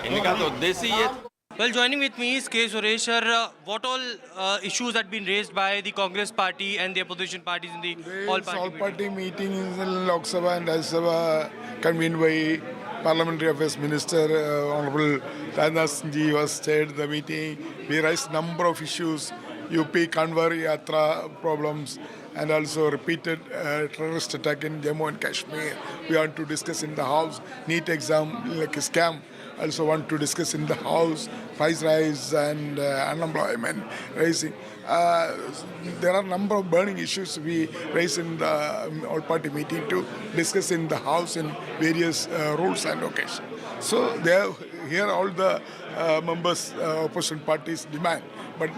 इनका तो उद्देश्य ही ये। Well, joining with me is K. Suresh, sir. What all issues had been raised by the Congress party and the opposition parties in the all-party meeting is in Lok Sabha and Rajya Sabha convened by Parliamentary Affairs Minister Honorable Rajnath Singh ji was chaired the meeting. We raised number of issues, UP Kanwar Yatra problems, and also repeated terrorist attack in Jammu and Kashmir. We want to discuss in the House, NEET exam like a scam. Also want to discuss in the House, price rise and unemployment raising. There are a number of burning issues we raise in the all-party meeting to discuss in the House in various rules and occasions. So here all the members, opposition parties demand, but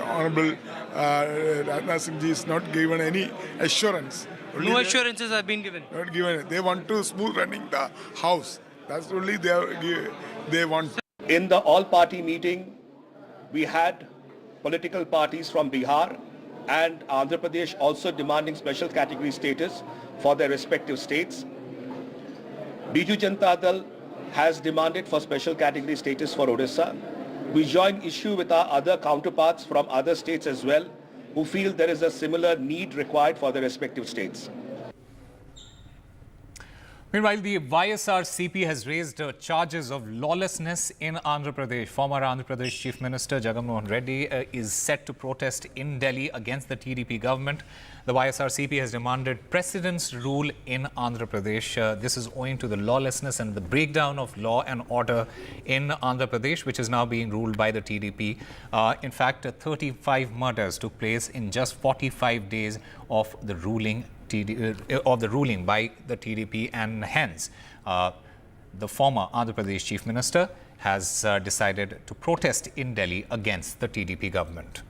Honorable Rajnath Singh ji is not given any assurance. No assurances have been given. Not given. They want to smooth running the House. That's only they want. In the all-party meeting, we had political parties from Bihar and Andhra Pradesh also demanding special category status for their respective states. Biju Janata Dal has demanded for special category status for Odisha. We join issue with our other counterparts from other states as well, who feel there is a similar need required for their respective states. Meanwhile, the YSRCP has raised charges of lawlessness in Andhra Pradesh. Former Andhra Pradesh Chief Minister Jagan Mohan Reddy is set to protest in Delhi against the TDP government. The YSRCP has demanded President's rule in Andhra Pradesh. This is owing to the lawlessness and the breakdown of law and order in Andhra Pradesh, which is now being ruled by the TDP. In fact, 35 murders took place in just 45 days of the ruling by the TDP, and hence the former Andhra Pradesh Chief Minister has decided to protest in Delhi against the TDP government.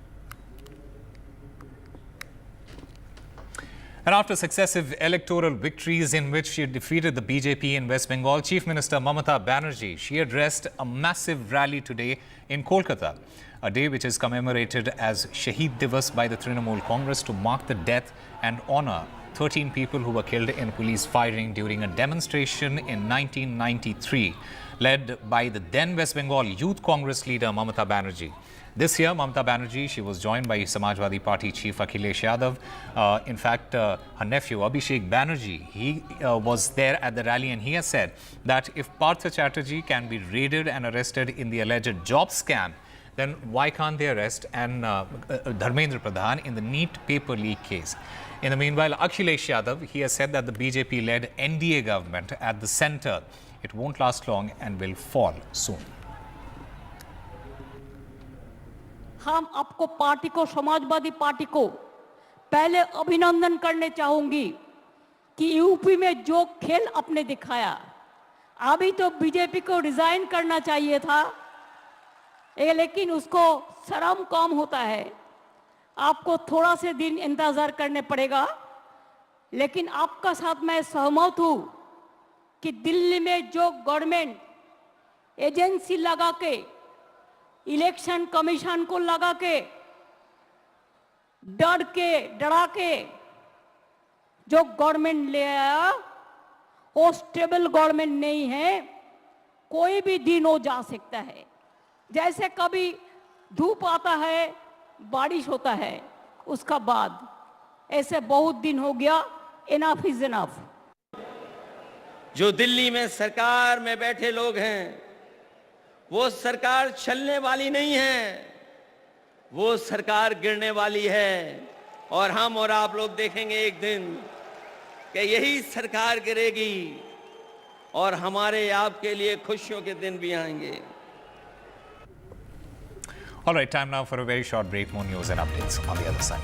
And after successive electoral victories in which she defeated the BJP in West Bengal, Chief Minister Mamata Banerjee, she addressed a massive rally today in Kolkata, a day which is commemorated as Shaheed Divas by the Trinamool Congress to mark the death and honour 13 people who were killed in police firing during a demonstration in 1993, led by the then West Bengal Youth Congress leader Mamata Banerjee. This year, Mamata Banerjee, she was joined by Samajwadi Party Chief Akhilesh Yadav. In fact, her nephew Abhishek Banerjee, he was there at the rally, and he has said that if Partha Chatterjee can be raided and arrested in the alleged job scam, then why can't they arrest Dharmendra Pradhan in the NEET paper leak case? In the meanwhile, Akhilesh Yadav, he has said that the BJP-led NDA government at the centre, it won't last long and will fall soon. हम आपको party को, Samajwadi party को पहले अभिनंदन करने चाहूंगी कि UP में जो खेल आपने दिखाया, अभी तो बीजेपी को रिजाइन करना चाहिए था, लेकिन उसको शर्म कम होता है। आपको थोड़ा से दिन इंतजार करने पड़ेगा, लेकिन आपका साथ मैं सहमत हूं कि दिल्ली में जो गवर्नमेंट एजेंसी लगा के, इलेक्शन कमीशन को लगा के, डरा के जो गवर्नमेंट ले आया, वो स्टेबल गवर्नमेंट नहीं है। कोई भी दिन हो जा सकता है, जैसे कभी धूप आता है, बारिश होता है, उसका बाद ऐसे बहुत दिन हो गया। Enough is enough. जो दिल्ली में सरकार में बैठे लोग हैं, वो सरकार चलने वाली नहीं है, वो सरकार गिरने वाली है। और हम और आप लोग देखेंगे एक दिन कि यही सरकार गिरेगी और हमारे आपके लिए खुशियों के दिन भी आएंगे। All right, time now for a very short break. More news and updates on the other side.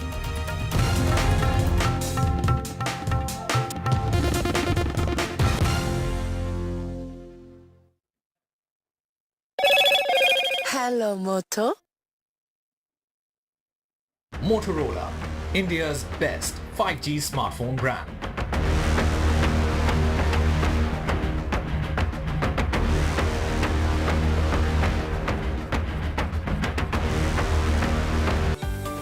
Hello, Moto. Motorola, India's best 5G smartphone brand.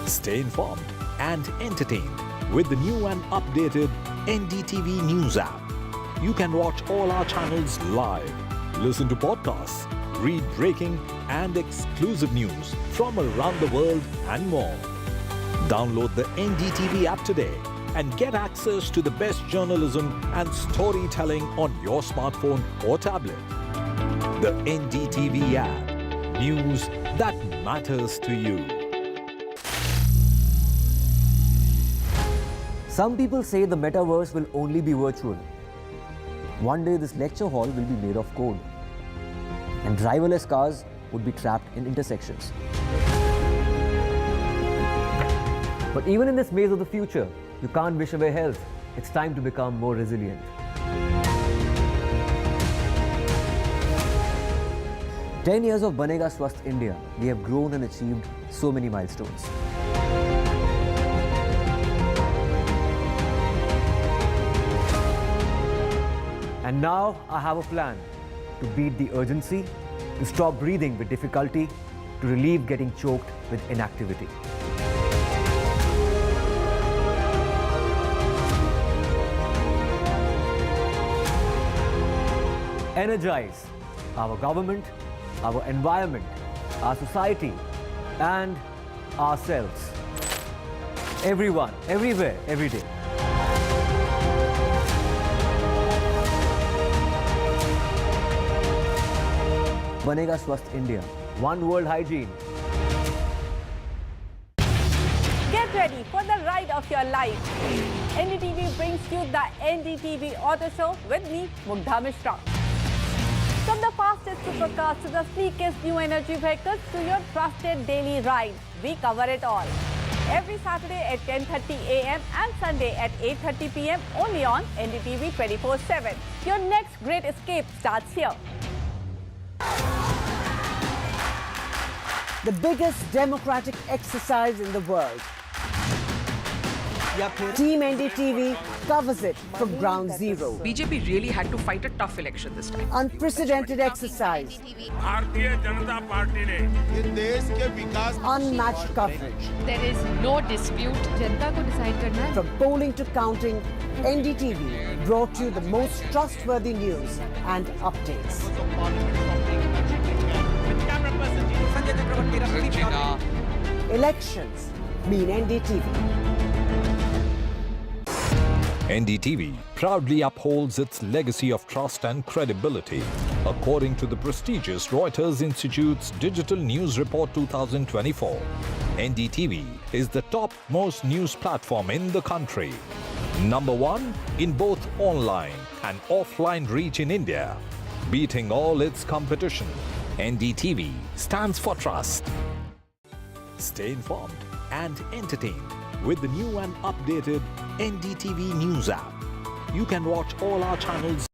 Stay informed and entertained with the new and updated NDTV News app. You can watch all our channels live, listen to podcasts, read breaking and exclusive news from around the world and more. Download the NDTV app today and get access to the best journalism and storytelling on your smartphone or tablet. The NDTV app. News that matters to you. Some people say the metaverse will only be virtual. One day this lecture hall will be made of code, and driverless cars would be trapped in intersections. But even in this maze of the future, you can't wish away health. It's time to become more resilient. "10 years of Banega Swasth India, we have grown and achieved so many milestones. And now I have a plan to beat the urgency, to stop breathing with difficulty, to relieve getting choked with inactivity. Energize our government, our environment, our society, and ourselves. Everyone, everywhere, every day. Banega Swasth India. One world hygiene. Get ready for the ride of your life. NDTV brings you the NDTV Auto Show with me, Mugdha Mishra. From the fastest supercars to the sleekest new energy vehicles to your trusted daily ride, we cover it all. Every Saturday at 10:30 a.m. and Sunday at 8:30 p.m. only on NDTV 24/7. Your next great escape starts here. The biggest democratic exercise in the world. Team NDTV covers it from ground zero. BJP really had to fight a tough election this time. Unprecedented exercise. Unmatched coverage. There is no dispute. जनता को decide करना है. From polling to counting, NDTV brought you the most trustworthy news and updates. Elections mean NDTV. NDTV proudly upholds its legacy of trust and credibility. According to the prestigious Reuters Institute's Digital News Report 2024, NDTV is the top-most news platform in the country. Number one in both online and offline reach in India. Beating all its competition, NDTV stands for trust. Stay informed and entertained with the new and updated NDTV News app. You can watch all our channels.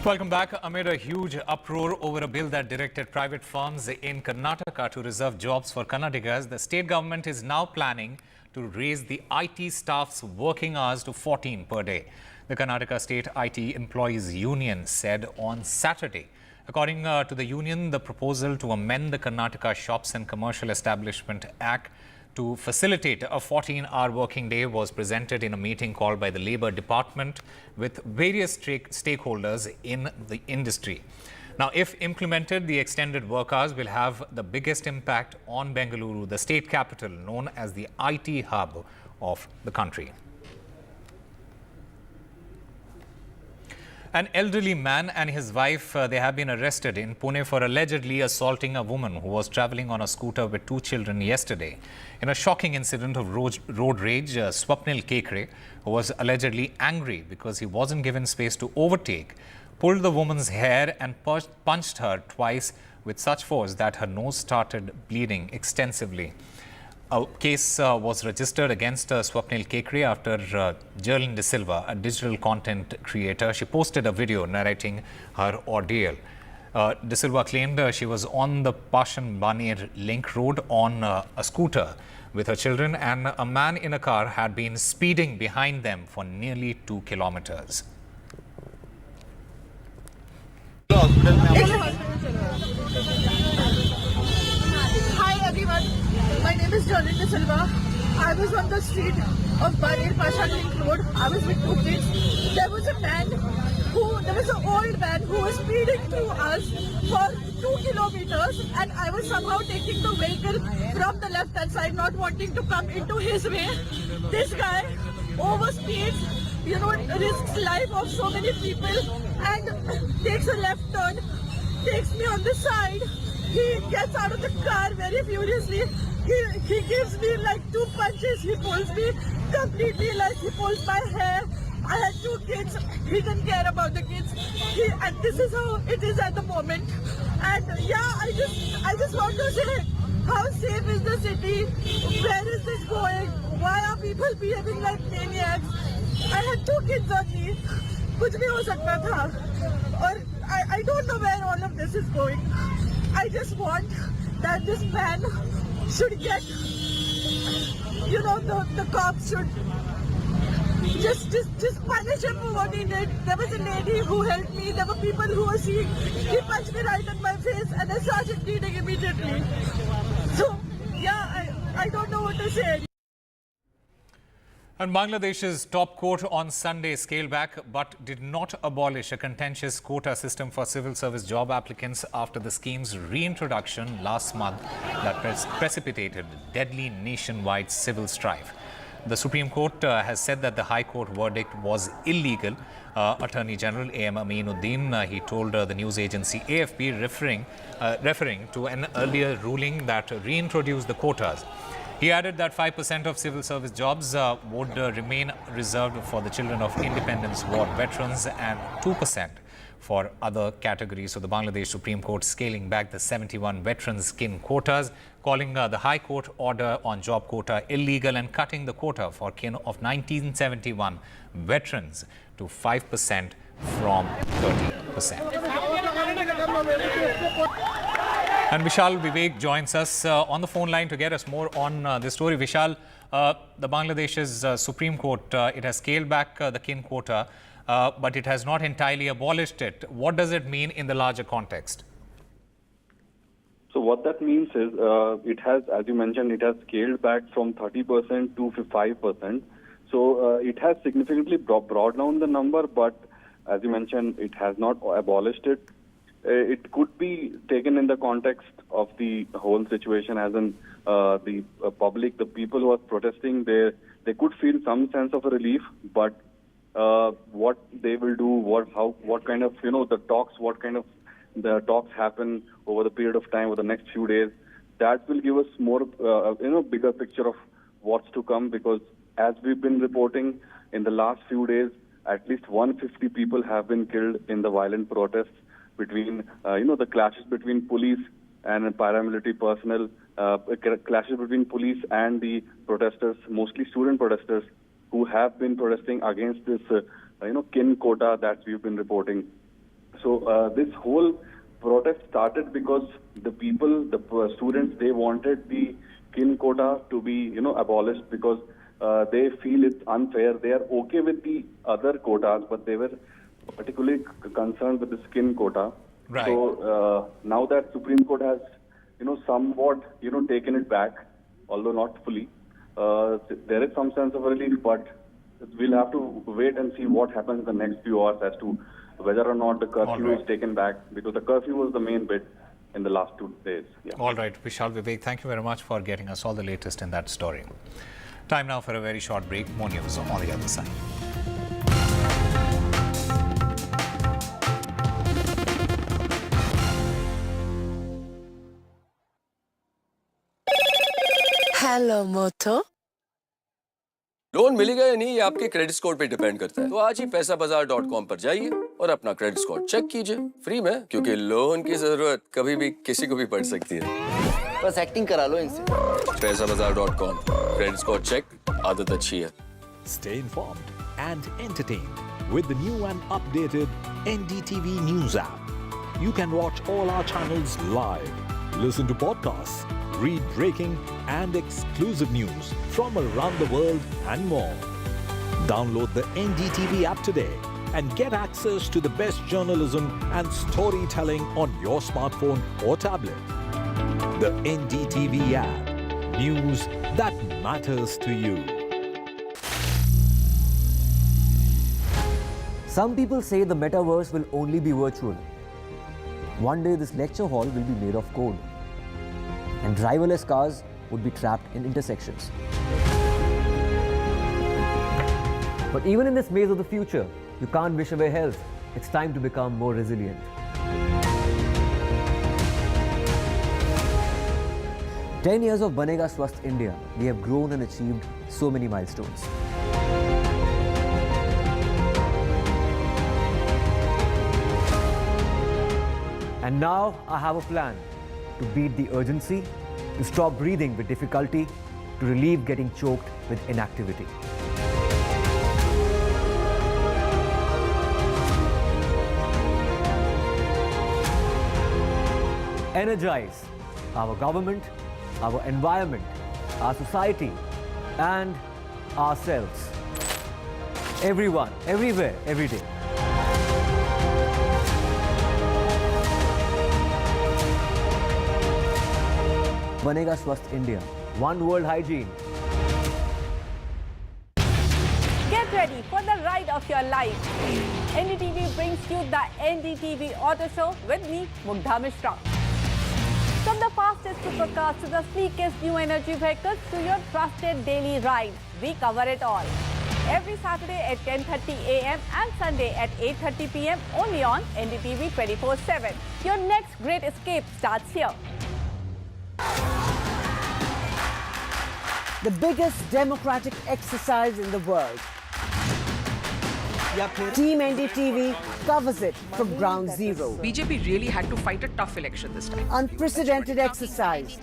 Welcome back. Amid a huge uproar over a bill that directed private firms in Karnataka to reserve jobs for Kannadigas, the state government is now planning to raise the IT staff's working hours to 14 per day. The Karnataka State IT Employees Union said on Saturday. According to the union, the proposal to amend the Karnataka Shops and Commercial Establishment Act to facilitate a 14-hour working day was presented in a meeting called by the Labour Department with various stakeholders in the industry. Now, if implemented, the extended work hours will have the biggest impact on Bengaluru, the state capital, known as the IT hub of the country. An elderly man and his wife, they have been arrested in Pune for allegedly assaulting a woman who was traveling on a scooter with 2 children yesterday. In a shocking incident of road rage, Swapnil Kekre, who was allegedly angry because he wasn't given space to overtake, pulled the woman's hair and punched her twice with such force that her nose started bleeding extensively. A case was registered against Swapnil Kekre after Jerlyn De Silva, a digital content creator, she posted a video narrating her ordeal. De Silva claimed she was on the Pashan Baner link road on a scooter with her children, and a man in a car had been speeding behind them for nearly 2 kilometers. Hi everyone, my name is Jerlyn De Silva. I was on the street of Barir Pasha Link Road. I was with 2 kids. There was an old man who was speeding through us for 2 kilometers, and I was somehow taking the vehicle from the left-hand side, not wanting to come into his way. This guy overspeeds, risks life of so many people, and takes a left turn, takes me on the side. He gets out of the car very furiously. He gives me like 2 punches. He pulls me completely, like he pulls my hair. I had 2 kids. He didn't care about the kids. And this is how it is at the moment. And yeah, I just want to say, how safe is the city? Where is this going? Why are people behaving like maniacs? I had 2 kids on me. कुछ भी हो सकता था. Or I don't know where all of this is going. I just want that this man should get, the cops should just punish him for what he did. There was a lady who helped me. There were people who were seeing. He punched me right in my face and I started bleeding immediately. So, yeah, I don't know what to say. And Bangladesh's top court on Sunday scaled back but did not abolish a contentious quota system for civil service job applicants after the scheme's reintroduction last month that precipitated deadly nationwide civil strife. The Supreme Court has said that the High Court verdict was illegal. Attorney General A.M. Aminuddin, he told the news agency AFP, referring to an earlier ruling that reintroduced the quotas. He added that 5% of civil service jobs would remain reserved for the children of Independence War veterans and 2% for other categories. So the Bangladesh Supreme Court scaling back the 71 veterans skin quotas, calling the High Court order on job quota illegal and cutting the quota for kin of 1971 veterans to 5% from 30%. And Vishal Vivek joins us on the phone line to get us more on this story. Vishal, the Bangladesh's Supreme Court, it has scaled back the kin quota, but it has not entirely abolished it. What does it mean in the larger context? So what that means is, it has, as you mentioned, it has scaled back from 30% to 5%. So it has significantly brought down the number, but as you mentioned, it has not abolished it. It could be taken in the context of the whole situation, as in the public, the people who are protesting, they could feel some sense of relief, but what they will do, what kind of, the talks happen over the period of time, over the next few days, that will give us more, bigger picture of what's to come, because as we've been reporting in the last few days, at least 150 people have been killed in the violent protests between, the clashes between police and paramilitary personnel, clashes between police and the protesters, mostly student protesters, who have been protesting against this, kin quota that we've been reporting. So this whole protest started because the people, the students, they wanted the kin quota to be, abolished, because they feel it's unfair. They are okay with the other quotas, but they were particularly concerned with the skin quota. Right. So now that Supreme Court has, somewhat, taken it back, although not fully, there is some sense of relief, but we'll have to wait and see what happens in the next few hours as to whether or not the curfew is taken back, because the curfew was the main bit in the last 2 days. Yeah. All right, Vishal Vivek, thank you very much for getting us all the latest in that story. Time now for a very short break. More news on the other side. Hello, Moto. Loan मिलेगा या नहीं, ये आपके credit score पे depend करता है। तो आज ही पैसाबाजार.com पर जाइए और अपना क्रेडिट स्कोर चेक कीजिए फ्री में, क्योंकि लोन की जरूरत कभी भी किसी को भी पड़ सकती है। बस एक्टिंग करा लो इनसे। पैसाबाजार.com, क्रेडिट स्कोर चेक, आदत अच्छी है। Stay informed and entertained with the new and updated NDTV News app. You can watch all our channels live, listen to podcasts, read breaking and exclusive news from around the world and more. Download the NDTV app today and get access to the best journalism and storytelling on your smartphone or tablet. The NDTV app. news that matters to you. Some people say the metaverse will only be virtual. One day this lecture hall will be made of code, and driverless cars would be trapped in intersections. But even in this maze of the future, you can't wish away health. It's time to become more resilient. "10 years of Banega Swasth India, we have grown and achieved so many milestones. And now I have a plan to beat the urgency, to stop breathing with difficulty, to relieve getting choked with inactivity. Energize our government, our environment, our society, and ourselves. Everyone, everywhere, every day. Banega Swasth India. One world hygiene. Get ready for the ride of your life. NDTV brings you the NDTV Auto Show with me, Mugdha Mishra. From the fastest supercars to the sleekest new energy vehicles to your trusted daily ride, we cover it all. Every Saturday at 10:30 a.m. and Sunday at 8:30 p.m. only on NDTV 24/7. Your next great escape starts here. The biggest democratic exercise in the world. Team NDTV covers it from ground zero. BJP really had to fight a tough election this time. Unprecedented exercise.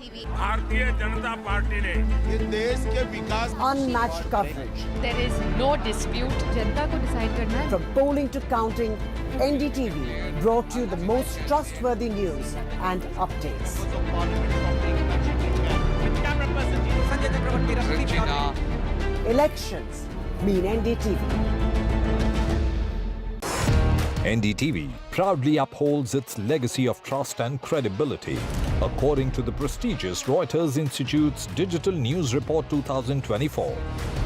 Unmatched coverage. There is no dispute. जनता को decide करना है. From polling to counting, NDTV brought you the most trustworthy news and updates. Elections mean NDTV. NDTV proudly upholds its legacy of trust and credibility. According to the prestigious Reuters Institute's Digital News Report 2024,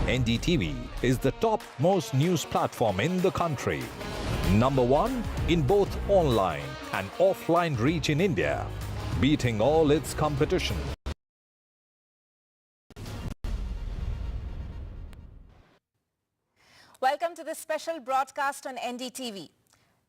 NDTV is the top-most news platform in the country. Number one in both online and offline reach in India, beating all its competition. Welcome to this special broadcast on NDTV.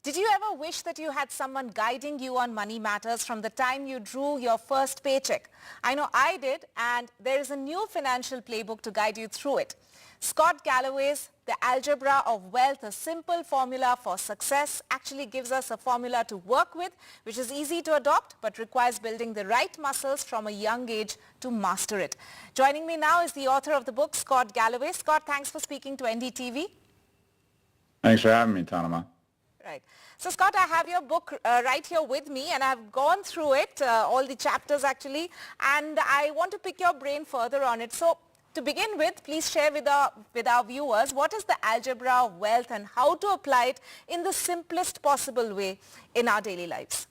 Did you ever wish that you had someone guiding you on money matters from the time you drew your first paycheck? I know I did, and there is a new financial playbook to guide you through it. Scott Galloway's The Algebra of Wealth, a simple formula for success, actually gives us a formula to work with, which is easy to adopt, but requires building the right muscles from a young age to master it. Joining me now is the author of the book, Scott Galloway. Scott, thanks for speaking to NDTV. Thanks for having me, Tanama. Right. So, Scott, I have your book right here with me, and I've gone through it, all the chapters actually, and I want to pick your brain further on it. So, to begin with, please share with our viewers, what is the algebra of wealth and how to apply it in the simplest possible way in our daily lives?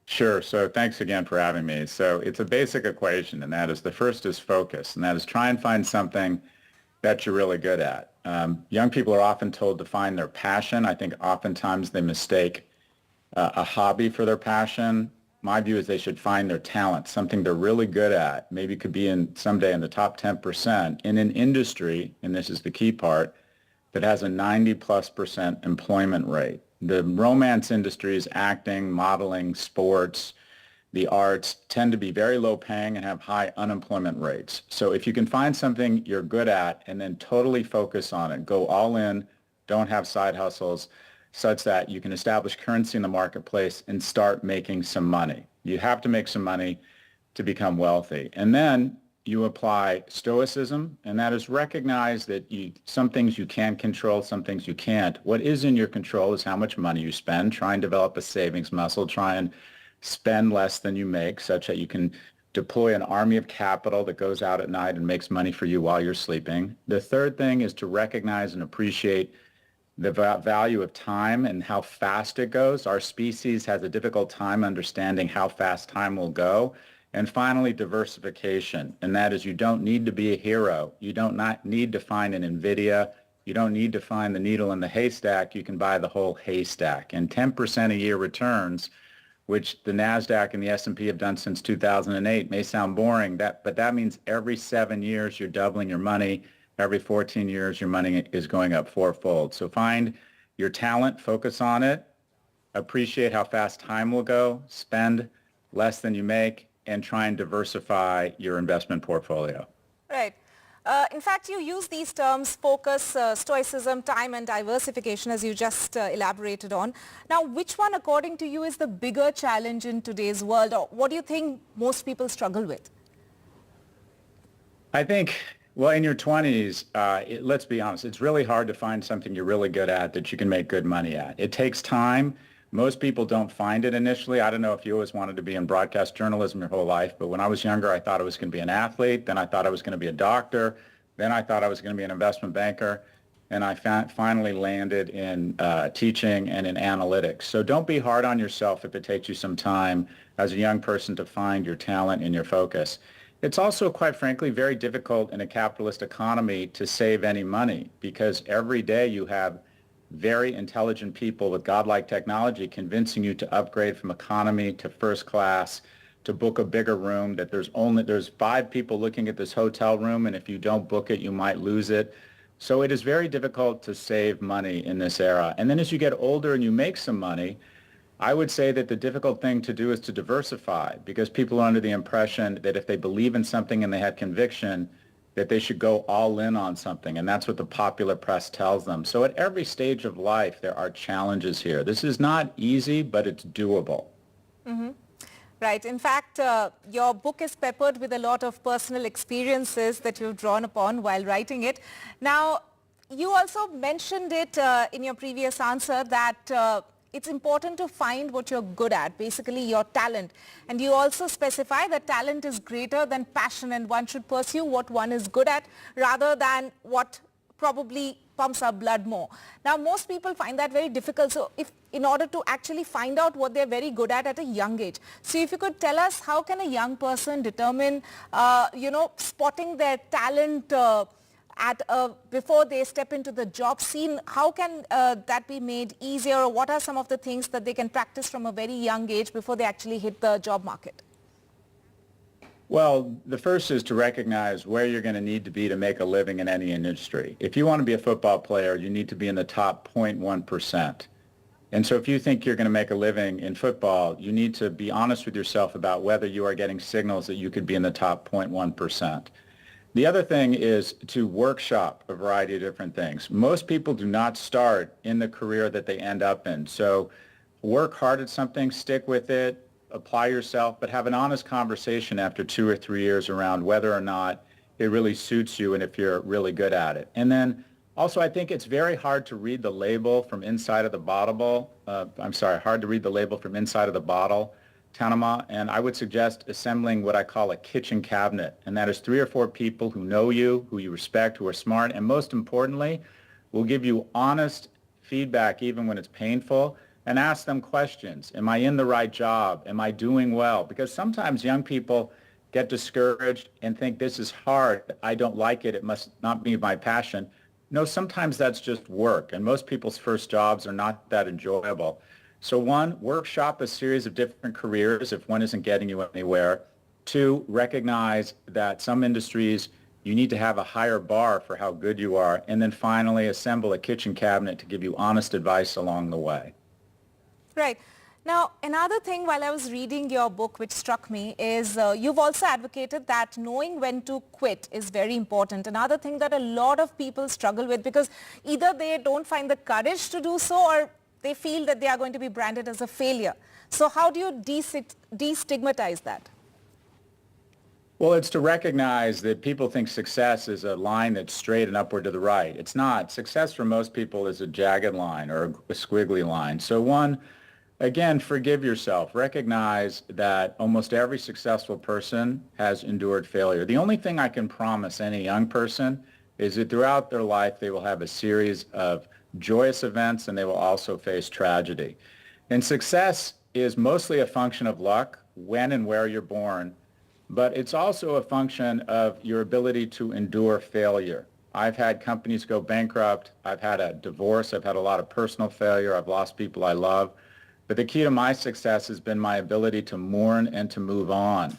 Sure. So thanks again for having me. So it's a basic equation, and that is the first is focus, and that is try and find something that you're really good at. Young people are often told to find their passion. I think oftentimes they mistake a hobby for their passion. My view is they should find their talent, something they're really good at. Maybe could be someday in the top 10% in an industry, and this is the key part, that has a 90+% employment rate. The romance industries, acting, modeling, sports, the arts tend to be very low paying and have high unemployment rates. So if you can find something you're good at and then totally focus on it, go all in, don't have side hustles, such that you can establish currency in the marketplace and start making some money. You have to make some money to become wealthy. And then you apply stoicism, and that is recognize that some things you can control, some things you can't. What is in your control is how much money you spend. Try and develop a savings muscle. Try and spend less than you make, such that you can deploy an army of capital that goes out at night and makes money for you while you're sleeping. The third thing is to recognize and appreciate the value of time and how fast it goes. Our species has a difficult time understanding how fast time will go. And finally, diversification, and that is you don't need to be a hero. You don't not need to find an NVIDIA. You don't need to find the needle in the haystack. You can buy the whole haystack. And 10% a year returns, which the NASDAQ and the S&P have done since 2008, may sound boring, but that means every 7 years you're doubling your money. Every 14 years your money is going up fourfold. So find your talent, focus on it, appreciate how fast time will go, spend less than you make, and try and diversify your investment portfolio. Right. In fact, you use these terms, focus, stoicism, time and diversification, as you just elaborated on. Now, which one, according to you, is the bigger challenge in today's world, or what do you think most people struggle with? I think, well, in your 20s, let's be honest, it's really hard to find something you're really good at that you can make good money at. It takes time. Most people don't find it initially. I don't know if you always wanted to be in broadcast journalism your whole life, but when I was younger, I thought I was going to be an athlete. Then I thought I was going to be a doctor. Then I thought I was going to be an investment banker. And I finally landed in teaching and in analytics. So don't be hard on yourself if it takes you some time as a young person to find your talent and your focus. It's also, quite frankly, very difficult in a capitalist economy to save any money because every day you have very intelligent people with godlike technology convincing you to upgrade from economy to first class, to book a bigger room, that there's 5 people looking at this hotel room, and if you don't book it, you might lose it. So it is very difficult to save money in this era. And then as you get older and you make some money, I would say that the difficult thing to do is to diversify, because people are under the impression that if they believe in something and they have conviction, that they should go all in on something, and that's what the popular press tells them. So at every stage of life, there are challenges here. This is not easy, but it's doable. Mm-hmm. Right. In fact, your book is peppered with a lot of personal experiences that you've drawn upon while writing it. Now, you also mentioned it in your previous answer that it's important to find what you're good at, basically your talent. And you also specify that talent is greater than passion and one should pursue what one is good at rather than what probably pumps our blood more. Now, most people find that very difficult. So in order to actually find out what they're very good at a young age. So if you could tell us, how can a young person determine, spotting their talent before they step into the job scene, how can that be made easier, or what are some of the things that they can practice from a very young age before they actually hit the job market? Well, the first is to recognize where you're going to need to be to make a living in any industry. If you want to be a football player, you need to be in the top 0.1%. And so if you think you're going to make a living in football, you need to be honest with yourself about whether you are getting signals that you could be in the top 0.1%. The other thing is to workshop a variety of different things. Most people do not start in the career that they end up in. So work hard at something, stick with it, apply yourself, but have an honest conversation after 2 or 3 years around whether or not it really suits you and if you're really good at it. And then also, I think it's very hard to read the label from inside of the bottle. Hard to read the label from inside of the bottle, Tanama, and I would suggest assembling what I call a kitchen cabinet, and that is 3 or 4 people who know you, who you respect, who are smart, and most importantly, will give you honest feedback even when it's painful, and ask them questions. Am I in the right job? Am I doing well? Because sometimes young people get discouraged and think this is hard. I don't like it. It must not be my passion. No, sometimes that's just work, and most people's first jobs are not that enjoyable. So 1, workshop a series of different careers if one isn't getting you anywhere. 2, recognize that some industries you need to have a higher bar for how good you are. And then finally, assemble a kitchen cabinet to give you honest advice along the way. Right. Now, another thing while I was reading your book which struck me is you've also advocated that knowing when to quit is very important. Another thing that a lot of people struggle with, because either they don't find the courage to do so or they feel that they are going to be branded as a failure. So how do you destigmatize that? Well, it's to recognize that people think success is a line that's straight and upward to the right. It's not. Success for most people is a jagged line or a squiggly line. So 1, again, forgive yourself. Recognize that almost every successful person has endured failure. The only thing I can promise any young person is that throughout their life they will have a series of joyous events and they will also face tragedy. And success is mostly a function of luck, when and where you're born, but it's also a function of your ability to endure failure. I've had companies go bankrupt. I've had a divorce. I've had a lot of personal failure. I've lost people I love. But the key to my success has been my ability to mourn and to move on.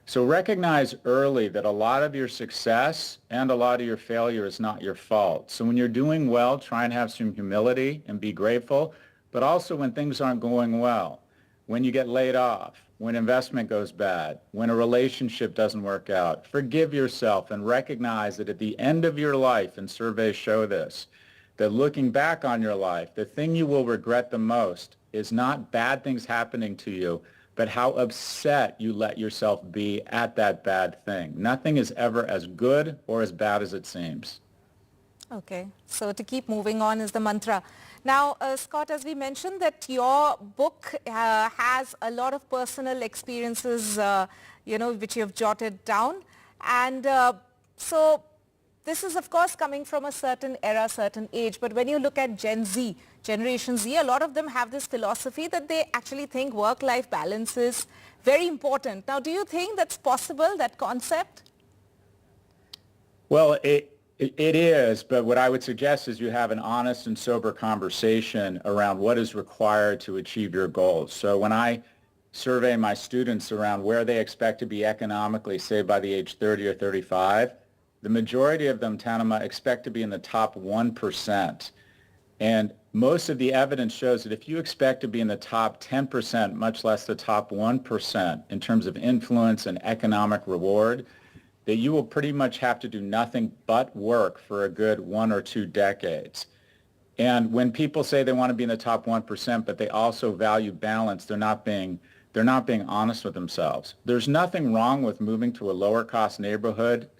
So recognize early that a lot of your success and a lot of your failure is not your fault. So when you're doing well, try and have some humility and be grateful, but also when things aren't going well, when you get laid off, when investment goes bad, when a relationship doesn't work out, forgive yourself and recognize that at the end of your life, and surveys show this, that looking back on your life, the thing you will regret the most is not bad things happening to you, but how upset you let yourself be at that bad thing. Nothing is ever as good or as bad as it seems. Okay, so to keep moving on is the mantra. Now, Scott, as we mentioned that your book has a lot of personal experiences, which you have jotted down. And so this is, of course, coming from a certain era, certain age. But when you look at Gen Z, Generation Z, a lot of them have this philosophy that they actually think work-life balance is very important. Now, do you think that's possible, that concept? Well, it is, but what I would suggest is you have an honest and sober conversation around what is required to achieve your goals. So when I survey my students around where they expect to be economically, say by the age 30 or 35, the majority of them, Tanima, expect to be in the top 1%. And most of the evidence shows that if you expect to be in the top 10%, much less the top 1% in terms of influence and economic reward, that you will pretty much have to do nothing but work for a good 1 or 2 decades. And when people say they want to be in the top 1%, but they also value balance, they're not being honest with themselves. There's nothing wrong with moving to a lower cost neighborhood,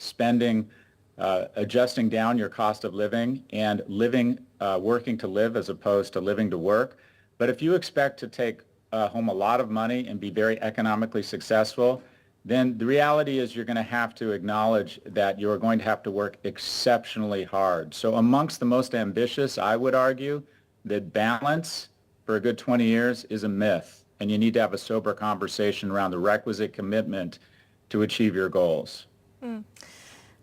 adjusting down your cost of living and working to live as opposed to living to work. But if you expect to take home a lot of money and be very economically successful, then the reality is you're going to have to acknowledge that you're going to have to work exceptionally hard. So amongst the most ambitious, I would argue that balance for a good 20 years is a myth, and you need to have a sober conversation around the requisite commitment to achieve your goals.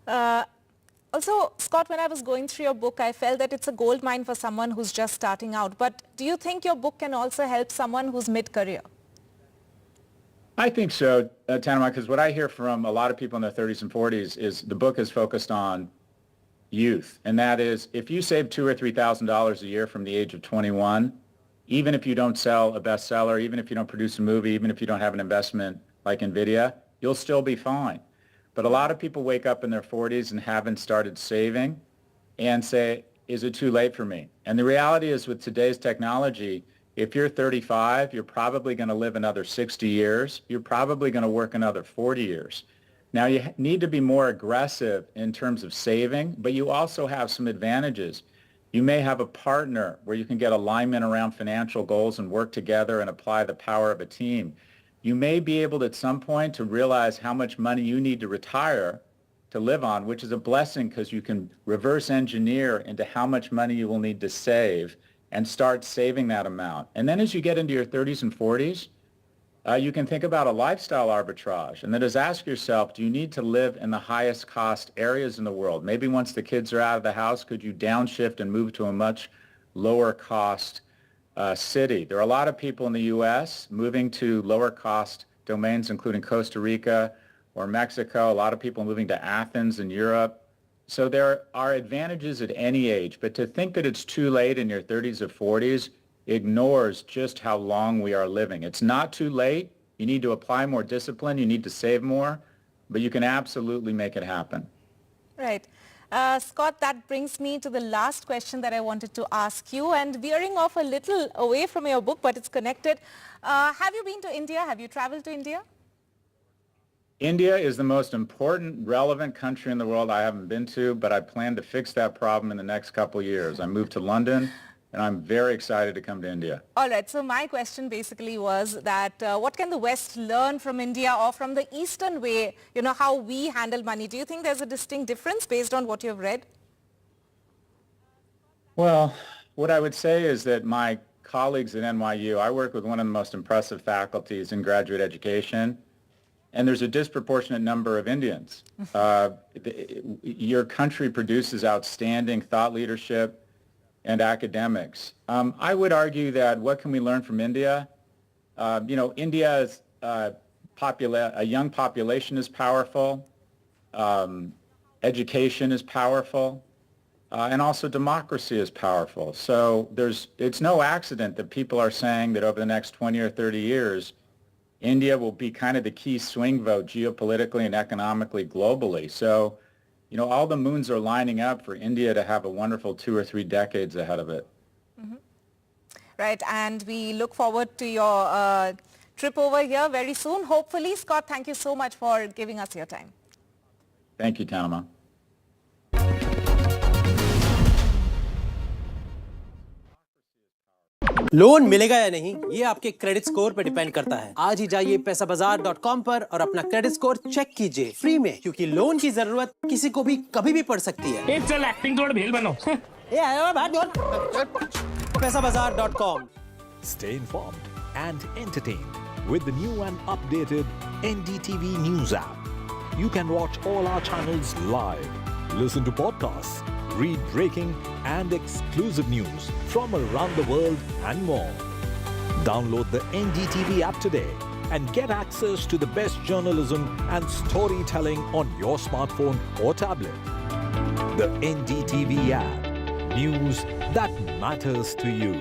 Also, Scott, when I was going through your book, I felt that it's a gold mine for someone who's just starting out. But do you think your book can also help someone who's mid-career? I think so, Tanima, because what I hear from a lot of people in their 30s and 40s is the book is focused on youth. And that is, if you save $2,000 or $3,000 a year from the age of 21, even if you don't sell a bestseller, even if you don't produce a movie, even if you don't have an investment like NVIDIA, you'll still be fine. But a lot of people wake up in their 40s and haven't started saving and say, is it too late for me? And the reality is with today's technology, if you're 35, you're probably going to live another 60 years. You're probably going to work another 40 years. Now, you need to be more aggressive in terms of saving, but you also have some advantages. You may have a partner where you can get alignment around financial goals and work together and apply the power of a team. You may be able at some point to realize how much money you need to retire to live on, which is a blessing because you can reverse engineer into how much money you will need to save and start saving that amount. And then as you get into your 30s and 40s, you can think about a lifestyle arbitrage. And that is ask yourself, do you need to live in the highest cost areas in the world? Maybe once the kids are out of the house, could you downshift and move to a much lower cost city? There are a lot of people in the U.S. moving to lower cost domains, including Costa Rica or Mexico. A lot of people moving to Athens in Europe. So there are advantages at any age, but to think that it's too late in your 30s or 40s ignores just how long we are living. It's not too late. You need to apply more discipline. You need to save more, but you can absolutely make it happen. Right. Scott, that brings me to the last question that I wanted to ask you, and veering off a little away from your book, but it's connected. Have you been to India? Have you traveled to India? India is the most important, relevant country in the world I haven't been to, but I plan to fix that problem in the next couple of years. I moved to London, and I'm very excited to come to India. All right. So my question basically was that what can the West learn from India or from the Eastern way, how we handle money? Do you think there's a distinct difference based on what you've read? Well, what I would say is that my colleagues at NYU, I work with one of the most impressive faculties in graduate education. and there's a disproportionate number of Indians. Your country produces outstanding thought leadership and academics. I would argue that what can we learn from India? India's a young population is powerful, education is powerful, and also democracy is powerful. So it's no accident that people are saying that over the next 20 or 30 years, India will be kind of the key swing vote geopolitically and economically globally. So, all the moons are lining up for India to have a wonderful 2 or 3 decades ahead of it. Mm-hmm. Right, and we look forward to your trip over here very soon. Hopefully, Scott, thank you so much for giving us your time. Thank you, Tanama. Loan मिलेगा या नहीं ये आपके credit score पे depend करता है। आज ही जाइए पैसाबाजार.com पर और अपना क्रेडिट स्कोर चेक कीजिए फ्री में, क्योंकि लोन की जरूरत किसी को भी कभी भी पड़ सकती है। चल एक्टिंग थोड़ा भेल बनो। पैसाबाजार.com। Stay informed and entertained with the new and updated NDTV News app. You can watch all our channels live, listen to podcasts, read breaking and exclusive news from around the world and more. Download the NDTV app today and get access to the best journalism and storytelling on your smartphone or tablet. The NDTV app. News that matters to you.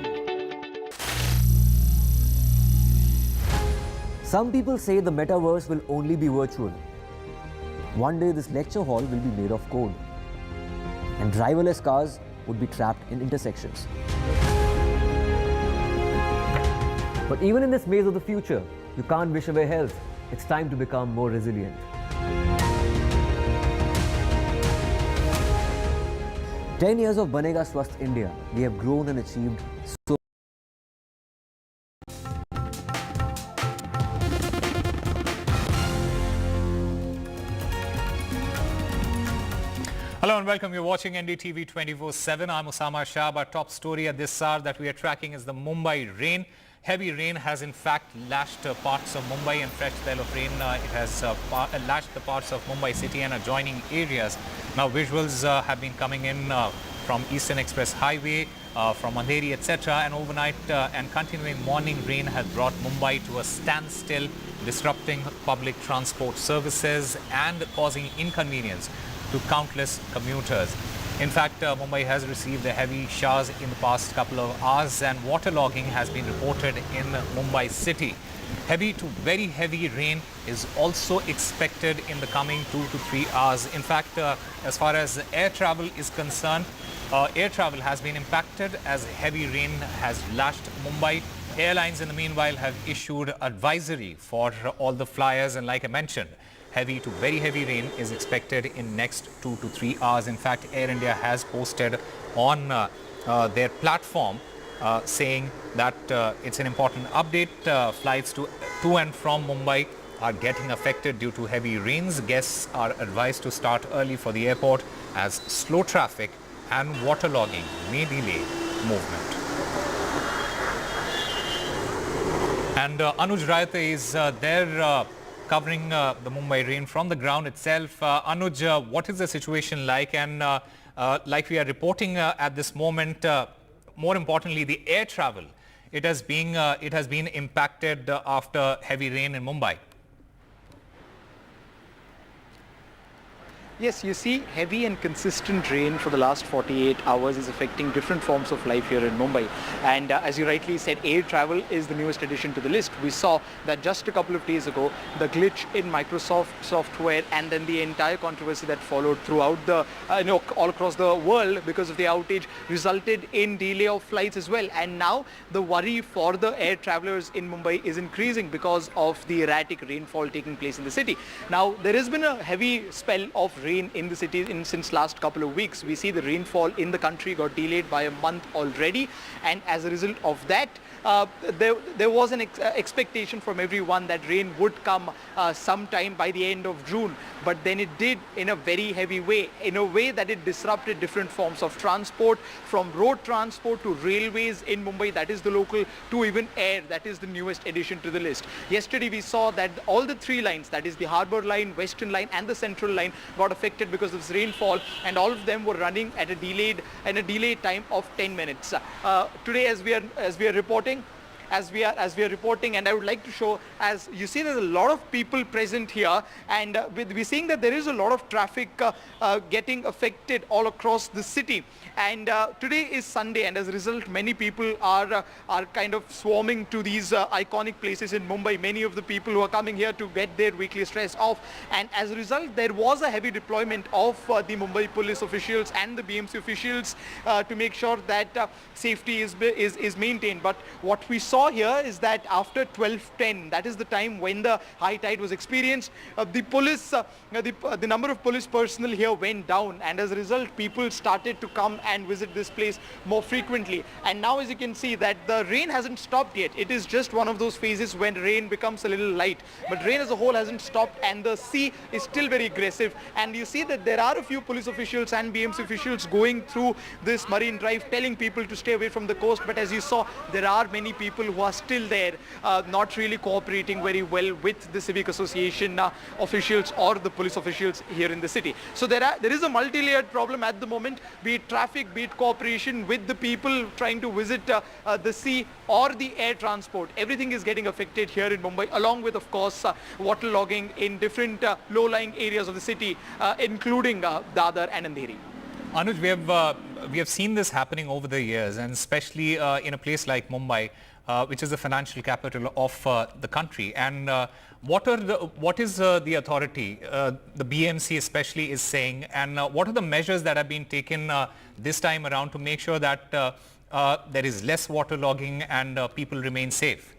Some people say the metaverse will only be virtual. One day this lecture hall will be made of code, and driverless cars would be trapped in intersections. But even in this maze of the future, you can't wish away health. It's time to become more resilient. 10 years of Banega Swasth India, we have grown and achieved so. Hello and welcome. You're watching NDTV 24/7. I'm Shah. Our top story at this hour that we are tracking is the Mumbai rain. Heavy rain has in fact lashed parts of Mumbai, and fresh spell of rain it has lashed the parts of Mumbai city and adjoining areas. Now visuals have been coming in from Eastern Express Highway, from Andheri, etc. And overnight and continuing morning rain has brought Mumbai to a standstill, disrupting public transport services and causing inconvenience to countless commuters. In fact, Mumbai has received heavy showers in the past couple of hours, and waterlogging has been reported in Mumbai city. Heavy to very heavy rain is also expected in the coming 2 to 3 hours. In fact, as far as air travel is concerned, air travel has been impacted as heavy rain has lashed Mumbai. Airlines in the meanwhile have issued advisory for all the flyers, and like I mentioned, heavy to very heavy rain is expected in next 2 to 3 hours. In fact, Air India has posted on their platform saying that it's an important update. Flights to and from Mumbai are getting affected due to heavy rains. Guests are advised to start early for the airport as slow traffic and waterlogging may delay movement. And Anuj Rayate is there covering the Mumbai rain from the ground itself. Anuj, what is the situation like? And like we are reporting at this moment, more importantly, the air travel, it has been impacted after heavy rain in Mumbai. Yes, you see, heavy and consistent rain for the last 48 hours is affecting different forms of life here in Mumbai. And as you rightly said, air travel is the newest addition to the list. We saw that just a couple of days ago, the glitch in Microsoft software and then the entire controversy that followed throughout the, all across the world because of the outage resulted in delay of flights as well. And now the worry for the air travelers in Mumbai is increasing because of the erratic rainfall taking place in the city. Now, there has been a heavy spell of rain rain in the city since last couple of weeks. We see the rainfall in the country got delayed by a month already, and as a result of that, there was an expectation from everyone that rain would come sometime by the end of June, but then it did in a very heavy way, in a way that it disrupted different forms of transport, from road transport to railways in Mumbai, that is the local, to even air, that is the newest addition to the list. Yesterday we saw that all the three lines, that is the Harbour Line, Western Line and the Central Line, got affected because of this rainfall, and all of them were running at a delayed time of 10 minutes. Today as we are reporting, and I would like to show, as you see, there's a lot of people present here, and we're seeing that there is a lot of traffic getting affected all across the city. And today is Sunday, and as a result, many people are kind of swarming to these iconic places in Mumbai. Many of the people who are coming here to get their weekly stress off, and as a result, there was a heavy deployment of the Mumbai police officials and the BMC officials to make sure that safety is maintained. But what we saw here is that after 12:10, that is the time when the high tide was experienced, the number of police personnel here went down, and as a result, people started to come and visit this place more frequently. And now, as you can see, that the rain hasn't stopped yet. It is just one of those phases when rain becomes a little light, but rain as a whole hasn't stopped, and the sea is still very aggressive. And you see that there are a few police officials and BMC officials going through this Marine Drive, telling people to stay away from the coast. But as you saw, there are many people who are still there, not really cooperating very well with the civic association officials or the police officials here in the city. So there is a multi-layered problem at the moment, be it traffic, be it cooperation with the people trying to visit the sea or the air transport. Everything is getting affected here in Mumbai, along with, of course, waterlogging in different low-lying areas of the city, including Dadar and Andheri. Anuj, we have seen this happening over the years, and especially in a place like Mumbai, which is the financial capital of the country. And what is the authority, the BMC especially, is saying, and what are the measures that have been taken this time around to make sure that there is less waterlogging and people remain safe?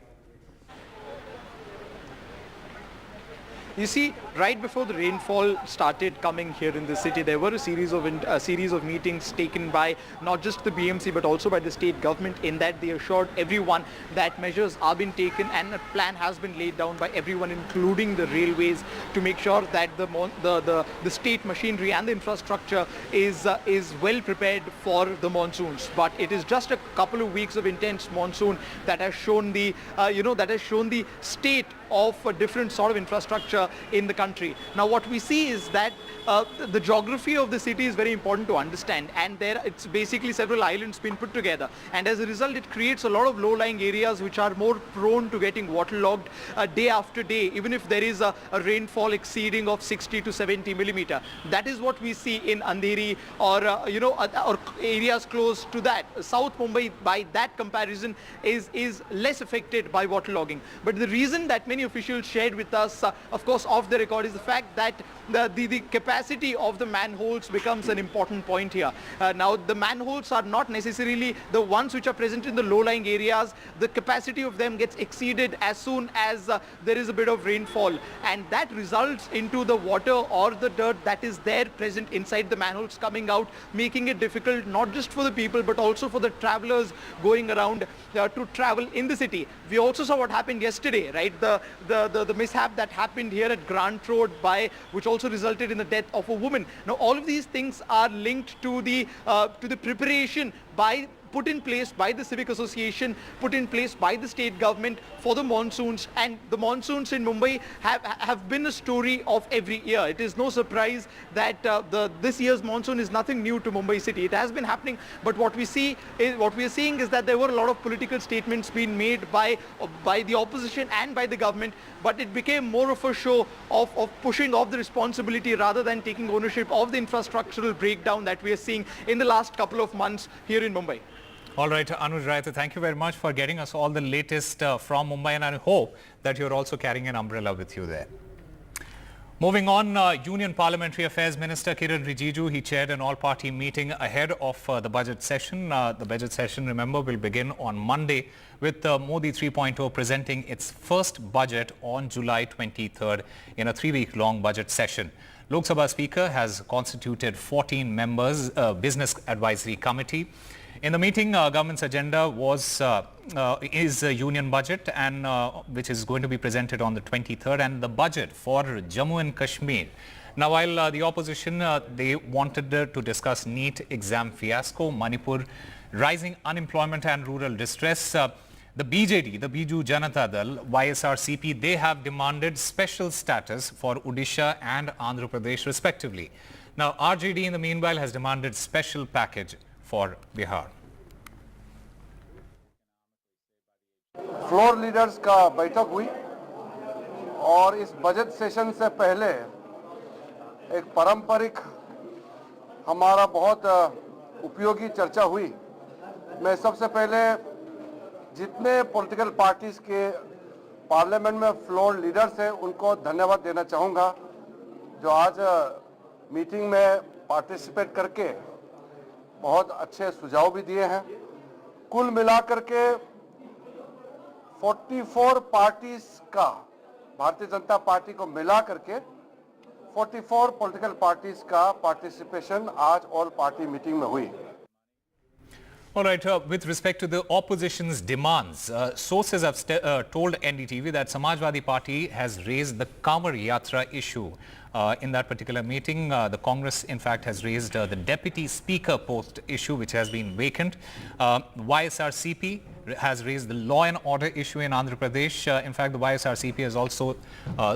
You see, right before the rainfall started coming here in the city, there were a series of meetings taken by not just the BMC but also by the state government, in that they assured everyone that measures are being taken and a plan has been laid down by everyone, including the railways, to make sure that the state machinery and the infrastructure is well prepared for the monsoons. But it is just a couple of weeks of intense monsoon that has shown the state of a different sort of infrastructure in the country. Now what we see is that the geography of the city is very important to understand, and it's basically several islands been put together, and as a result it creates a lot of low-lying areas which are more prone to getting waterlogged day after day, even if there is a rainfall exceeding of 60 to 70 millimeter. That is what we see in Andheri or areas close to that. South Mumbai, by that comparison, is less affected by waterlogging. But the reason that many officials shared with us, of course off the record, is the fact that the capacity of the manholes becomes an important point here. Now the manholes are not necessarily the ones which are present in the low-lying areas. The capacity of them gets exceeded as soon as there is a bit of rainfall, and that results into the water or the dirt that is there present inside the manholes coming out, making it difficult not just for the people but also for the travelers going around to travel in the city. We also saw what happened yesterday, right? The mishap that happened here at Grant Road, which also resulted in the death of a woman. Now all of these things are linked to the preparation put in place by the civic association, put in place by the state government for the monsoons. And the monsoons in Mumbai have been a story of every year. It is no surprise that this year's monsoon is nothing new to Mumbai city. It has been happening, but what we are seeing is that there were a lot of political statements being made by the opposition and by the government, but it became more of a show of pushing off the responsibility rather than taking ownership of the infrastructural breakdown that we are seeing in the last couple of months here in Mumbai. All right, Anuj Raitha, thank you very much for getting us all the latest from Mumbai, and I hope that you're also carrying an umbrella with you there. Moving on, Union Parliamentary Affairs Minister Kiran Rijiju, he chaired an all-party meeting ahead of the budget session. The budget session, remember, will begin on Monday with Modi 3.0 presenting its first budget on July 23rd in a 3-week-long budget session. Lok Sabha Speaker has constituted 14 members Business Advisory Committee. In the meeting, government's agenda is a union budget and which is going to be presented on the 23rd, and the budget for Jammu and Kashmir. Now, while the opposition, they wanted to discuss NEET exam fiasco, Manipur, rising unemployment and rural distress, the BJD, the Biju Janata Dal, YSRCP, they have demanded special status for Odisha and Andhra Pradesh respectively. Now, RJD in the meanwhile has demanded special package for Bihar. Floor leaders का बैठक हुई और इस budget session से पहले एक पारंपरिक हमारा बहुत उपयोगी चर्चा हुई। मैं सबसे पहले जितने पॉलिटिकल पार्टीज के पार्लियामेंट में फ्लोर लीडर्स हैं उनको धन्यवाद देना चाहूँगा जो आज मीटिंग में पार्टिसिपेट करके बहुत अच्छे सुझाव भी दिए हैं। कुल मिलाकर के 44 पार्टीज का भारतीय जनता पार्टी को मिला करके 44 पॉलिटिकल पार्टीज का पार्टिसिपेशन आज ऑल पार्टी मीटिंग में हुई। All right, with respect to the opposition's demands, sources have told NDTV that Samajwadi Party has raised the Kamar Yatra issue. In that particular meeting, the Congress, in fact, has raised the Deputy Speaker post issue, which has been vacant. YSRCP has raised the law and order issue in Andhra Pradesh. In fact, the YSRCP has also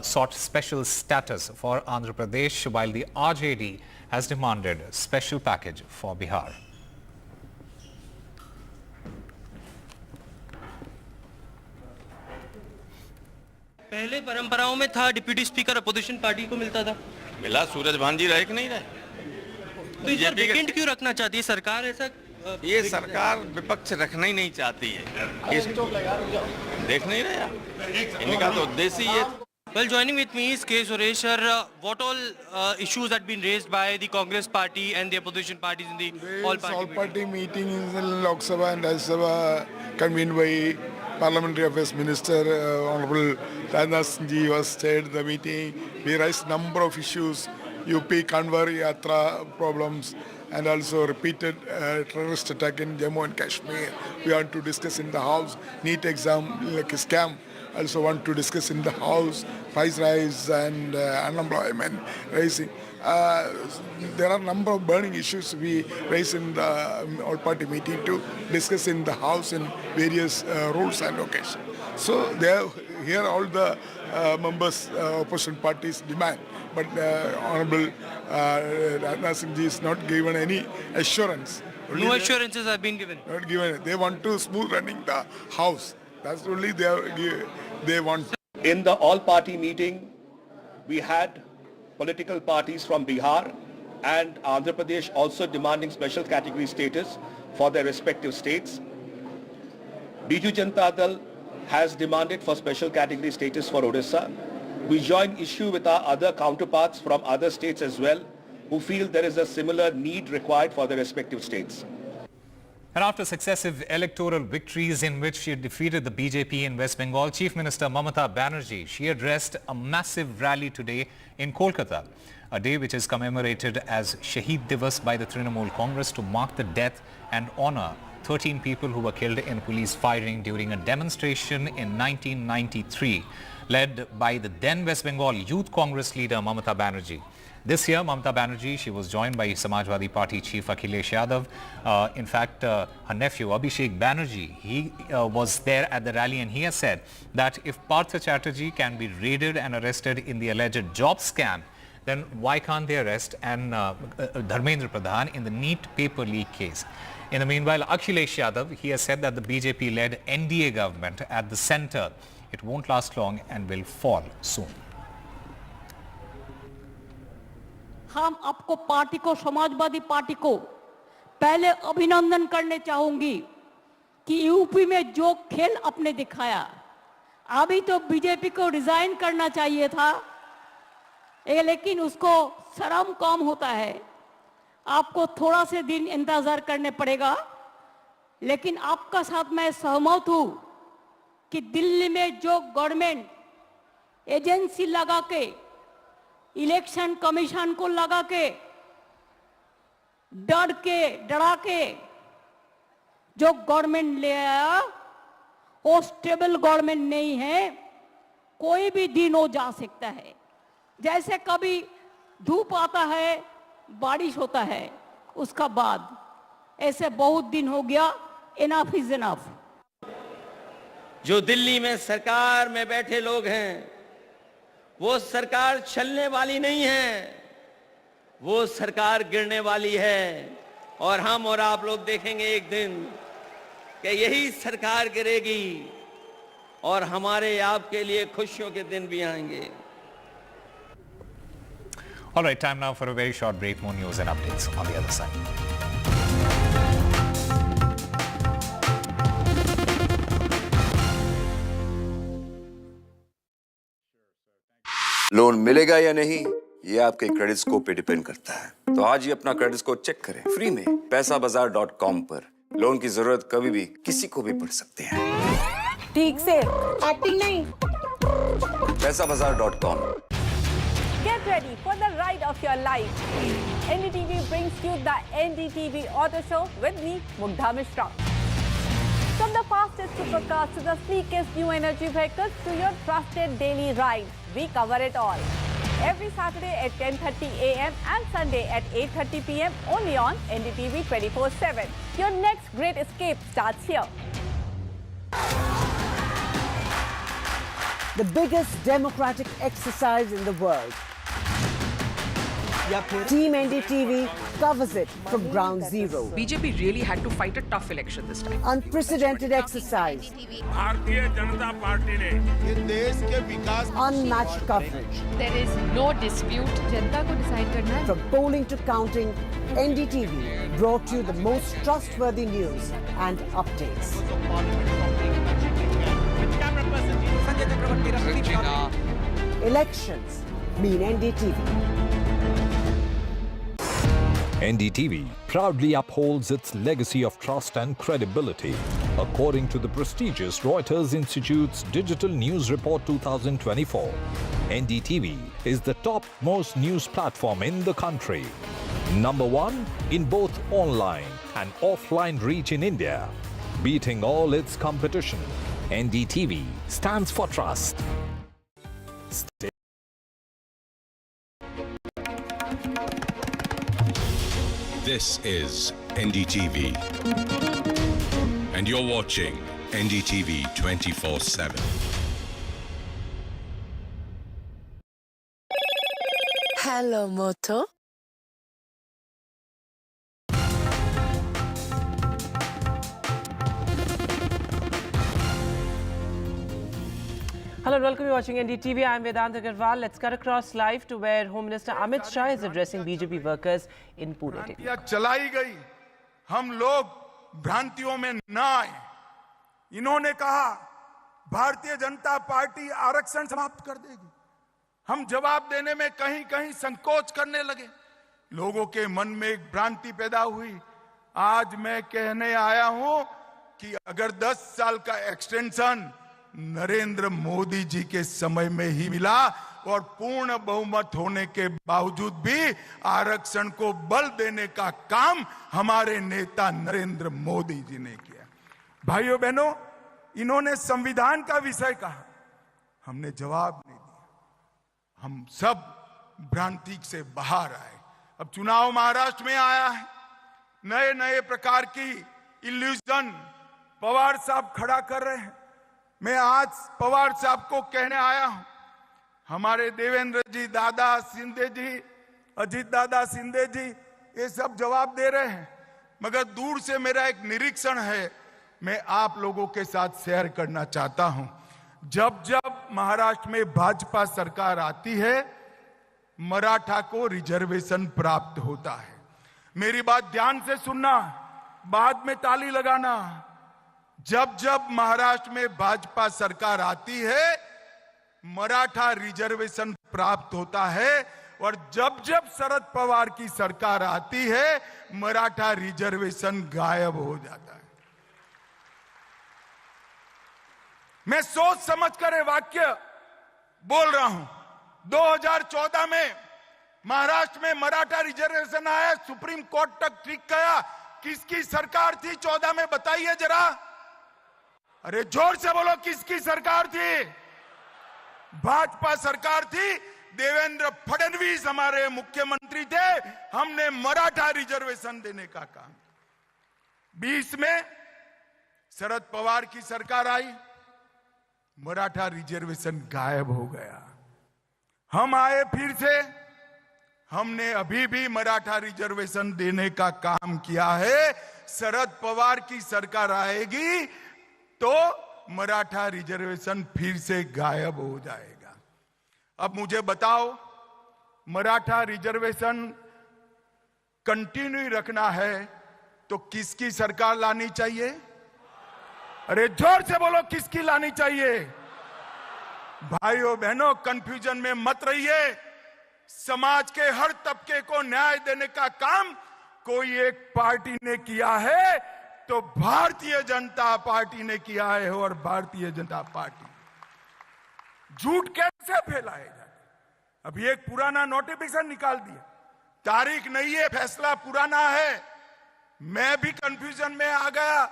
sought special status for Andhra Pradesh, while the RJD has demanded a special package for Bihar. पहले परंपराओं में था deputy speaker opposition party को मिलता था। मिला, सूरज भान जी रहे कि नहीं रहे? तो इस बार वेकेंट क्यों रखना चाहती है सरकार? ऐसा ये सरकार विपक्ष रखना ही नहीं चाहती है। देख नहीं रहे आप? इनका तो उद्देश्य ही है। Well, joining with me is K. Suresh sir. What all issues had been raised by the Congress party and the opposition parties in the all-party meeting in Lok Sabha and Rajya Sabha convened by Parliamentary Affairs Minister Honorable Taxation was chaired the meeting. We raised number of issues, UP Kanwar Yatra problems, and also repeated terrorist attack in Jammu and Kashmir. We want to discuss in the House, NEET exam like a scam. Also want to discuss in the House, price rise and unemployment rising. There are a number of burning issues we raise in the all-party meeting to discuss in the House in various rules and occasions. So here all the members, opposition parties demand, but Honorable Taxation is not given any assurance. No assurances have been given. Not given. They want to smooth running the House. That's only they want. In the all-party meeting, we had political parties from Bihar and Andhra Pradesh also demanding special category status for their respective states. Biju Janata Dal has demanded for special category status for Odisha. We join issue with our other counterparts from other states as well, who feel there is a similar need required for their respective states. And after successive electoral victories in which she defeated the BJP in West Bengal, Chief Minister Mamata Banerjee, she addressed a massive rally today in Kolkata, a day which is commemorated as Shaheed Divas by the Trinamool Congress to mark the death and honor 13 people who were killed in police firing during a demonstration in 1993, led by the then West Bengal Youth Congress leader Mamata Banerjee. This year, Mamata Banerjee, she was joined by Samajwadi Party Chief Akhilesh Yadav. In fact, her nephew Abhishek Banerjee, he was there at the rally, and he has said that if Partha Chatterjee can be raided and arrested in the alleged job scam, then why can't they arrest Dharmendra Pradhan in the NEET paper leak case? In the meanwhile, Akhilesh Yadav, he has said that the BJP-led NDA government at the centre, it won't last long and will fall soon. हम आपको party को, Samajwadi party को पहले अभिनंदन करने चाहूंगी कि UP में जो खेल आपने दिखाया, अभी तो बीजेपी को रिजाइन करना चाहिए था, लेकिन उसको शर्म कम होता है। आपको थोड़ा से दिन इंतजार करने पड़ेगा, लेकिन आपका साथ मैं सहमत हूं कि दिल्ली में जो गवर्नमेंट एजेंसी लगा के इलेक्शन कमीशन को लगा के डरा के जो गवर्नमेंट ले आया वो स्टेबल गवर्नमेंट नहीं है। कोई भी दिन हो जा सकता है। जैसे कभी धूप आता है, बारिश होता है, उसका बाद ऐसे बहुत दिन हो गया। Enough is enough. जो दिल्ली में सरकार में बैठे लोग हैं, वो सरकार चलने वाली नहीं है, वो सरकार गिरने वाली है। और हम और आप लोग देखेंगे एक दिन कि यही सरकार गिरेगी और हमारे आपके लिए खुशियों के दिन भी आएंगे। All right, time now for a very short break. More news and updates on the other side. Loan मिलेगा या नहीं, ये आपके क्रेडिट स्कोर पे डिपेंड करता है। तो आज ही अपना क्रेडिट स्कोर चेक करें फ्री में पैसाबाजार.com पर। लोन की जरूरत कभी भी किसी को भी पड़ सकती है। ठीक से एक्टिंग नहीं। पैसाबाजार.com। Get ready for the ride of your life. NDTV brings you the NDTV Auto Show with me, Mugdha Mishra. From the fastest supercars to the sleekest new energy vehicles to your trusted daily ride, we cover it all. Every Saturday at 10:30 a.m. and Sunday at 8:30 p.m. only on NDTV 24/7. Your next great escape starts here. The biggest democratic exercise in the world. Team NDTV covers it from ground zero. BJP really had to fight a tough election this time. Unprecedented exercise. Bharatiya Janata party ने ये देश के विकास Unmatched coverage. There is no dispute. जनता को decide करना है. From polling to counting, NDTV brought you the most trustworthy news and updates. Elections mean NDTV. NDTV proudly upholds its legacy of trust and credibility. According to the prestigious Reuters Institute's Digital News Report 2024, NDTV is the topmost news platform in the country. Number one in both online and offline reach in India. Beating all its competition, NDTV stands for trust. This is NDTV, and you're watching NDTV 24/7. Hello, Moto. Hello and welcome. You're watching NDTV. I'm Vedant Agarwal. Let's cut across live to where Home Minister Amit Shah is addressing BJP workers in Pune. चलाई गई, हम लोग भ्रांतियों में न आए। इन्होंने कहा भारतीय जनता पार्टी आरक्षण समाप्त कर देगी। हम जवाब देने में कहीं कहीं संकोच करने लगे। लोगों के मन में एक भ्रांति पैदा हुई। आज मैं कहने आया हूं कि अगर 10 साल का एक्सटेंशन नरेंद्र मोदी जी के समय में ही मिला और पूर्ण बहुमत होने के बावजूद भी आरक्षण को बल देने का काम हमारे नेता नरेंद्र मोदी जी ने किया। भाइयों बहनों, इन्होंने संविधान का विषय कहा, हमने जवाब नहीं दिया। हम सब भ्रांति से बाहर आए। अब चुनाव महाराष्ट्र में आया है, नए नए प्रकार की इल्यूजन पवार साहब खड़ा कर रहे हैं। मैं आज पवार साहब को कहने आया हूं, हमारे देवेंद्र जी, दादा शिंदे जी, अजीत दादा शिंदे जी, ये सब जवाब दे रहे हैं, मगर दूर से मेरा एक निरीक्षण है, मैं आप लोगों के साथ शेयर करना चाहता हूं। जब जब महाराष्ट्र में भाजपा सरकार आती है, मराठा को रिजर्वेशन प्राप्त होता है। मेरी बात ध्यान से सुनना, बाद में ताली लगाना। जब जब महाराष्ट्र में भाजपा सरकार आती है, मराठा रिजर्वेशन प्राप्त होता है, और जब जब शरद पवार की सरकार आती है, मराठा रिजर्वेशन गायब हो जाता है। मैं सोच समझ कर ये वाक्य बोल रहा हूं। 2014 में महाराष्ट्र में मराठा रिजर्वेशन आया, सुप्रीम कोर्ट तक ठीक गया। किसकी सरकार थी 14 में, बताइए जरा। अरे जोर से बोलो, किसकी सरकार थी? भाजपा सरकार थी। देवेंद्र फडणवीस हमारे मुख्यमंत्री थे। हमने मराठा रिजर्वेशन देने का काम। 20 में शरद पवार की सरकार आई, मराठा रिजर्वेशन गायब हो गया। हम आए फिर से, हमने अभी भी मराठा रिजर्वेशन देने का काम किया है। शरद पवार की सरकार आएगी तो मराठा रिजर्वेशन फिर से गायब हो जाएगा। अब मुझे बताओ, मराठा रिजर्वेशन कंटिन्यू रखना है तो किसकी सरकार लानी चाहिए? अरे जोर से बोलो, किसकी लानी चाहिए? भाइयों बहनों, कंफ्यूजन में मत रहिए। समाज के हर तबके को न्याय देने का काम कोई एक पार्टी ने किया है तो भारतीय जनता पार्टी ने किया है। और भारतीय जनता पार्टी झूठ कैसे फैलाए जाते? अभी एक पुराना नोटिफिकेशन निकाल दिया, तारीख नहीं है, फैसला पुराना है। मैं भी कंफ्यूजन में आ गया।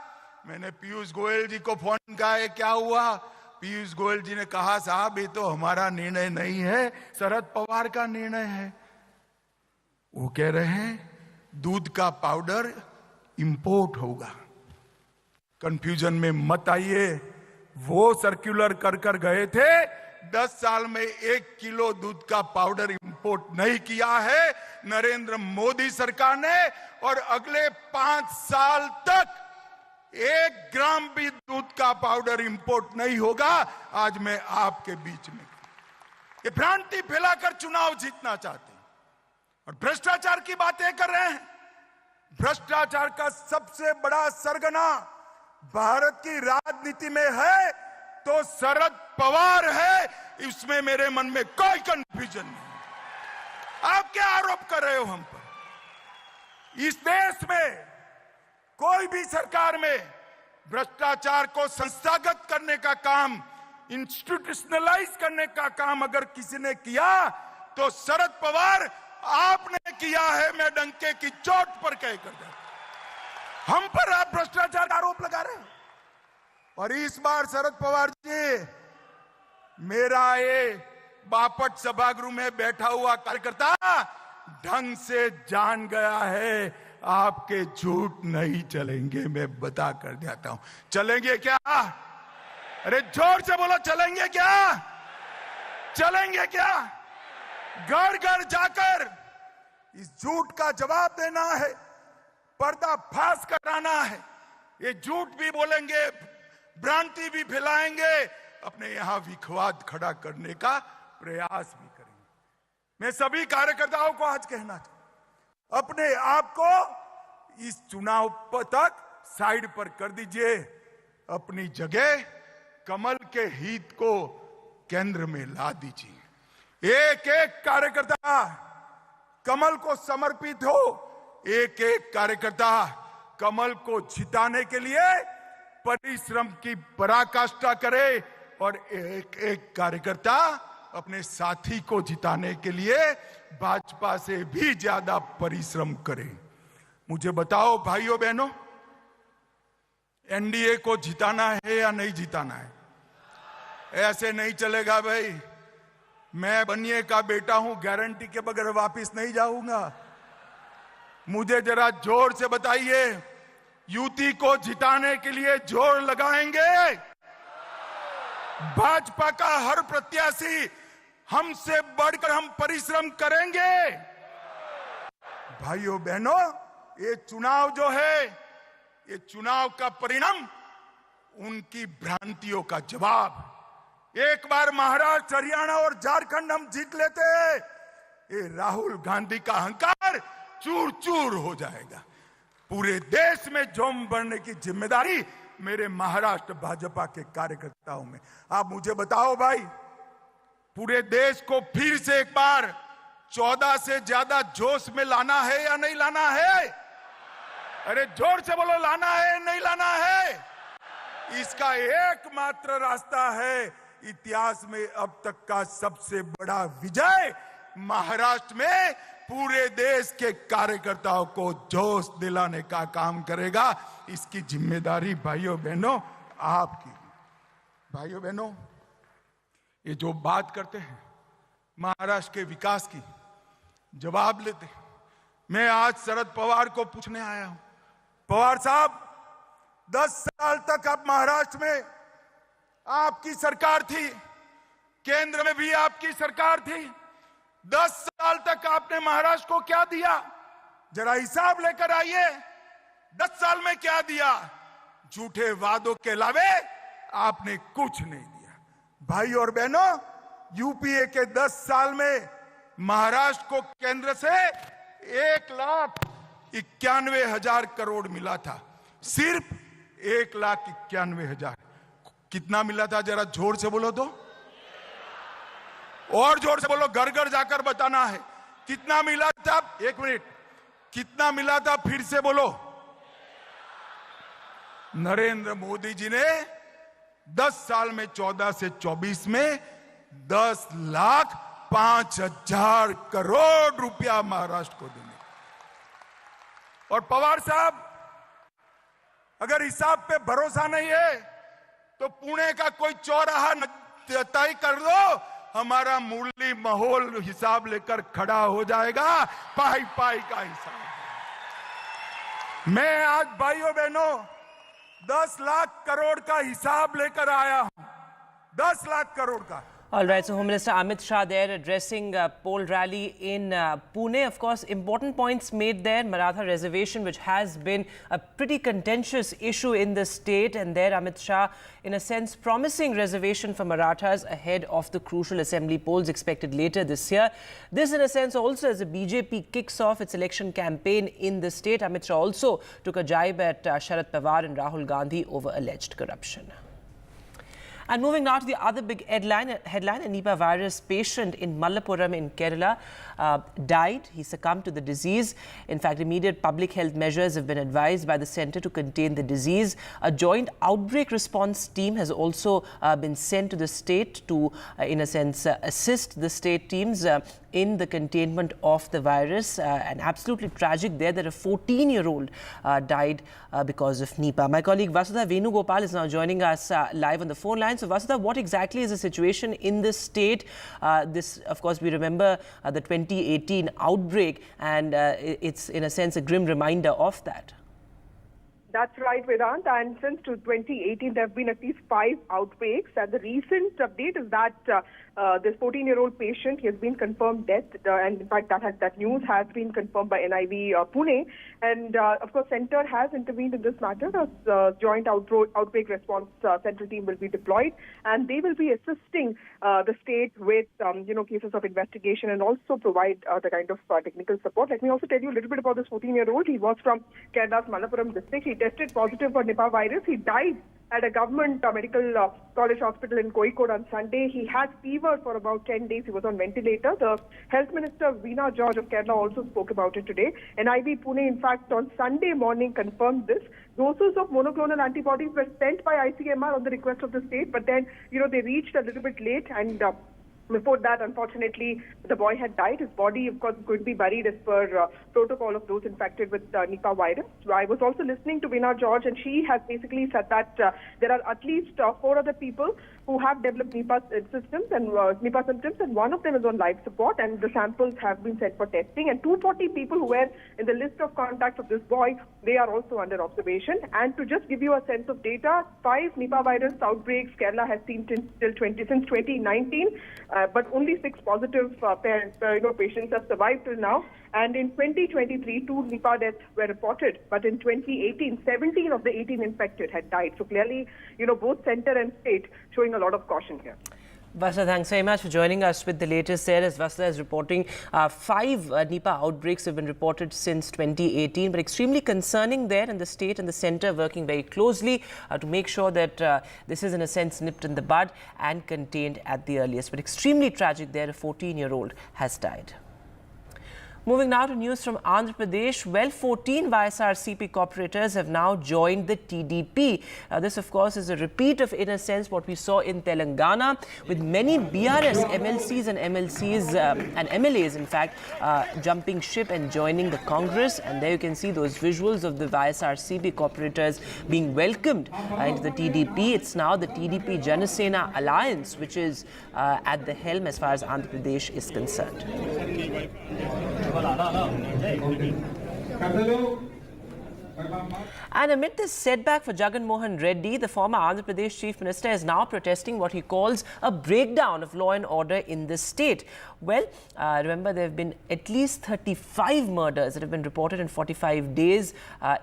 मैंने पीयूष गोयल जी को फोन किया, क्या हुआ? पीयूष गोयल जी ने कहा, साहब ये तो हमारा निर्णय नहीं है, शरद पवार का निर्णय है। वो कह रहे हैं दूध का पाउडर इंपोर्ट होगा। कंफ्यूजन में मत आइए। वो सर्कुलर कर कर गए थे, 10 साल में 1 किलो दूध का पाउडर इंपोर्ट नहीं किया है नरेंद्र मोदी सरकार ने। और अगले 5 साल तक 1 ग्राम भी दूध का पाउडर इंपोर्ट नहीं होगा। आज मैं आपके बीच में ये भ्रांति फैलाकर चुनाव जीतना चाहते हैं और भ्रष्टाचार की बातें कर रहे हैं। भ्रष्टाचार का सबसे बड़ा सरगना भारत की राजनीति में है तो शरद पवार है। इसमें मेरे मन में कोई कंफ्यूजन नहीं। आप क्या आरोप कर रहे हो हम पर? इस देश में कोई भी सरकार में भ्रष्टाचार को संस्थागत करने का काम, इंस्टीट्यूशनलाइज करने का काम अगर किसी ने किया तो शरद पवार आपने किया है। मैं डंके की चोट पर कह कर दे, हम पर आप भ्रष्टाचार का आरोप लगा रहे हैं। और इस बार शरद पवार जी, मेरा ये बापट सभागृह में बैठा हुआ कार्यकर्ता ढंग से जान गया है आपके झूठ नहीं चलेंगे। मैं बता कर जाता हूं, चलेंगे क्या? अरे जोर से बोलो, चलेंगे क्या? चलेंगे क्या? घर घर जाकर इस झूठ का जवाब देना है, पर्दाफाश कराना है। ये झूठ भी बोलेंगे, भ्रांति भी फैलाएंगे, अपने यहां विखवाद खड़ा करने का प्रयास भी करेंगे। मैं सभी कार्यकर्ताओं को आज कहना चाहता हूं, अपने आप को इस चुनाव तक साइड पर कर दीजिए। अपनी जगह कमल के हित को केंद्र में ला दीजिए। एक एक कार्यकर्ता कमल को समर्पित हो। एक एक कार्यकर्ता कमल को जिताने के लिए परिश्रम की पराकाष्ठा करे और एक एक कार्यकर्ता अपने साथी को जिताने के लिए भाजपा से भी ज्यादा परिश्रम करे। मुझे बताओ भाइयों बहनों, एनडीए को जिताना है या नहीं जिताना है? ऐसे नहीं चलेगा भाई। मैं बनिए का बेटा हूं, गारंटी के बगैर वापस नहीं जाऊंगा। मुझे जरा जोर से बताइए, युति को जिताने के लिए जोर लगाएंगे? भाजपा का हर प्रत्याशी हमसे बढ़कर हम परिश्रम करेंगे। भाइयों बहनों, ये चुनाव जो है, ये चुनाव का परिणाम उनकी भ्रांतियों का जवाब। एक बार महाराष्ट्र, हरियाणा और झारखंड हम जीत लेते, ये राहुल गांधी का अहंकार चूर चूर हो जाएगा। पूरे देश में जोम बढ़ने की जिम्मेदारी मेरे महाराष्ट्र भाजपा के कार्यकर्ताओं में। आप मुझे बताओ भाई, पूरे देश को फिर से एक बार 14 से ज्यादा जोश में लाना है या नहीं लाना है? अरे जोर से बोलो, लाना है नहीं लाना है? इसका एकमात्र रास्ता है इतिहास में अब तक का सबसे बड़ा विजय महाराष्ट्र में पूरे देश के कार्यकर्ताओं को जोश दिलाने का काम करेगा। इसकी जिम्मेदारी भाइयों बहनों आपकी। भाइयों बहनों, ये जो बात करते हैं महाराष्ट्र के विकास की, जवाब लेते हैं। मैं आज शरद पवार को पूछने आया हूं, पवार साहब 10 साल तक आप महाराष्ट्र में आपकी सरकार थी, केंद्र में भी आपकी सरकार थी, 10 साल तक आपने महाराष्ट्र को क्या दिया? जरा हिसाब लेकर आइए, 10 साल में क्या दिया? झूठे वादों के अलावे आपने कुछ नहीं दिया। भाई और बहनों, यूपीए के 10 साल में महाराष्ट्र को केंद्र से 1,91,000 करोड़ मिला था, सिर्फ 1,91,000। कितना मिला था? जरा जोर से बोलो तो, और जोर से बोलो, घर घर जाकर बताना है कितना मिला था। 1 मिनट, कितना मिला था? फिर से बोलो। नरेंद्र मोदी जी ने 10 साल में 14 से 24 में 10,05,000 करोड़ रुपया महाराष्ट्र को देने। और पवार साहब, अगर हिसाब पे भरोसा नहीं है तो पुणे का कोई चौराहा तय कर दो, हमारा मुरली माहौल हिसाब लेकर खड़ा हो जाएगा, पाई पाई का हिसाब। मैं आज भाइयों बहनों 10 लाख करोड़ का हिसाब लेकर आया हूं, 10 लाख करोड़ का। All right, so Home Minister Amit Shah there addressing a poll rally in Pune. Of course, important points made there. Maratha reservation, which has been a pretty contentious issue in the state. And there Amit Shah, in a sense, promising reservation for Marathas ahead of the crucial assembly polls expected later this year. This, in a sense, also as the BJP kicks off its election campaign in the state. Amit Shah also took a jibe at Sharad Pawar and Rahul Gandhi over alleged corruption. And moving now to the other big headline, a Nipah virus patient in Malappuram in Kerala died. He succumbed to the disease. In fact, immediate public health measures have been advised by the centre to contain the disease. A joint outbreak response team has also been sent to the state to, in a sense, assist the state teams in the containment of the virus. And absolutely tragic there that a 14-year-old died because of Nipah. My colleague Vasudha Venugopal is now joining us live on the phone line. So Vasudha, what exactly is the situation in this state? This, of course, we remember the 2018 outbreak, and it's in a sense a grim reminder of that. That's right, Vedant. And since 2018, there have been at least 5 outbreaks. And the recent update is that this 14-year-old patient, he has been confirmed dead. And in fact, that news has been confirmed by NIV Pune. And of course, Centre has intervened in this matter. A joint outbreak response central team will be deployed. And they will be assisting the state with, cases of investigation and also provide the kind of technical support. Let me also tell you a little bit about this 14-year-old. He was from Kerala's Malappuram district. He tested positive for Nipah virus. He died at a government medical college hospital in Kozhikode on Sunday. He had fever for about 10 days. He was on ventilator. The Health Minister, Veena George of Kerala, also spoke about it today. NIV Pune, in fact, on Sunday morning confirmed this. Doses of monoclonal antibodies were sent by ICMR on the request of the state, but then, they reached a little bit late, and before that, unfortunately, the boy had died. His body, of course, is going to be buried as per protocol of those infected with Nipah virus. I was also listening to Veena George, and she has basically said that there are at least 4 other people who have developed Nipah symptoms, and one of them is on life support, and the samples have been sent for testing. And 240 people who were in the list of contacts of this boy, they are also under observation. And to just give you a sense of data, 5 Nipah virus outbreaks Kerala has seen since 2019. But only 6 positive patients have survived till now. And in 2023, 2 Nipah deaths were reported. But in 2018, 17 of the 18 infected had died. So clearly, both centre and state showing a lot of caution here. Vasudha, thanks very much for joining us with the latest there. As Vasudha is reporting, 5 Nipah outbreaks have been reported since 2018, but extremely concerning there, and the state and the centre working very closely to make sure that this is in a sense nipped in the bud and contained at the earliest. But extremely tragic there, a 14-year-old has died. Moving now to news from Andhra Pradesh. Well, 14 YSRCP corporators have now joined the TDP. This, of course, is a repeat of, in a sense, what we saw in Telangana, with many BRS MLCs and MLCs and MLAs, in fact, jumping ship and joining the Congress. And there you can see those visuals of the YSRCP corporators being welcomed into the TDP. It's now the TDP Janasena alliance which is at the helm as far as Andhra Pradesh is concerned. And amid this setback for Jagan Mohan Reddy, the former Andhra Pradesh Chief Minister is now protesting what he calls a breakdown of law and order in the state. Well, remember, there have been at least 35 murders that have been reported in 45 days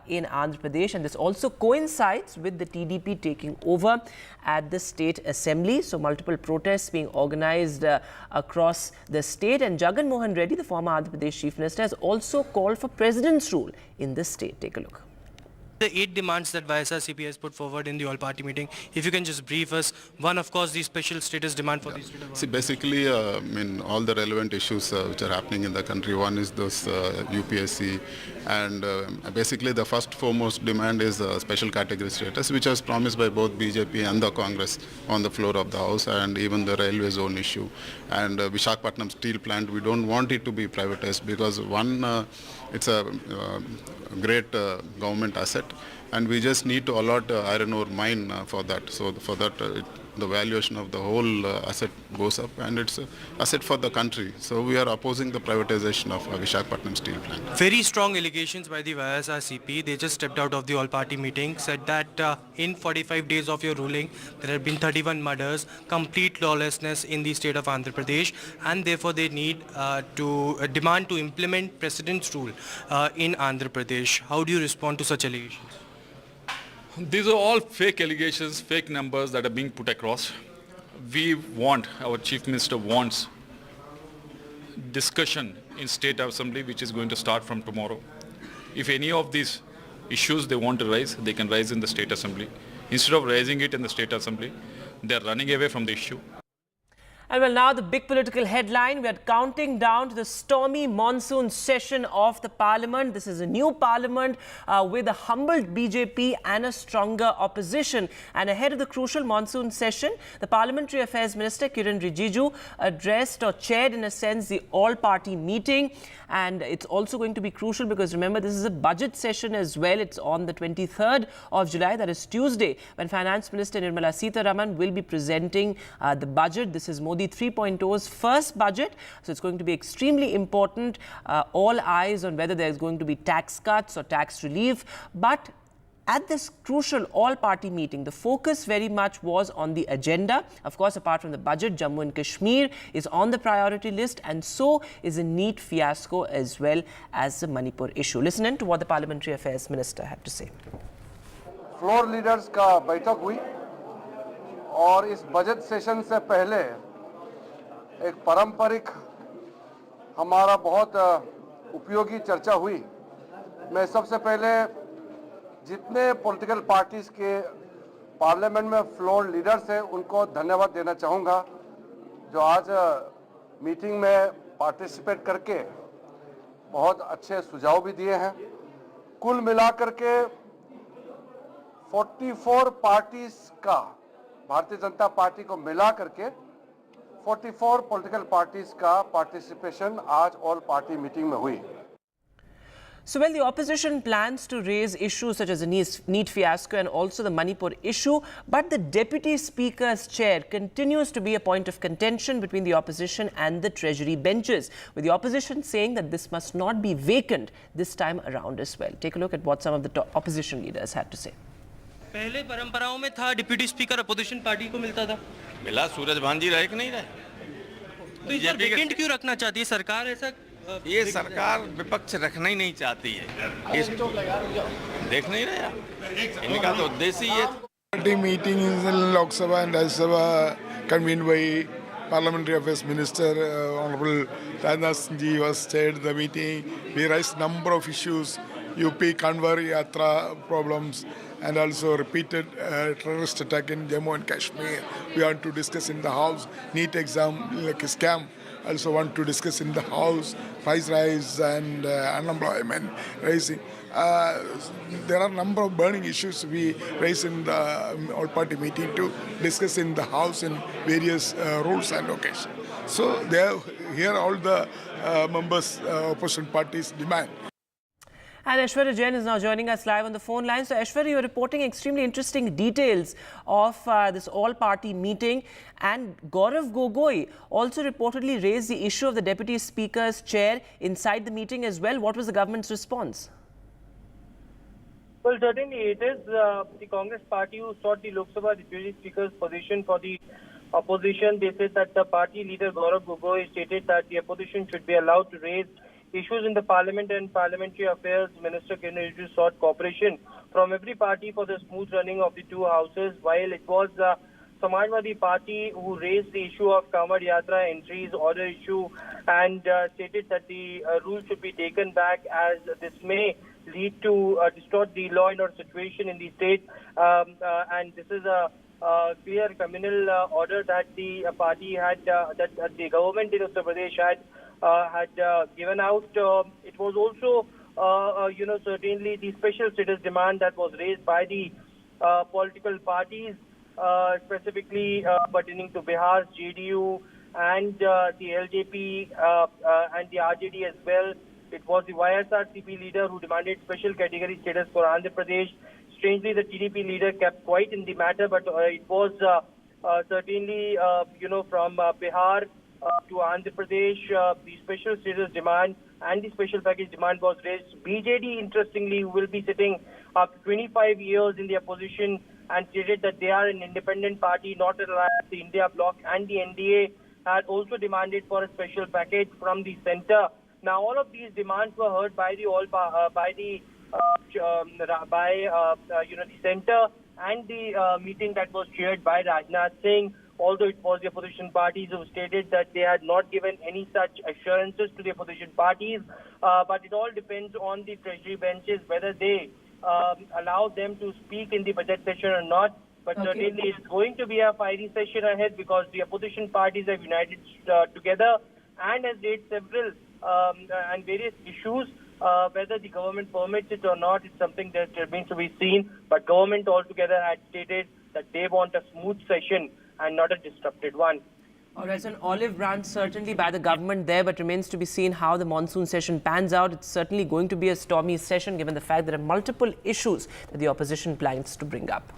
in Andhra Pradesh, and this also coincides with the TDP taking over at the State Assembly. So multiple protests being organized across the state, and Jagan Mohan Reddy, the former Andhra Pradesh Chief Minister, has also called for President's rule in the state. Take a look. The 8 demands that YSRCP has put forward in the all-party meeting, if you can just brief us. One, of course, the special status demand for these. See, basically, all the relevant issues which are happening in the country. One is this UPSC, and basically the first foremost demand is special category status, which was promised by both BJP and the Congress on the floor of the House, and even the railway zone issue. And Visakhapatnam steel plant, we don't want it to be privatized because one, it's a great government asset, and we just need to allot iron ore mine for that. So for that, the valuation of the whole asset goes up, and it's an asset for the country. So we are opposing the privatization of Visakhapatnam steel plant. Very strong allegations by the YSRCP. They just stepped out of the all-party meeting, said that in 45 days of your ruling, there have been 31 murders, complete lawlessness in the state of Andhra Pradesh, and therefore they need to demand to implement President's rule in Andhra Pradesh. How do you respond to such allegations? These are all fake allegations, fake numbers that are being put across. We want, our Chief Minister wants discussion in State Assembly, which is going to start from tomorrow. If any of these issues they want to raise, they can raise in the State Assembly. Instead of raising it in the State Assembly, they are running away from the issue. And well, now the big political headline. We are counting down to the stormy monsoon session of the Parliament. This is a new Parliament with a humbled BJP and a stronger opposition. And ahead of the crucial monsoon session, the Parliamentary Affairs Minister Kiran Rijiju addressed or chaired, in a sense, the all-party meeting. And it's also going to be crucial because, remember, this is a budget session as well. It's on the 23rd of July, that is Tuesday, when Finance Minister Nirmala Sitharaman will be presenting the budget. This is Modi 3.0's first budget, so it's going to be extremely important. All eyes on whether there's going to be tax cuts or tax relief. But at this crucial all-party meeting, the focus very much was on the agenda. Of course, apart from the budget, Jammu and Kashmir is on the priority list, and so is a NEET fiasco as well as the Manipur issue. Listen in to what the Parliamentary Affairs Minister had to say. Floor leaders का बैठक हुई और इस budget session से पहले एक पारंपरिक हमारा बहुत उपयोगी चर्चा हुई। मैं सबसे पहले जितने पॉलिटिकल पार्टीज के पार्लियामेंट में फ्लोर लीडर्स हैं उनको धन्यवाद देना चाहूँगा जो आज मीटिंग में पार्टिसिपेट करके बहुत अच्छे सुझाव भी दिए हैं। कुल मिलाकर के 44 पार्टीज का, भारतीय जनता पार्टी को मिला करके 44 पॉलिटिकल पार्टीज का पार्टिसिपेशन आज ऑल पार्टी मीटिंग में हुई। So, well, the opposition plans to raise issues such as the NEET fiasco and also the Manipur issue, but the Deputy Speaker's chair continues to be a point of contention between the opposition and the Treasury benches, with the opposition saying that this must not be vacant this time around as well. Take a look at what some of the opposition leaders had to say. पहले परंपराओं में था deputy speaker opposition party को मिलता था। मिला, सूरज भांजी रहे कि नहीं रहे? तो इस बार वैकेंट क्यों रखना चाहती है सरकार? ऐसा ये सरकार विपक्ष रखना ही नहीं चाहती है। देख नहीं रहे आप? इनका तो उद्देश्य ही है। Party meeting in Lok Sabha and Rajya Sabha convened by Parliamentary Affairs Minister Honorable Taxation was chaired the meeting. We raised number of issues, UP Kanwar Yatra problems, and also repeated terrorist attack in Jammu and Kashmir. We want to discuss in the House, NEET exam like a scam. also want to discuss in the House, price rise and unemployment rising. There are a number of burning issues we raise in the all-party meeting to discuss in the House in various rules and occasions. So here all the members, opposition parties demand. And Aishwarya Jain is now joining us live on the phone line. So Aishwarya, you're reporting extremely interesting details of this all-party meeting. And Gaurav Gogoi also reportedly raised the issue of the Deputy Speaker's chair inside the meeting as well. What was the government's response? Well, certainly it is the Congress party who sought the Lok Sabha Deputy Speaker's position for the opposition. They said that the party leader Gaurav Gogoi stated that the opposition should be allowed to raise issues in the Parliament, and Parliamentary Affairs Minister Kannadigas sought cooperation from every party for the smooth running of the two houses, while it was Samajwadi Party who raised the issue of Kamad Yatra entries order issue and stated that the rules should be taken back as this may lead to distort the law and order situation in the state. And this is a clear communal order that the party had, that the government in Uttar Pradesh had given out. It was also, certainly the special status demand that was raised by the political parties, specifically pertaining to Bihar's JDU and the LJP and the RJD as well. It was the YSRCP leader who demanded special category status for Andhra Pradesh. Strangely, the TDP leader kept quiet in the matter, but it was certainly, from Bihar to Andhra Pradesh, the special status demand and the special package demand was raised. BJD, interestingly, who will be sitting after 25 years in the opposition and stated that they are an independent party, not an alliance, the India bloc and the NDA, had also demanded for a special package from the centre. Now, all of these demands were heard by the the centre and the meeting that was chaired by Rajnath Singh. Although it was the opposition parties who stated that they had not given any such assurances to the opposition parties, but it all depends on the treasury benches whether they allow them to speak in the budget session or not. But certainly it's going to be a fiery session ahead because the opposition parties have united together and has raised several and various issues. Whether the government permits it or not is something that remains to be seen. But government altogether had stated that they want a smooth session and not a disrupted one. All right, so an olive branch certainly by the government there, but remains to be seen how the monsoon session pans out. It's certainly going to be a stormy session given the fact there are multiple issues that the opposition plans to bring up.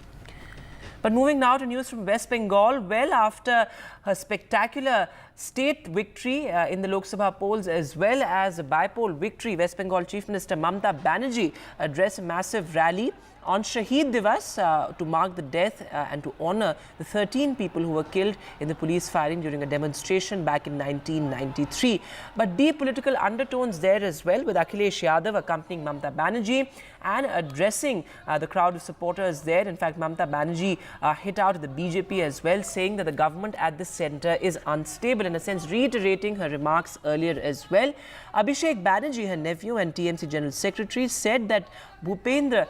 But moving now to news from West Bengal, well, after a spectacular state victory in the Lok Sabha polls as well as a by-poll victory, West Bengal Chief Minister Mamata Banerjee addressed a massive rally on Shaheed Divas to mark the death and to honour the 13 people who were killed in the police firing during a demonstration back in 1993. But deep political undertones there as well, with Akhilesh Yadav accompanying Mamata Banerjee and addressing the crowd of supporters there. In fact, Mamata Banerjee hit out at the BJP as well, saying that the government at the centre is unstable, in a sense reiterating her remarks earlier as well. Abhishek Banerjee, her nephew and TMC General Secretary, said that Mr.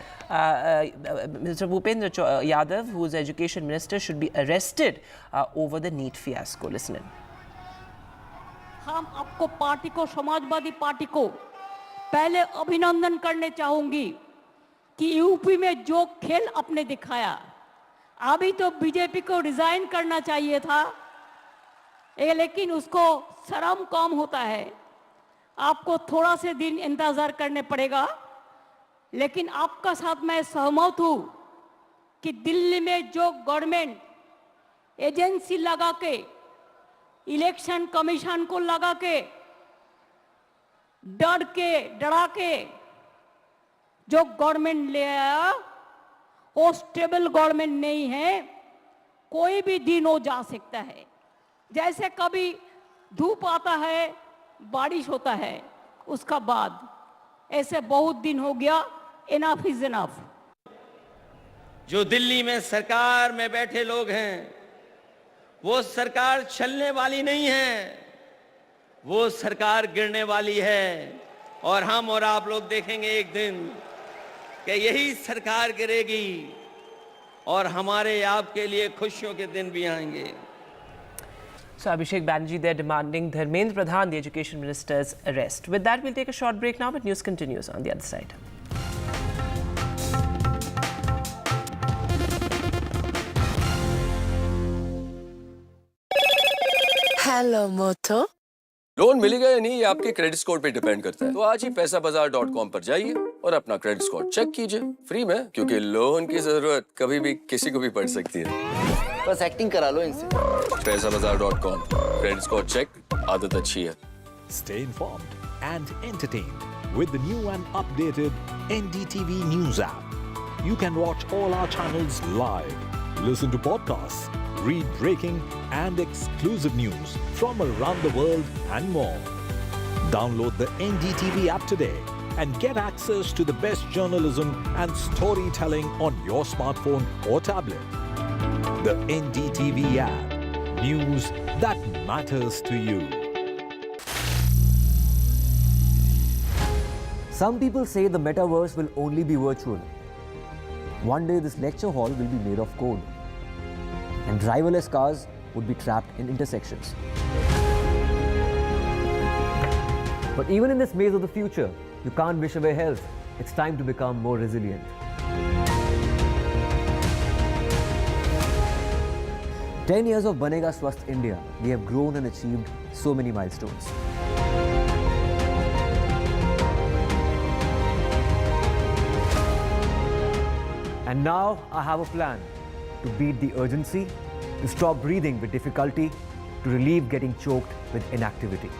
Bhupendra Yadav, who is Education Minister, should be arrested over the NEET fiasco. Listen in. हम आपको party को, Samajwadi party को पहले अभिनंदन करने चाहूंगी कि UP में जो खेल आपने दिखाया, अभी तो बीजेपी को रिजाइन करना चाहिए था, लेकिन उसको शर्म कम होता है। आपको थोड़ा से दिन इंतजार करने पड़ेगा, लेकिन आपका साथ मैं सहमत हूं कि दिल्ली में जो गवर्नमेंट एजेंसी लगा के, इलेक्शन कमीशन को लगा के, डरा के जो गवर्नमेंट ले आया, वो स्टेबल गवर्नमेंट नहीं है। कोई भी दिन हो जा सकता है, जैसे कभी धूप आता है, बारिश होता है, उसका बाद ऐसे बहुत दिन हो गया। Enough is enough. जो दिल्ली में सरकार में बैठे लोग हैं, वो सरकार चलने वाली नहीं है, वो सरकार गिरने वाली है। और हम और आप लोग देखेंगे एक दिन कि यही सरकार गिरेगी और हमारे आपके लिए खुशियों के दिन भी आएंगे। So Abhishek Banerjee there demanding Dharmendra Pradhan, the Education Minister's arrest. With that, we'll take a short break now, but news continues on the other side. Hello, Moto. Loan मिलेगा या नहीं ये आपके क्रेडिट स्कोर पे depend करता है। तो आज ही पैसाबाजार.com पर जाइए और अपना क्रेडिट स्कोर चेक कीजिए फ्री में, क्योंकि लोन की जरूरत कभी भी किसी को भी पड़ सकती है। बस एक्टिंग करा लो इनसे। पैसाबाजार.com, क्रेडिट स्कोर चेक, आदत अच्छी है। Stay informed and entertained with the new and updated NDTV News app. You can watch all our channels live, listen to podcasts, read breaking and exclusive news from around the world and more. Download the NDTV app today and get access to the best journalism and storytelling on your smartphone or tablet. The NDTV app. News that matters to you. Some people say the metaverse will only be virtual. One day this lecture hall will be made of code, and driverless cars would be trapped in intersections. But even in this maze of the future, you can't wish away health. It's time to become more resilient. "10 years of Banega Swasth India, we have grown and achieved so many milestones. And now I have a plan to beat the urgency, to stop breathing with difficulty, to relieve getting choked with inactivity.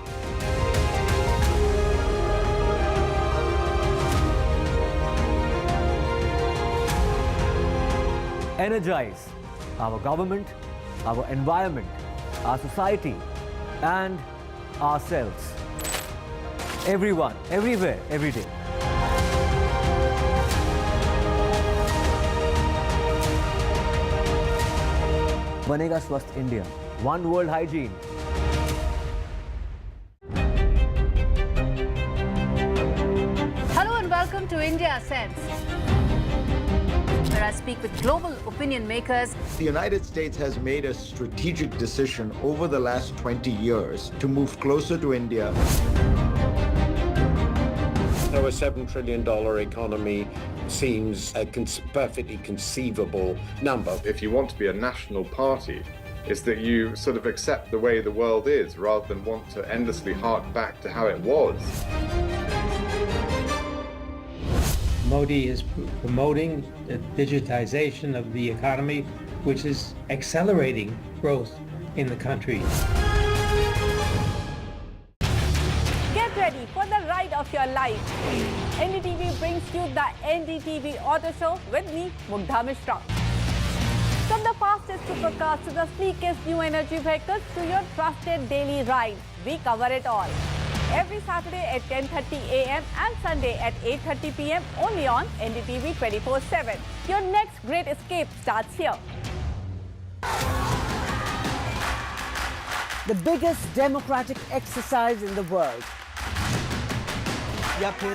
Energize our government, our environment, our society, and ourselves. Everyone, everywhere, every day. Banega Swasth India. One world hygiene. Hello and welcome to India Sense, where I speak with global opinion makers. The United States has made a strategic decision over the last 20 years to move closer to India. So a $7 trillion economy seems a perfectly conceivable number. If you want to be a national party, it's that you sort of accept the way the world is rather than want to endlessly hark back to how it was. Modi is promoting the digitization of the economy, which is accelerating growth in the country. Get ready for the ride of your life. NDTV brings you the NDTV Auto Show with me, Mugdha Mishra. From the fastest supercars to the sleekest new energy vehicles to your trusted daily ride, we cover it all. Every Saturday at 10:30 a.m. and Sunday at 8:30 p.m. only on NDTV 24/7. Your next great escape starts here. The biggest democratic exercise in the world.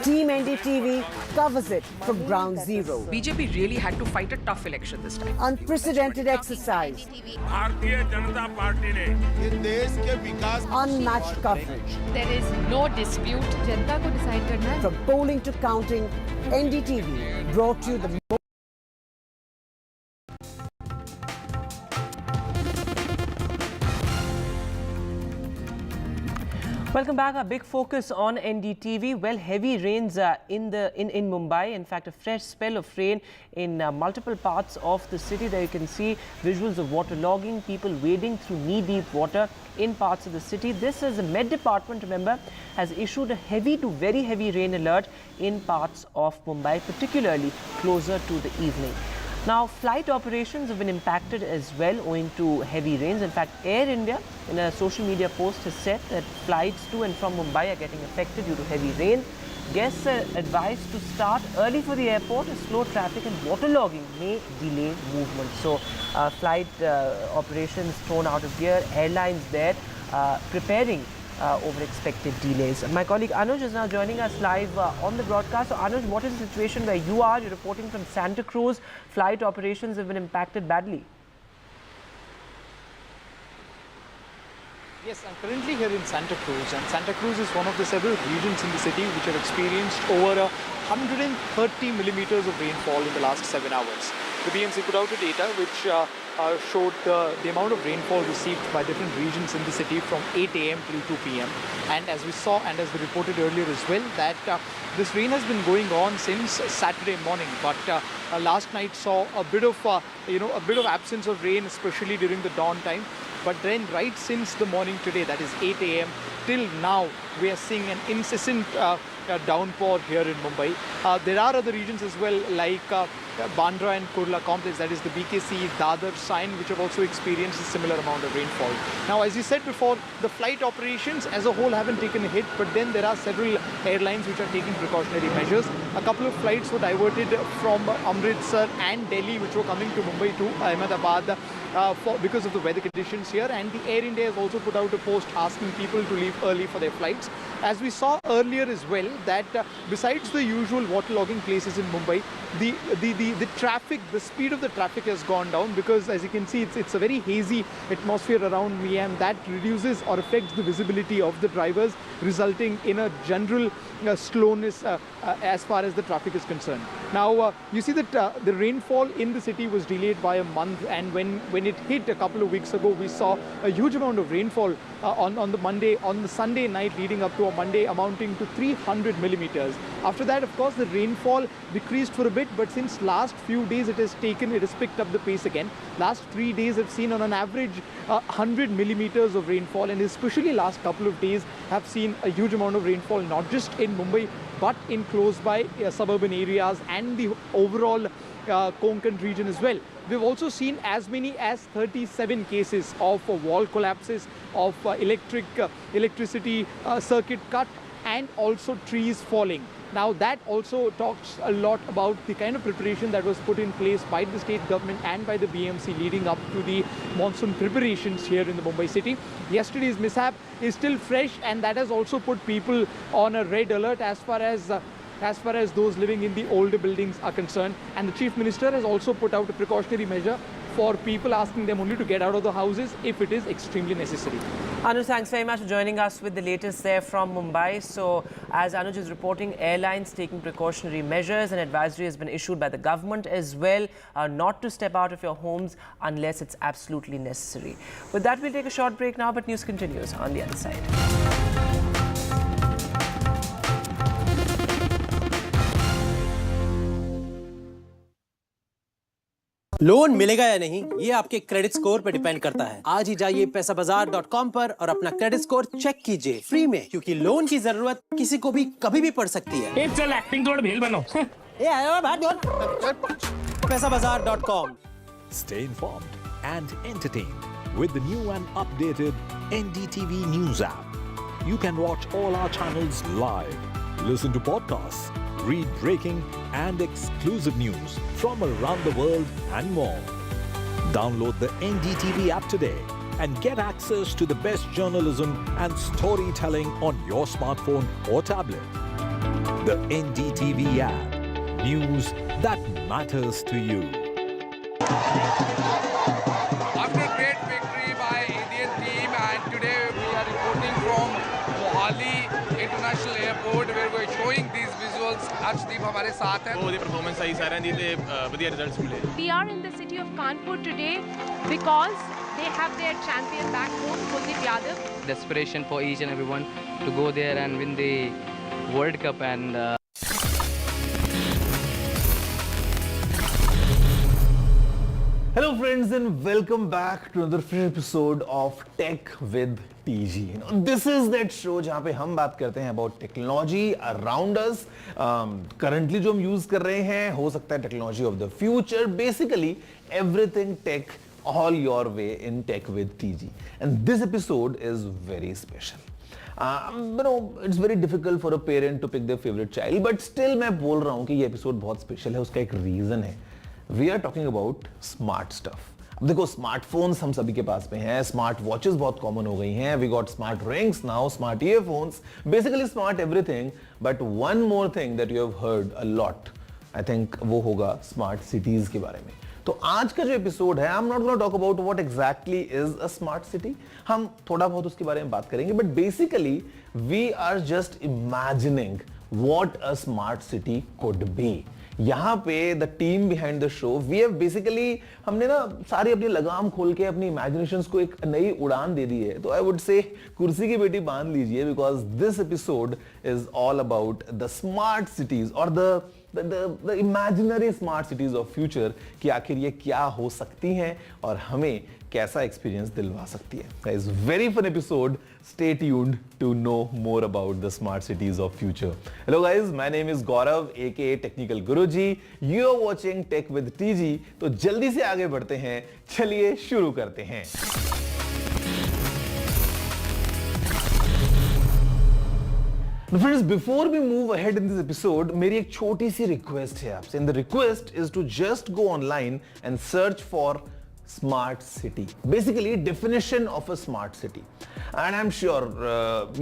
Team NDTV covers it from ground zero. BJP really had to fight a tough election this time. Unprecedented exercise. Unmatched coverage. There is no dispute. जनता को decide करना है. From polling to counting, NDTV brought you the Welcome back. A big focus on NDTV. Well, heavy rains in Mumbai. In fact, a fresh spell of rain in multiple parts of the city. There you can see visuals of waterlogging, people wading through knee-deep water in parts of the city. This is the Met Department, remember, has issued a heavy to very heavy rain alert in parts of Mumbai, particularly closer to the evening. Now, flight operations have been impacted as well owing to heavy rains. In fact, Air India, in a social media post, has said that flights to and from Mumbai are getting affected due to heavy rain. Guests are advised to start early for the airport as slow traffic and waterlogging may delay movement. So, flight operations thrown out of gear, airlines there preparing over expected delays. My colleague Anuj is now joining us live on the broadcast. So Anuj, what is the situation where you are? You're reporting from Santa Cruz. Flight operations have been impacted badly. Yes, I'm currently here in Santa Cruz, and Santa Cruz is one of the several regions in the city which have experienced over 130 millimeters of rainfall in the last 7 hours. The BMC put out a data which showed the amount of rainfall received by different regions in the city from 8 a.m. till 2 p.m. And as we saw and as we reported earlier as well, that this rain has been going on since Saturday morning, but last night saw a bit of absence of rain, especially during the dawn time. But then right since the morning today, that is 8 a.m. till now, we are seeing an incessant downpour here in Mumbai. There are other regions as well, like Bandra and Kurla complex, that is the BKC, Dadar, Sion, which have also experienced a similar amount of rainfall. Now, as you said before, the flight operations as a whole haven't taken a hit, but then there are several airlines which are taking precautionary measures. A couple of flights were diverted from Amritsar and Delhi, which were coming to Mumbai to Ahmedabad because of the weather conditions here, and the Air India has also put out a post asking people to leave early for their flights. As we saw earlier as well, that besides the usual waterlogging places in Mumbai, the traffic, the speed of the traffic has gone down, because as you can see, it's a very hazy atmosphere around me, and that reduces or affects the visibility of the drivers, resulting in a general slowness as far as the traffic is concerned. Now, you see that the rainfall in the city was delayed by a month, and when it hit a couple of weeks ago, we saw a huge amount of rainfall on the Sunday night leading up to a Monday, amounting to 300 millimeters. After that, of course, the rainfall decreased for a bit, but since last few days it has picked up the pace again. Last 3 days have seen on an average 100 millimeters of rainfall, and especially last couple of days have seen a huge amount of rainfall, not just in Mumbai, but in close by suburban areas and the overall Konkan region as well. We've also seen as many as 37 cases of wall collapses, of electricity circuit cut, and also trees falling. Now, that also talks a lot about the kind of preparation that was put in place by the state government and by the BMC leading up to the monsoon preparations here in the Mumbai city. Yesterday's mishap is still fresh, and that has also put people on a red alert as far as those living in the older buildings are concerned. And the Chief Minister has also put out a precautionary measure for people, asking them only to get out of the houses if it is extremely necessary. Anuj, thanks very much for joining us with the latest there from Mumbai. So, as Anuj is reporting, airlines taking precautionary measures. An advisory has been issued by the government as well, not to step out of your homes unless it's absolutely necessary. With that, we'll take a short break now, but news continues on the other side. Loan मिलेगा या नहीं, ये आपके credit score पर depend करता है। आज ही जाइए पैसाबाजार.com पर और अपना क्रेडिट स्कोर चेक कीजिए फ्री में, क्योंकि लोन की जरूरत किसी को भी कभी भी पड़ सकती है। चल एक्टिंग थोड़ा भेल बनो। पैसाबाजार.com। Stay informed and entertained with the new and updated NDTV News app. You can watch all our channels live, listen to podcasts, read breaking and exclusive news from around the world and more. Download the NDTV app today and get access to the best journalism and storytelling on your smartphone or tablet. The NDTV app. News that matters to you. After great victory by Indian team, and today we are reporting from Mohali International Airport where we are showing these visuals. Arshdeep हमारे साथ हैं। वो performance सही सारे दी थे बढ़िया results मिले। We are in the city of Kanpur today because they have their champion back home, Kuldeep Yadav. Desperation for each and everyone to go there and win the World Cup and. Hello friends and welcome back to another fresh episode of Tech with TG. This is that show जहाँ पे हम बात करते हैं about technology around us. Currently जो हम use कर रहे हैं हो सकता है technology of the future. Basically everything tech all your way in Tech with TG. And this episode is very special. It's very difficult for a parent to pick their favorite child, but still मैं बोल रहा हूँ कि ये episode बहुत special है. उसका एक reason है. We are talking about smart stuff. अब देखो स्मार्टफोन्स हम सभी के पास में हैं, स्मार्ट वॉचेस बहुत कॉमन हो गई हैं, we got smart rings now, smart earphones, basically smart everything, but one more thing that you have heard a lot, I think वो होगा स्मार्ट सिटीज के बारे में. तो तो आज का जो एपिसोड है, I am not gonna talk about what exactly is a smart city. हम थोड़ा बहुत उसके बारे में बात करेंगे, but basically we are just imagining what a smart city could be. यहाँ पे the team behind the show, we have basically, हमने ना सारी अपनी लगाम खोल के अपनी इमेजिनेशंस को एक नई उड़ान दे दी है. तो आई वुड से कुर्सी की बेटी बांध लीजिए, because this episode is all about the smart cities और the imaginary smart cities of future, कि आखिर ये क्या हो सकती हैं और हमें कैसा एक्सपीरियंस दिलवा सकती है. Guys, very fun episode. Stay tuned to know more about the smart cities of future. Hello guys, my name is Gaurav, aka Technical Guruji. You are watching Tech with TG. तो जल्दी से आगे बढ़ते हैं, चलिए शुरू करते हैं. Friends, before we move ahead in this episode, मेरी एक छोटी सी रिक्वेस्ट है आपसे. And the request is to just go online and search for smart city. Basically, definition of a smart city. And I'm sure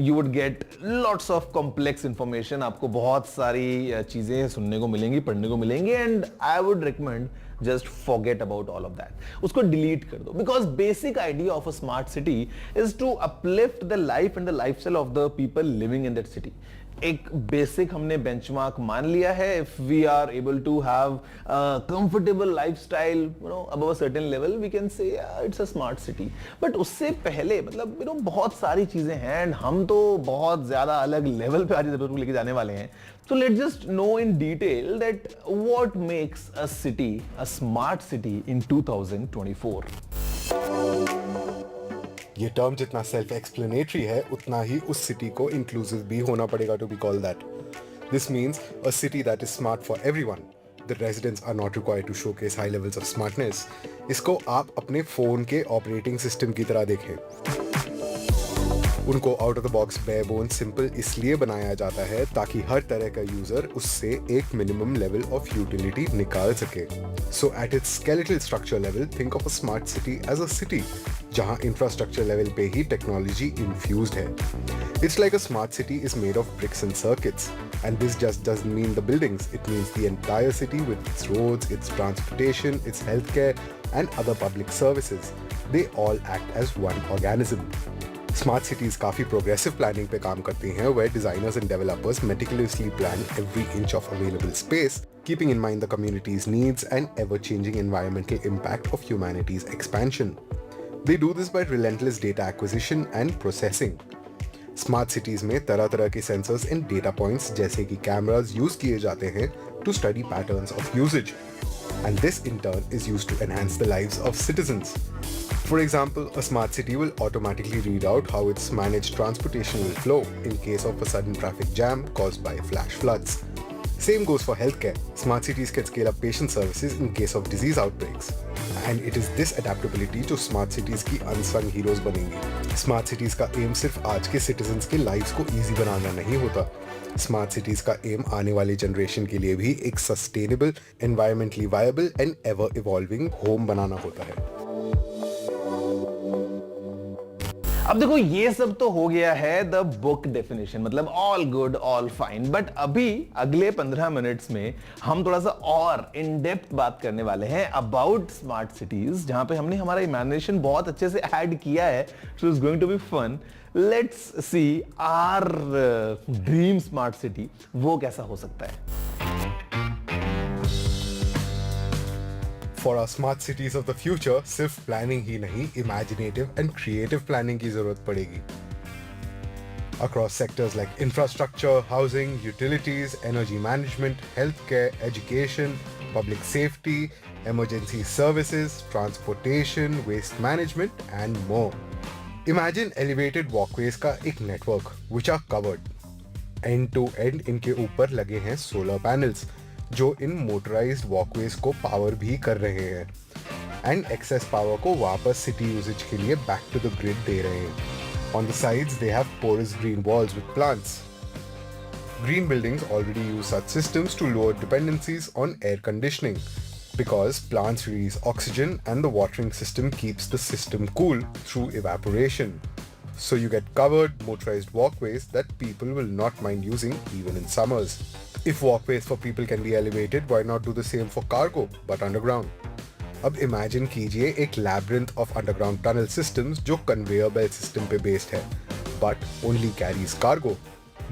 you would get lots of complex information. आपको बहुत सारी चीजें सुनने को मिलेंगी, पढ़ने को मिलेंगी. And I would recommend just forget about all of that. उसको delete कर दो. Because basic idea of a smart city is to uplift the life and the lifestyle of the people living in that city. एक basic हमने benchmark मान लिया है. If we are able to have comfortable lifestyle above a certain level, we can say it's a smart city. But उससे पहले मतलब बहुत सारी चीजें हैं, एंड हम तो बहुत ज्यादा अलग लेवल पे आज इस एपिसोड को लेके जाने वाले हैं. So let's just know in detail that what makes a city a smart city in 2024. ये टर्म जितना सेल्फ एक्सप्लेनेटरी है, उतना ही उस सिटी को इंक्लूसिव भी होना पड़ेगा to be called that. This means a city that is smart for everyone. The residents are not required to showcase high levels of smartness. इसको आप अपने फोन के ऑपरेटिंग सिस्टम की तरह देखें. उनको out of the box bare bones simple इसलिए बनाया जाता है ताकि हर तरह का यूजर उससे एक मिनिमम लेवल ऑफ यूटिलिटी निकाल सके. So at its skeletal structure level, think of a smart city as a city जहां इंफ्रास्ट्रक्चर लेवल पे ही टेक्नोलॉजी इन्फ्यूज्ड है. It's like a smart city is made of bricks and circuits, and this just doesn't mean the buildings, it means the entire city with its roads, its transportation, its health care and other public services. They all act as one organism. Smart cities काफी progressive planning पे काम करती हैं, where designers and developers meticulously plan every inch of available space, keeping in mind the community's needs and ever-changing environmental impact of humanity's expansion. They do this by relentless data acquisition and processing. Smart cities में तरह तरह के sensors and data points जैसे कि cameras use किए जाते हैं to study patterns of usage, and this in turn is used to enhance the lives of citizens. For example, a smart city will automatically read out how its managed transportation will flow in case of a sudden traffic jam caused by flash floods. Same goes for healthcare. Smart cities can scale up patient services in case of disease outbreaks. And it is this adaptability to smart cities की unsung heroes बनेंगी. Smart cities का aim सिर्फ आज के citizens के lives को easy बनाना नहीं होता. स्मार्ट सिटीज का एम आने वाली जनरेशन के लिए भी एक sustainable, environmentally viable and ever evolving home बनाना होता है. अब देखो, ये सब तो हो गया है द बुक डेफिनेशन, मतलब all good all fine. But अभी अगले 15 मिनट्स में हम थोड़ा सा और इन डेप्थ बात करने वाले हैं अबाउट स्मार्ट सिटीज, जहां पे हमने हमारा इमेजिनेशन बहुत अच्छे से ऐड किया है. So it's going to be fun. Let's see our dream smart city वो कैसा हो सकता है. For our smart cities of the future, सिर्फ प्लानिंग ही नहीं, इमेजिनेटिव एंड क्रिएटिव प्लानिंग की जरूरत पड़ेगी. Across sectors like infrastructure, housing, utilities, energy management, healthcare, education, public safety, emergency services, transportation, waste management, and more. Imagine elevated walkways का एक network which are covered. End to end इनके ऊपर लगे हैं solar panels जो इन motorized walkways को power भी कर रहे हैं, and excess power को वापस city usage के लिए back to the grid दे रहे हैं. On the sides they have porous green walls with plants. Green buildings already use such systems to lower dependencies on air conditioning, because plants release oxygen and the watering system keeps the system cool through evaporation. So you get covered, motorized walkways that people will not mind using even in summers. If walkways for people can be elevated, why not do the same for cargo, but underground? अब imagine कीजिए एक labyrinth of underground tunnel systems जो conveyor belt system पे based है, but only carries cargo.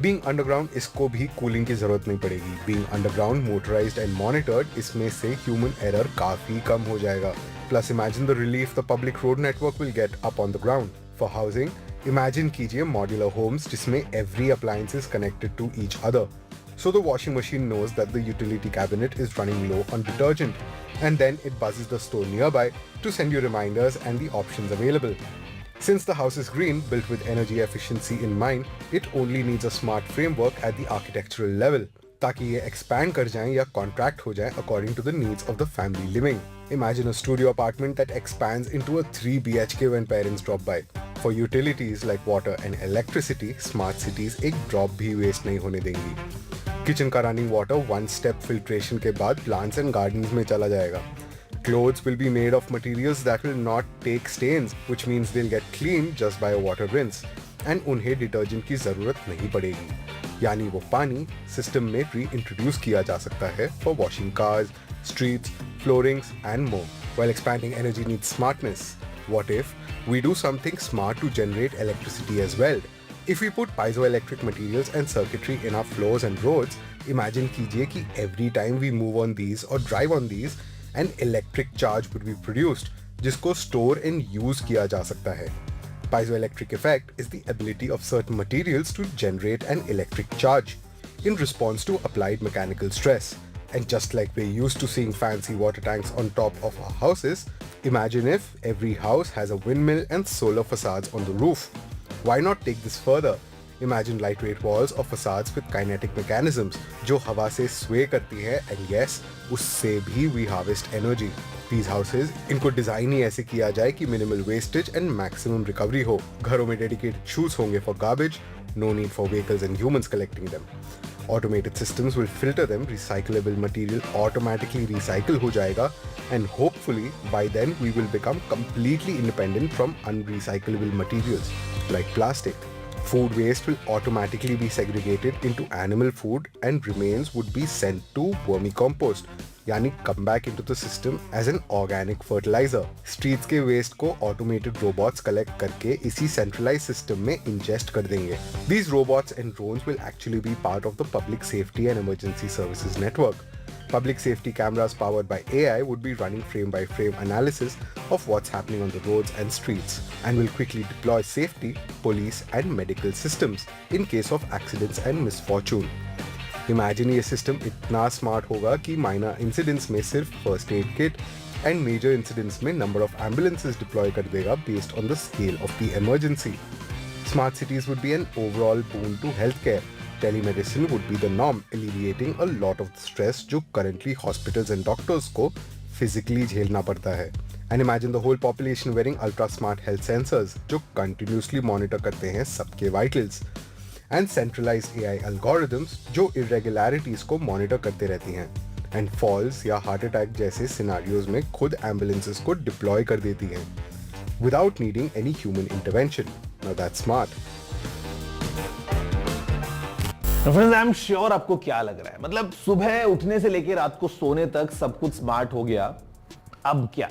Being underground इसको भी cooling की जरूरत नहीं पड़ेगी। Being underground motorised and monitored, इसमें से ह्यूमन एरर काफी कम हो जाएगा। Plus imagine the relief the public road network will get up on the ground. For housing, imagine कीजिए मॉड्यूलर होम्स जिसमें every appliance is connected to each other. So the washing machine knows that the utility cabinet is running low on detergent, and then it buzzes the store nearby to send you reminders and the options available. Since the house is green, built with energy efficiency in mind, it only needs a smart framework at the architectural level, ताकि ये expand कर जाएं या contract हो जाएं according to the needs of the family living. Imagine a studio apartment that expands into a 3 BHK when parents drop by. For utilities like water and electricity, smart cities एक drop भी waste नहीं होने देंगी। Kitchen का running water one step filtration के बाद plants and gardens में चला जाएगा। Clothes will be made of materials that will not take stains, which means they'll get clean just by a water rinse, and उन्हें detergent की जरूरत नहीं पड़ेगी। यानी वो पानी सिस्टम में री-इंट्रोड्यूस किया जा सकता है for washing cars, streets, floorings and more. While expanding energy needs smartness, what if we do something smart to generate electricity as well? If we put piezoelectric materials and circuitry in our floors and roads, imagine कीजिए कि every time we move on these or drive on these, an electric charge would be produced, जिसको store and use किया जा सकता है। Piezoelectric effect is the ability of certain materials to generate an electric charge in response to applied mechanical stress. And just like we're used to seeing fancy water tanks on top of our houses, imagine if every house has a windmill and solar facades on the roof. Why not take this further? Imagine lightweight walls or facades with kinetic mechanisms जो हवा से sway करती है, and yes, उससे भी we harvest energy. These houses, इनको design ही ऐसे किया जाए कि minimal wastage and maximum recovery हो। घरों में dedicated chutes होंगे for garbage, no need for vehicles and humans collecting them. Automated systems will filter them, recyclable material automatically recycle हो जाएगा, and hopefully by then we will become completely independent from unrecyclable materials like plastic. Food waste will automatically be segregated into animal food and remains would be sent to vermicompost, यानी come back into the system as an organic fertilizer. Streets के waste को automated robots collect करके इसी centralized system में ingest कर देंगे. These robots and drones will actually be part of the public safety and emergency services network. Public safety cameras powered by AI would be running frame-by-frame analysis of what's happening on the roads and streets, and will quickly deploy safety, police and medical systems in case of accidents and misfortune. Imagine ये system इतना smart होगा कि minor incidents में सिर्फ first aid kit and major incidents में number of ambulances deploy कर देगा based on the scale of the emergency. Smart cities would be an overall boon to healthcare. Telemedicine would be the norm, alleviating a lot of the stress जो currently hospitals and doctors को physically झेलना पड़ता है. And imagine the whole population wearing ultra smart health sensors जो continuously monitor करते हैं सबके vitals. And centralized AI algorithms जो irregularities को monitor करते रहती हैं. And falls या heart attack जैसे scenarios में खुद ambulances को deploy कर देती हैं. Without needing any human intervention. Now that's smart. Friends, I am sure आपको क्या लग रहा है, मतलब सुबह उठने से लेकर रात को सोने तक सब कुछ स्मार्ट हो गया, अब क्या?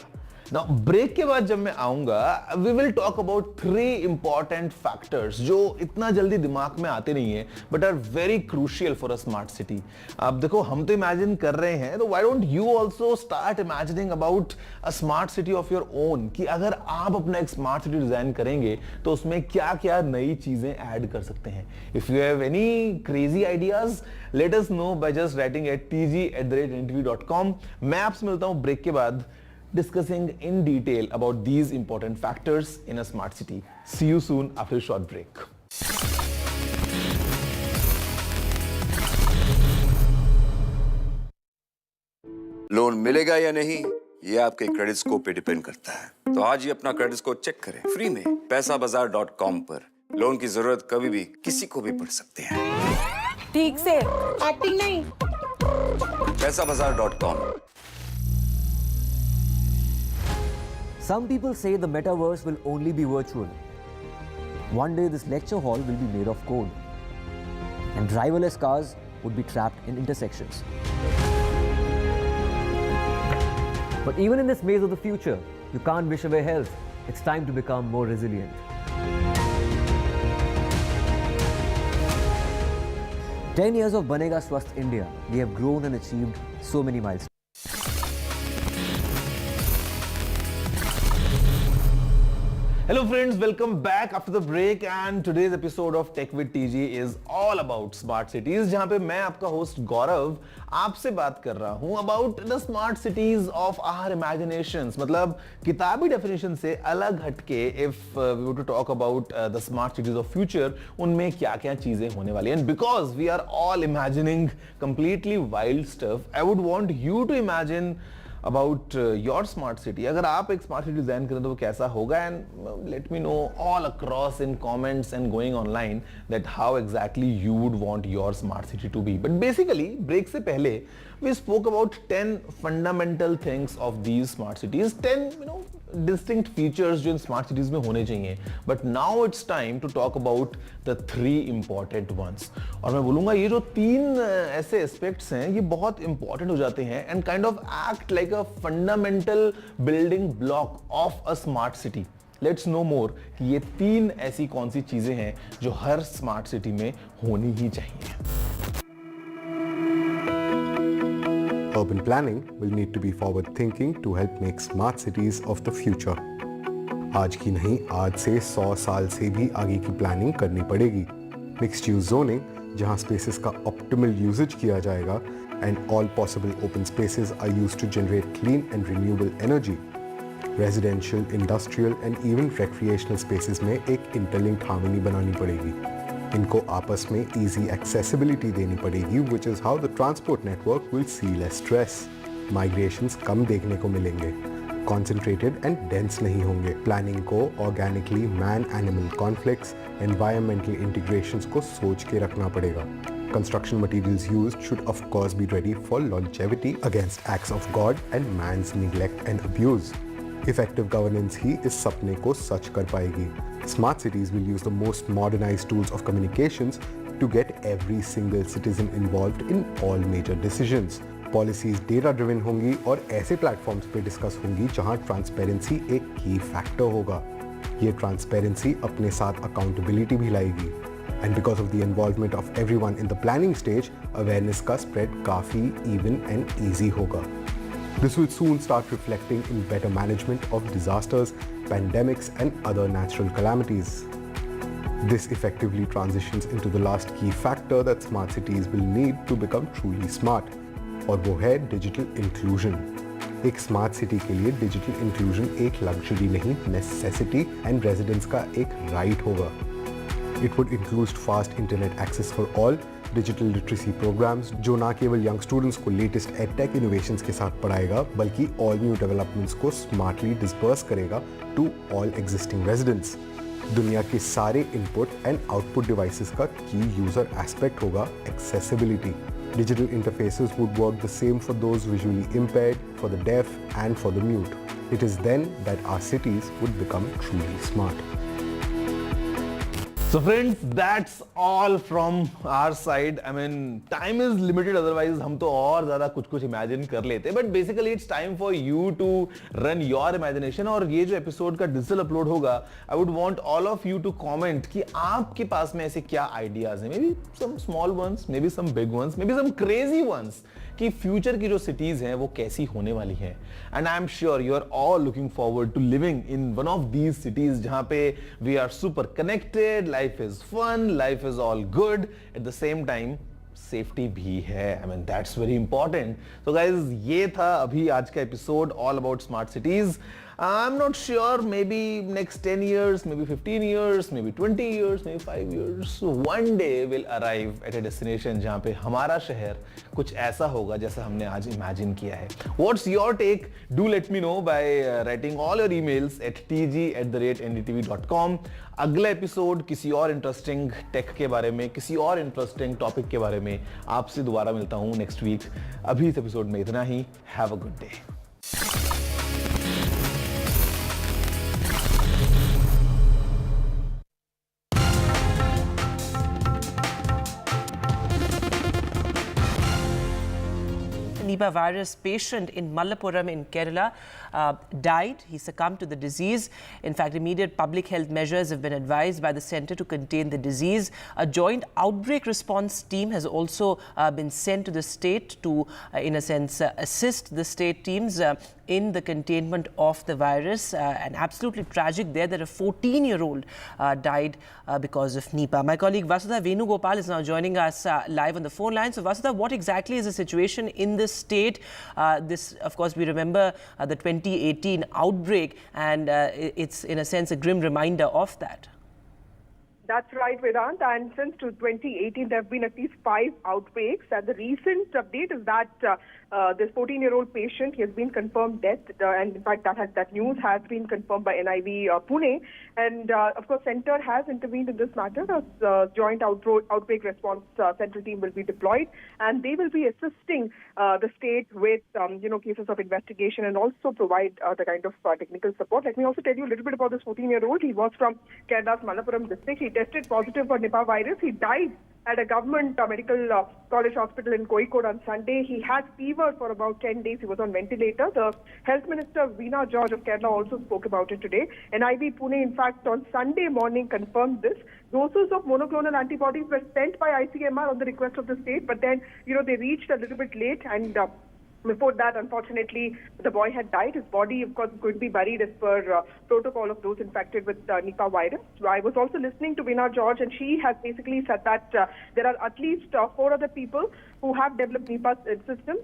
नाउ ब्रेक के बाद जब मैं आऊंगा, we will talk about 3 important factors जो इतना जल्दी दिमाग में आते नहीं है but are very crucial for a smart city. अब देखो, हम तो इमेजिन कर रहे हैं, तो why don't you also start imagining about a smart city of your own, कि अगर आप अपना एक स्मार्ट सिटी डिजाइन करेंगे तो उसमें क्या क्या नई चीजें ऐड कर सकते हैं. If you have any crazy ideas, let us know by just writing at tg@ntv.com. मैं आपसे मिलता हूं ब्रेक के बाद, discussing in detail about these important factors in a smart city. See you soon after a short break. Loan मिलेगा या नहीं, ये आपके क्रेडिट स्कोर पे डिपेंड करता है। तो आज ही अपना क्रेडिट स्कोर चेक करें फ्री में पैसाबाजार.com पर। लोन की जरूरत कभी भी किसी को भी पड़ सकती है। ठीक से एक्टिंग नहीं। पैसाबाजार.com। Some people say the metaverse will only be virtual. One day this lecture hall will be made of code, and driverless cars would be trapped in intersections. But even in this maze of the future, you can't wish away health. It's time to become more resilient. "10 years of Banega Swasth India, we have grown and achieved so many milestones." Hello friends, welcome back after the break and today's episode of Tech with TG is all about smart cities, जहां पे मैं आपका host गौरव आपसे बात कर रहा हूं about the smart cities of our imaginations. मतलब किताबी डेफिनेशन से अलग हटके if we were to talk about the smart cities of future, उनमें क्या क्या चीजें होने वाली हैं. And because we are all imagining completely wild stuff, I would want you to imagine about your smart city. अगर आप एक smart city डिजाइन करें तो वो कैसा होगा, and let me know all across in comments and going online that how exactly you would want your smart city to be. But basically break से पहले we spoke about 10 fundamental things of these smart cities, 10 distinct features जो इन smart cities में होने चाहिए. But now it's time to talk about the 3 important ones. और मैं बोलूँगा ये जो 3 ऐसे aspects हैं ये बहुत important हो जाते हैं and kind of act like a fundamental building block of a smart city. Let's know more कि ये 3 ऐसी कौन सी चीजें हैं जो हर smart city में होनी ही चाहिए. Urban planning will need to be forward thinking to help make smart cities of the future. आज की नहीं, आज से 100 साल से भी आगे की प्लानिंग करनी पड़ेगी. Mixed use zoning, जहां spaces का optimal usage किया जाएगा and all possible open spaces are used to generate clean and renewable energy. Residential, industrial and even recreational spaces में एक interlinked harmony बनानी पड़ेगी. इनको आपस में easy accessibility देनी पड़ेगी, which is how the transport network will see less stress. Migrations कम देखने को मिलेंगे. Concentrated and dense नहीं होंगे. Planning को organically man-animal conflicts, environmental integrations को सोच के रखना पड़ेगा. Construction materials used should of course be ready for longevity against acts of God and man's neglect and abuse. Effective governance ही इस सपने को सच कर पाएगी. Smart cities will use the most modernized tools of communications to get every single citizen involved in all major decisions. Policies data driven होंगी और ऐसे platforms पे discuss होंगी जहां transparency एक key factor होगा. ये transparency अपने साथ accountability भी लाएगी. And because of the involvement of everyone in the planning stage, awareness का spread काफी even and easy होगा. This will soon start reflecting in better management of disasters, pandemics and other natural calamities. This effectively transitions into the last key factor that smart cities will need to become truly smart, और वो है digital inclusion. एक smart city के लिए digital inclusion एक luxury नहीं, necessity and residents का एक right होगा. It would include fast internet access for all, digital literacy programs जो ना केवल young students को latest edtech innovations के साथ पढ़ाएगा बल्कि all new developments को smartly disperse करेगा to all existing residents. दुनिया के सारे input and output devices का key user aspect होगा accessibility. Digital interfaces would work the same for those visually impaired, for the deaf and for the mute. It is then that our cities would become truly smart. So friends, that's all from our side. I mean, time is limited, otherwise हम तो और ज़्यादा कुछ imagine कर लेते. But basically it's time for you to run your imagination. और ये जो episode का digital upload होगा, I would want all of you to comment कि आपके पास में ऐसे क्या ideas हैं. Maybe some small ones, maybe some big ones, maybe some crazy ones. कि फ्यूचर की जो सिटीज हैं वो कैसी होने वाली हैं. And I am sure you are all looking forward to living in one of these cities जहां पे we are super connected, life is fun, life is all good, at the same time safety भी है. I mean that's very important. So guys, ये था अभी आज का episode all about smart cities. I'm not sure, maybe next 10 years, maybe 15 years, maybe 20 years, maybe 5 years. So one day we'll arrive at a destination जहाँ पे हमारा शहर कुछ ऐसा होगा जैसा हमने आज imagine किया है. What's your take? Do let me know by writing all your emails at tg@ndtv.com. अगला एपिसोड किसी और इंटरेस्टिंग टेक के बारे में, किसी और इंटरेस्टिंग टॉपिक के बारे में आपसे दोबारा मिलता हूँ नेक्स्ट वीक. अभी इस एपिसोड में इतना ही. Have a good day. Nipah virus patient in Malappuram in Kerala died. He succumbed to the disease. In fact, immediate public health measures have been advised by the centre to contain the disease. A joint outbreak response team has also been sent to the state to, in a sense, assist the state teams in the containment of the virus. And absolutely tragic there that a 14-year-old died because of Nipah. My colleague Vasudha Venugopal is now joining us live on the phone line. So Vasudha, what exactly is the situation in this state? This, of course, we remember the 2018 outbreak, and it's in a sense a grim reminder of that. That's right, Vedant. And since 2018, there have been at least 5 outbreaks. And the recent update is that this 14-year-old patient, he has been confirmed dead. And in fact, that news has been confirmed by NIV Pune. And of course, Centre has intervened in this matter. A joint outbreak response central team will be deployed, and they will be assisting the state with cases of investigation and also provide the kind of technical support. Let me also tell you a little bit about this 14-year-old. He was from Kerala's Malappuram district. He tested positive for Nipah virus. He died at a government medical college hospital in Kozhikode on Sunday. He had fever for about 10 days. He was on ventilator. The Health Minister, Veena George of Kerala, also spoke about it today. NIV Pune, in fact, on Sunday morning confirmed this. Doses of monoclonal antibodies were sent by ICMR on the request of the state, but then, they reached a little bit late, and before that, unfortunately, the boy had died. His body, of course, is going to be buried as per protocol of those infected with Nipah virus. So I was also listening to Veena George, and she has basically said that there are at least 4 other people who have developed Nipah symptoms,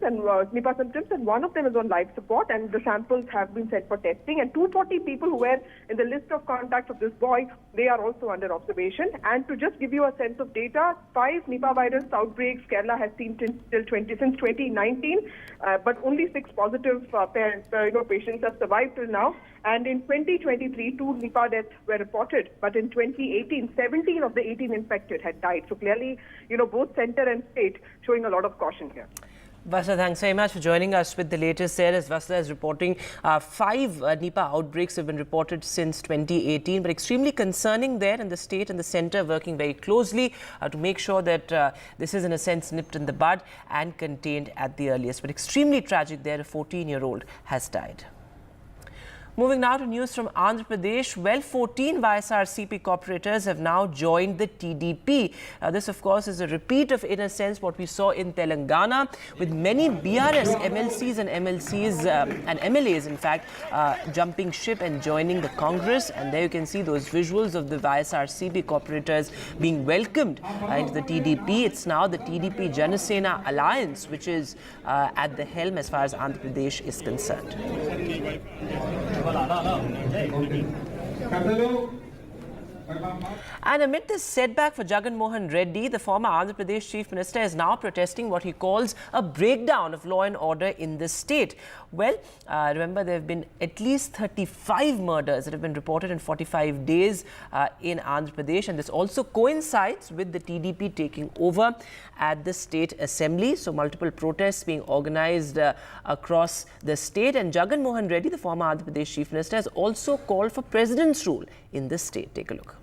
and one of them is on life support, and the samples have been sent for testing. And 240 people who were in the list of contacts of this boy, they are also under observation. And to just give you a sense of data, 5 Nipah virus outbreaks Kerala has seen since 2019, but only 6 positive patients have survived till now. And in 2023, 2 Nipah deaths were reported, but in 2018, 17 of the 18 infected had died. So clearly, both centre and state showing a lot of caution here. Vasudha, thanks very much for joining us with the latest there. As Vasudha is reporting, 5 Nipah outbreaks have been reported since 2018, but extremely concerning there, and the state and the centre working very closely to make sure that this is in a sense nipped in the bud and contained at the earliest. But extremely tragic there, a 14-year-old has died. Moving now to news from Andhra Pradesh. Well, 14 YSRCP corporators have now joined the TDP. This, of course, is a repeat of, in a sense, what we saw in Telangana, with many BRS MLCs and MLCs and MLAs, in fact, jumping ship and joining the Congress. And there you can see those visuals of the YSRCP corporators being welcomed into the TDP. It's now the TDP Janasena alliance, which is at the helm as far as Andhra Pradesh is concerned. And amid this setback for Jagan Mohan Reddy, the former Andhra Pradesh Chief Minister is now protesting what he calls a breakdown of law and order in the state. Well, remember, there have been at least 35 murders that have been reported in 45 days in Andhra Pradesh, and this also coincides with the TDP taking over at the State Assembly. So multiple protests being organized across the state, and Jagan Mohan Reddy, the former Andhra Pradesh Chief Minister, has also called for President's rule in the state. Take a look.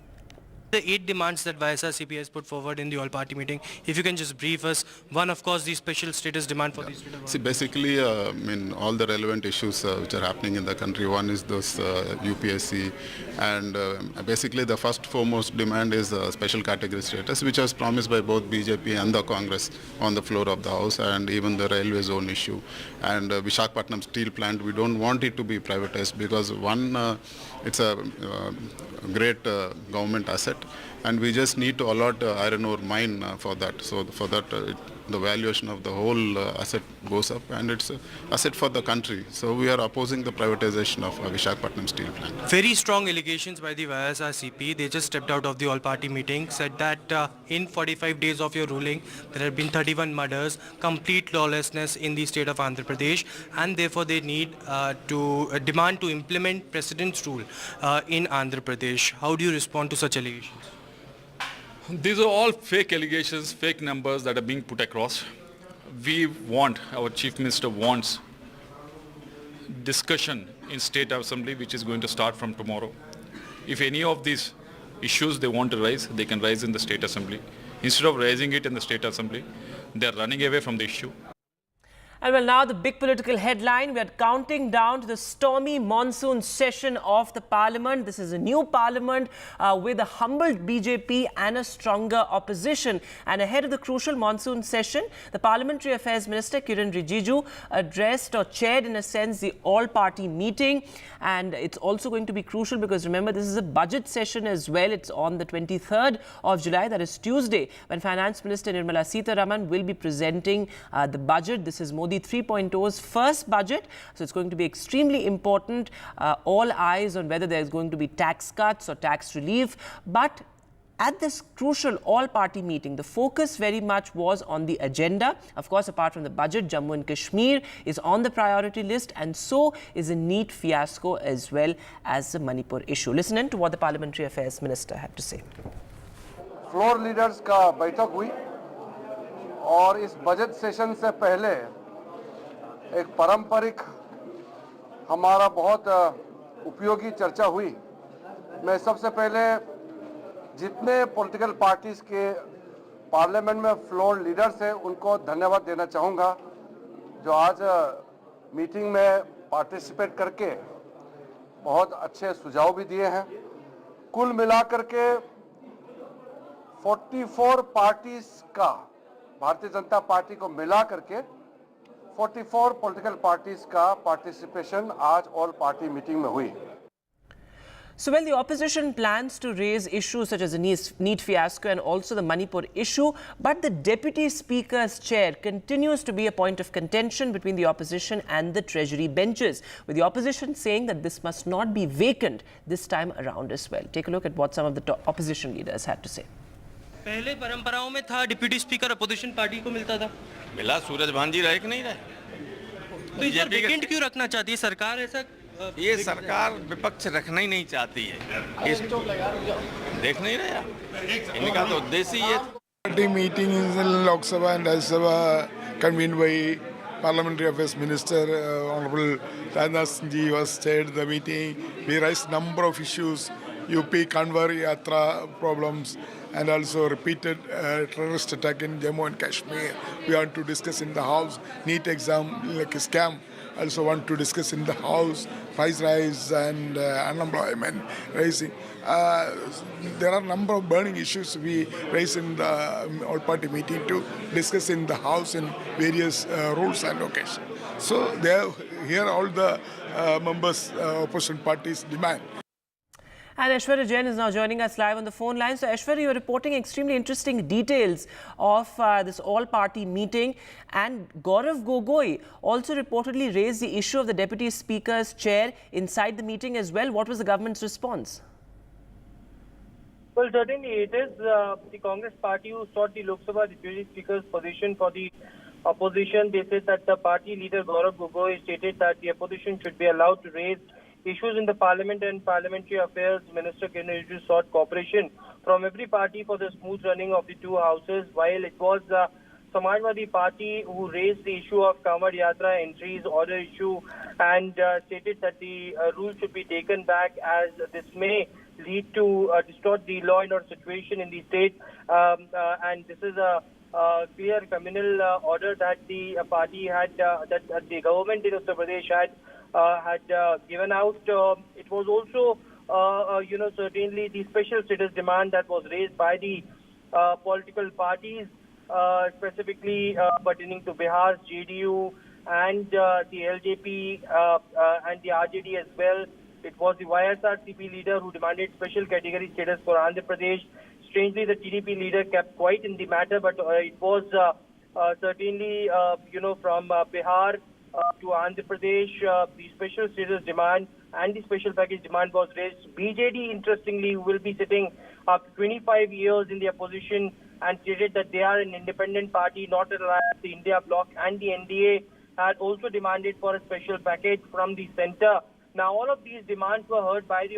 The 8 demands that YSRCP has put forward in the all-party meeting, if you can just brief us. One, of course, the special status demand for these. See, basically, all the relevant issues which are happening in the country. One is this UPSC, and basically the first foremost demand is special category status, which was promised by both BJP and the Congress on the floor of the House, and even the railway zone issue. And Visakhapatnam steel plant, we don't want it to be privatized because one, it's a great government asset, and we just need to allot iron ore mine for that. So for that, the valuation of the whole asset goes up, and it's an asset for the country. So we are opposing the privatization of Visakhapatnam steel plant. Very strong allegations by the YSRCP. They just stepped out of the all-party meeting, said that in 45 days of your ruling, there have been 31 murders, complete lawlessness in the state of Andhra Pradesh, and therefore they need to demand to implement President's rule in Andhra Pradesh. How do you respond to such allegations? These are all fake allegations, fake numbers that are being put across. Our Chief Minister wants discussion in State Assembly, which is going to start from tomorrow. If any of these issues they want to raise, they can raise in the State Assembly. Instead of raising it in the State Assembly, they are running away from the issue. And well, now the big political headline. We are counting down to the stormy monsoon session of the Parliament. This is a new Parliament with a humbled BJP and a stronger opposition. And ahead of the crucial monsoon session, the Parliamentary Affairs Minister Kiran Rijiju addressed or chaired, in a sense, the all-party meeting. And it's also going to be crucial because, remember, this is a budget session as well. It's on the 23rd of July, that is Tuesday, when Finance Minister Nirmala Sitharaman will be presenting the budget. This is Modi 3.0's first budget, so it's going to be extremely important. All eyes on whether there's going to be tax cuts or tax relief. But at this crucial all-party meeting, the focus very much was on the agenda. Of course, apart from the budget, Jammu and Kashmir is on the priority list, and so is a NEET fiasco as well as the Manipur issue. Listen in to what the Parliamentary Affairs Minister had to say. Floor leaders का बैठक हुई और इस budget session से पहले एक पारंपरिक हमारा बहुत उपयोगी चर्चा हुई। मैं सबसे पहले जितने पॉलिटिकल पार्टीज के पार्लियामेंट में फ्लोर लीडर्स हैं उनको धन्यवाद देना चाहूँगा, जो आज मीटिंग में पार्टिसिपेट करके बहुत अच्छे सुझाव भी दिए हैं। कुल मिलाकर के 44 पार्टीज का, भारतीय जनता पार्टी को मिला करके 44 पॉलिटिकल पार्टीज का पार्टिसिपेशन आज ऑल पार्टी मीटिंग में हुई। So, well, the opposition plans to raise issues such as the NEET fiasco and also the Manipur issue, but the Deputy Speaker's chair continues to be a point of contention between the opposition and the Treasury benches, with the opposition saying that this must not be vacant this time around as well. Take a look at what some of the opposition leaders had to say. पहले परंपराओं में था deputy speaker opposition party को मिलता था, मिला। सूरज भांजी रहे कि नहीं रहे? तो इस बार वेकेंट क्यों रखना चाहती है सरकार? ऐसा ये सरकार विपक्ष रखना ही नहीं चाहती है, देख नहीं रहे आप? इनका तो उद्देश्य ही है। Party meeting in Lok Sabha and Rajya Sabha convened by Parliamentary Affairs Minister Honorable Rajnath Singh ji was chaired the meeting. We raised number of issues, UP Kanwar Yatra problems, and also repeated terrorist attack in Jammu and Kashmir. We want to discuss in the House. NEET exam like a scam. Also want to discuss in the House. Price rise and unemployment rising. There are a number of burning issues we raise in the all-party meeting to discuss in the House in various rules and occasions. So they have here all the members, opposition parties demand. And Aishwarya Jain is now joining us live on the phone line. So Aishwarya, you're reporting extremely interesting details of this all-party meeting. And Gaurav Gogoi also reportedly raised the issue of the Deputy Speaker's chair inside the meeting as well. What was the government's response? Well, certainly it is the Congress party who sought the Lok Sabha Deputy Speaker's position for the opposition. They said that the party leader Gaurav Gogoi stated that the opposition should be allowed to raise issues in the Parliament, and Parliamentary Affairs Minister Kiran Rijiju sought cooperation from every party for the smooth running of the two houses, while it was Samajwadi Party who raised the issue of Kanwar Yatra entries order issue and stated that the rule should be taken back, as this may lead to distort the law and order situation in the state, and this is a clear communal order that the party had, that the government in Uttar Pradesh had given out. It was also, certainly the special status demand that was raised by the political parties, specifically pertaining to Bihar's JDU and the LJP and the RJD as well. It was the YSRCP leader who demanded special category status for Andhra Pradesh. Strangely, the TDP leader kept quiet in the matter, but it was certainly, from Bihar to Andhra Pradesh, the special status demand and the special package demand was raised. BJD, interestingly, will be sitting after 25 years in the opposition and stated that they are an independent party, not allied with the India bloc, and the NDA had also demanded for a special package from the centre. Now, all of these demands were heard by the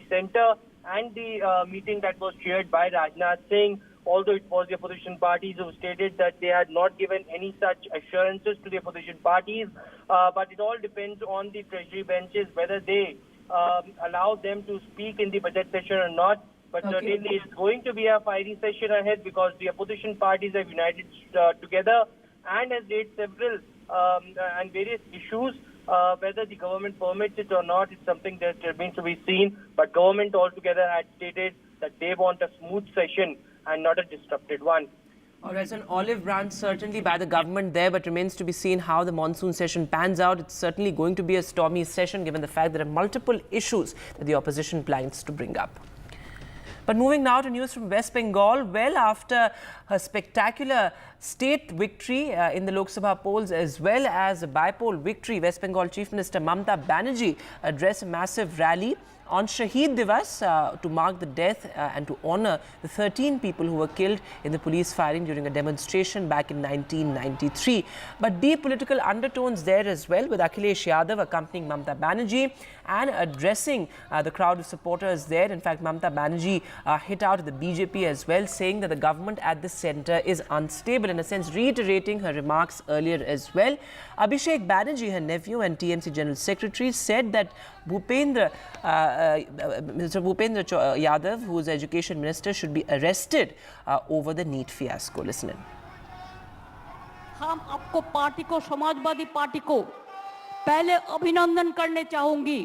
centre and the meeting that was chaired by Rajnath Singh. Although it was the opposition parties who stated that they had not given any such assurances to the opposition parties, but it all depends on the Treasury benches whether they allow them to speak in the budget session or not. But certainly it's going to be a fiery session ahead because the opposition parties have united together and has raised several and various issues. Whether the government permits it or not, it's something that remains to be seen. But government altogether had stated that they want a smooth session and not a disrupted one. Or as an olive branch certainly by the government there, but remains to be seen how the monsoon session pans out. It's certainly going to be a stormy session given the fact there are multiple issues that the opposition plans to bring up. But moving now to news from West Bengal. Well, after a spectacular state victory in the Lok Sabha polls as well as a by-poll victory, West Bengal Chief Minister Mamata Banerjee addressed a massive rally on Shaheed Divas to mark the death and to honour the 13 people who were killed in the police firing during a demonstration back in 1993. But deep political undertones there as well, with Akhilesh Yadav accompanying Mamata Banerjee and addressing the crowd of supporters there. In fact, Mamata Banerjee hit out at the BJP as well, saying that the government at the centre is unstable, in a sense reiterating her remarks earlier as well. Abhishek Banerjee, her nephew and TMC General Secretary, said that Mr. Bhupendra Yadav, who is Education Minister, should be arrested over the NEET fiasco. Listen in. हम आपको party को, Samajwadi party को पहले अभिनंदन करने चाहूंगी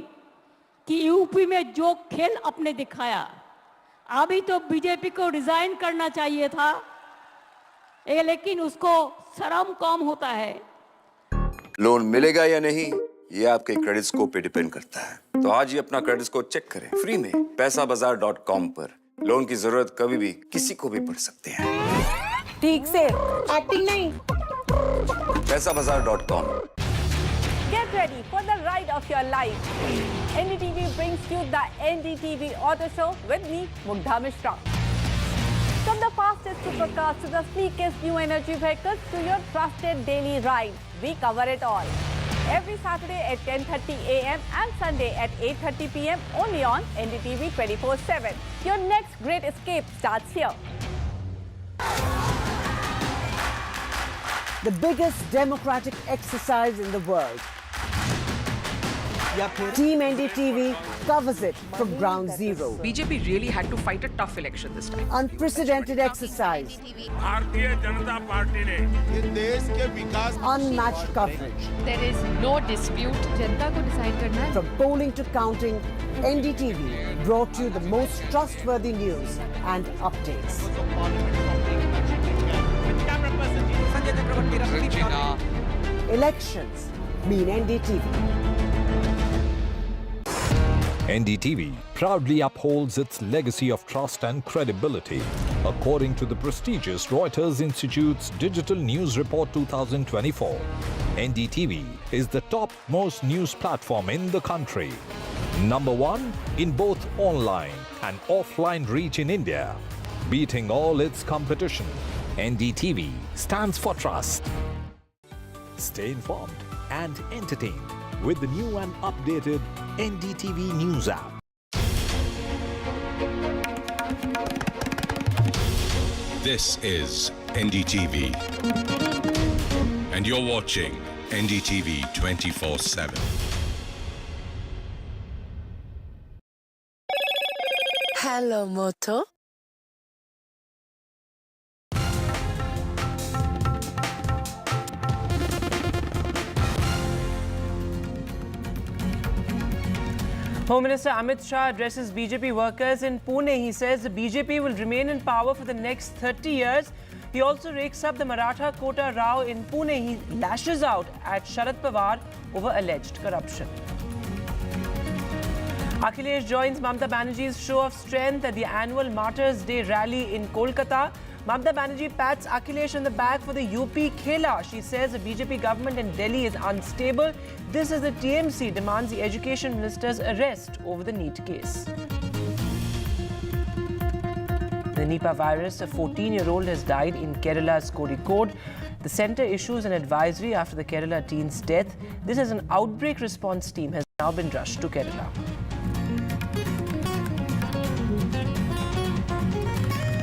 कि UP में जो खेल आपने दिखाया, अभी तो बीजेपी को रिजाइन करना चाहिए था, लेकिन उसको शर्म कम होता है। लोन मिलेगा या नहीं, ये आपके क्रेडिट स्कोर पे डिपेंड करता है। तो आज ही अपना क्रेडिट स्कोर चेक करें फ्री में पैसाबाजार.com पर। लोन की जरूरत कभी भी किसी को भी पड़ सकती है। ठीक से एक्टिंग नहीं। पैसाबाजार.com। Get ready for the ride of your life. NDTV brings you the NDTV Auto Show with me, Mugdha Mishra. From the fastest supercars to the sleekest new energy vehicles to your trusted daily ride, we cover it all. Every Saturday at 10:30 a.m. and Sunday at 8:30 p.m. only on NDTV 24/7. Your next great escape starts here. The biggest democratic exercise in the world. Team NDTV covers it from ground zero. BJP really had to fight a tough election this time. Unprecedented exercise. Unmatched coverage. There is no dispute. जनता को decide करना है. From polling to counting, NDTV brought you the most trustworthy news and updates. Elections mean NDTV. NDTV proudly upholds its legacy of trust and credibility. According to the prestigious Reuters Institute's Digital News Report 2024, NDTV is the top-most news platform in the country. Number one in both online and offline reach in India. Beating all its competition, NDTV stands for trust. Stay informed and entertained with the new and updated NDTV News app. This is NDTV, and you're watching NDTV 24/7. Hello, Moto. Home Minister Amit Shah addresses BJP workers in Pune. He says the BJP will remain in power for the next 30 years. He also rakes up the Maratha Quota row in Pune. He lashes out at Sharad Pawar over alleged corruption. Akhilesh joins Mamata Banerjee's show of strength at the annual Martyrs' Day rally in Kolkata. Mamata Banerjee pats Akhilesh on the back for the UP Khela. She says the BJP government in Delhi is unstable. This as the TMC demands the Education Minister's arrest over the NEET case. The Nipah virus, a 14-year-old has died in Kerala's Kozhikode. The centre issues an advisory after the Kerala teen's death. This as an outbreak response team has now been rushed to Kerala.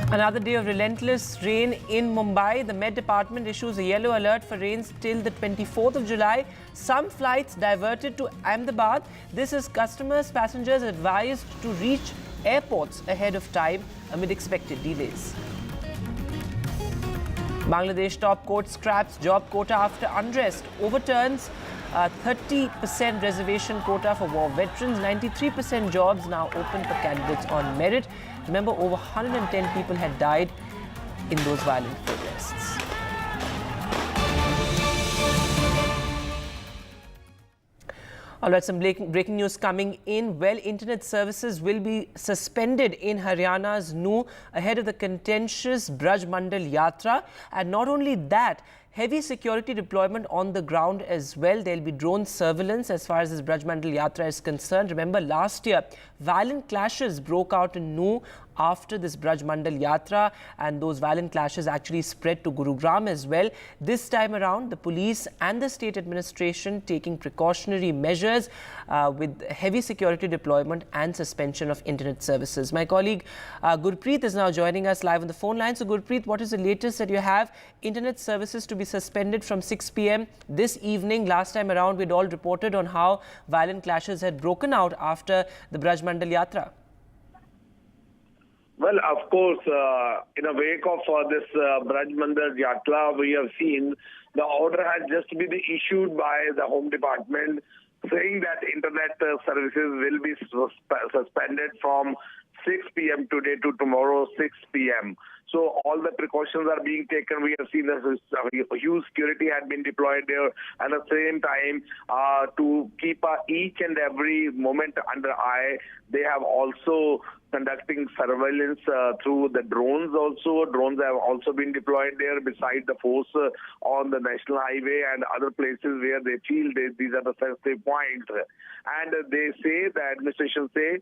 Another day of relentless rain in Mumbai. The Met Department issues a yellow alert for rains till the 24th of July. Some flights diverted to Ahmedabad. This is passengers advised to reach airports ahead of time amid expected delays. Bangladesh top court scraps job quota after unrest, overturns 30% reservation quota for war veterans, 93% jobs now open for candidates on merit. Remember, over 110 people had died in those violent protests. All right, some breaking news coming in. Well, internet services will be suspended in Haryana's Nuh ahead of the contentious Braj Mandal Yatra. And not only that, heavy security deployment on the ground as well. There'll be drone surveillance as far as this Braj Mandal Yatra is concerned. Remember, last year, violent clashes broke out in Nuh after this Braj Mandal Yatra, and those violent clashes actually spread to Gurugram as well. This time around, the police and the state administration taking precautionary measures with heavy security deployment and suspension of internet services. My colleague Gurpreet is now joining us live on the phone line. So Gurpreet, what is the latest that you have? Internet services to be suspended from 6 p.m. this evening. Last time around, we'd all reported on how violent clashes had broken out after the Braj Mandal Yatra. Well, of course, in a wake of this Braj Mandal Yatra, we have seen the order has just been issued by the Home Department saying that internet services will be suspended from 6 p.m. today to tomorrow 6 p.m. So all the precautions are being taken. We have seen that huge security had been deployed there. At the same time, to keep each and every moment under eye, they have also conducting surveillance through the drones also. Drones have also been deployed there beside the force on the national highway and other places where they feel these are the sensitive points. And they say, the administration say,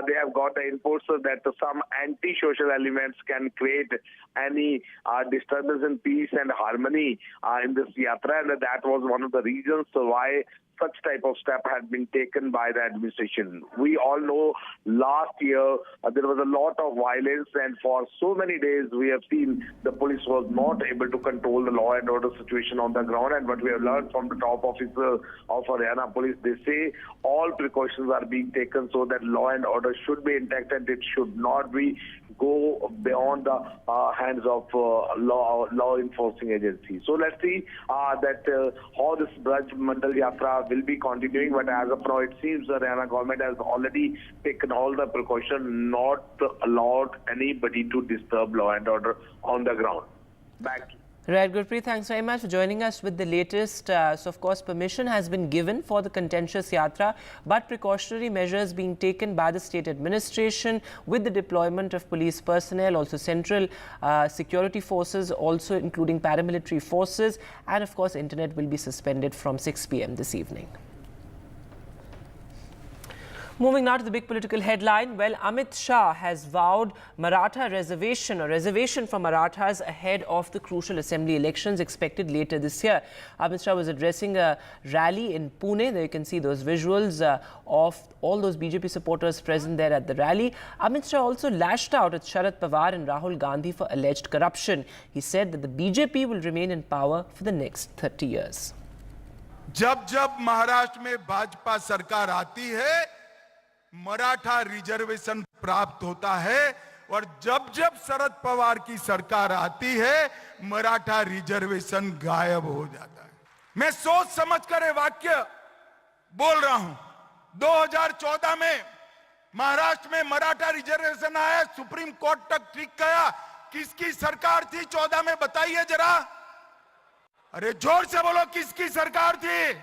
they have got the inputs that some anti-social elements can create any disturbance in peace and harmony in this yatra, and that was one of the reasons why such type of step had been taken by the administration. We all know last year there was a lot of violence, and for so many days we have seen the police was not able to control the law and order situation on the ground. And what we have learned from the top officer of Haryana police, they say all precautions are being taken so that law and order should be intact and it should not be go beyond the hands of law enforcing agencies. So let's see that how this Braj Mandal Yatra will be continuing, but as of now it seems the Haryana government has already taken all the precaution not to allow anybody to disturb law and order on the ground. Back to Right, Gurpreet, thanks very much for joining us with the latest. So, of course, permission has been given for the contentious yatra, but precautionary measures being taken by the state administration with the deployment of police personnel, also central security forces, also including paramilitary forces, and, of course, internet will be suspended from 6 p.m. this evening. Moving now to the big political headline. Well, Amit Shah has vowed Maratha reservation or reservation for Marathas ahead of the crucial assembly elections expected later this year. Amit Shah was addressing a rally in Pune. There you can see those visuals of all those BJP supporters present there at the rally. Amit Shah also lashed out at Sharad Pawar and Rahul Gandhi for alleged corruption. He said that the BJP will remain in power for the next 30 years. जब जब महाराष्ट्र में भाजपा सरकार आती है, Maratha reservation प्राप्त होता है, और जब जब शरद पवार की सरकार आती है, मराठा रिजर्वेशन गायब हो जाता है। मैं सोच समझकर ये वाक्य बोल रहा हूं। 2014 में महाराष्ट्र में मराठा रिजर्वेशन आया, सुप्रीम कोर्ट तक ठीक गया। किसकी सरकार थी 14 में, बताइए जरा। अरे जोर से बोलो, किसकी सरकार थी?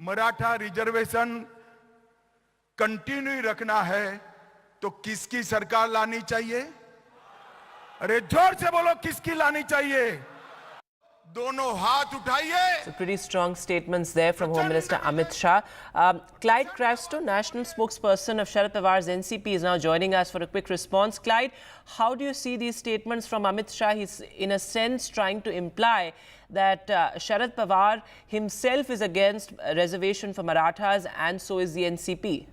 मराठा रिजर्वेशन कंटिन्यू रखना है तो किसकी सरकार लानी चाहिए? अरे जोर से बोलो, किसकी लानी चाहिए? दोनों हाथ उठाइए। So pretty strong statements there from Home Minister Amit Shah. Clyde Crasto, national spokesperson of Sharad Pawar's NCP, is now joining us for a quick response. Clyde, how do you see these statements from Amit Shah? He's in a sense trying to imply that Sharad Pawar himself is against reservation for Marathas, and so is the NCP.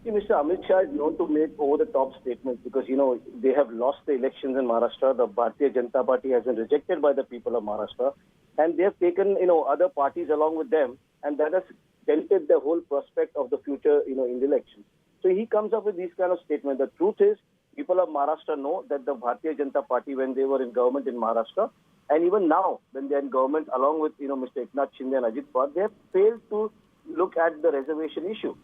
Mr. Amit Shah is known to make over-the-top statements because, they have lost the elections in Maharashtra. The Bharatiya Janata Party has been rejected by the people of Maharashtra. And they have taken, other parties along with them. And that has dented the whole prospect of the future, in the election. So he comes up with these kind of statements. The truth is, people of Maharashtra know that the Bharatiya Janata Party, when they were in government in Maharashtra, and even now when they are in government, along with Mr. Eknath Shinde and Ajit Pawar, they have failed to look at the reservation issue.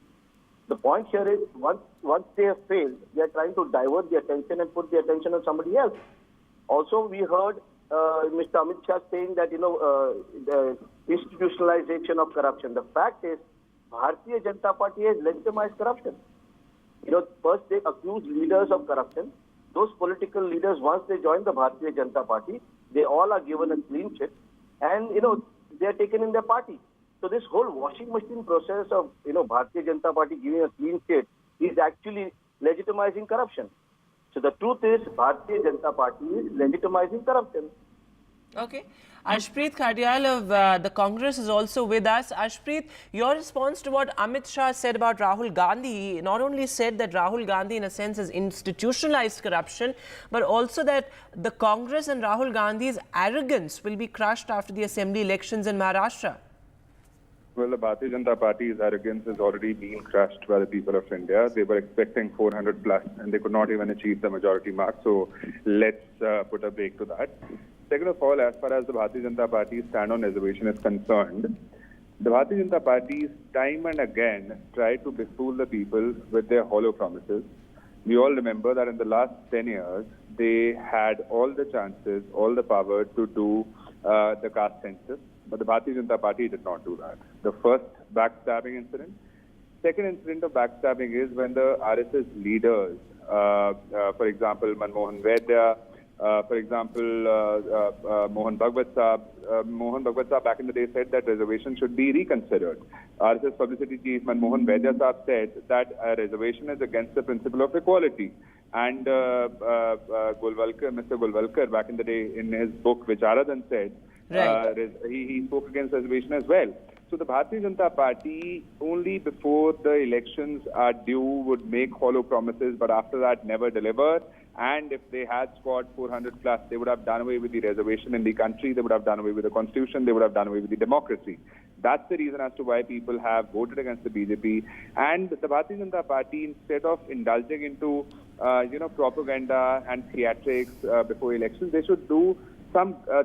The point here is, once they have failed, they are trying to divert the attention and put the attention on somebody else. Also, we heard Mr. Amit Shah saying that the institutionalization of corruption. The fact is, Bharatiya Janata Party has legitimized corruption. First they accuse leaders of corruption. Those political leaders, once they join the Bharatiya Janata Party, they all are given a clean sheet, and they are taken in their party. So this whole washing machine process of Bharatiya Janata Party giving a clean sheet is actually legitimizing corruption. So the truth is, Bharatiya Janata Party is legitimizing corruption. Okay. Ashpreet Khadial of the Congress is also with us. Ashpreet, your response to what Amit Shah said about Rahul Gandhi, he not only said that Rahul Gandhi in a sense has institutionalized corruption, but also that the Congress and Rahul Gandhi's arrogance will be crushed after the assembly elections in Maharashtra. Well, the Bharatiya Janata Party's arrogance has already been crushed by the people of India. They were expecting 400 plus and they could not even achieve the majority mark. So let's put a break to that. Second of all, as far as the Bharatiya Janata Party's stand on reservation is concerned, the Bharatiya Janata Party time and again tried to befool the people with their hollow promises. We all remember that in the last 10 years, they had all the chances, all the power to do the caste census. But the Bharatiya Janata Party did not do that. The first backstabbing incident. Second incident of backstabbing is when the RSS leaders, for example, Manmohan Vaidya, for example, Mohan Bhagwat Saab back in the day said that reservation should be reconsidered. RSS publicity chief Manmohan Vaidya Saab said that a reservation is against the principle of equality. And Mr. Golwalkar back in the day in his book Vicharadan said, he spoke against reservation as well. So the Bharatiya Janata Party only before the elections are due would make hollow promises, but after that never deliver. And if they had scored 400 plus, they would have done away with the reservation in the country, they would have done away with the constitution, they would have done away with the democracy. That's the reason as to why people have voted against the BJP. And the Bharatiya Janata Party, instead of indulging into propaganda and theatrics before elections, they should do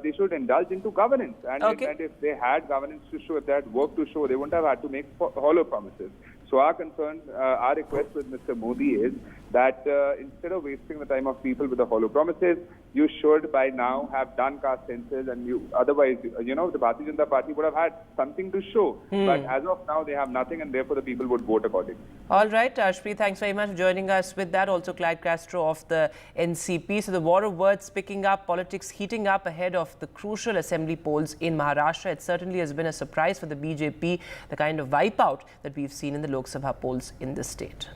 they should indulge into governance. And, and if they had governance to show, if they had work to show, they wouldn't have had to make hollow promises. So our concern, our request with Mr. Modi is that instead of wasting the time of people with the hollow promises, you should by now have done caste census, and otherwise, the Bharatiya Janata Party would have had something to show. But as of now, they have nothing, and therefore the people would vote accordingly. All right, Ashpreet, thanks very much for joining us with that. Also, Clyde Castro of the NCP. So the war of words picking up, politics heating up ahead of the crucial assembly polls in Maharashtra. It certainly has been a surprise for the BJP, the kind of wipeout that we've seen in the Lok Sabha polls in the state.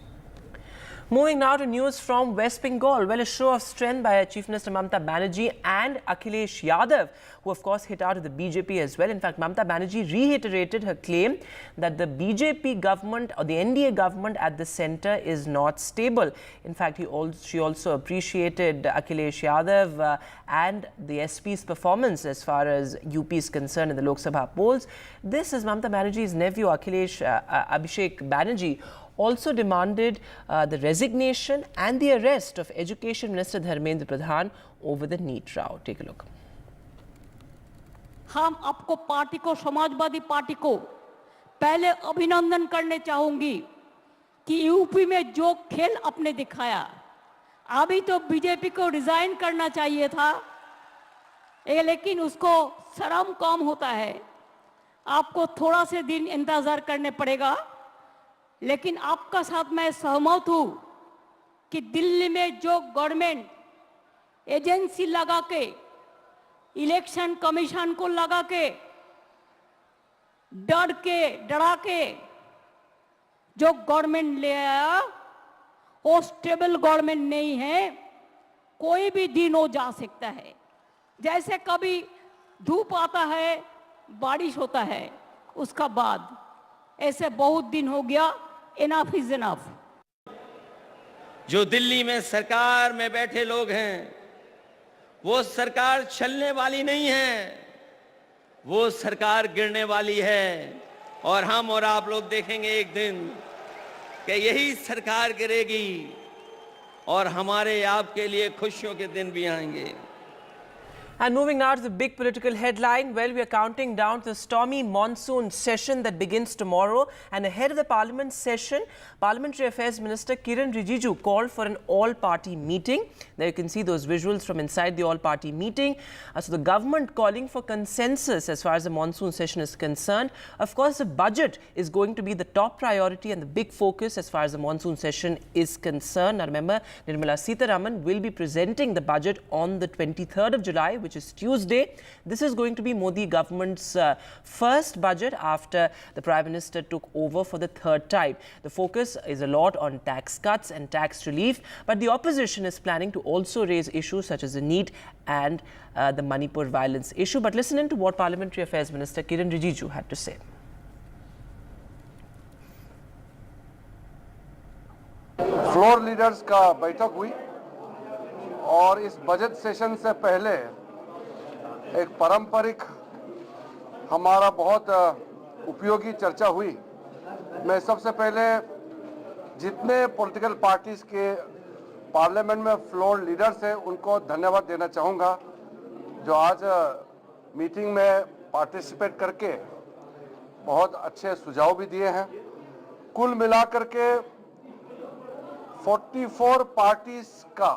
Moving now to news from West Bengal. Well, a show of strength by Chief Minister Mamata Banerjee and Akhilesh Yadav, who of course hit out at the BJP as well. In fact, Mamata Banerjee reiterated her claim that the BJP government or the NDA government at the centre is not stable. In fact, she also appreciated Akhilesh Yadav and the SP's performance as far as UP is concerned in the Lok Sabha polls. This is Mamata Banerjee's nephew Abhishek Banerjee also demanded the resignation and the arrest of Education Minister Dharmendra Pradhan over the NEET row. Take a look. हम आपको party को, Samajwadi party को पहले अभिनंदन करने चाहूंगी कि UP में जो खेल आपने दिखाया, अभी तो बीजेपी को रिजाइन करना चाहिए था, लेकिन उसको शर्म कम होता है। आपको थोड़ा से दिन इंतजार करने पड़ेगा, लेकिन आपका साथ मैं सहमत हूं कि दिल्ली में जो गवर्नमेंट एजेंसी लगा के, इलेक्शन कमीशन को लगा के, डरा के जो गवर्नमेंट ले आया, वो स्टेबल गवर्नमेंट नहीं है। कोई भी दिन हो जा सकता है। जैसे कभी धूप आता है, बारिश होता है, उसका बाद ऐसे बहुत दिन हो गया। Enough is enough. जो दिल्ली में सरकार में बैठे लोग हैं, वो सरकार चलने वाली नहीं है, वो सरकार गिरने वाली है। और हम और आप लोग देखेंगे एक दिन कि यही सरकार गिरेगी और हमारे आपके लिए खुशियों के दिन भी आएंगे। And moving now to the big political headline, well, we are counting down to the stormy monsoon session that begins tomorrow. And ahead of the Parliament session, Parliamentary Affairs Minister Kiren Rijiju called for an all-party meeting. There you can see those visuals from inside the all-party meeting. So the government calling for consensus as far as the monsoon session is concerned. Of course, the budget is going to be the top priority and the big focus as far as the monsoon session is concerned. Now remember, Nirmala Sitharaman will be presenting the budget on the 23rd of July, which is Tuesday. This is going to be Modi government's first budget after the Prime Minister took over for the third time. The focus is a lot on tax cuts and tax relief, but the opposition is planning to also raise issues such as the NEET and the Manipur violence issue. But listen in to what Parliamentary Affairs Minister Kiren Rijiju had to say. Floor leaders का बैठक हुई और इस budget session से पहले एक पारंपरिक हमारा बहुत उपयोगी चर्चा हुई। मैं सबसे पहले जितने पॉलिटिकल पार्टीज के पार्लियामेंट में फ्लोर लीडर्स हैं उनको धन्यवाद देना चाहूँगा जो आज मीटिंग में पार्टिसिपेट करके बहुत अच्छे सुझाव भी दिए हैं। कुल मिलाकर के 44 पार्टीज का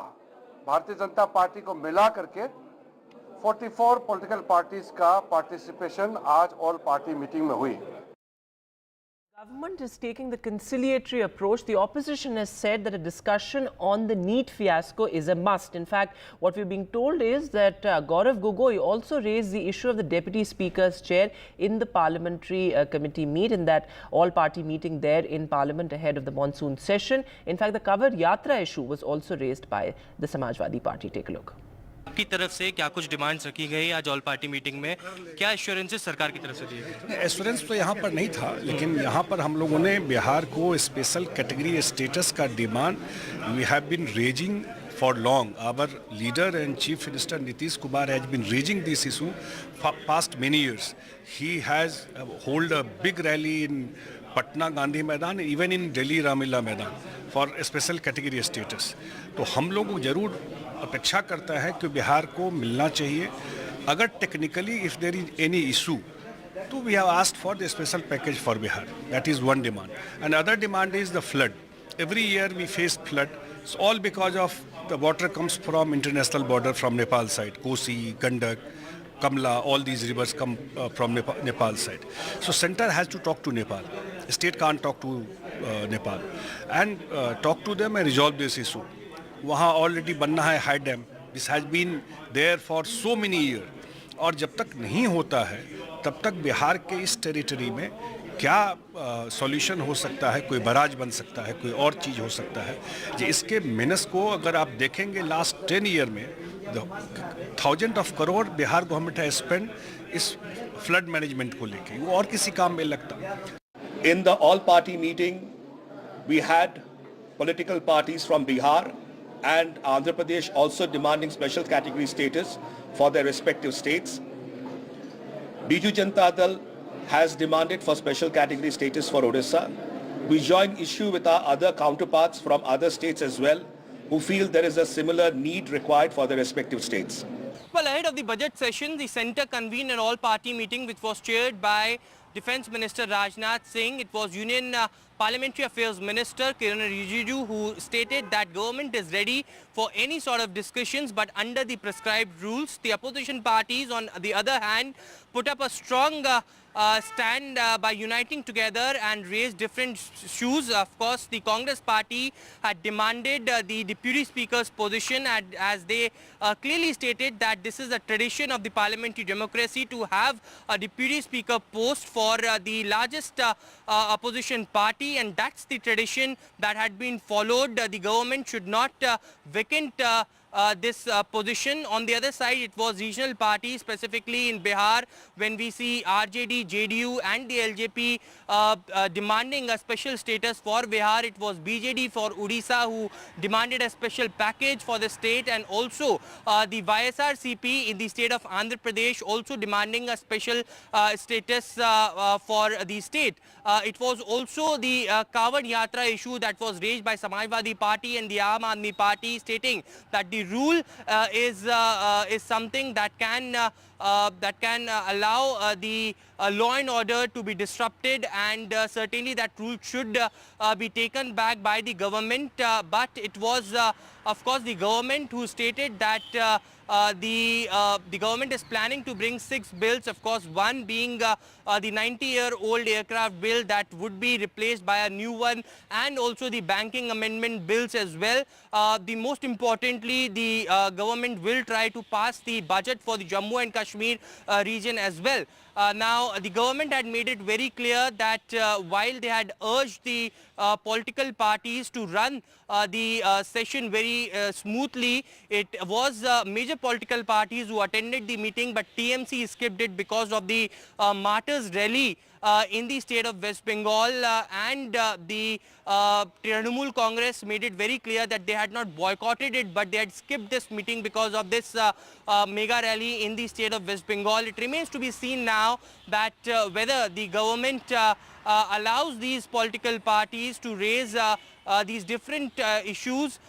भारतीय जनता पार्टी को मिला करके 44 पॉलिटिकल पार्टीज का पार्टिसिपेशन आज ऑल पार्टी मीटिंग में हुई। Government is taking the conciliatory approach. The opposition has said that a discussion on the NEET fiasco is a must. In fact, what we're being told is that Gaurav Gogoi also raised the issue of the Deputy Speaker's chair in the Parliamentary Committee meet, in that all-party meeting there in Parliament ahead of the monsoon session. In fact, the covered Yatra issue was also raised by the Samajwadi Party. Take a look. की तरफ से क्या कुछ demands रखी गई आज all party meeting में, क्या एश्योरेंसेस सरकार की तरफ से दिए गए? एश्योरेंस तो यहाँ पर नहीं था, लेकिन यहाँ पर हम लोगों ने बिहार को स्पेशल कैटेगरी स्टेटस का demand we have been raising for long. Our leader and Chief Minister Nitish Kumar has been raising this issue for past many years. He has hold a big rally in Patna Gandhi Maidan, even in Delhi Ramlila Maidan for special category status. तो हम लोग जरूर अपेक्षा करता है कि बिहार को मिलना चाहिए। अगर technically if there is any issue तो we have asked for the special package for Bihar. That is one demand. And other demand is the flood. Every year we face flood. It's all because of the water comes from international border from Nepal side. Kosi, Gandak, Kamla, all these rivers come from Nepal side. So center has to talk to Nepal. State can't talk to Nepal and talk to them and resolve this issue. वहाँ already बनना है high dam. This has been there for so many years. और जब तक नहीं होता है तब तक बिहार के इस टेरिटरी में क्या सॉल्यूशन हो सकता है, कोई बराज बन सकता है, कोई और चीज़ हो सकता है। जो इसके मिनस को अगर आप देखेंगे लास्ट 10 ईयर में 1000 of crore बिहार गवर्नमेंट है स्पेंड इस फ्लड मैनेजमेंट को लेके, वो और किसी काम में लगता। In the all-party meeting, we had political parties from Bihar and Andhra Pradesh also demanding special category status for their respective states. Biju Janata Dal has demanded for special category status for Odisha. We join issue with our other counterparts from other states as well, who feel there is a similar need required for their respective states. Well, ahead of the budget session, the centre convened an all-party meeting which was chaired by Defence Minister Rajnath Singh. It was Union Parliamentary Affairs Minister Kiren Rijiju who stated that government is ready for any sort of discussions but under the prescribed rules. The opposition parties, on the other hand, put up a strong stand by uniting together and raise different issues. Of course, the Congress party had demanded the Deputy Speaker's position as they clearly stated that this is a tradition of the parliamentary democracy to have a Deputy Speaker post for the largest opposition party, and that's the tradition that had been followed. The government should not vacant this position. On the other side, it was regional parties, specifically in Bihar, when we see RJD, JDU and the LJP demanding a special status for Bihar. It was BJD for Odisha who demanded a special package for the state, and also the YSRCP in the state of Andhra Pradesh also demanding a special status for the state. It was also the Kavad Yatra issue that was raised by Samajwadi Party and the Aam Aadmi Party, stating that the rule is something that can allow the law and order to be disrupted, and certainly that rule should be taken back by the government. But it was, of course, the government who stated that the government is planning to bring 6 bills, of course, one being the 90-year-old aircraft bill that would be replaced by a new one, and also the banking amendment bills as well. The most importantly, the government will try to pass the budget for the Jammu and Kashmir region as well. Now, the government had made it very clear that while they had urged the political parties to run the session very smoothly, it was major political parties who attended the meeting, but TMC skipped it because of the martyrs rally in the state of West Bengal, and the Trinamool Congress made it very clear that they had not boycotted it, but they had skipped this meeting because of this mega rally in the state of West Bengal. It remains to be seen now that whether the government allows these political parties to raise these different issues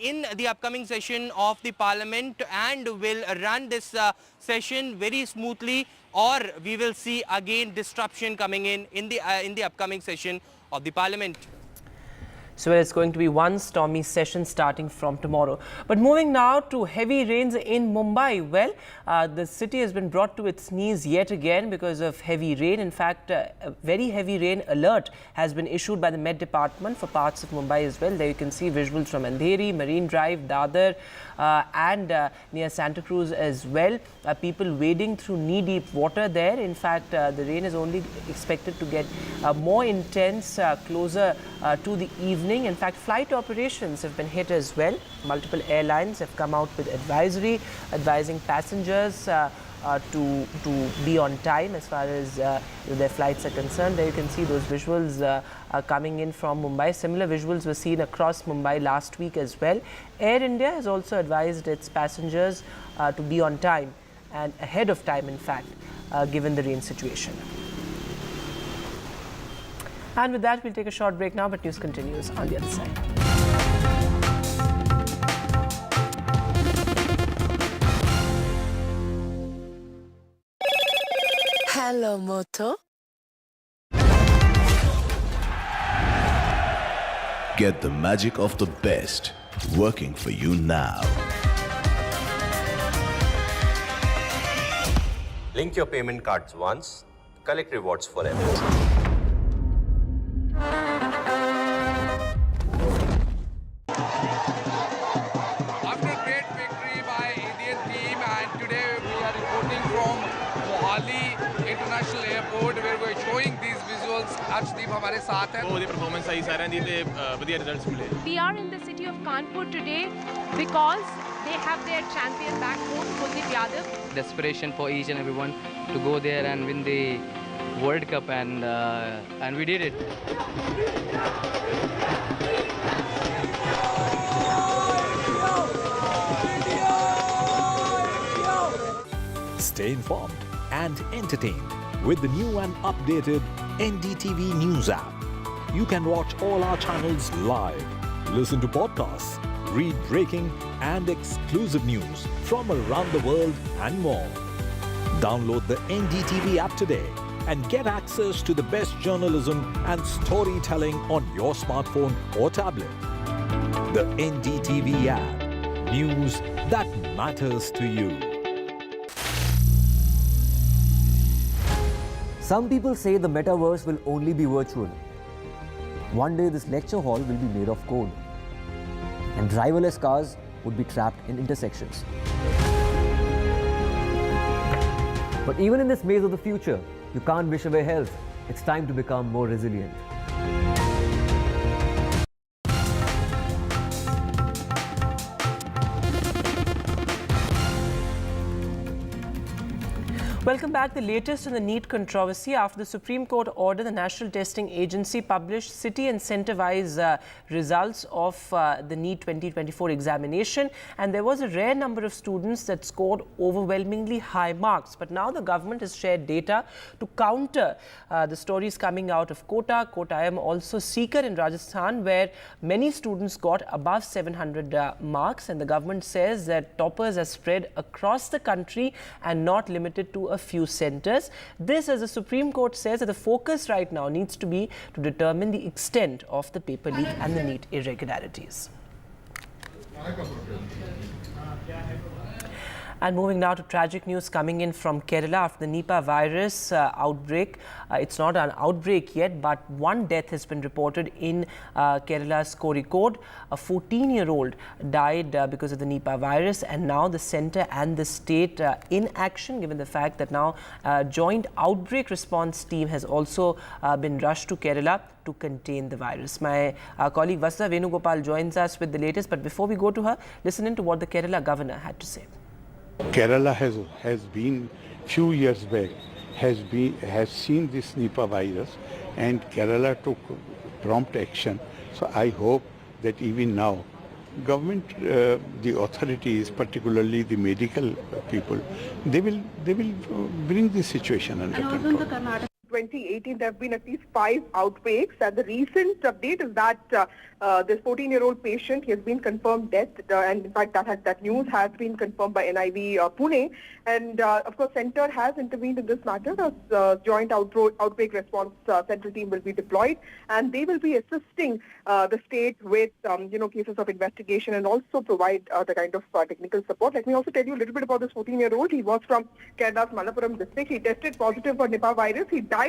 in the upcoming session of the Parliament, and will run this session very smoothly, or we will see again disruption coming in the upcoming session of the Parliament. So it's going to be one stormy session starting from tomorrow. But moving now to heavy rains in Mumbai. Well, the city has been brought to its knees yet again because of heavy rain. In fact, a very heavy rain alert has been issued by the Met Department for parts of Mumbai as well. There you can see visuals from Andheri, Marine Drive, Dadar, and near Santa Cruz as well. People wading through knee-deep water there. In fact, the rain is only expected to get more intense closer to the evening. In fact, flight operations have been hit as well. Multiple airlines have come out with advisory advising passengers to be on time as far as their flights are concerned. There you can see those visuals coming in from Mumbai. Similar visuals were seen across Mumbai last week as well. Air India has also advised its passengers to be on time, and ahead of time, in fact, given the rain situation. And with that, we'll take a short break now, but news continues on the other side. Hello, Moto. Get the magic of the best working for you now. Link your payment cards once, collect rewards forever. After great victory by Indian team, and today we are reporting from Mohali International Airport, where we are showing these visuals. Arshdeep हमारे साथ हैं. The performance सही सारे हैं दीते बढ़िया results मिले. We are in the city of Kanpur today because they have their champion back home, Kuldeep Yadav. Desperation for each and everyone to go there and win the World Cup, and we did it. Stay informed and entertained with the new and updated NDTV News app. You can watch all our channels live, listen to podcasts, read breaking and exclusive news from around the world and more. Download the NDTV app today and get access to the best journalism and storytelling on your smartphone or tablet. The NDTV app. News that matters to you. Some people say the metaverse will only be virtual. One day this lecture hall will be made of code, and driverless cars would be trapped in intersections. But even in this maze of the future, you can't wish away health. It's time to become more resilient. Welcome back. The latest in the NEET controversy. After the Supreme Court order, the National Testing Agency published city and centre-wise results of the NEET 2024 examination, and there was a rare number of students that scored overwhelmingly high marks. But now the government has shared data to counter the stories coming out of Quota, also Sikar in Rajasthan, where many students got above 700 marks, and the government says that toppers are spread across the country and not limited to a few centres. This, as the Supreme Court says, that the focus right now needs to be to determine the extent of the paper leak and the NEET irregularities. And moving now to tragic news coming in from Kerala after the Nipah virus outbreak. It's not an outbreak yet, but one death has been reported in Kerala's Kozhikode. A 14-year-old died because of the Nipah virus, and now the centre and the state in action, given the fact that now a joint outbreak response team has also been rushed to Kerala to contain the virus. My colleague Vasudha Venugopal joins us with the latest, but before we go to her, listen in to what the Kerala governor had to say. Kerala has been few years back has seen this Nipah virus, and Kerala took prompt action. So I hope that even now, government, the authorities, particularly the medical people, they will bring this situation under control. 2018, there have been at least 5 outbreaks, and the recent update is that this 14-year-old patient, he has been confirmed dead, and in fact that news has been confirmed by NIV Pune, and of course Centre has intervened in this matter. A joint outbreak response central team will be deployed, and they will be assisting the state with cases of investigation and also provide the kind of technical support. Let me also tell you a little bit about this 14-year-old. He was from Kerala's Malappuram district. He tested positive for Nipah virus. He died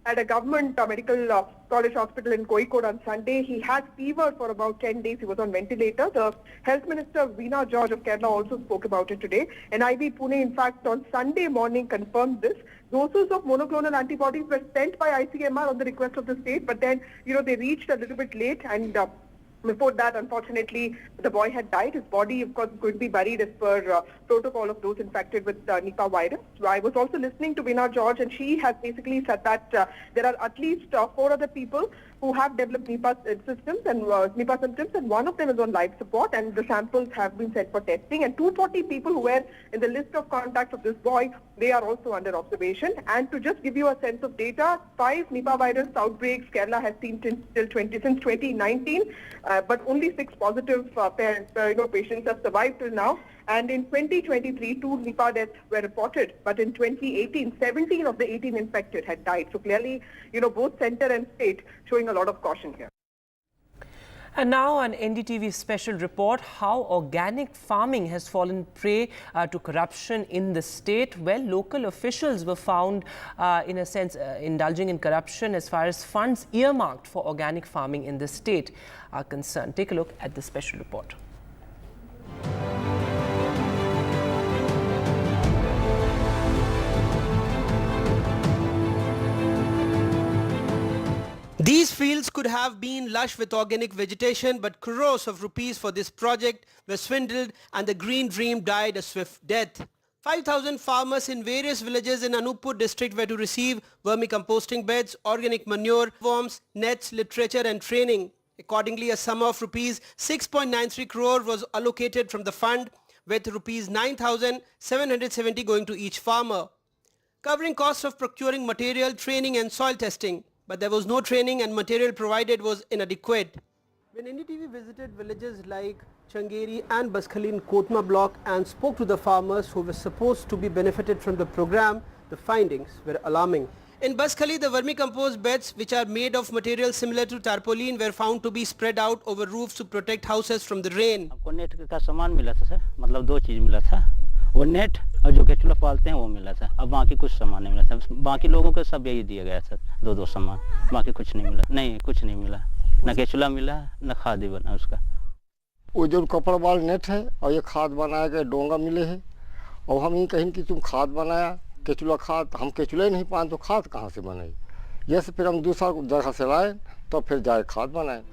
at a government medical college hospital in Kozhikode on Sunday. He had fever for about 10 days. He was on ventilator. The Health Minister Veena George of Kerala also spoke about it today. NIV Pune, in fact, on Sunday morning confirmed this. Doses of monoclonal antibodies were sent by ICMR on the request of the state, but then, they reached a little bit late, and before that, unfortunately, the boy had died. His body, of course, could be buried as per protocol of those infected with Nipah virus. I was also listening to Veena George, and she has basically said that there are at least 4 other people who have developed Nipah symptoms, and one of them is on life support, and the samples have been sent for testing. And 240 people who were in the list of contacts of this boy, they are also under observation. And to just give you a sense of data, 5 Nipah virus outbreaks Kerala has seen since 2019, but only 6 positive patients have survived till now. And in 2023, 2 Nipah deaths were reported, but in 2018, 17 of the 18 infected had died. So clearly, both centre and state showing a lot of caution here. And now an NDTV special report, how organic farming has fallen prey to corruption in the state. Well, local officials were found, in a sense, indulging in corruption as far as funds earmarked for organic farming in the state are concerned. Take a look at the special report. These fields could have been lush with organic vegetation, but crores of rupees for this project were swindled and the green dream died a swift death. 5,000 farmers in various villages in Anuppur district were to receive vermicomposting beds, organic manure, worms, nets, literature and training. Accordingly, a sum of rupees 6.93 crore was allocated from the fund, with rupees 9,770 going to each farmer, covering costs of procuring material, training and soil testing. But there was no training and material provided was inadequate. When NDTV visited villages like Changeri and Baskhali in Kotma block and spoke to the farmers who were supposed to be benefited from the program, the findings were alarming. In Baskhali, the vermicompost beds, which are made of material similar to tarpaulin, were found to be spread out over roofs to protect houses from the rain. Net का सामान मिला था sir, मतलब 2 चीज़ मिला था, वो net और जो केचुला पालते हैं वो मिला था। अब बाकी कुछ सामान नहीं मिला था, बाकी लोगों को सब यही दिया गया सर, 2 सामान, बाकी कुछ नहीं मिला, नहीं कुछ नहीं मिला, न केचुला मिला न खाद ही बना उसका। वो जो कपड़ा वाला नेट है और ये खाद बनाया गया डोंगा मिले है, और हम ये कहें कि तुम खाद बनाया केचुला खाद, हम केचुला ही नहीं पाए तो खाद कहाँ से बनाई? ये से फिर हम दूसरा जगह से लाए तो फिर जाए खाद बनाए।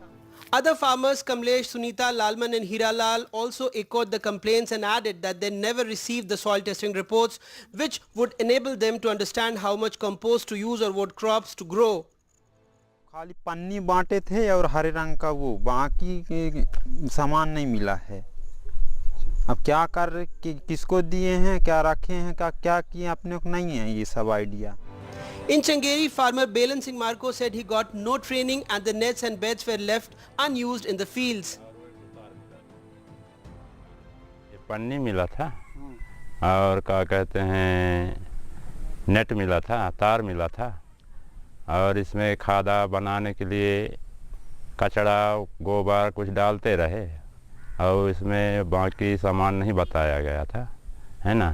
Other farmers, Kamlesh, Sunita, Lalman and Hiralal, also echoed the complaints and added that they never received the soil testing reports, which would enable them to understand how much compost to use or what crops to grow. खाली पन्नी बांटे थे और हरे रंग का वो बाकी सामान नहीं मिला है। अब क्या कर किसको दिए हैं, क्या रखे हैं, क्या किए अपने को नहीं है ये सब idea. In Changeri, farmer Belan Singh Marco said he got no training and the nets and beds were left unused in the fields. पन्नी मिला था और क्या कहते हैं नेट मिला था, तार मिला था और इसमें खादा बनाने के लिए कचड़ा गोबर कुछ डालते रहे और इसमें बाकी सामान नहीं बताया गया था, है ना,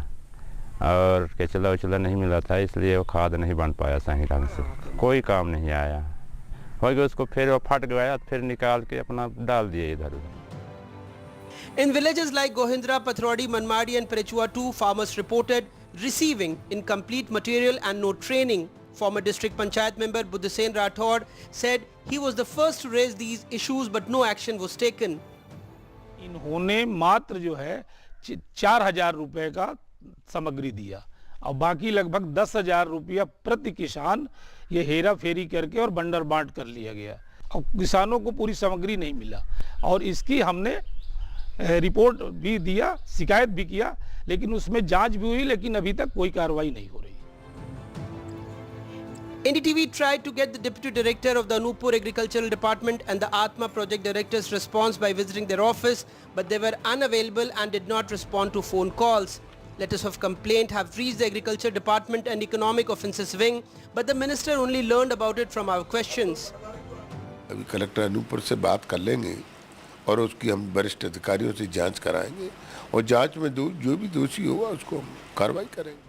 और केचला उचला नहीं मिला था, इसलिए वो खाद नहीं बन पाया सही ढंग से, कोई काम नहीं आया। हो गया उसको फिर वो फट गया, फिर निकाल के अपना डाल दिए इधर उधर। In villages like Gohindra, Pathrodi, Manmadi and Perechua too, farmers reported receiving incomplete material and no training. Former district panchayat member Buddhasen Rathod said he was the first to raise these issues but no action was taken. इन्होंने मात्र जो है 4,000 रुपए का सामग्री दिया और बाकी लगभग 10,000 रुपया प्रति किसान ये हेरा फेरी करके और बंडर बांट कर लिया गया और किसानों को पूरी सामग्री नहीं मिला और इसकी हमने रिपोर्ट भी दिया, शिकायत भी किया, लेकिन उसमें जांच भी हुई, लेकिन अभी तक कोई कार्रवाई नहीं हो रही। NDTV tried to get the Deputy Director of the Anuppur Agricultural Department and the Atma Project Director's response by visiting their office, but they were unavailable and did not respond to phone calls. Letters of complaint have reached the Agriculture Department and Economic Offences Wing, but the Minister only learned about it from our questions. अभी collector Anuppur से बात कर लेंगे और उसकी हम वरिष्ठ अधिकारियों से जांच कराएंगे और जांच में जो भी दोषी होगा उसको हम कार्रवाई करेंगे।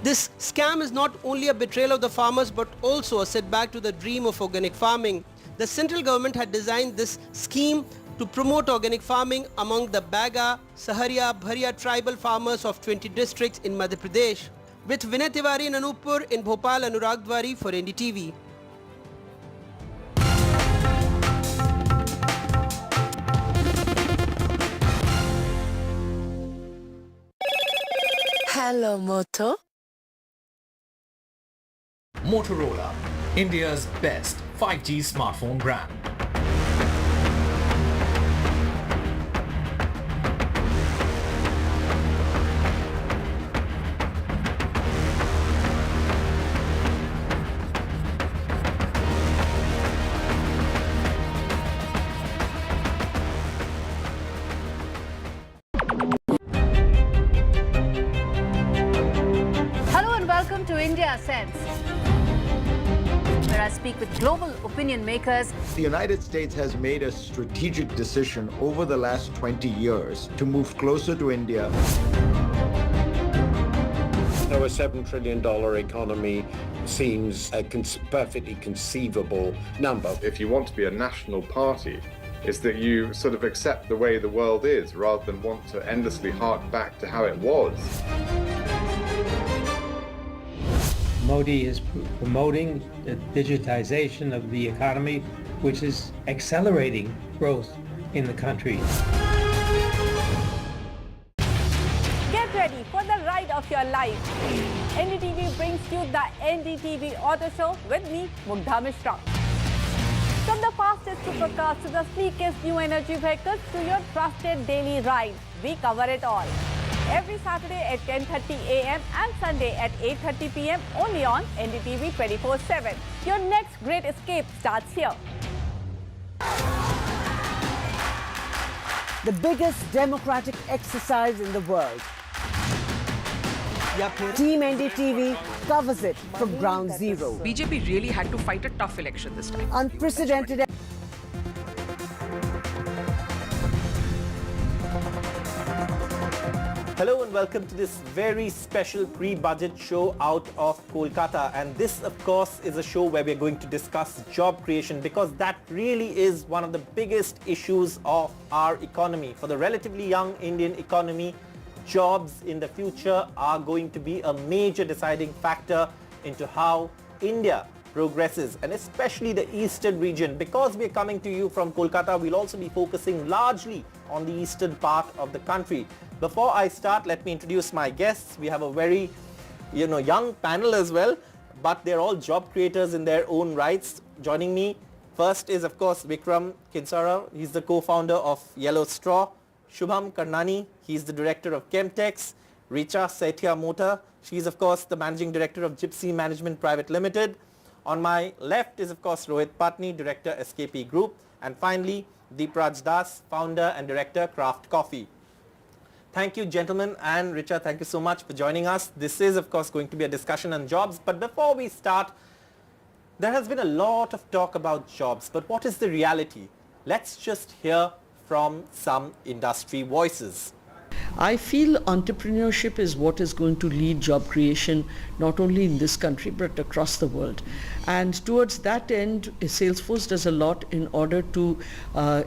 This scam is not only a betrayal of the farmers but also a setback to the dream of organic farming. The central government had designed this scheme to promote organic farming among the Baga, Saharia, Bharia tribal farmers of 20 districts in Madhya Pradesh. With Vinay Tiwari in Anuppur, in Bhopal, Anurag Dwari for NDTV. Hello, Moto. Motorola, India's best 5G smartphone brand. Hello and welcome to India Sense, where I speak with global opinion makers. The United States has made a strategic decision over the last 20 years to move closer to India. So a $7 trillion economy seems a perfectly conceivable number. If you want to be a national party, it's that you sort of accept the way the world is rather than want to endlessly hark back to how it was. Modi is promoting the digitization of the economy, which is accelerating growth in the country. Get ready for the ride of your life. NDTV brings you the NDTV Auto Show with me, Mugdha Mishra. From the fastest supercars to the sleekest new energy vehicles to your trusted daily ride, we cover it all. Every Saturday at 10:30 a.m. and Sunday at 8:30 p.m. only on NDTV 24/7. Your next great escape starts here. The biggest democratic exercise in the world. Team NDTV covers it from ground zero. BJP really had to fight a tough election this time. Unprecedented. Hello and welcome to this very special pre-budget show out of Kolkata, and this of course is a show where we're going to discuss job creation, because that really is one of the biggest issues of our economy. For the relatively young Indian economy, jobs in the future are going to be a major deciding factor into how India progresses, and especially the eastern region. Because we are coming to you from Kolkata, we'll also be focusing largely on the eastern part of the country. Before I start, let me introduce my guests. We have a very young panel as well, but they're all job creators in their own rights. Joining me first is, of course, Vikram Kinsara. He's the co-founder of Yellow Straw. Shubham Karnani, he's the director of Chemtex. Richa Sethia Mota, she's of course the managing director of Gypsy Management Private Limited. On my left is of course Rohit Patni, director SKP Group. And finally, Deepraj Das, founder and director Craft Coffee. Thank you, gentlemen, and Richa, thank you so much for joining us. This is of course going to be a discussion on jobs, but before we start, there has been a lot of talk about jobs, but what is the reality? Let's just hear from some industry voices. I feel entrepreneurship is what is going to lead job creation not only in this country but across the world. And towards that end, Salesforce does a lot in order to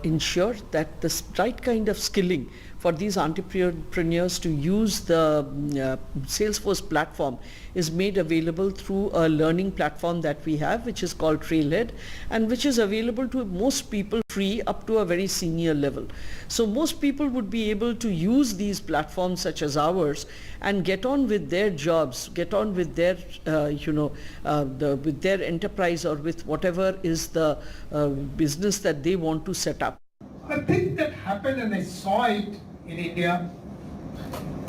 ensure that the right kind of skilling for these entrepreneurs to use the Salesforce platform is made available through a learning platform that we have, which is called Trailhead, and which is available to most people free up to a very senior level. So most people would be able to use these platforms such as ours and get on with their jobs, get on with their with their enterprise or with whatever is the business that they want to set up. A thing that happened, and I saw it in India,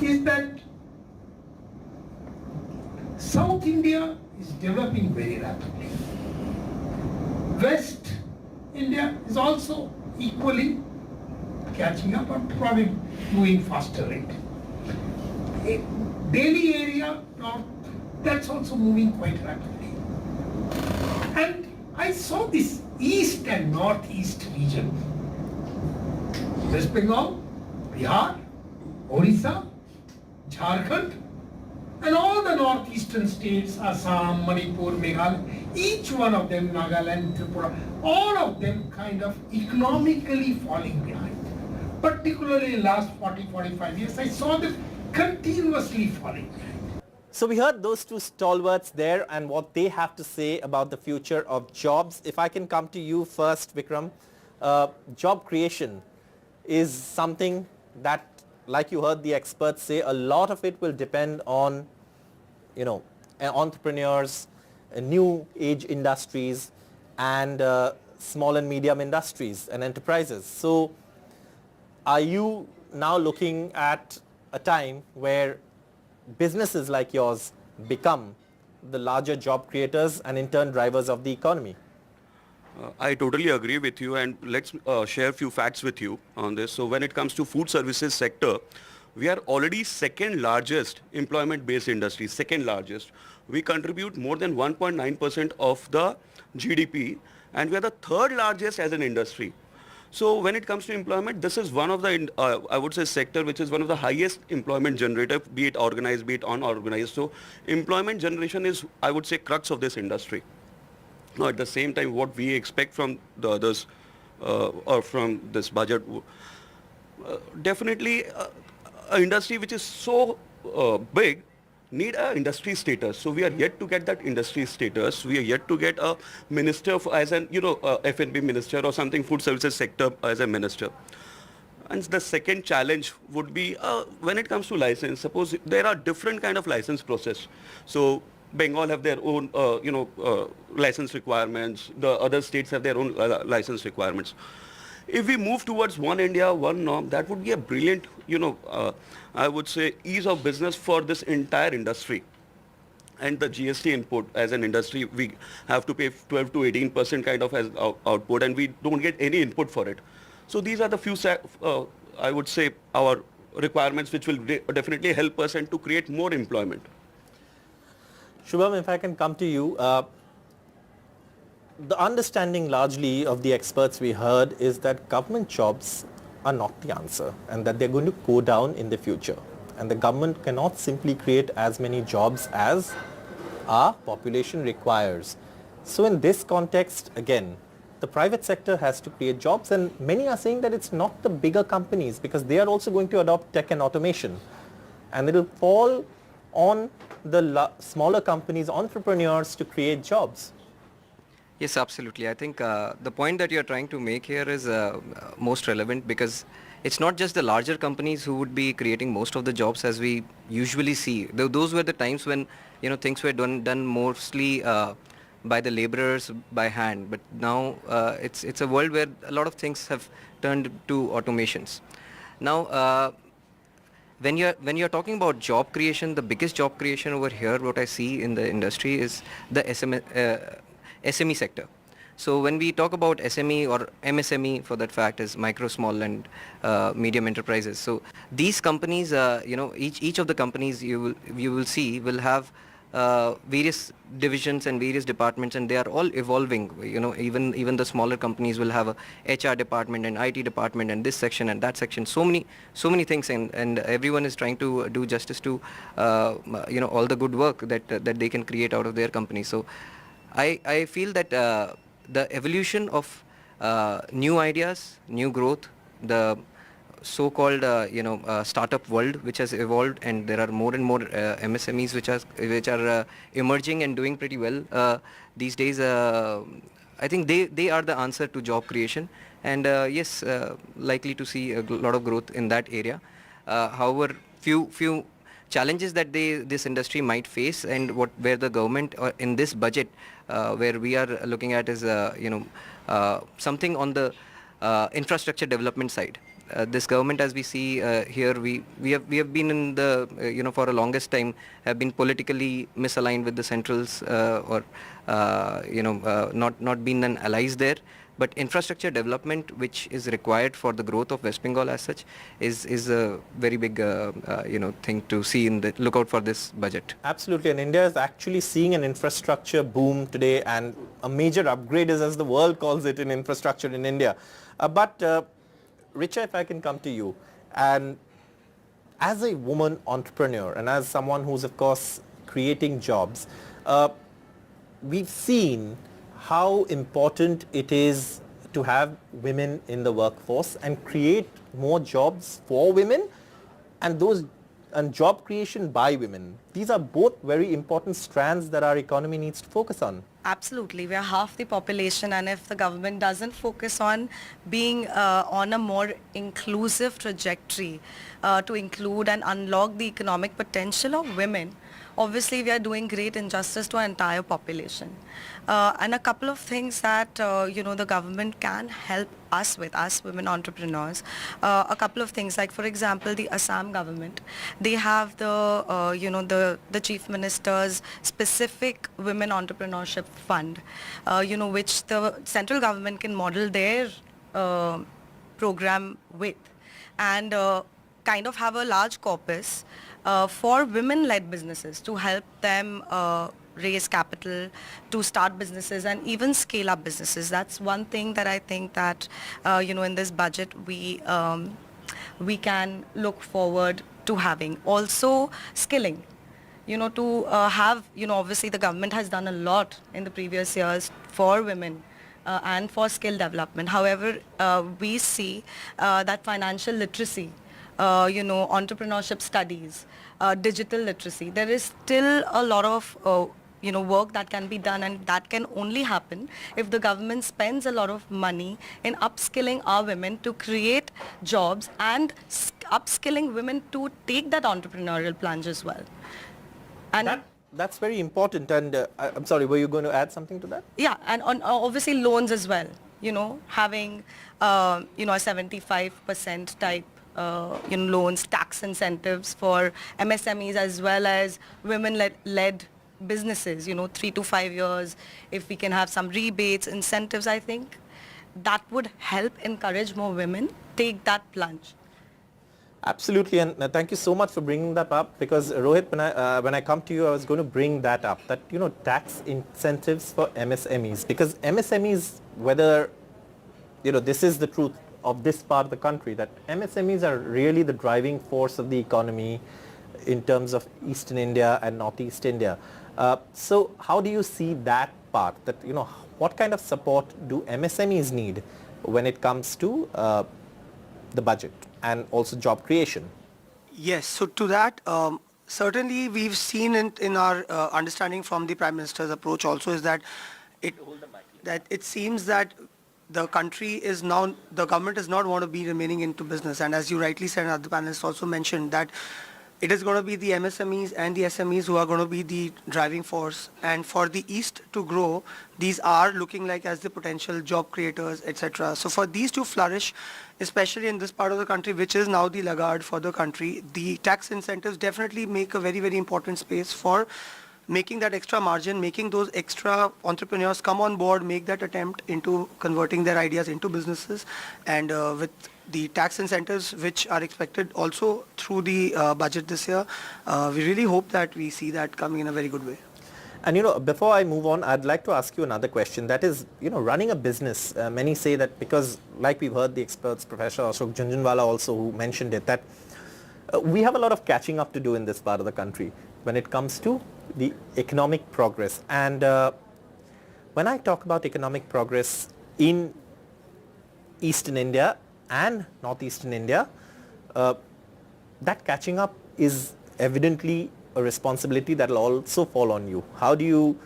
is that South India is developing very rapidly. West India is also equally catching up and probably moving faster rate. Delhi area, north, that's also moving quite rapidly. And I saw this east and northeast region. West Bengal, Bihar, Orissa, Jharkhand, and all the northeastern states, Assam, Manipur, Meghalaya, each one of them, Nagaland, Tripura, all of them kind of economically falling behind. Particularly in the last 40-45 years, I saw them continuously falling behind. So we heard those two stalwarts there and what they have to say about the future of jobs. If I can come to you first, Vikram, job creation is something that, like you heard the experts say, a lot of it will depend on, entrepreneurs, new age industries, and small and medium industries and enterprises. So are you now looking at a time where businesses like yours become the larger job creators and in turn drivers of the economy? I totally agree with you, and let's share a few facts with you on this. So when it comes to food services sector, we are already second largest employment based industry, second largest. We contribute more than 1.9% of the GDP, and we are the third largest as an industry. So when it comes to employment, this is one of the, I would say, sector which is one of the highest employment generator, be it organized, be it unorganized. So employment generation is, I would say, crux of this industry. Now, at the same time, what we expect from the others or from this budget, definitely an industry which is so big need a industry status. So we are yet to get that industry status. We are yet to get a minister as an, F&B minister or something, food services sector as a minister. And the second challenge would be when it comes to license, suppose there are different kind of license process. So Bengal have their own, license requirements. The other states have their own license requirements. If we move towards one India, one norm, that would be a brilliant, I would say, ease of business for this entire industry. And the GST input as an industry, we have to pay 12 to 18% kind of as output, and we don't get any input for it. So these are the few, I would say, our requirements which will definitely help us and to create more employment. Shubham, if I can come to you, the understanding largely of the experts we heard is that government jobs are not the answer and that they're going to go down in the future. And the government cannot simply create as many jobs as our population requires. So in this context, again, the private sector has to create jobs, and many are saying that it's not the bigger companies because they are also going to adopt tech and automation. And it will fall on the smaller companies, entrepreneurs to create jobs. Yes, absolutely. I think the point that you're trying to make here is most relevant because it's not just the larger companies who would be creating most of the jobs as we usually see. Those were the times when things were done mostly by the laborers by hand. But now it's a world where a lot of things have turned to automations. Now, when you're talking about job creation, the biggest job creation over here, what I see in the industry is the SME sector. So when we talk about SME or MSME, for that fact, is micro, small, and medium enterprises. So these companies, each of the companies you will see will have various divisions and various departments, and they are all evolving. Even the smaller companies will have a HR department and IT department and this section and that section. So many things, and everyone is trying to do justice to all the good work that they can create out of their company. So I feel that the evolution of new ideas, new growth, the so-called startup world which has evolved, and there are more and more MSMEs which are emerging and doing pretty well these days. I think they are the answer to job creation, and yes, likely to see a lot of growth in that area. However, few challenges that this industry might face, and where the government in this budget where we are looking at is something on the infrastructure development side. This government, as we see here, we have been in the for a longest time have been politically misaligned with the centrals, or not been an allies there. But infrastructure development, which is required for the growth of West Bengal as such, is a very big thing to see look out for this budget. Absolutely, and India is actually seeing an infrastructure boom today, and a major upgrade is, as the world calls it, in infrastructure in India. But Richa, if I can come to you, and as a woman entrepreneur and as someone who's of course creating jobs, we've seen how important it is to have women in the workforce and create more jobs for women, and job creation by women. These are both very important strands that our economy needs to focus on. Absolutely. We are half the population, and if the government doesn't focus on being on a more inclusive trajectory to include and unlock the economic potential of women, obviously we are doing great injustice to our entire population. And a couple of things that the government can help us with, us women entrepreneurs. A couple of things, like for example, the Assam government, they have the Chief Minister's specific women entrepreneurship fund, which the central government can model their program with, and kind of have a large corpus for women-led businesses to help them raise capital to start businesses and even scale up businesses. That's one thing that I think that in this budget we can look forward to having. Also skilling, to have, obviously the government has done a lot in the previous years for women and for skill development. However, we see that financial literacy, entrepreneurship studies, digital literacy, there is still a lot of work that can be done, and that can only happen if the government spends a lot of money in upskilling our women to create jobs and upskilling women to take that entrepreneurial plunge as well. And that's very important. And I'm sorry, were you going to add something to that? Yeah, and on obviously loans as well, having a 75% type loans, tax incentives for MSMEs as well as women-led businesses, 3 to 5 years. If we can have some rebates, incentives, I think that would help encourage more women take that plunge. Absolutely, and thank you so much for bringing that up, because Rohit, when I come to you, I was going to bring that up, that tax incentives for MSMEs, because MSMEs, whether this is the truth of this part of the country, that MSMEs are really the driving force of the economy in terms of Eastern India and Northeast India. So how do you see that part, that what kind of support do MSMEs need when it comes to the budget and also job creation? Yes, so to that, certainly we've seen in our understanding from the Prime Minister's approach also is that that it seems that the country is now, the government does not want to be remaining into business. And as you rightly said, and other panelists also mentioned, that it is going to be the MSMEs and the SMEs who are going to be the driving force. And for the East to grow, these are looking like as the potential job creators, etc. So for these to flourish, especially in this part of the country, which is now the laggard for the country, the tax incentives definitely make a very, very important space for making that extra margin, making those extra entrepreneurs come on board, make that attempt into converting their ideas into businesses. And with the tax incentives which are expected also through the budget this year, we really hope that we see that coming in a very good way. And before I move on, I'd like to ask you another question. That is, running a business, many say that because, like we've heard the experts, Professor Ashok Jhunjhunwala also who mentioned it, that we have a lot of catching up to do in this part of the country when it comes to the economic progress. And when I talk about economic progress in Eastern India and Northeastern India, that catching up is evidently a responsibility that will also fall on you. How do you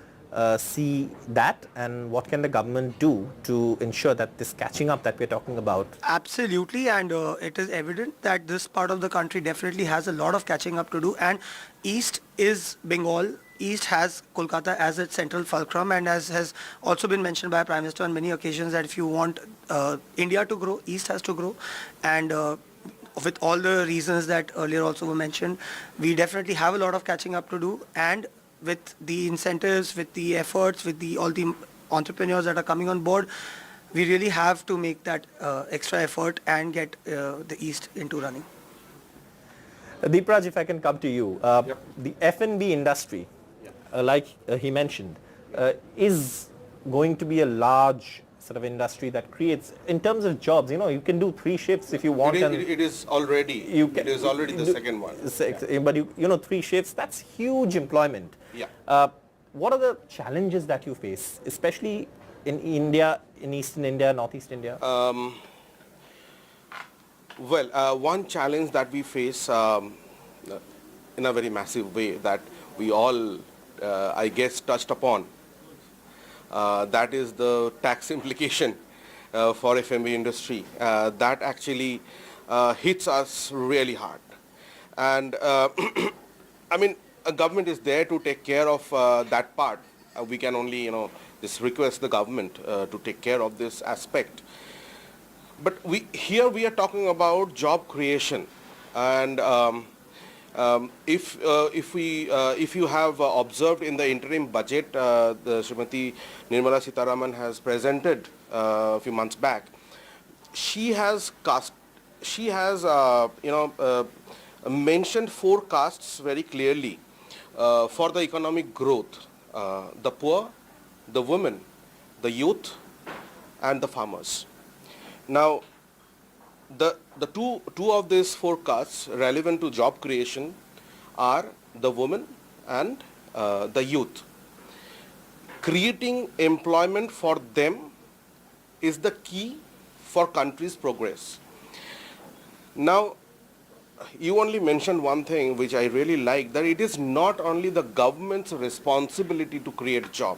see that, and what can the government do to ensure that this catching up that we're talking about? Absolutely, and it is evident that this part of the country definitely has a lot of catching up to do, and East is Bengal. East has Kolkata as its central fulcrum, and as has also been mentioned by Prime Minister on many occasions, that if you want India to grow, East has to grow. And with all the reasons that earlier also were mentioned, we definitely have a lot of catching up to do. And with the incentives, with the efforts, with all the entrepreneurs that are coming on board, we really have to make that extra effort and get the East into running. Deepraj, if I can come to you. The F&B industry, like he mentioned, is going to be a large sort of industry that creates, in terms of jobs, you can do 3 shifts if you want. It is already the second one. But 3 shifts, that's huge employment. Yeah. What are the challenges that you face, especially in India, in Eastern India, Northeast India? One challenge that we face in a very massive way that we all, I guess, touched upon, that is the tax implication for F&B industry. That actually hits us really hard. And I mean, a government is there to take care of that part. We can only, just request the government to take care of this aspect. But here we are talking about job creation, and if you have observed in the interim budget, the Srimati Nirmala Sitharaman has presented a few months back. She has mentioned 4 castes very clearly for the economic growth: the poor, the women, the youth, and the farmers. Now, the two of these 4 castes relevant to job creation are the women and the youth. Creating employment for them is the key for country's progress. Now, you only mentioned one thing which I really like, that it is not only the government's responsibility to create job.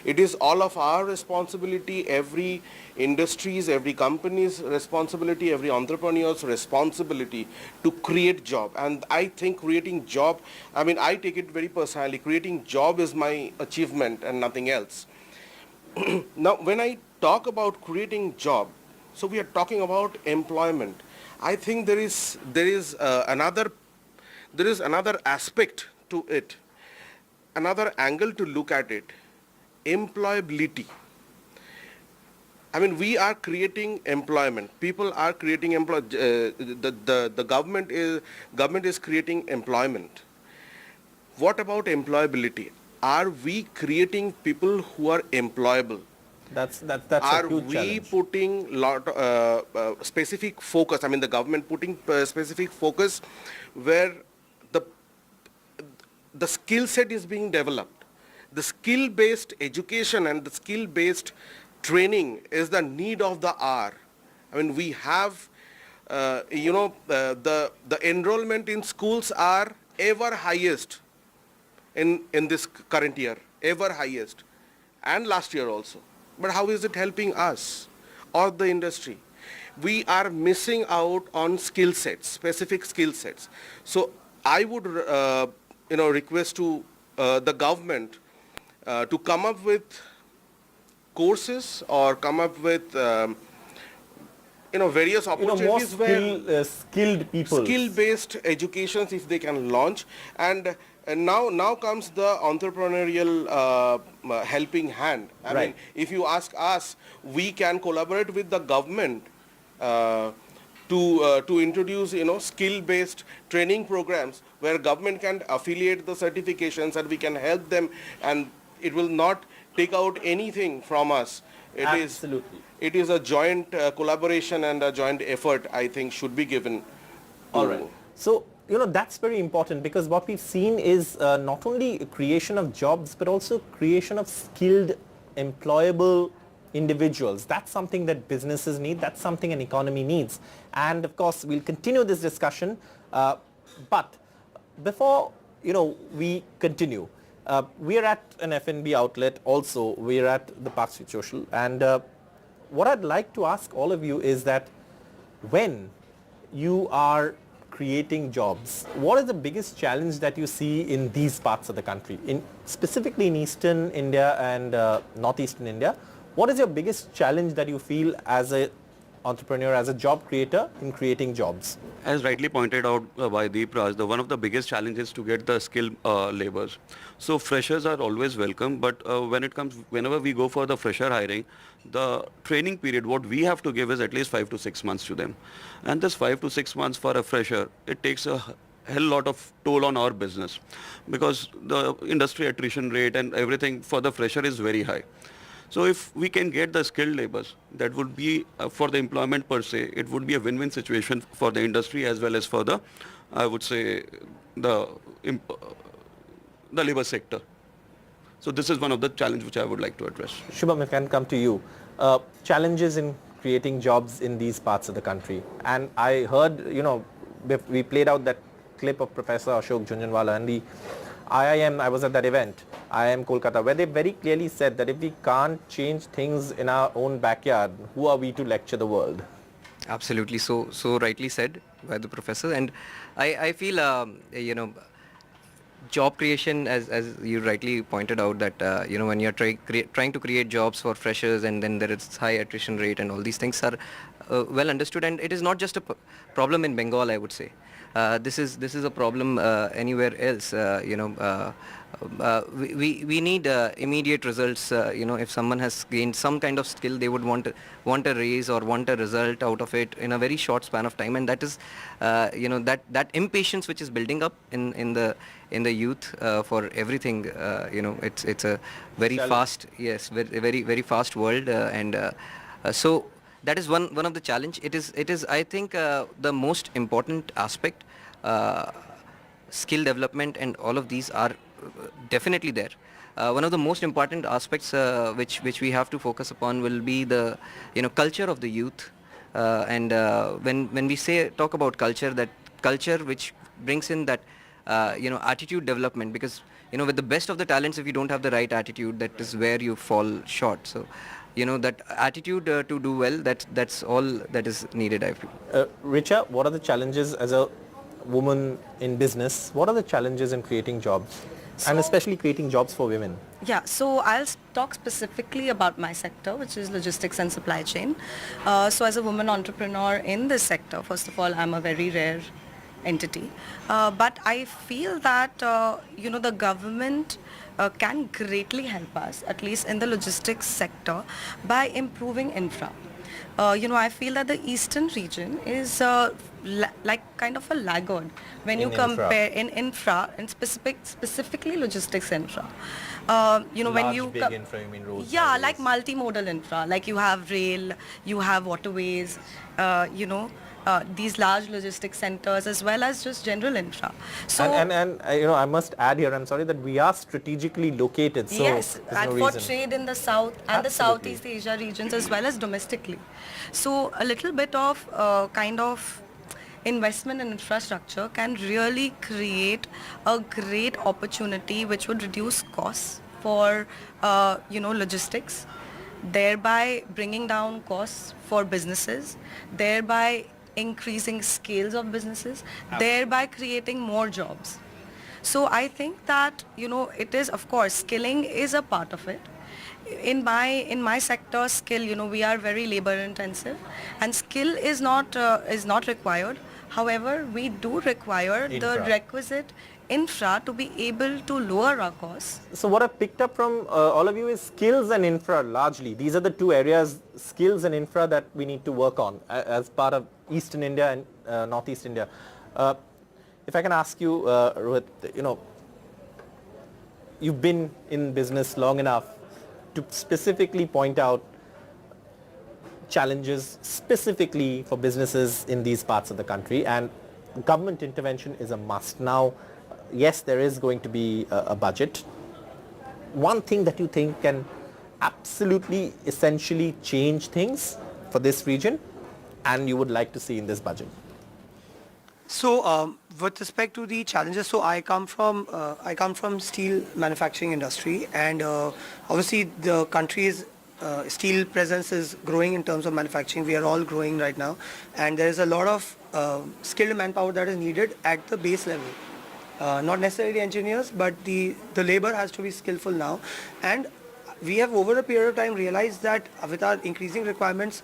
It is all of our responsibility, every industry's, every company's responsibility, every entrepreneur's responsibility to create job. And I think creating job, I mean, I take it very personally, creating job is my achievement and nothing else. Now, when I talk about creating job, so we are talking about employment. I think there is another aspect to it, another angle to look at it. Employability. I mean, we are creating employment. People are creating the government is creating employment. What about employability? Are we creating people who are employable? That's a huge challenge. Are we putting specific focus? I mean, the government putting specific focus where the skill set is being developed. The skill-based education and the skill-based training is the need of the hour. I mean, we have, the enrollment in schools are ever highest in this current year, ever highest, and last year also. but how is it helping us or the industry? We are missing out on skill sets, specific skill sets. So I would, request to the government to come up with courses or come up with, various opportunities more skilled people. Skill-based educations if they can launch. And now comes the entrepreneurial helping hand. I mean, if you ask us, we can collaborate with the government to introduce, skill-based training programs where government can affiliate the certifications and we can help them, and it will not take out anything from us. Absolutely. It is a joint collaboration and a joint effort, I think, should be given. All right. So, that's very important, because what we've seen is not only creation of jobs, but also creation of skilled, employable individuals. That's something that businesses need. That's something an economy needs. And of course, we'll continue this discussion. But before, we continue, we are at an F&B outlet also. We are at the Park Street Social. And what I'd like to ask all of you is that when you are creating jobs, what is the biggest challenge that you see in these parts of the country, specifically in Eastern India and Northeastern India? What is your biggest challenge that you feel as an entrepreneur, as a job creator in creating jobs? As rightly pointed out by Deep Raj, one of the biggest challenges is to get the skilled laborers. So freshers are always welcome, but whenever we go for the fresher hiring, the training period, what we have to give is at least 5 to 6 months to them. And this 5 to 6 months for a fresher, it takes a hell lot of toll on our business, because the industry attrition rate and everything for the fresher is very high. So if we can get the skilled laborers, that would be for the employment per se, it would be a win-win situation for the industry as well as for the, I would say, the labor sector. So this is one of the challenges which I would like to address. Shubham, if I can come to you. Challenges in creating jobs in these parts of the country. And I heard, we played out that clip of Professor Ashok Jhunjhunwala and the IIM, I was at that event, IIM Kolkata, where they very clearly said that if we can't change things in our own backyard, who are we to lecture the world? Absolutely, so rightly said by the professor. And I feel, job creation, as you rightly pointed out, that when you're trying to create jobs for freshers, and then there is high attrition rate and all these things are well understood, and it is not just a problem in Bengal, I would say. This is a problem anywhere else. We need immediate results. If someone has gained some kind of skill, they would want a raise or want a result out of it in a very short span of time, and that is that impatience which is building up in the youth for everything. It's a very fast, very fast world, and so that is one of the challenge. It is I think the most important aspect. Skill development and all of these are definitely there. One of the most important aspects which we have to focus upon will be the culture of the youth, and when we talk about culture, that culture which brings in that attitude development, because with the best of the talents, if you don't have the right attitude, that is where you fall short. So that attitude to do well, that's all that is needed, I feel. Richa, what are the challenges as a woman in business? What are the challenges in creating jobs, and especially creating jobs for women? Yeah, so I'll talk specifically about my sector, which is logistics and supply chain. So as a woman entrepreneur in this sector, first of all, I'm a very rare entity. But I feel that, the government can greatly help us, at least in the logistics sector, by improving infra. I feel that the eastern region is like kind of a laggard when you compare in infra, and specifically logistics infra. When you big infra, you mean roads? Yeah, like multimodal infra, like you have rail, you have waterways, these large logistics centers, as well as just general infra. So and I must add here, I'm sorry, that we are strategically located. So yes, and no for reason. trade in the south and the Southeast Asia regions, as well as domestically. So a little bit of kind of investment in infrastructure can really create a great opportunity which would reduce costs for logistics, thereby bringing down costs for businesses, thereby increasing scales of businesses, thereby creating more jobs. So I think that, it is, of course, skilling is a part of it. In my sector, skill, we are very labor intensive, and skill is not required. However, we do require the requisite infra to be able to lower our costs. So what I've picked up from all of you is skills and infra largely. These are the two areas, skills and infra, that we need to work on as part of Eastern India and Northeast India. If I can ask you, Rohit, you've been in business long enough to specifically point out challenges specifically for businesses in these parts of the country, and government intervention is a must. Now, yes, there is going to be a budget. One thing that you think can absolutely essentially change things for this region and you would like to see in this budget? So with respect to the challenges, so I come from steel manufacturing industry, and obviously the country's steel presence is growing in terms of manufacturing. We are all growing right now, and there is a lot of skilled manpower that is needed at the base level. Not necessarily engineers, but the labor has to be skillful now, and we have over a period of time realized that with our increasing requirements,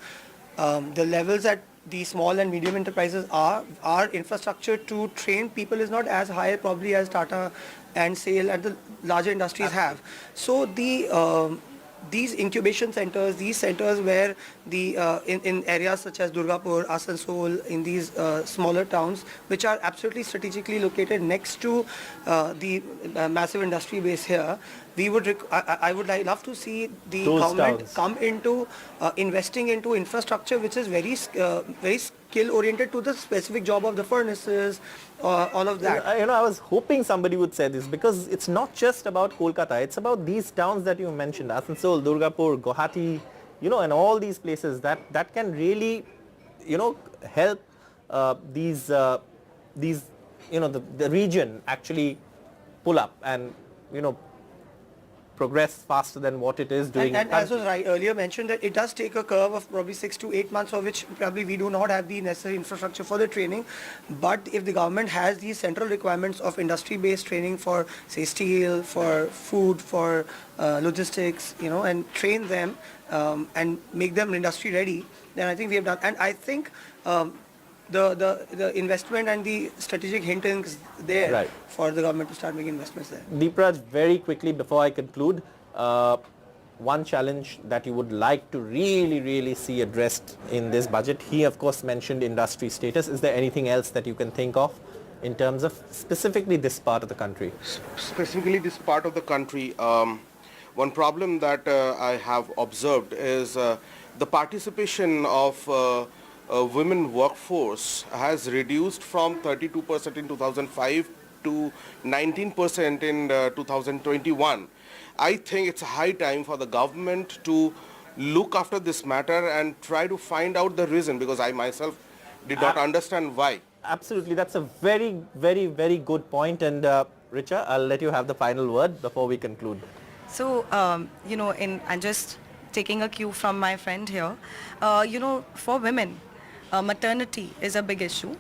the levels at the small and medium enterprises our infrastructure to train people is not as high probably as Tata and SAIL and the larger industries have. So these incubation centers, these centers where in areas such as Durgapur, Asansol, in these smaller towns, which are absolutely strategically located next to the massive industry base here, I would love to see the government come into investing into infrastructure which is very skill oriented to the specific job of the furnaces, all of that. I was hoping somebody would say this, because it's not just about Kolkata, it's about these towns that you mentioned, Asansol, Durgapur, Guwahati, and all these places that can really, help these the region actually pull up and, progress faster than what it is doing. And as was earlier mentioned, that it does take a curve of probably 6 to 8 months, for which probably we do not have the necessary infrastructure for the training. But if the government has these central requirements of industry-based training for, say, steel, for food, for logistics, and train them and make them industry ready, then I think we have done. And I think the investment and the strategic hint is there for the government to start making investments there. Deepraj, very quickly before I conclude, one challenge that you would like to really see addressed in this budget. He of course mentioned industry status. Is there anything else that you can think of in terms of specifically this part of the country? Specifically this part of the country, one problem that I have observed is the participation of women workforce has reduced from 32% in 2005 to 19% in 2021. I think it's a high time for the government to look after this matter and try to find out the reason, because I myself did not understand why. Absolutely, that's a very good point, and Richa, I'll let you have the final word before we conclude. So, and just taking a cue from my friend here, for women, maternity is a big issue.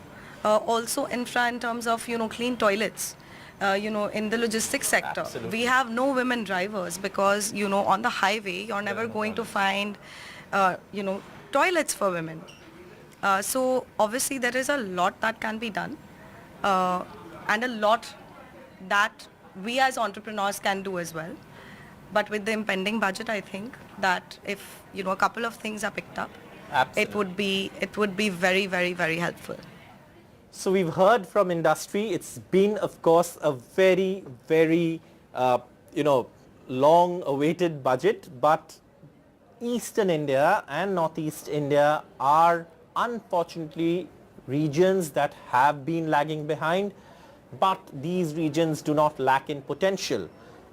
Also infra in terms of, clean toilets. In the logistics sector, Absolutely. we have no women drivers because, on the highway, you're never going to find, toilets for women. So obviously there is a lot that can be done and a lot that we as entrepreneurs can do as well. But with the impending budget, I think that if, a couple of things are picked up, it would be very helpful. So we've heard from industry. It's been, of course, a very long awaited budget, but Eastern India and Northeast India are unfortunately regions that have been lagging behind, but these regions do not lack in potential.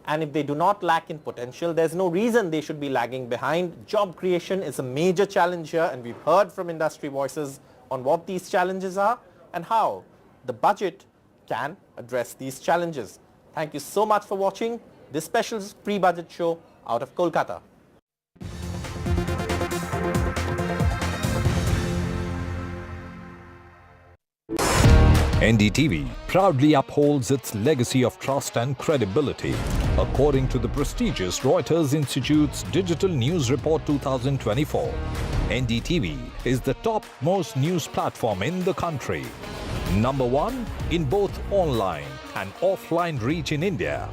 And if they do not lack in potential, there's no reason they should be lagging behind. Job creation is a major challenge here, and we've heard from industry voices on what these challenges are and how the budget can address these challenges. Thank you so much for watching this special pre-budget show out of Kolkata. NDTV proudly upholds its legacy of trust and credibility. According to the prestigious Reuters Institute's Digital News Report 2024, NDTV is the top-most news platform in the country. Number one in both online and offline reach in India.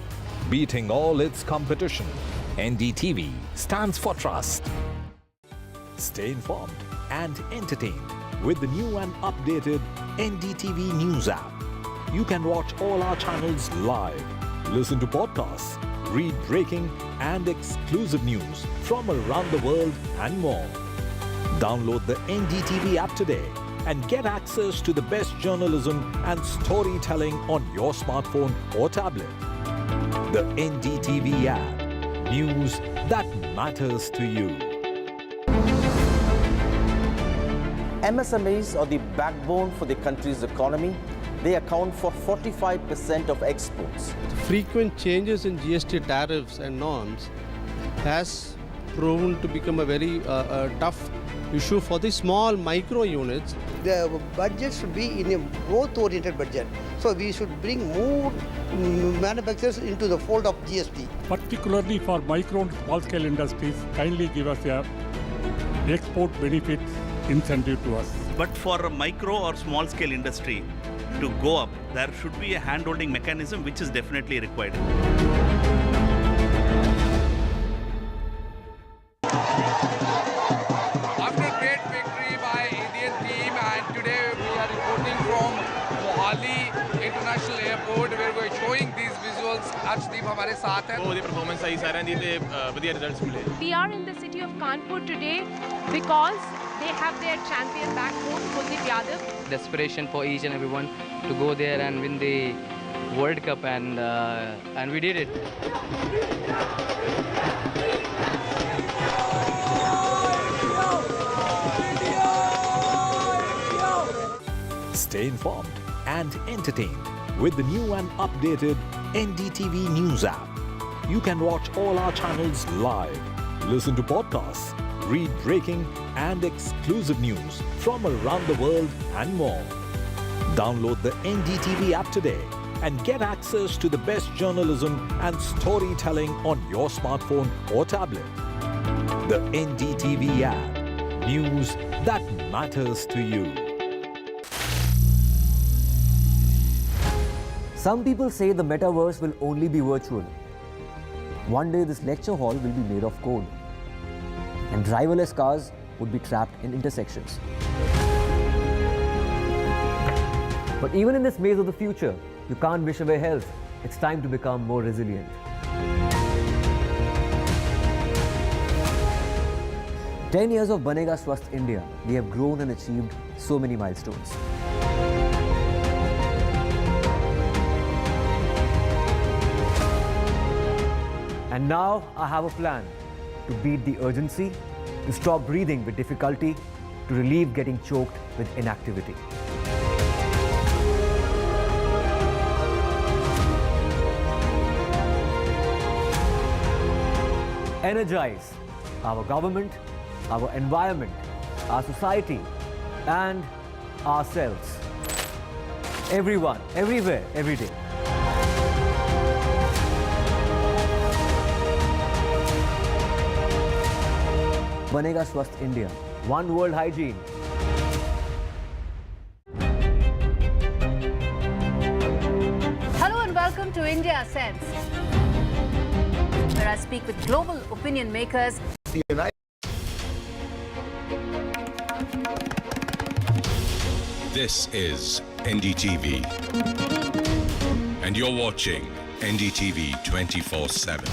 Beating all its competition, NDTV stands for trust. Stay informed and entertained with the new and updated NDTV News app. You can watch all our channels live, listen to podcasts, read breaking and exclusive news from around the world and more. Download the NDTV app today and get access to the best journalism and storytelling on your smartphone or tablet. The NDTV app. News that matters to you. MSMEs are the backbone for the country's economy. They account for 45% of exports. Frequent changes in GST tariffs and norms has proven to become a very tough issue for the small micro units. The budget should be in a growth-oriented budget. So we should bring more manufacturers into the fold of GST. Particularly for micro and small-scale industries, kindly give us a export benefits incentive to us. But for a micro or small scale industry to go up, there should be a hand-holding mechanism which is definitely required. After great victory by Indian team, and today we are reporting from Mohali International Airport where we are showing these visuals. Arshdeep हमारे साथ हैं. The performance सही सारे दी बढ़िया results मिले. We are in the city of Kanpur today because they have their champion back home, Kuldeep Yadav. The aspiration for each and everyone to go there and win the World Cup, and we did it. Stay informed and entertained with the new and updated NDTV News app. You can watch all our channels live, listen to podcasts, read breaking and exclusive news from around the world and more. Download the NDTV app today and get access to the best journalism and storytelling on your smartphone or tablet. The NDTV app. News that matters to you. Some people say the metaverse will only be virtual. One day this lecture hall will be made of code, and driverless cars would be trapped in intersections. But even in this maze of the future, you can't wish away health. It's time to become more resilient. 10 years of Banega Swasth India, we have grown and achieved so many milestones. And now I have a plan to beat the urgency, to stop breathing with difficulty, to relieve getting choked with inactivity. Energize our government, our environment, our society, and ourselves. Everyone, everywhere, every day. Banega Swasth India. One world hygiene. Hello and welcome to India Sense, where I speak with global opinion makers. This is NDTV, and you're watching NDTV 24/7.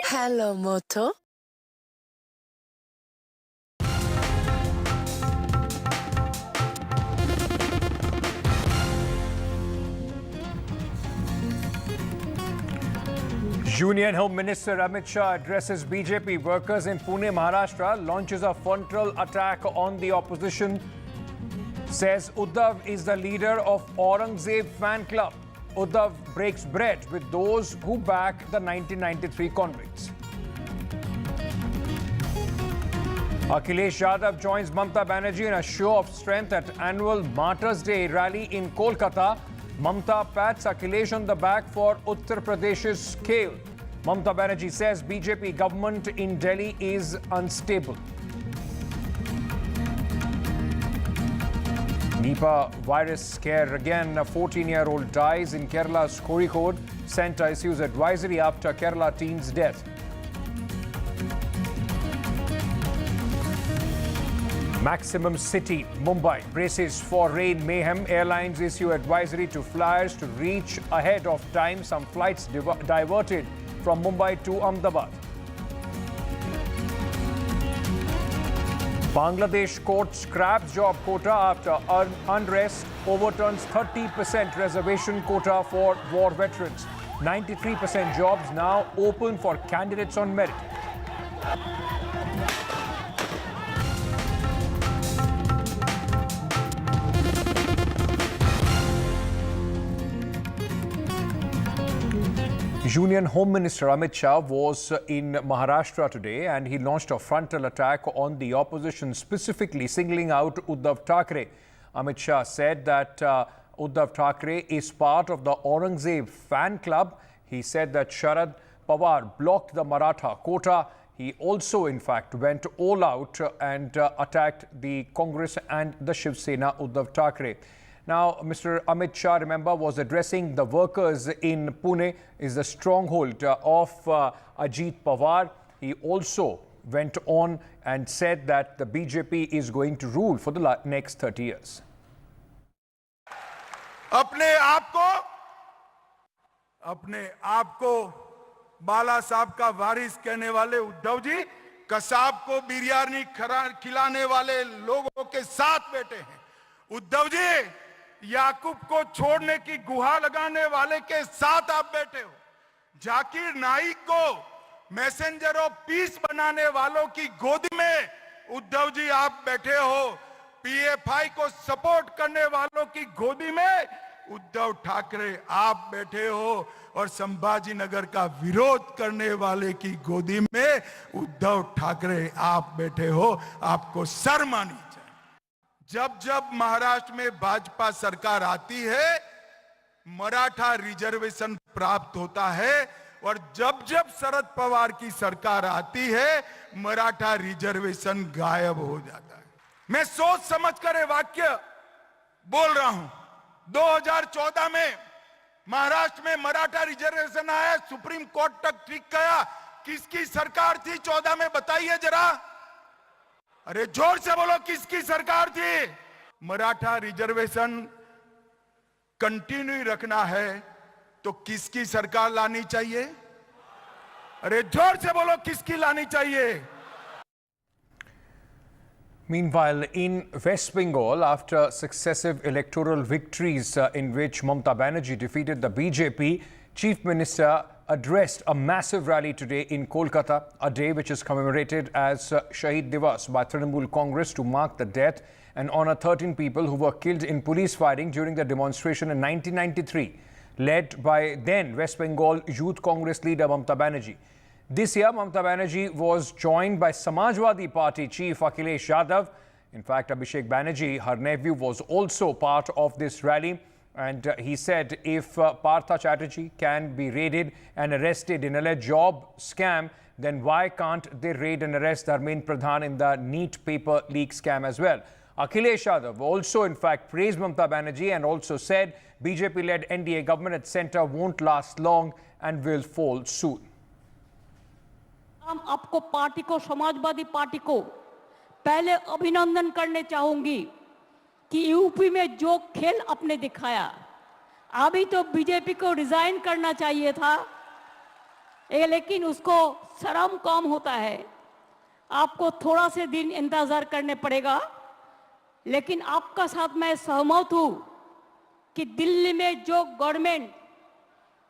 Hello, Moto. Union Home Minister Amit Shah addresses BJP workers in Pune, Maharashtra, launches a frontal attack on the opposition, says Uddhav is the leader of Aurangzeb fan club. Uddhav breaks bread with those who back the 1993 convicts. Akhilesh Yadav joins Mamata Banerjee in a show of strength at annual Martyrs' Day rally in Kolkata. Mamata pats Akhilesh on the back for Uttar Pradesh's scale. Mamata Banerjee says BJP government in Delhi is unstable. Nipah virus scare again. A 14-year-old dies in Kerala's Kozhikode. Centre issues advisory after Kerala teen's death. Maximum City, Mumbai braces for rain mayhem. Airlines issue advisory to flyers to reach ahead of time. Some flights diverted from Mumbai to Ahmedabad. Bangladesh court scraps job quota after unrest, overturns 30% reservation quota for war veterans. 93% jobs now open for candidates on merit. Union Home Minister Amit Shah was in Maharashtra today and he launched a frontal attack on the opposition, specifically singling out Uddhav Thackeray. Amit Shah said that Uddhav Thackeray is part of the Aurangzeb fan club. He said that Sharad Pawar blocked the Maratha quota. He also, in fact, went all out and attacked the Congress and the Shiv Sena Uddhav Thackeray. Now, Mr. Amit Shah, remember, was addressing the workers in Pune, is the stronghold of Ajit Pawar. He also went on and said that the BJP is going to rule for the next 30 years. अपने आप को बाला साहब का वारिस कहने वाले उद्धव जी कसाब को बिरयानी खिलाने वाले लोगों के साथ बैठे हैं। उद्धव जी याकूब को छोड़ने की गुहार लगाने वाले के साथ आप बैठे हो। जाकिर नाइक को मैसेंजर ऑफ पीस बनाने वालों की गोदी में उद्धव जी आप बैठे हो। पीएफआई को सपोर्ट करने वालों की गोदी में उद्धव ठाकरे आप बैठे हो और संभाजी नगर का विरोध करने वाले की गोदी में उद्धव ठाकरे आप बैठे हो। आपको शर्म आनी चाहिए। जब महाराष्ट्र में भाजपा सरकार आती है मराठा रिजर्वेशन प्राप्त होता है और जब शरद पवार की सरकार आती है मराठा रिजर्वेशन गायब हो जाता है। मैं सोच समझ कर वाक्य बोल रहा हूं। 2014 में महाराष्ट्र में मराठा रिजर्वेशन आया, सुप्रीम कोर्ट तक ठीक गया। किसकी सरकार थी 14 में बताइए जरा। अरे जोर से बोलो किसकी सरकार थी। मराठा रिजर्वेशन कंटिन्यू रखना है तो किसकी सरकार लानी चाहिए। अरे जोर से बोलो किसकी लानी चाहिए। Meanwhile, in West Bengal, after successive electoral victories in which Mamata Banerjee defeated the BJP, Chief Minister addressed a massive rally today in Kolkata, a day which is commemorated as Shahid Divas by Trinamool Congress to mark the death and honor 13 people who were killed in police fighting during the demonstration in 1993, led by then West Bengal Youth Congress leader Mamata Banerjee. This year, Mamata Banerjee was joined by Samajwadi Party chief Akhilesh Yadav. In fact, Abhishek Banerjee, her nephew, was also part of this rally. And he said if Partha Chatterjee can be raided and arrested in alleged job scam, then why can't they raid and arrest Dharmendra Pradhan in the NEET paper leak scam as well? Akhilesh Yadav also, in fact, praised Mamata Banerjee and also said BJP-led NDA government at centre won't last long and will fall soon. हम आपको party को, Samajwadi party को पहले अभिनंदन करने चाहूंगी कि UP में जो खेल आपने दिखाया। अभी तो बीजेपी को रिजाइन करना चाहिए था, लेकिन उसको शर्म कम होता है। आपको थोड़ा से दिन इंतजार करने पड़ेगा, लेकिन आपका साथ मैं सहमत हूं कि दिल्ली में जो गवर्नमेंट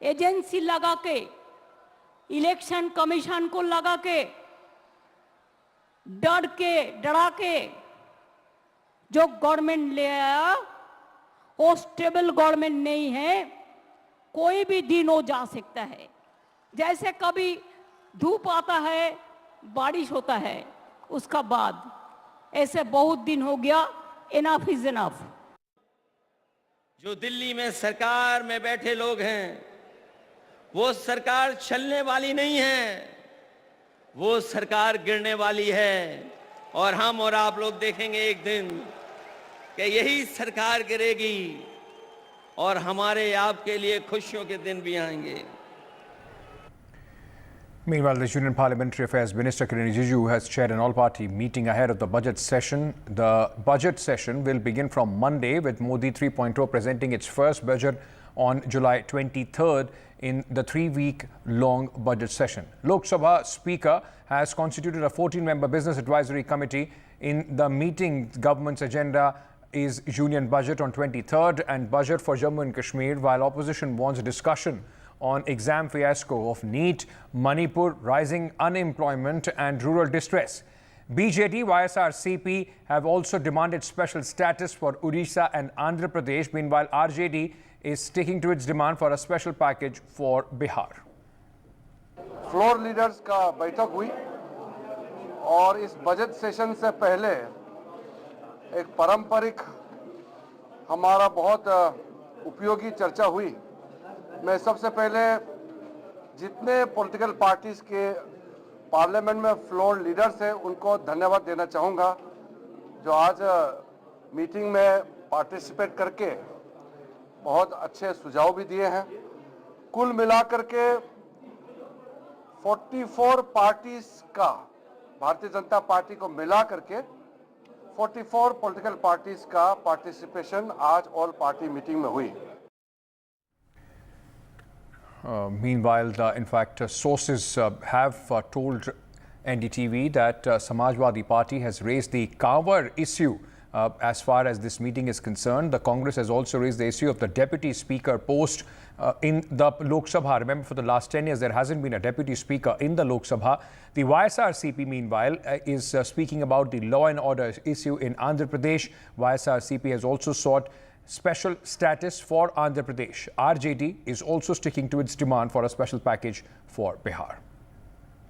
एजेंसी लगा के, इलेक्शन कमीशन को लगा के, डरा के जो गवर्नमेंट ले आया वो स्टेबल गवर्नमेंट नहीं है। कोई भी दिन हो जा सकता है। जैसे कभी धूप आता है, बारिश होता है, उसका बाद ऐसे बहुत दिन हो गया, इनफ इज इनफ। जो दिल्ली में सरकार में बैठे लोग हैं, वो सरकार चलने वाली नहीं है, वो सरकार गिरने वाली है। और हम और आप लोग देखेंगे एक दिन कि यही सरकार गिरेगी और हमारे आपके लिए खुशियों के दिन भी आएंगे। Meanwhile, the Union Parliamentary Affairs Minister Kannadigas has chaired an all-party meeting ahead of the budget session. The budget session will begin from Monday, with Modi 3.0 presenting its first budget on July 23rd in the 3-week-long budget session. Lok Sabha Speaker has constituted a 14-member business advisory committee. In the meeting, government's agenda is union budget on 23rd and budget for Jammu and Kashmir, while opposition wants discussion on exam fiasco of NEET, Manipur, rising unemployment and rural distress. BJD, YSR, CP have also demanded special status for Odisha and Andhra Pradesh. Meanwhile, RJD is sticking to its demand for a special package for Bihar. Floor leaders का बैठक हुई और इस budget session से पहले एक पारंपरिक हमारा बहुत उपयोगी चर्चा हुई। मैं सबसे पहले जितने पॉलिटिकल पार्टीज के पार्लियामेंट में फ्लोर लीडर्स हैं उनको धन्यवाद देना चाहूँगा, जो आज मीटिंग में पार्टिसिपेट करके बहुत अच्छे सुझाव भी दिए हैं। कुल मिलाकर के 44 पार्टीज का, भारतीय जनता पार्टी को मिला करके 44 पॉलिटिकल पार्टीज का पार्टिसिपेशन आज ऑल पार्टी मीटिंग में हुई। Meanwhile, in fact, sources have told NDTV that Samajwadi Party has raised the Kawar issue as far as this meeting is concerned. The Congress has also raised the issue of the Deputy Speaker post in the Lok Sabha. Remember, for the last 10 years, there hasn't been a Deputy Speaker in the Lok Sabha. The YSR-CP, meanwhile, is speaking about the law and order issue in Andhra Pradesh. YSR-CP has also sought special status for Andhra Pradesh. RJD is also sticking to its demand for a special package for Bihar.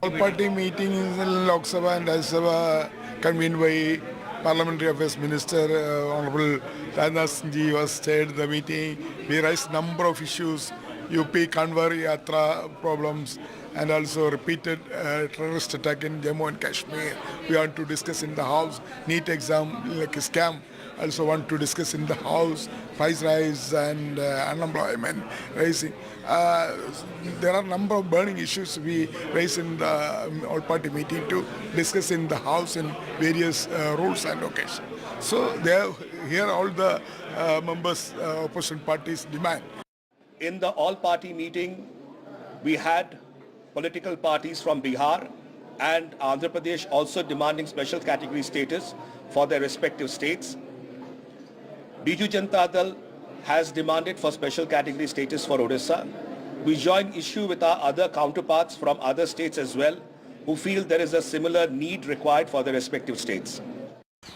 All-party meeting in Lok Sabha and Rajya Sabha convened by Parliamentary Affairs Minister Honorable Rajnath Singh ji was chaired the meeting. We raised number of issues, UP Kanwar Yatra problems, and also repeated terrorist attack in Jammu and Kashmir. We want to discuss in the House, NEET exam like a scam. Also want to discuss in the House, price rise and unemployment rising. There are a number of burning issues we raise in the all-party meeting to discuss in the House in various rules and occasions. So here all the members, opposition parties demand. In the all-party meeting, we had political parties from Bihar and Andhra Pradesh also demanding special category status for their respective states. Biju Janata Dal has demanded for special category status for Odisha. We join issue with our other counterparts from other states as well, who feel there is a similar need required for their respective states.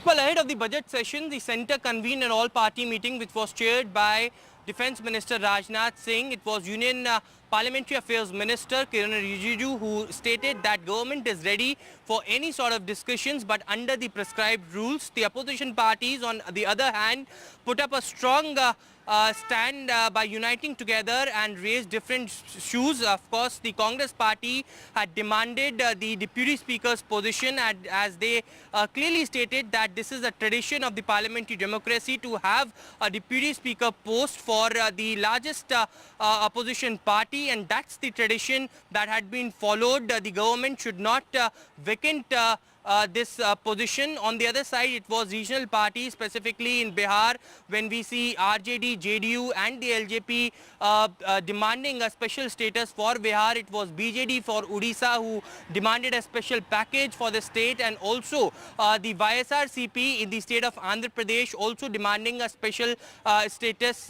Well, ahead of the budget session, the centre convened an all-party meeting which was chaired by Defence Minister Rajnath Singh. It was Union Parliamentary Affairs Minister Kiran Rijiju who stated that government is ready for any sort of discussions but under the prescribed rules. The opposition parties, on the other hand, put up a strong stand by uniting together and raise different issues. Of course, the Congress party had demanded the Deputy Speaker's position, as they clearly stated that this is a tradition of the parliamentary democracy to have a Deputy Speaker post for the largest opposition party, and that's the tradition that had been followed. The government should not vacant this position. On the other side, it was regional parties, specifically in Bihar, when we see RJD, JDU and the LJP demanding a special status for Bihar. It was BJD for Odisha who demanded a special package for the state, and also the YSR-CP in the state of Andhra Pradesh also demanding a special status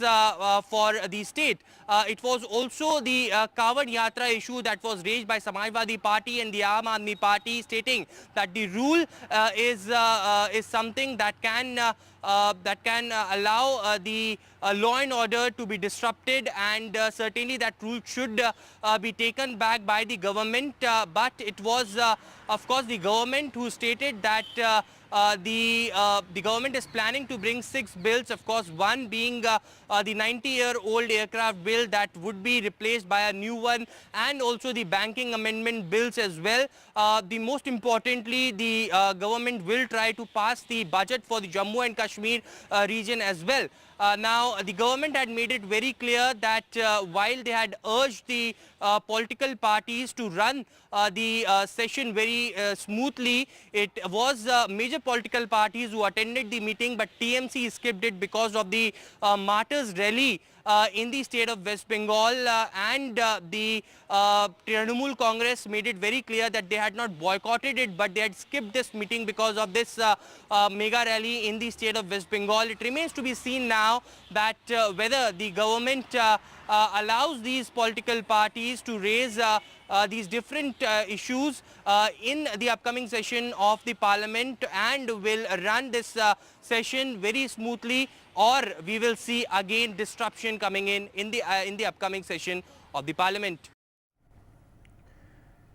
for the state. It was also the Kawar Yatra issue that was raised by Samajwadi Party and the Aam Aadmi Party, stating that the rule is something that can allow the law and order to be disrupted, and certainly that rule should be taken back by the government. But it was of course, the government who stated that the government is planning to bring 6 bills, of course, one being the 90-year-old aircraft bill that would be replaced by a new one, and also the banking amendment bills as well. The most importantly, the government will try to pass the budget for the Jammu and Kashmir region as well. Now, the government had made it very clear that while they had urged the political parties to run the session very smoothly, it was major political parties who attended the meeting, but TMC skipped it because of the martyrs rally in the state of West Bengal, and the Trinamool Congress made it very clear that they had not boycotted it, but they had skipped this meeting because of this mega rally in the state of West Bengal. It remains to be seen now that whether the government allows these political parties to raise these different issues in the upcoming session of the Parliament and will run this session very smoothly, or we will see again disruption coming in the upcoming session of the Parliament.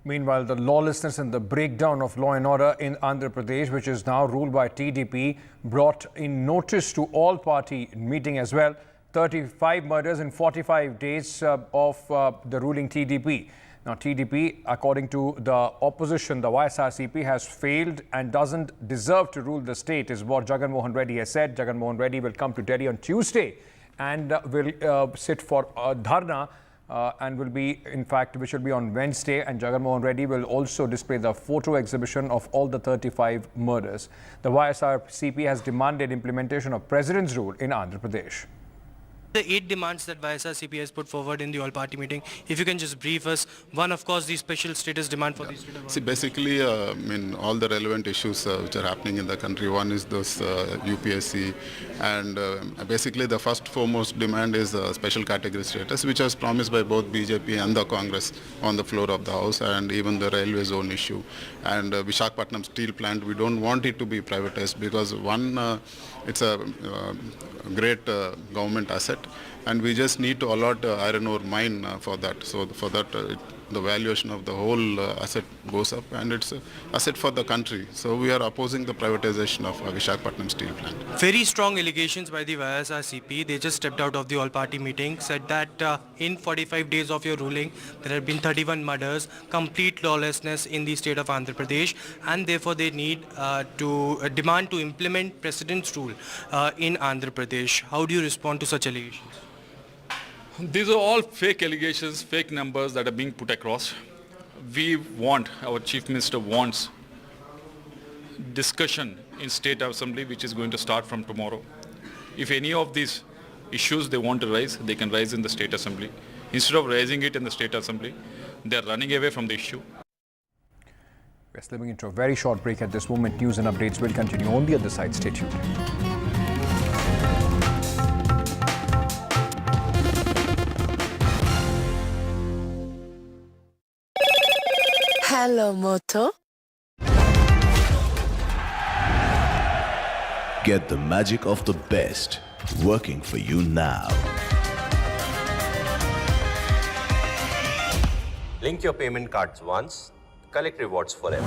Meanwhile, the lawlessness and the breakdown of law and order in Andhra Pradesh, which is now ruled by TDP, brought in notice to all party meeting as well. 35 murders in 45 days of the ruling TDP. Now, TDP, according to the opposition, the YSRCP, has failed and doesn't deserve to rule the state, is what Jagan Mohan Reddy has said. Jagan Mohan Reddy will come to Delhi on Tuesday and will sit for dharna and will be, in fact, which will be on Wednesday. And Jagan Mohan Reddy will also display the photo exhibition of all the 35 murders. The YSRCP has demanded implementation of President's rule in Andhra Pradesh. The 8 demands that YSRCP has put forward in the all-party meeting, if you can just brief us. One, of course, the special status demand for these. See, basically, all the relevant issues which are happening in the country. One is this UPSC, and basically the first foremost demand is special category status, which was promised by both BJP and the Congress on the floor of the House, and even the railway zone issue. And Visakhapatnam steel plant, we don't want it to be privatized because one, it's a great government asset, and we just need to allot iron ore mine for that. So for that, the valuation of the whole asset goes up, and it's an asset for the country. So we are opposing the privatization of Visakhapatnam steel plant. Very strong allegations by the YSRCP. They just stepped out of the all-party meeting, said that in 45 days of your ruling, there have been 31 murders, complete lawlessness in the state of Andhra Pradesh, and therefore they need to demand to implement President's rule in Andhra Pradesh. How do you respond to such allegations? These are all fake allegations, fake numbers that are being put across. We want, our Chief Minister wants discussion in State Assembly, which is going to start from tomorrow. If any of these issues they want to raise, they can raise in the State Assembly. Instead of raising it in the State Assembly, they are running away from the issue. We're slipping into a very short break at this moment. News and updates will continue on the other side. Stay tuned. Hello, Moto. Get the magic of the best working for you now. Link your payment cards once, collect rewards forever.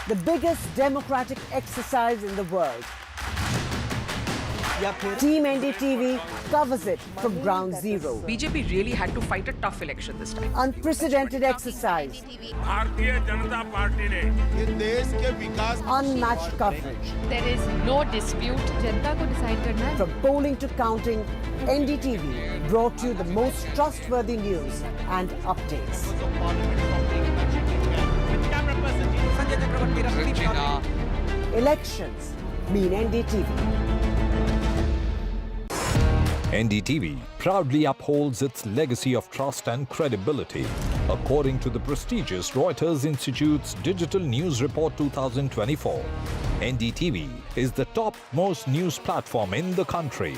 The biggest democratic exercise in the world. Team NDTV covers it from ground zero. BJP really had to fight a tough election this time. Unprecedented exercise. Unmatched coverage. There is no dispute. जनता को decide करना है. From polling to counting, NDTV brought you the most trustworthy news and updates. Elections mean NDTV. NDTV proudly upholds its legacy of trust and credibility. According to the prestigious Reuters Institute's Digital News Report 2024, NDTV is the top-most news platform in the country.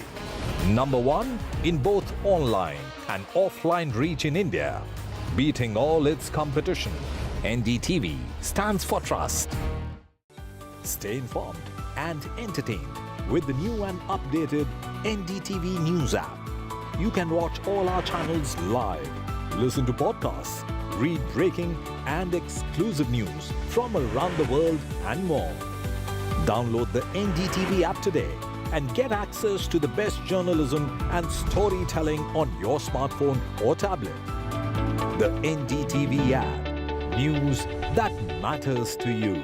Number 1 in both online and offline reach in India. Beating all its competition, NDTV stands for trust. Stay informed and entertained with the new and updated NDTV News app. you can watch all our channels live, listen to podcasts, read breaking and exclusive news from around the world and more. Download the NDTV app today and get access to the best journalism and storytelling on your smartphone or tablet. The NDTV app. News that matters to you.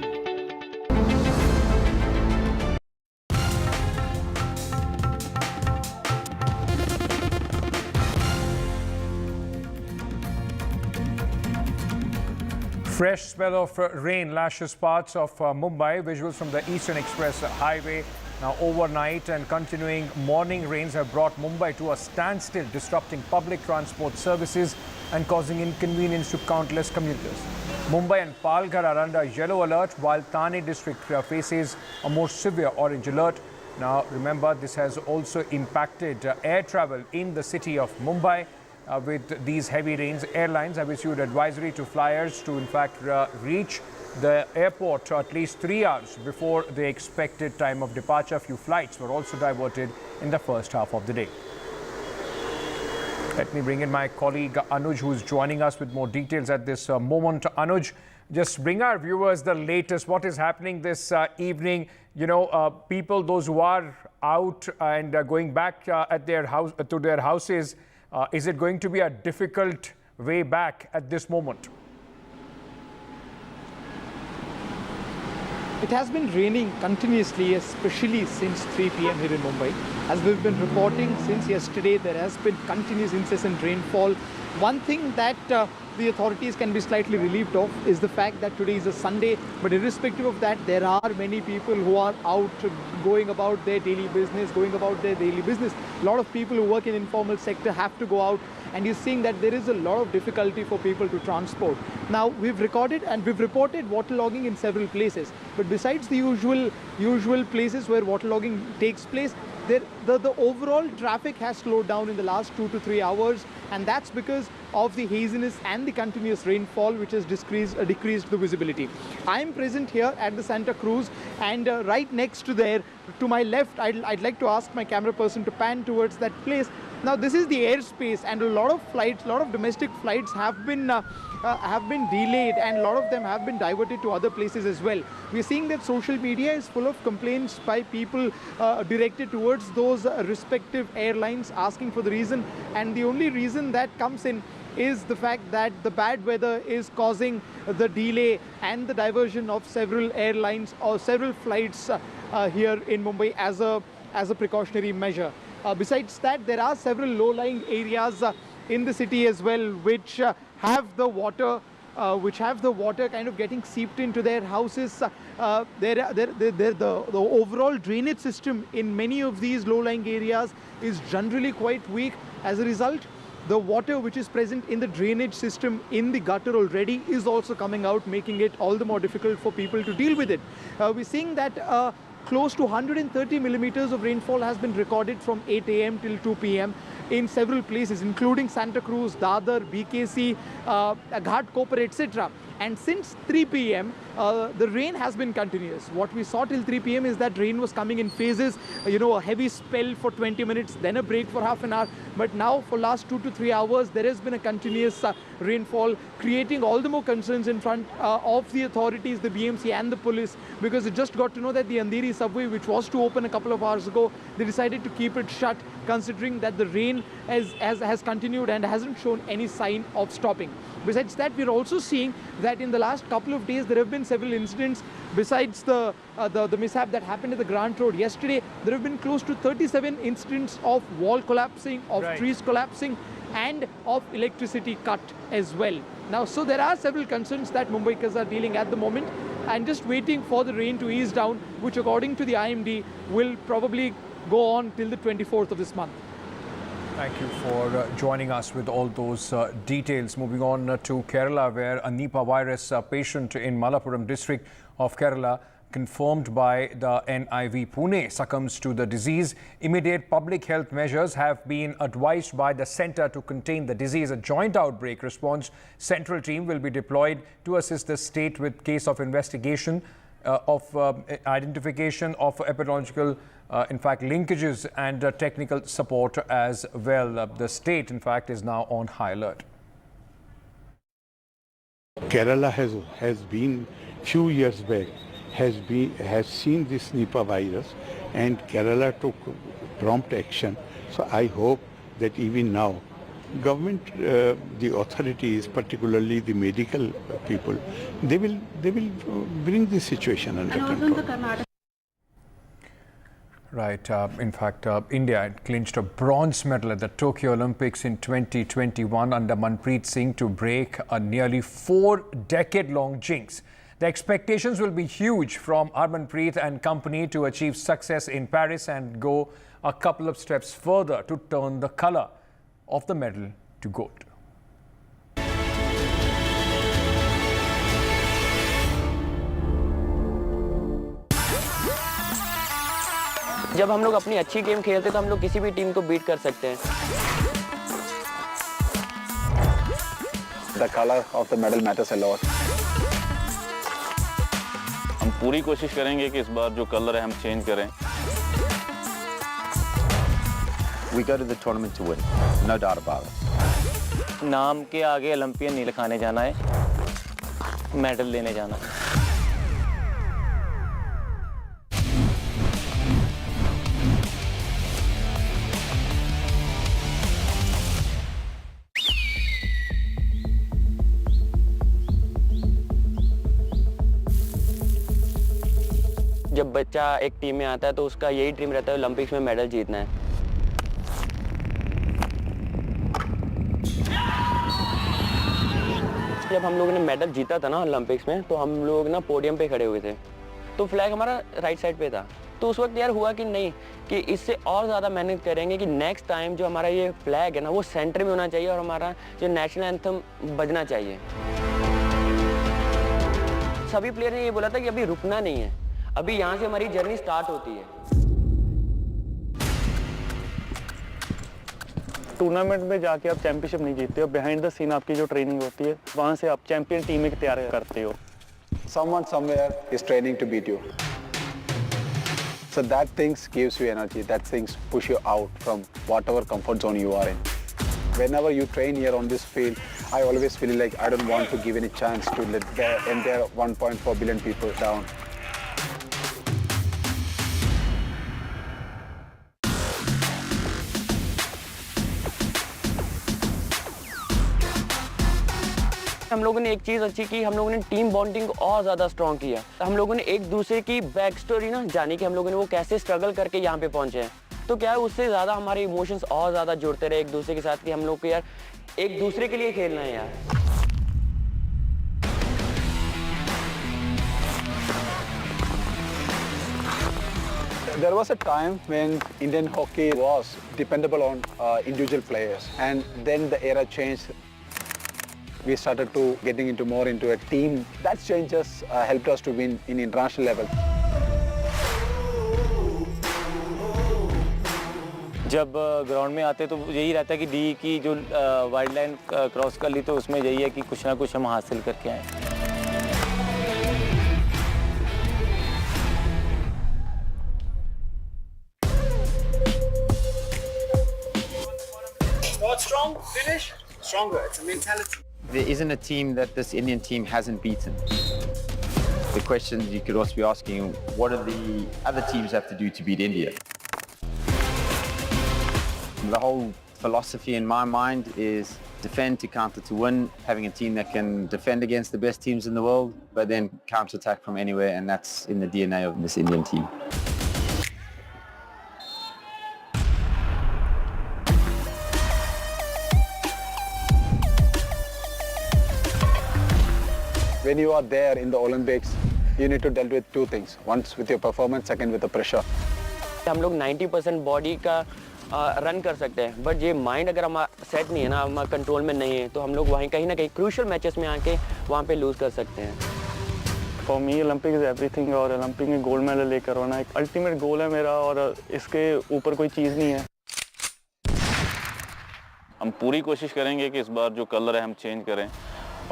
Fresh spell of rain lashes parts of Mumbai. Visuals from the Eastern Express Highway. Now overnight and continuing morning rains have brought Mumbai to a standstill, disrupting public transport services and causing inconvenience to countless commuters. Mumbai and Palghar are under yellow alert, while Thane district faces a more severe orange alert. Now remember, this has also impacted air travel in the city of Mumbai. With these heavy rains, airlines have issued advisory to flyers to in fact reach the airport at least 3 hours before the expected time of departure. Few flights were also diverted in the first half of the day. Let me bring in my colleague Anuj, who is joining us with more details at this moment. Anuj, just bring our viewers the latest. What is happening this evening? You know, people, those who are out and going back at their house to their houses, is it going to be a difficult way back at this moment? It has been raining continuously, especially since 3 p.m. here in Mumbai. As we've been reporting since yesterday, there has been continuous incessant rainfall. One thing that the authorities can be slightly relieved of is the fact that today is a Sunday, but irrespective of that, there are many people who are out going about their daily business, A lot of people who work in informal sector have to go out, and you're seeing that there is a lot of difficulty for people to transport. Now, we've recorded and we've reported waterlogging in several places, but besides the usual places where waterlogging takes place, the overall traffic has slowed down in the last 2 to 3 hours, and that's because of the haziness and the continuous rainfall, which has decreased the visibility. I am present here at the Santa Cruz, and right next to there, to my left, I'd like to ask my camera person to pan towards that place. Now, this is the airspace, and a lot of domestic flights have been delayed, and a lot of them have been diverted to other places as well. We're seeing that social media is full of complaints by people directed towards those respective airlines, asking for the reason, and the only reason that comes in is the fact that the bad weather is causing the delay and the diversion of several airlines or several flights here in Mumbai as a precautionary measure. Besides that, there are several low-lying areas in the city as well, which have the water kind of getting seeped into their houses. The overall drainage system in many of these low-lying areas is generally quite weak. As a result, the water which is present in the drainage system in the gutter already is also coming out, making it all the more difficult for people to deal with it. We're seeing that close to 130 millimeters of rainfall has been recorded from 8 a.m. till 2 p.m. in several places, including Santa Cruz, Dadar, BKC, Ghatkopar, etc. And since 3 p.m., the rain has been continuous. What we saw till 3 p.m. is that rain was coming in phases, a heavy spell for 20 minutes, then a break for half an hour. But now for last 2 to 3 hours, there has been a continuous rainfall, creating all the more concerns in front of the authorities, the BMC and the police, because it just got to know that the Andheri subway, which was to open a couple of hours ago, they decided to keep it shut, considering that the rain has continued and hasn't shown any sign of stopping. Besides that, we're also seeing that in the last couple of days, there have been several incidents. Besides the mishap that happened at the Grant Road yesterday, there have been close to 37 incidents of wall collapsing, of trees collapsing, and of electricity cut as well. Now, so there are several concerns that Mumbaikars are dealing at the moment, and just waiting for the rain to ease down, which according to the IMD will probably go on till the 24th of this month. Thank you for joining us with all those details. Moving on to Kerala, where a Nipah virus patient in Malappuram district of Kerala, confirmed by the NIV Pune, succumbs to the disease. Immediate public health measures have been advised by the centre to contain the disease. A joint outbreak response central team will be deployed to assist the state with case of investigation of identification of epidemiological in fact, linkages and technical support as well. The state, in fact, is now on high alert. Kerala has been few years back has seen this Nipah virus, and Kerala took prompt action. So I hope that even now, government, the authorities, particularly the medical people, they will bring this situation under control. Right. In fact, India clinched a bronze medal at the Tokyo Olympics in 2021 under Manpreet Singh to break a nearly 4-decade-long jinx. The expectations will be huge from Harmanpreet and company to achieve success in Paris and go a couple of steps further to turn the colour of the medal to gold. जब हम लोग अपनी अच्छी game खेलते हैं तो हम लोग किसी भी टीम को बीट कर सकते हैं. The color of the medal matters a lot. हम पूरी कोशिश करेंगे कि इस बार जो कलर है हम चेंज करें. We go to the tournament to win, no doubt about it. नाम के आगे ओलंपियन नहीं लिखाने जाना है, मेडल लेने जाना है. जब बच्चा एक टीम में आता है तो उसका यही ड्रीम रहता है ओलंपिक्स में मेडल जीतना है. जब हम लोगों ने मेडल जीता था ना ओलंपिक्स में तो हम लोग ना पोडियम पे खड़े हुए थे तो फ्लैग हमारा राइट साइड पे था. तो उस वक्त यार हुआ कि नहीं कि इससे और ज़्यादा मेहनत करेंगे कि नेक्स्ट टाइम जो हमारा ये फ्लैग है ना वो सेंटर में होना चाहिए और हमारा जो नेशनल एंथम बजना चाहिए. सभी प्लेयर ने ये बोला था कि अभी रुकना नहीं है, अभी यहाँ से हमारी जर्नी स्टार्ट होती है. टूर्नामेंट में जाके आप चैंपियनशिप नहीं जीतते हो, बिहाइंड द सीन आपकी जो ट्रेनिंग होती है वहाँ से आप चैंपियन टीम में तैयार करते हो. Someone somewhere is training to beat you. So that things gives you energy, that things push you out from whatever comfort zone you are in. Whenever you train here on this field, I always feel like I don't want to give any chance to let the entire 1.4 billion people down. हम लोगों ने एक चीज़ अच्छी की, हम लोगों ने team bonding को और ज़्यादा स्ट्रॉन्ग किया. हम लोगों ने एक दूसरे की बैक स्टोरी ना जानी कि हम लोगों ने वो कैसे स्ट्रगल करके यहाँ पे पहुँचे हैं. तो क्या है उससे ज़्यादा हमारे इमोशंस और ज़्यादा जुड़ते रहे एक दूसरे के साथ कि हम लोग को यार एक दूसरे के लिए खेलना है यार. There was a time when Indian hockey was dependable on individual players, and then the era changed. We started to getting into more into a team. That changes helped us to win in international level. जब ground में आते तो यही रहता है कि D की जो वाइड लाइन क्रॉस कर ली तो उसमें यही है कि कुछ ना कुछ हम हासिल करके आए. Not strong, finish stronger. It's a mentality. There isn't a team that this Indian team hasn't beaten. The question you could also be asking, what do the other teams have to do to beat India? The whole philosophy in my mind is defend to counter to win, having a team that can defend against the best teams in the world, but then counter-attack from anywhere, and that's in the DNA of this Indian team. When you are there in the Olympics, you need to deal with two things. Once with your performance, second with the pressure. हम लोग 90% body का run कर सकते हैं, but ये mind अगर हमारा set नहीं है ना, हमारा कंट्रोल में नहीं है, तो हम लोग वहीं कहीं ना कहीं क्रूशियल मैचेस में आके वहाँ पे लूज कर सकते हैं. For me Olympic is everything, और ओलंपिक में गोल्ड मेडल लेकर आना एक अल्टीमेट गोल है मेरा, और इसके ऊपर कोई चीज़ नहीं है. हम पूरी कोशिश करेंगे कि इस बार जो कलर है हम चेंज करें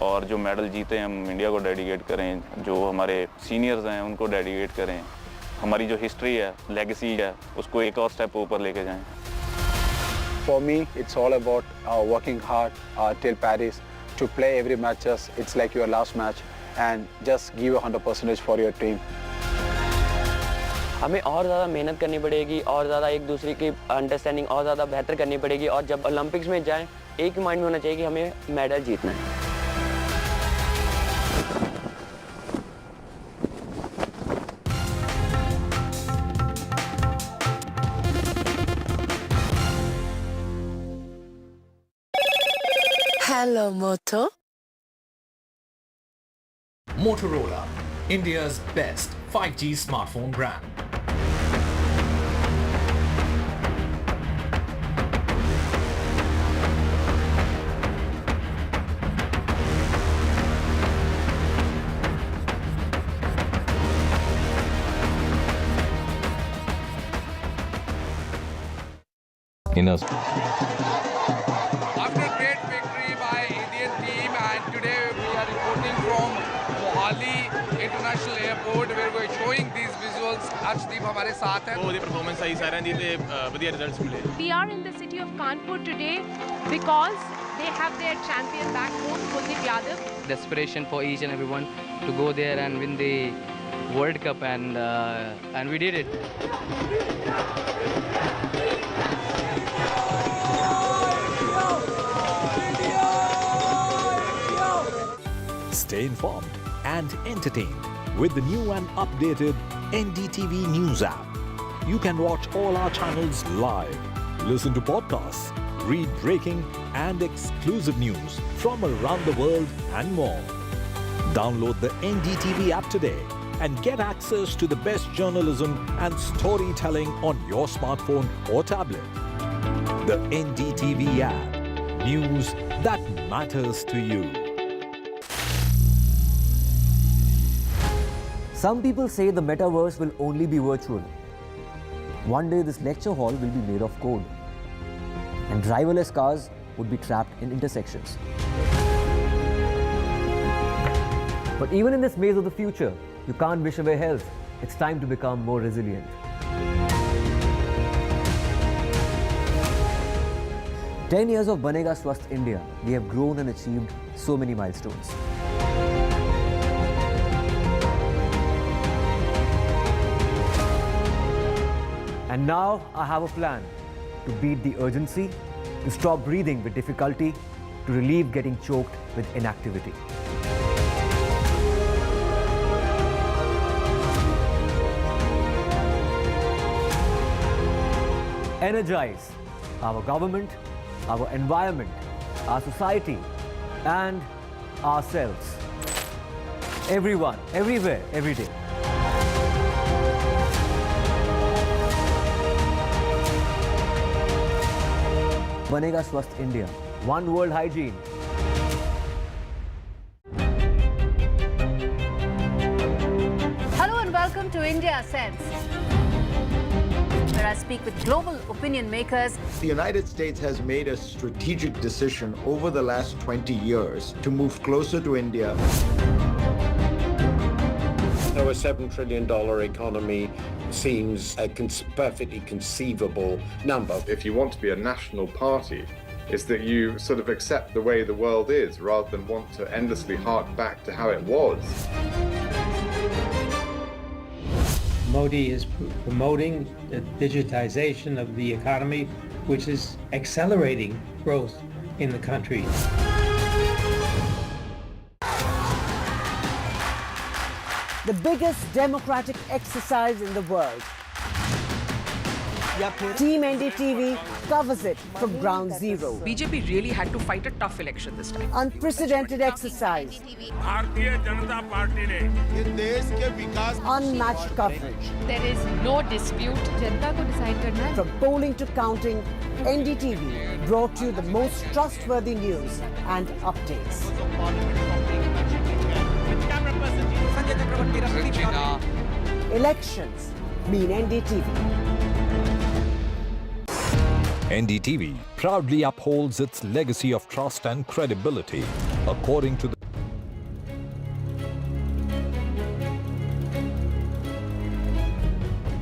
और जो मेडल जीते हम इंडिया को डेडिकेट करें, जो हमारे सीनियर्स हैं उनको डेडिकेट करें, हमारी जो हिस्ट्री है, लेगेसी है, उसको एक और स्टेप ऊपर लेके जाएं। For me, it's all about working hard till Paris to play every matches. It's like your last match and just give 100% for your team. हमें और ज़्यादा मेहनत करनी पड़ेगी और ज़्यादा एक दूसरे की अंडरस्टैंडिंग और ज़्यादा बेहतर करनी पड़ेगी और जब ओलंपिक्स में जाएं एक ही माइंड में होना चाहिए कि हमें मेडल जीतना है। Hello, Moto. Motorola, India's best 5G smartphone brand. After a great victory by Indian team, and today we are reporting from Mohali International Airport where we are showing these visuals. Arshdeep हमारे साथ हैं। वो performance सही सारा दी थे बढ़िया results मिले। We are in the city of Kanpur today because they have their champion back home, Kuldeep Yadav. The aspiration for each and everyone to go there and win the World Cup, and we did it. Stay informed and entertained with the new and updated NDTV News app. You can watch all our channels live, listen to podcasts, read breaking and exclusive news from around the world and more. Download the NDTV app today and get access to the best journalism and storytelling on your smartphone or tablet. The NDTV app. News that matters to you. Some people say the metaverse will only be virtual. One day this lecture hall will be made of code, and driverless cars would be trapped in intersections. But even in this maze of the future, you can't wish away health. It's time to become more resilient. "10 years of Banega Swasth India, we have grown and achieved so many milestones. And now I have a plan to beat the urgency, to stop breathing with difficulty, to relieve getting choked with inactivity. Energize our government, our environment, our society, and ourselves. Everyone, everywhere, every day. Banega Swasth India. One world hygiene. Hello and welcome to India Sense, where I speak with global opinion makers. The United States has made a strategic decision over the last 20 years to move closer to India. So a $7 trillion economy seems a perfectly conceivable number. If you want to be a national party, it's that you sort of accept the way the world is rather than want to endlessly hark back to how it was. Modi is promoting the digitization of the economy, which is accelerating growth in the country. The biggest democratic exercise in the world. Team NDTV covers it from ground zero. BJP really had to fight a tough election this time. Unprecedented exercise. Unmatched coverage. There is no dispute. जनता को decide करना है. From polling to counting, NDTV brought you the most trustworthy news and updates. Elections mean NDTV. NDTV proudly upholds its legacy of trust and credibility, according to the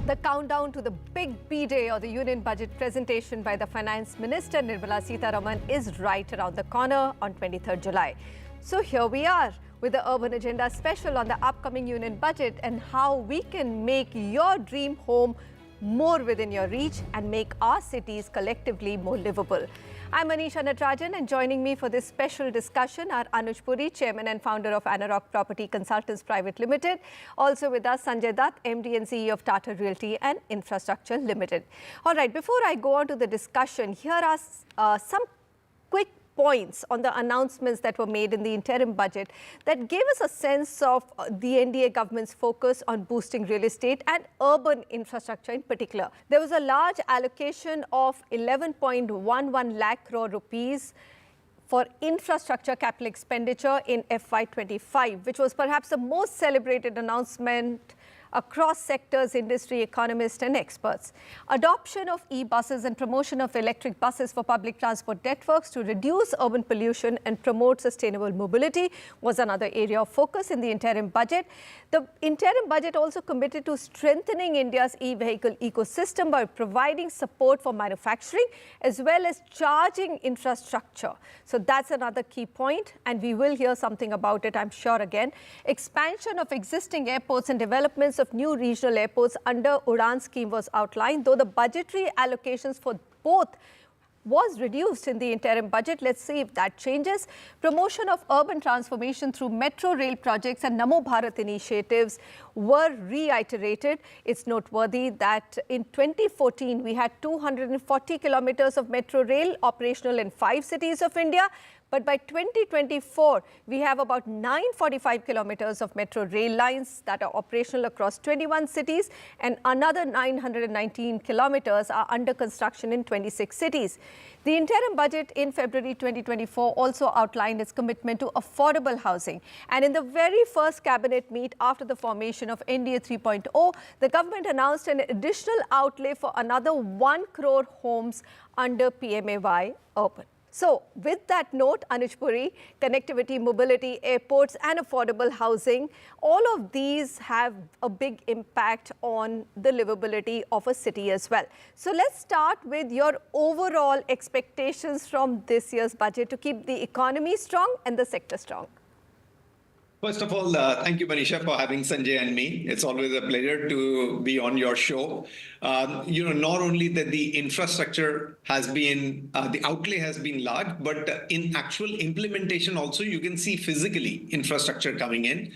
The countdown to the big B-Day or the Union Budget presentation by the Finance Minister Nirmala Sitharaman is right around the corner on 23rd July. So here we are with the Urban Agenda special on the upcoming Union Budget and how we can make your dream home more within your reach and make our cities collectively more livable. I'm Manisha Natarajan, and joining me for this special discussion are Anuj Puri, Chairman and Founder of Anurag Property Consultants Private Limited. Also with us, Sanjay Dutt, MD and CEO of Tata Realty and Infrastructure Limited. All right, before I go on to the discussion, here are some quick points on the announcements that were made in the interim budget that gave us a sense of the NDA government's focus on boosting real estate and urban infrastructure in particular. There was a large allocation of 11.11 lakh crore rupees for infrastructure capital expenditure in FY25, which was perhaps the most celebrated announcement across sectors, industry, economists and experts. Adoption of e-buses and promotion of electric buses for public transport networks to reduce urban pollution and promote sustainable mobility was another area of focus in the interim budget. The interim budget also committed to strengthening India's e-vehicle ecosystem by providing support for manufacturing as well as charging infrastructure. So that's another key point, and we will hear something about it, I'm sure, again. Expansion of existing airports and developments of new regional airports under Udan scheme was outlined, though the budgetary allocations for both was reduced in the interim budget. Let's see if that changes. Promotion of urban transformation through metro rail projects and Namo Bharat initiatives were reiterated. It's noteworthy that in 2014, we had 240 kilometers of metro rail operational in 5 cities of India. But by 2024, we have about 945 kilometers of metro rail lines that are operational across 21 cities, and another 919 kilometers are under construction in 26 cities. The interim budget in February 2024 also outlined its commitment to affordable housing. And in the very first cabinet meet after the formation of NDA 3.0, the government announced an additional outlay for another 1 crore homes under PMAY Urban. So, with that note, Anuj Puri, connectivity, mobility, airports and affordable housing, all of these have a big impact on the livability of a city as well. So, let's start with your overall expectations from this year's budget to keep the economy strong and the sector strong. First of all, thank you, Manisha, for having Sanjay and me. It's always a pleasure to be on your show. Not only that the infrastructure has been, the outlay has been large, but in actual implementation also, you can see physically infrastructure coming in.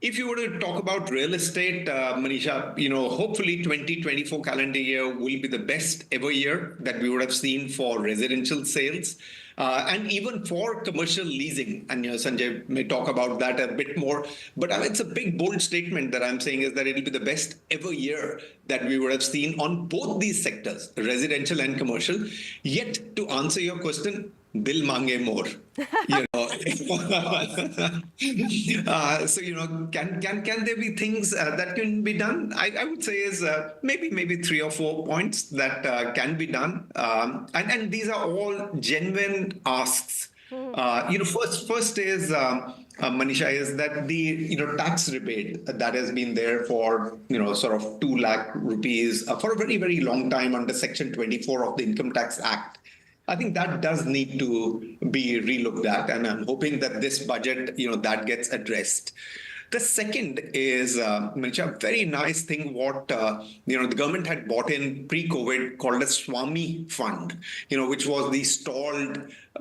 If you were to talk about real estate, Manisha, hopefully 2024 calendar year will be the best ever year that we would have seen for residential sales. And even for commercial leasing, and Sanjay may talk about that a bit more, but it's a big, bold statement that I'm saying is that it will be the best ever year that we would have seen on both these sectors, residential and commercial. Yet, to answer your question, dil mange more. Can there be things that can be done? I would say is maybe 3 or 4 points that can be done, and these are all genuine asks. First is Manisha, is that the tax rebate that has been there for sort of 2 lakh rupees for a very, very long time under Section 24 of the Income Tax Act. I think that does need to be relooked at, and I'm hoping that this budget, that gets addressed. The second is, Manisha, a very nice thing what, the government had bought in pre-COVID called a Xiaomi fund, which was the stalled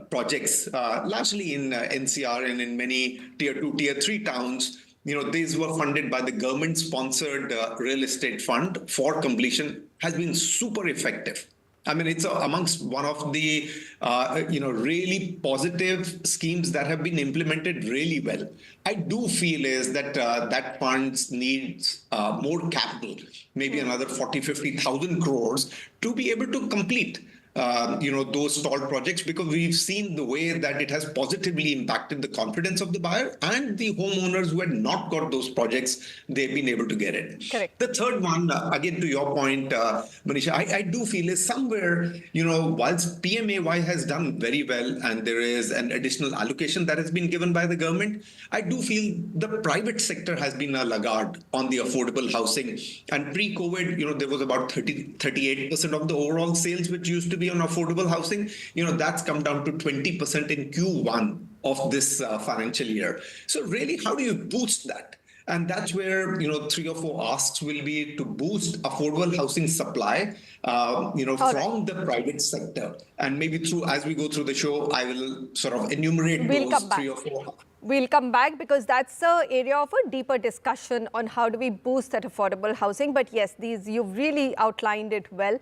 projects, largely in NCR and in many tier 2, tier 3 towns. These were funded by the government-sponsored real estate fund for completion, has been super effective. I mean, it's amongst one of the, really positive schemes that have been implemented really well. I do feel is that that funds needs more capital, maybe another 40, 50,000 crores to be able to complete. those stalled projects, because we've seen the way that it has positively impacted the confidence of the buyer, and the homeowners who had not got those projects, they've been able to get it. Correct. The third one, again to your point, Manisha, I do feel is somewhere, whilst PMAY has done very well and there is an additional allocation that has been given by the government, I do feel the private sector has been a laggard on the affordable housing. And pre-COVID, there was about 38% of the overall sales which used to be on affordable housing. That's come down to 20% in Q1 of this financial year. So really, how do you boost that? And that's where, 3 or 4 asks will be to boost affordable housing supply, from the private sector. And maybe as we go through the show, I will sort of enumerate those 3 or 4. We'll come back because that's an area of a deeper discussion on how do we boost that affordable housing. But yes, you've really outlined it well.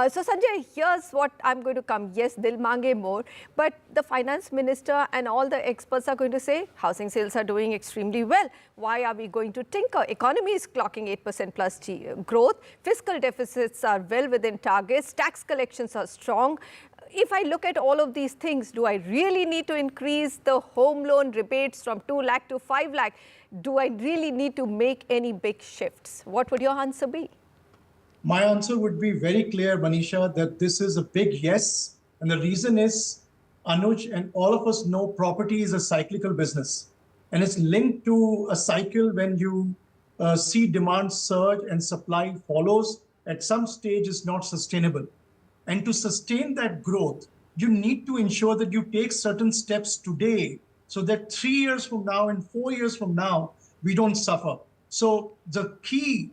So Sanjay, here's what I'm going to come. Yes, dil mange more. But the finance minister and all the experts are going to say housing sales are doing extremely well. Why are we going to tinker? Economy is clocking 8% plus growth. Fiscal deficits are well within targets. Tax collections are strong. If I look at all of these things, do I really need to increase the home loan rebates from 2 lakh to 5 lakh? Do I really need to make any big shifts? What would your answer be? My answer would be very clear, Manisha, that this is a big yes. And the reason is, Anuj and all of us know property is a cyclical business. And it's linked to a cycle when you see demand surge and supply follows. At some stage, it's not sustainable. And to sustain that growth, you need to ensure that you take certain steps today so that 3 years from now and 4 years from now, we don't suffer. So the key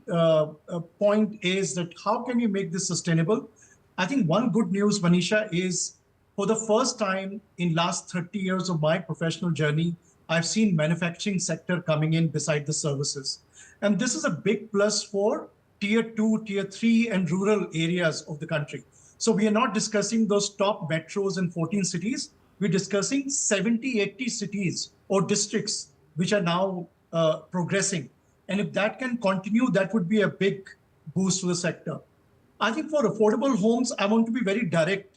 point is that how can you make this sustainable? I think one good news, Manisha, is for the first time in last 30 years of my professional journey, I've seen manufacturing sector coming in beside the services. And this is a big plus for tier 2, tier 3 and rural areas of the country. So we are not discussing those top metros in 14 cities. We're discussing 70, 80 cities or districts which are now progressing. And if that can continue, that would be a big boost to the sector. I think for affordable homes, I want to be very direct.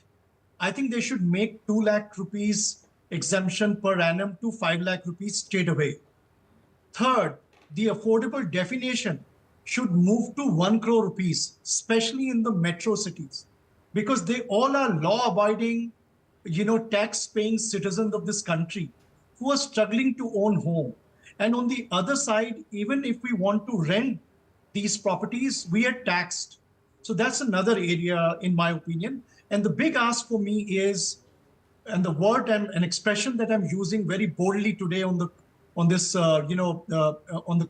I think they should make 2 lakh rupees exemption per annum to 5 lakh rupees straight away. Third, the affordable definition should move to 1 crore rupees, especially in the metro cities, because they all are law-abiding, tax-paying citizens of this country who are struggling to own home. And on the other side, even if we want to rent these properties, we are taxed. So that's another area, in my opinion. And the big ask for me is, and the word and an expression that I'm using very boldly today on the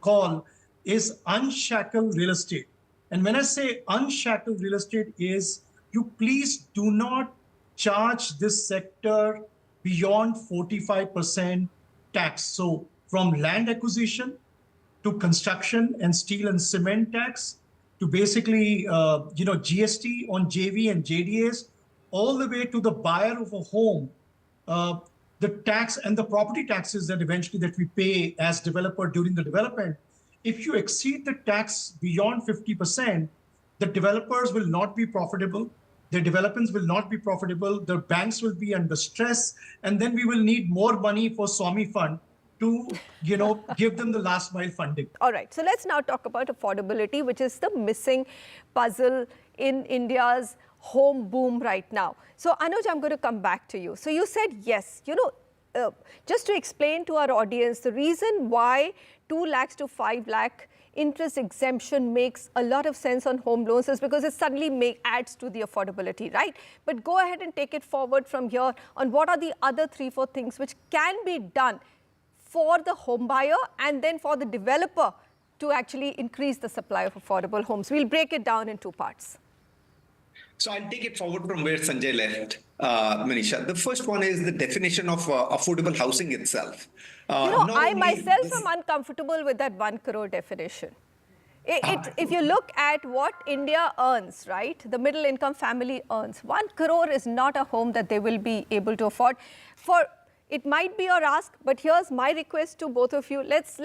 call, is unshackle real estate. And when I say unshackle real estate is, you please do not charge this sector beyond 45% tax. So from land acquisition to construction and steel and cement tax to basically, GST on JV and JDAs, all the way to the buyer of a home, the tax and the property taxes that eventually that we pay as developer during the development. If you exceed the tax beyond 50%, the developers will not be profitable. Their developments will not be profitable. The banks will be under stress. And then we will need more money for Xiaomi Fund to, give them the last mile funding. All right. So let's now talk about affordability, which is the missing puzzle in India's home boom right now. So Anuj, I'm going to come back to you. So you said yes, just to explain to our audience, the reason why 2 lakhs to 5 lakh interest exemption makes a lot of sense on home loans is because it suddenly adds to the affordability, right? But go ahead and take it forward from here on what are the other 3-4 things which can be done for the home buyer and then for the developer to actually increase the supply of affordable homes. We'll break it down in 2 parts. So I'll take it forward from where Sanjay left, Manisha. The first one is the definition of affordable housing itself. I myself am uncomfortable with that 1 crore definition. If you look at what India earns, right, the middle income family earns, 1 crore is not a home that they will be able to afford. It might be your ask, but here's my request to both of you. Let's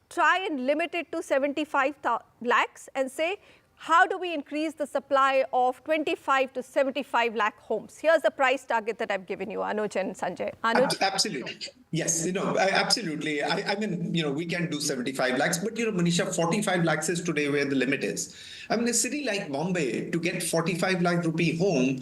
try and limit it to 75 lakhs and say, how do we increase the supply of 25 to 75 lakh homes? Here's the price target that I've given you, Anuj and Sanjay. Anuj? Absolutely. Yes, absolutely. I mean, we can do 75 lakhs, but, Manisha, 45 lakhs is today where the limit is. I mean, a city like Mumbai, to get 45 lakh rupee home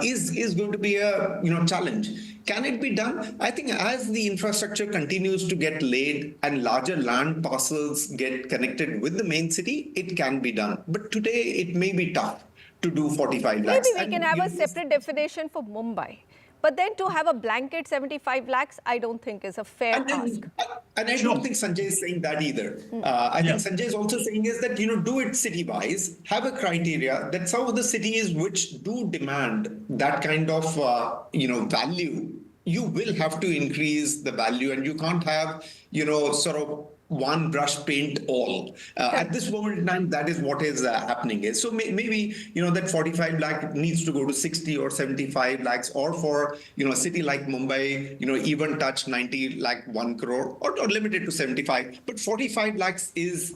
is going to be a, challenge. Can it be done? I think as the infrastructure continues to get laid and larger land parcels get connected with the main city, it can be done. But today it may be tough to do 45 lakhs. Maybe we can have a separate definition for Mumbai. But then to have a blanket 75 lakhs, I don't think is a fair ask. And I don't think Sanjay is saying that either. I think Sanjay is also saying is that, do it city-wise, have a criteria that some of the cities which do demand that kind of, value, you will have to increase the value, and you can't have, sort of one brush paint all. At this moment in time, that is what is happening. So maybe, that 45 lakh needs to go to 60 or 75 lakhs, or for, a city like Mumbai, even touch 90 lakh, 1 crore, or limited to 75. But 45 lakhs is,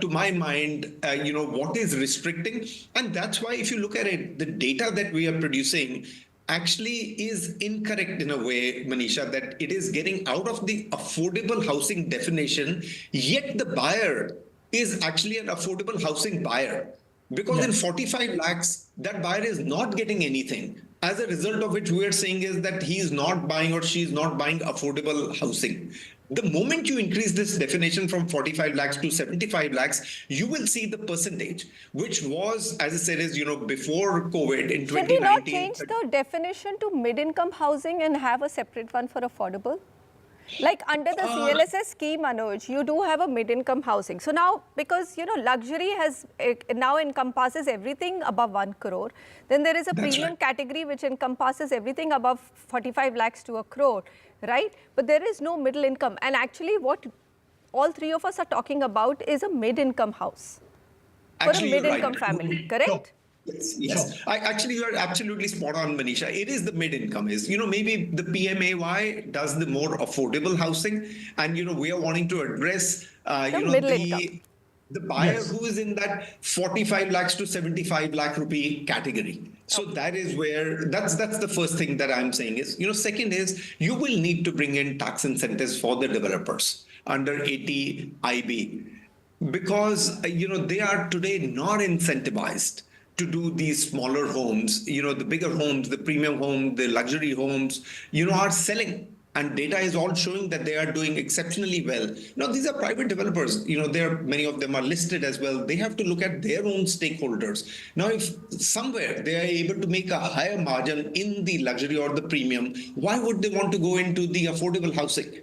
to my mind, what is restricting. And that's why if you look at it, the data that we are producing actually is incorrect in a way, Manisha, that it is getting out of the affordable housing definition, yet the buyer is actually an affordable housing buyer. Because in 45 lakhs, that buyer is not getting anything. As a result of which we are saying is that he is not buying or she is not buying affordable housing. The moment you increase this definition from 45 lakhs to 75 lakhs, you will see the percentage, which was, as I said, is, before COVID in 2019. Should we not change the definition to mid-income housing and have a separate one for affordable? Like under the CLSS scheme, Anuj, you do have a mid-income housing. So now, because, luxury has now encompasses everything above 1 crore, then there is a premium category which encompasses everything above 45 lakhs to a crore, right? But there is no middle income. And actually what all three of us are talking about is a mid-income house for a mid-income family, correct? Yes. You are absolutely spot on, Manisha. It is the mid-income maybe the PMAY does the more affordable housing, and, we are wanting to address, the buyer who is in that 45 lakhs to 75 lakh rupee category. So that is where, that's the first thing that I'm saying is, second is you will need to bring in tax incentives for the developers under 80IB, because, they are today not incentivized to do these smaller homes. The bigger homes, the premium home, the luxury homes, are selling. And data is all showing that they are doing exceptionally well. Now, these are private developers. Many of them are listed as well. They have to look at their own stakeholders. Now, if somewhere they are able to make a higher margin in the luxury or the premium, why would they want to go into the affordable housing?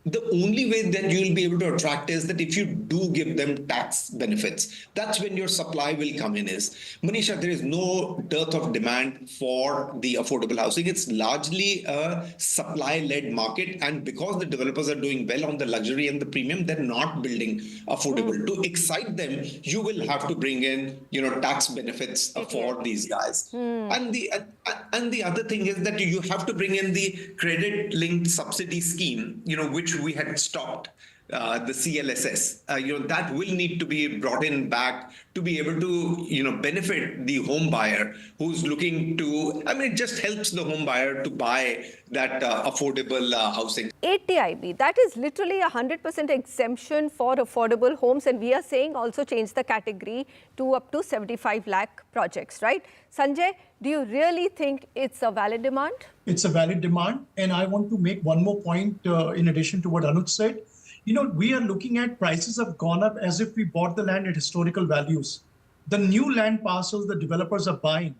The only way that you will be able to attract is that if you do give them tax benefits, that's when your supply will come in is. Manisha, there is no dearth of demand for the affordable housing. It's largely a supply-led market. And because the developers are doing well on the luxury and the premium, they're not building affordable. To excite them, you will have to bring in, tax benefits for these guys. And the other thing is that you have to bring in the credit-linked subsidy scheme, which we had stopped, the CLSS, that will need to be brought in back to be able to, benefit the home buyer who's looking to, it just helps the home buyer to buy that affordable housing. 80IB, that is literally 100% exemption for affordable homes. And we are saying also change the category to up to 75 lakh projects, right? Sanjay, do you really think it's a valid demand? It's a valid demand. And I want to make one more point in addition to what Anuj said. We are looking at prices have gone up as if we bought the land at historical values. The new land parcels the developers are buying,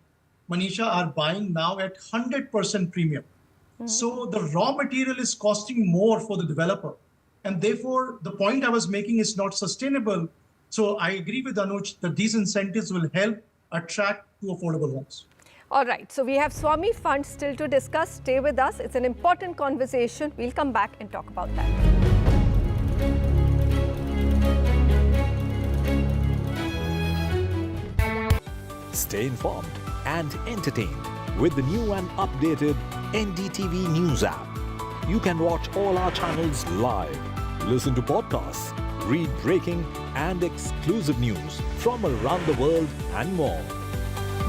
Manisha, are buying now at 100% premium. So the raw material is costing more for the developer. And therefore, the point I was making is not sustainable. So I agree with Anuj that these incentives will help attract to affordable homes. All right. So we have Swami Fund still to discuss. Stay with us. It's an important conversation. We'll come back and talk about that. Stay informed and entertained with the new and updated NDTV News app. You can watch all our channels live, listen to podcasts, Read breaking and exclusive news from around the world and more.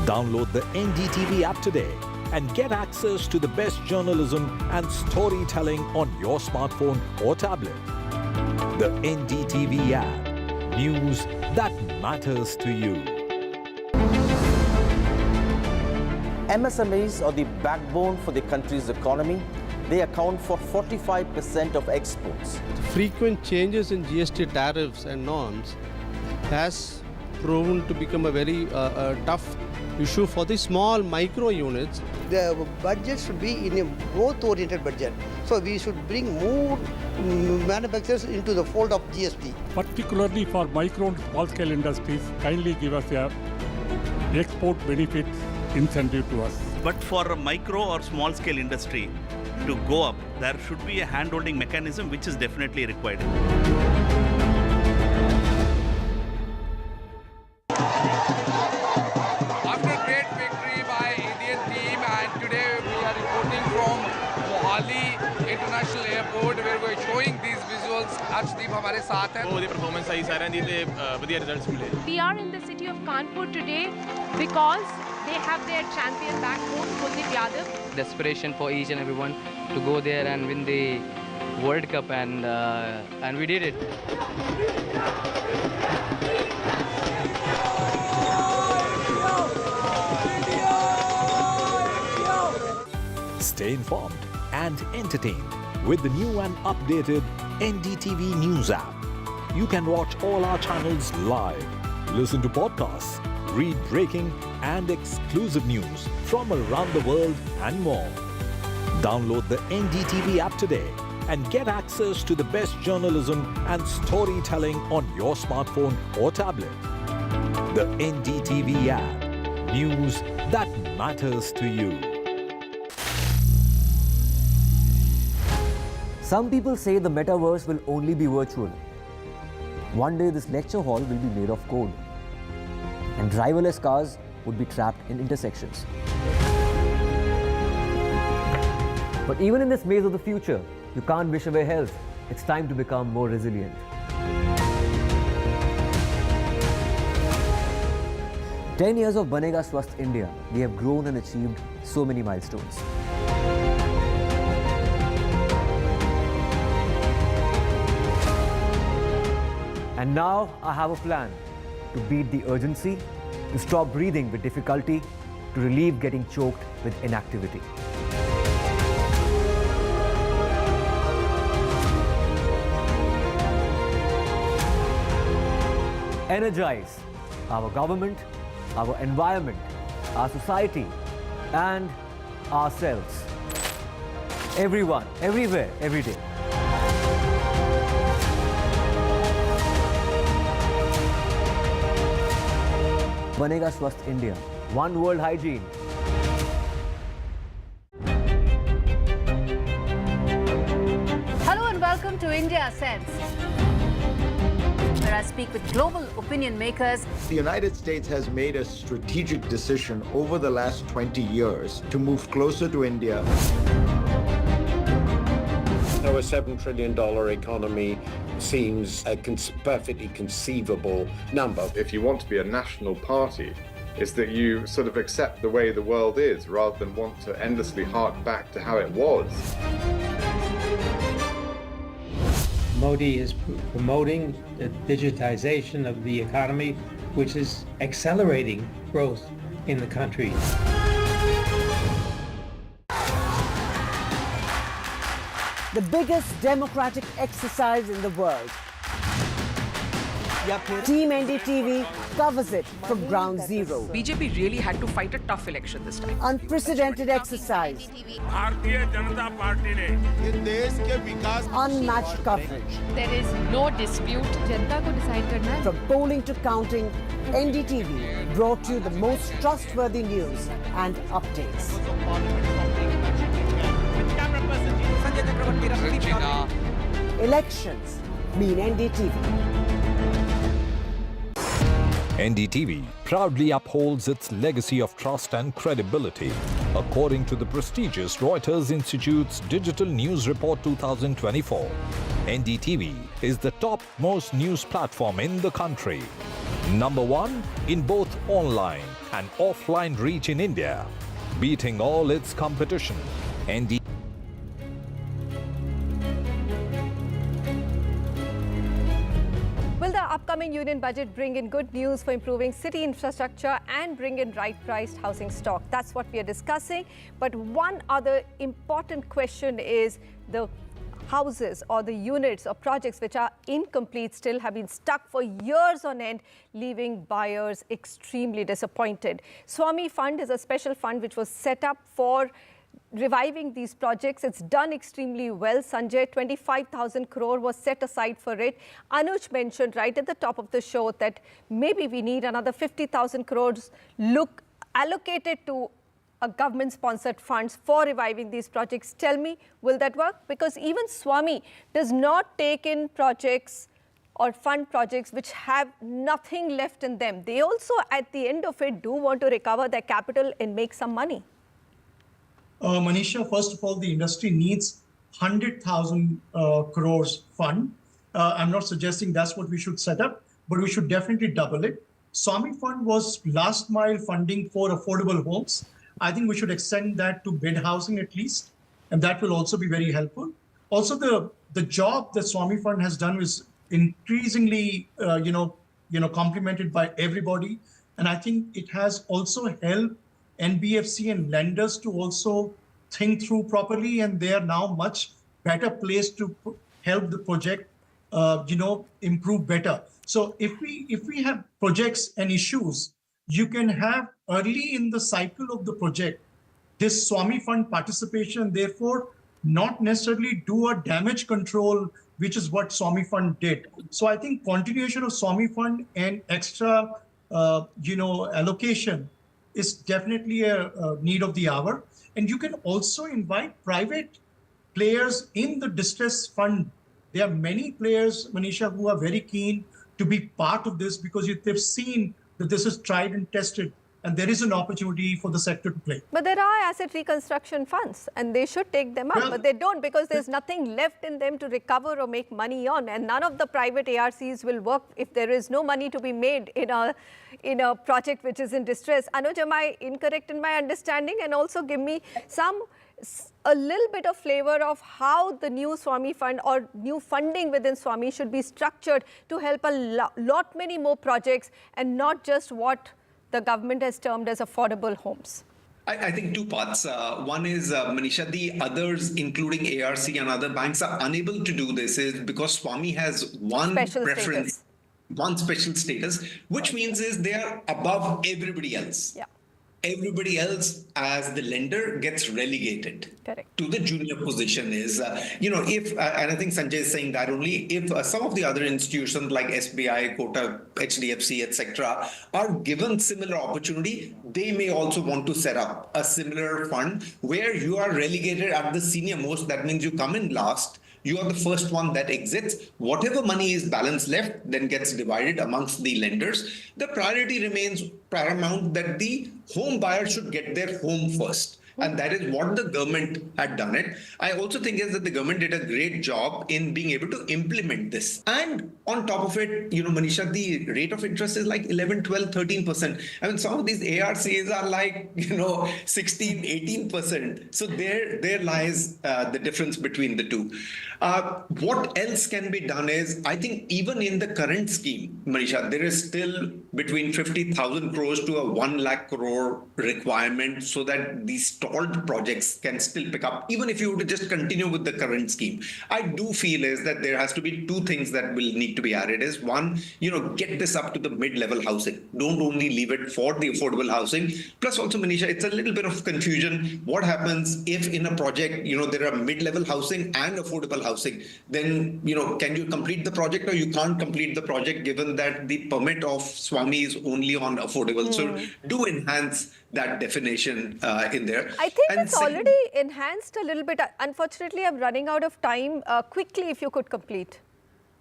Download the NDTV app today and get access to the best journalism and storytelling on your smartphone or tablet. The NDTV app. News that matters to you. MSMEs are the backbone for the country's economy. They account for 45% of exports. Frequent changes in GST tariffs and norms has proven to become a very tough issue for the small micro units. The budget should be in a growth-oriented budget. So we should bring more manufacturers into the fold of GST. Particularly for micro and small-scale industries, kindly give us a export benefit incentive to us. But for a micro or small-scale industry to go up, there should be a hand-holding mechanism which is definitely required. After a great victory by Indian team, and today we are reporting from Mohali International Airport where we are showing these visuals. Arshdeep हमारे साथ हैं. वो performance सही सारे दी थे बढ़िया results मिले. We are in the city of Kanpur today because they have their champion back home, Kuldeep Yadav. The aspiration for each and everyone to go there and win the World Cup, and we did it. Stay informed and entertained with the new and updated NDTV News app. You can watch all our channels live, listen to podcasts, read breaking and exclusive news from around the world and more. Download the NDTV app today and get access to the best journalism and storytelling on your smartphone or tablet. The NDTV app. News that matters to you. Some people say the metaverse will only be virtual. One day this lecture hall will be made of code, and driverless cars would be trapped in intersections. But even in this maze of the future, you can't wish away health. It's time to become more resilient. "10 years of Banega Swasth India, we have grown and achieved so many milestones. And now I have a plan to beat the urgency, to stop breathing with difficulty, to relieve getting choked with inactivity. Energize our government, our environment, our society, and ourselves. Everyone, everywhere, every day. Banega Swasth India. One world hygiene. Hello and welcome to India Sense, where I speak with global opinion makers. The United States has made a strategic decision over the last 20 years to move closer to India. Now, a $7 trillion economy seems a perfectly conceivable number. If you want to be a national party, it's that you sort of accept the way the world is rather than want to endlessly hark back to how it was. Modi is promoting the digitization of the economy, which is accelerating growth in the country. The biggest democratic exercise in the world. Team NDTV covers it from ground zero. BJP really had to fight a tough election this time. Unprecedented exercise. Unmatched coverage. There is no dispute. जनता को decide करना है. From polling to counting, NDTV brought you the most trustworthy news and updates. Elections mean NDTV. NDTV proudly upholds its legacy of trust and credibility, according to the prestigious Reuters Institute's Digital News Report 2024. NDTV is the top-most news platform in the country. Number one in both online and offline reach in India, beating all its competition. Will the upcoming union budget bring in good news for improving city infrastructure and bring in right-priced housing stock? That's what we are discussing. But one other important question is the houses or the units or projects which are incomplete still have been stuck for years on end, leaving buyers extremely disappointed. Xiaomi Fund is a special fund which was set up for reviving these projects. It's done extremely well. Sanjay, 25,000 crore was set aside for it. Anuj mentioned right at the top of the show that maybe we need another 50,000 crores allocated to a government-sponsored funds for reviving these projects. Tell me, will that work? Because even Xiaomi does not take in projects or fund projects which have nothing left in them. They also, at the end of it, do want to recover their capital and make some money. Manisha, first of all, the industry needs 100,000 crores fund. I'm not suggesting that's what we should set up, but we should definitely double it. Xiaomi Fund was last mile funding for affordable homes. I think we should extend that to bid housing at least, and that will also be very helpful. Also, the job that Xiaomi Fund has done is increasingly, complimented by everybody, and I think it has also helped NBFC and lenders to also think through properly, and they are now much better placed to help the project, improve better. So if we have projects and issues, you can have early in the cycle of the project this Xiaomi Fund participation, therefore not necessarily do a damage control, which is what Xiaomi Fund did. So I think continuation of Xiaomi Fund and extra, allocation is definitely a need of the hour. And you can also invite private players in the distress fund. There are many players, Manisha, who are very keen to be part of this because they've seen that this is tried and tested, and there is an opportunity for the sector to play. But there are asset reconstruction funds, and they should take them up, but they don't because there's nothing left in them to recover or make money on, and none of the private ARCs will work if there is no money to be made in a project which is in distress. Anuj, am I incorrect in my understanding? And also give me a little bit of flavor of how the new Xiaomi Fund or new funding within Xiaomi should be structured to help a lot many more projects and not just what the government has termed as affordable homes. I think two parts. One is, Manisha, the others, including ARC and other banks, are unable to do this is because Xiaomi has one preference, one special status, which means is they are above everybody else. Yeah. Everybody else as the lender gets relegated to the junior position is, if, and I think Sanjay is saying that only if some of the other institutions like SBI, Quota, HDFC, etc. are given similar opportunity, they may also want to set up a similar fund where you are relegated at the senior most. That means you come in last. You are the first one that exits. Whatever money is balance left then gets divided amongst the lenders. The priority remains paramount that the home buyer should get their home first. And that is what the government had done it. I also think is that the government did a great job in being able to implement this. And on top of it, Manisha, the rate of interest is like 11, 12, 13%. I mean, some of these ARCs are like, 16, 18%. So there lies the difference between the two. What else can be done is, I think even in the current scheme, Manisha, there is still between 50,000 crores to a 1 lakh crore requirement so that these stalled projects can still pick up, even if you were to just continue with the current scheme. I do feel is that there has to be two things that will need to be added is one, get this up to the mid-level housing. Don't only leave it for the affordable housing. Plus also, Manisha, it's a little bit of confusion. What happens if in a project, there are mid-level housing and affordable housing? Then, can you complete the project or you can't complete the project given that the permit of Xiaomi is only on affordable? So do enhance that definition in there. I think it's already enhanced a little bit. Unfortunately, I'm running out of time. Quickly, if you could complete.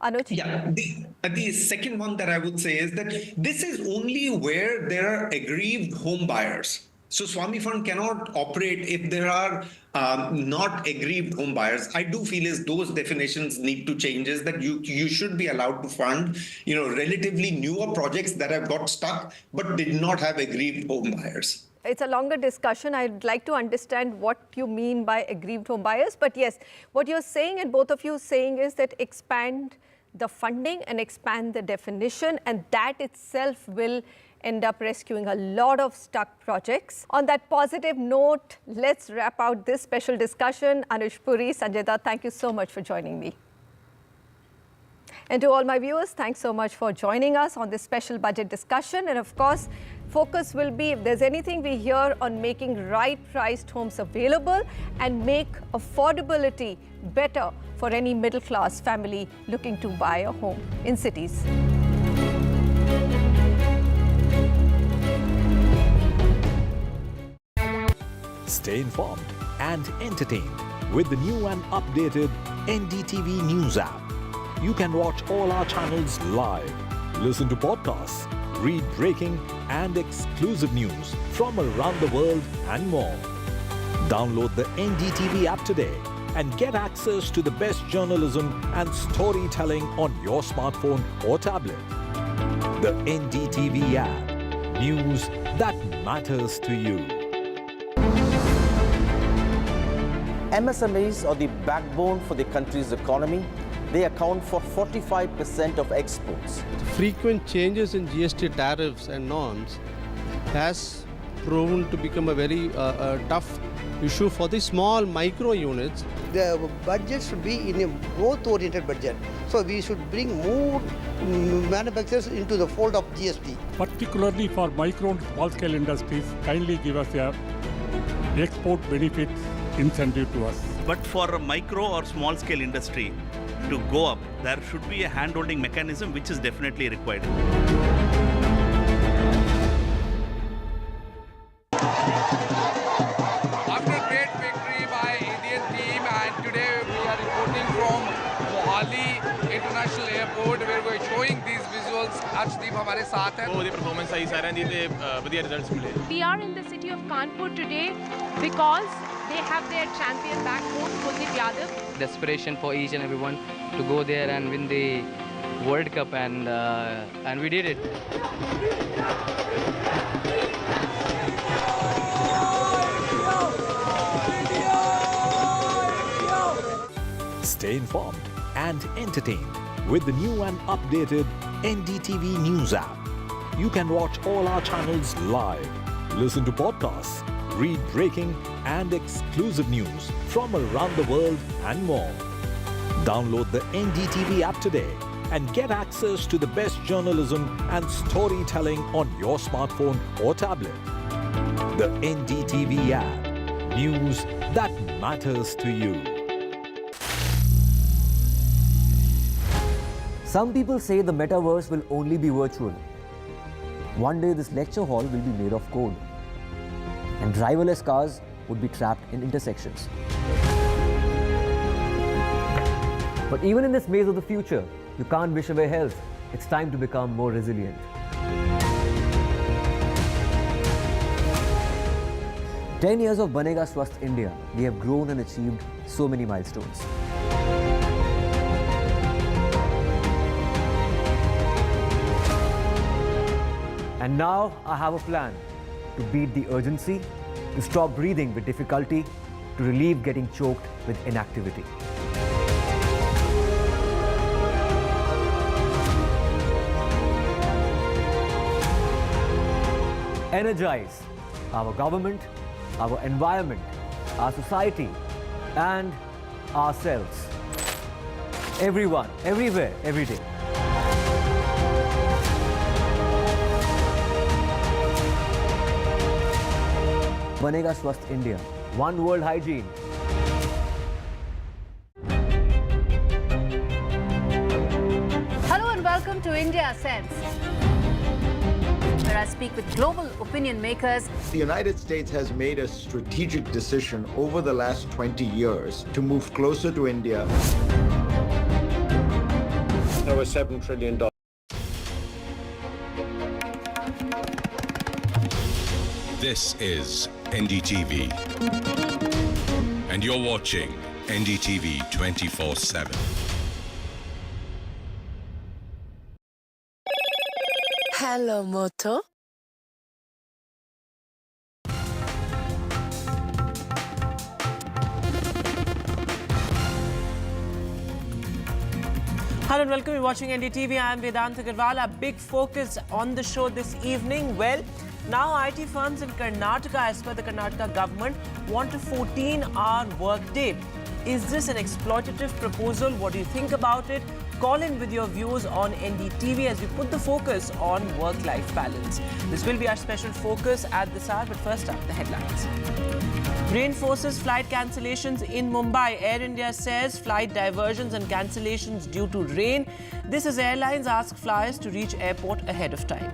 Anuj? Yeah, the second one that I would say is that this is only where there are aggrieved home buyers. So Swami Fund cannot operate if there are not aggrieved home buyers. I do feel is those definitions need to change, is that you should be allowed to fund, relatively newer projects that have got stuck but did not have aggrieved home buyers. It's a longer discussion. I'd like to understand what you mean by aggrieved home buyers. But yes, what you're saying, and both of you saying, is that expand the funding and expand the definition, and that itself will end up rescuing a lot of stuck projects. On that positive note, let's wrap out this special discussion. Anush Puri, Sanjay Dutt, thank you so much for joining me. And to all my viewers, thanks so much for joining us on this special budget discussion. And of course, focus will be, if there's anything we hear, on making right-priced homes available and make affordability better for any middle-class family looking to buy a home in cities. Stay informed and entertained with the new and updated NDTV News app. You can watch all our channels live, listen to podcasts, read breaking and exclusive news from around the world and more. Download the NDTV app today and get access to the best journalism and storytelling on your smartphone or tablet. The NDTV app. News that matters to you. MSMEs are the backbone for the country's economy. They account for 45% of exports. Frequent changes in GST tariffs and norms has proven to become a very tough issue for the small micro units. The budget should be in a growth-oriented budget. So we should bring more manufacturers into the fold of GST. Particularly for micro and small-scale industries, kindly give us a export benefit incentive to us. But for a micro or small scale industry to go up, there should be a hand-holding mechanism which is definitely required. After a great victory by Indian team, and today we are reporting from Mohali International Airport where we are showing these visuals. Arshdeep हमारे साथ हैं. बहुत performance आई सारे दी थे बढ़िया results मिले. We are in the city of Kanpur today because they have their champion back home, Kuldeep Yadav. The aspiration for each and everyone to go there and win the World Cup, and we did it. Stay informed and entertained with the new and updated NDTV News app. You can watch all our channels live, listen to podcasts, read breaking and exclusive news from around the world and more. Download the NDTV app today and get access to the best journalism and storytelling on your smartphone or tablet. The NDTV app. News that matters to you. Some people say the metaverse will only be virtual. One day this lecture hall will be made of code, and driverless cars would be trapped in intersections. But even in this maze of the future, you can't wish away health. It's time to become more resilient. "10 years of Banega Swasth India, we have grown and achieved so many milestones. And now I have a plan to beat the urgency, to stop breathing with difficulty, to relieve getting choked with inactivity. Energize our government, our environment, our society, and ourselves. Everyone, everywhere, every day. Banega Swasth India. One world hygiene. Hello and welcome to India Sense, where I speak with global opinion makers. The United States has made a strategic decision over the last 20 years to move closer to India. Over $7 trillion. This is NDTV. And you're watching NDTV 24/7. Hello, Moto. Hello and welcome. You're watching NDTV. I am Vedanta Agarwal. A big focus on the show this evening. Well, now IT firms in Karnataka, as per the Karnataka government, want a 14-hour workday. Is this an exploitative proposal? What do you think about it? Call in with your views on NDTV as we put the focus on work-life balance. This will be our special focus at this hour, but first up, the headlines. Rain forces flight cancellations in Mumbai. Air India says flight diversions and cancellations due to rain. This as airlines ask flyers to reach airport ahead of time.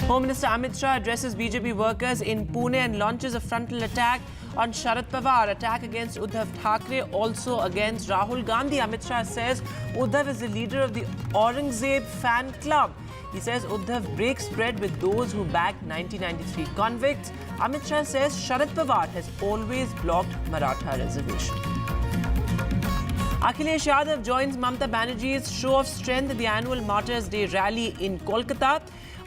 Home Minister Amit Shah addresses BJP workers in Pune and launches a frontal attack on Sharad Pawar. Attack against Uddhav Thackeray, also against Rahul Gandhi. Amit Shah says Uddhav is the leader of the Aurangzeb fan club. He says Uddhav breaks bread with those who backed 1993 convicts. Amit Shah says Sharad Pawar has always blocked Maratha reservation. Akhilesh Yadav joins Mamata Banerjee's show of strength at the annual Martyrs' Day rally in Kolkata.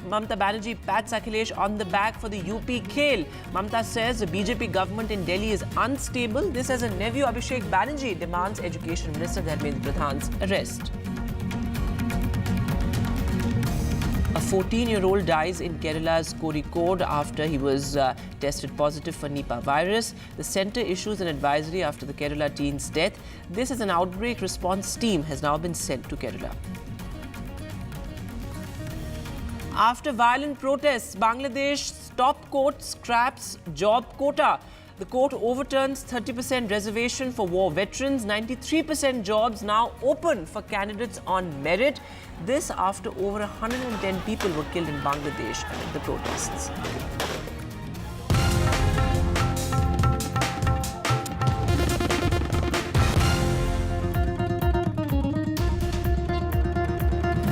Mamata Banerjee pats Akhilesh on the back for the UP Khel. Mamata says the BJP government in Delhi is unstable. This as a nephew Abhishek Banerjee demands Education Minister Dharmendra Pradhan's arrest. A 14-year-old dies in Kerala's Kozhikode after he was tested positive for Nipah virus. The centre issues an advisory after the Kerala teen's death. This as an outbreak response team has now been sent to Kerala. After violent protests, Bangladesh's top court scraps job quota. The court overturns 30% reservation for war veterans. 93% jobs now open for candidates on merit. This after over 110 people were killed in Bangladesh amid the protests.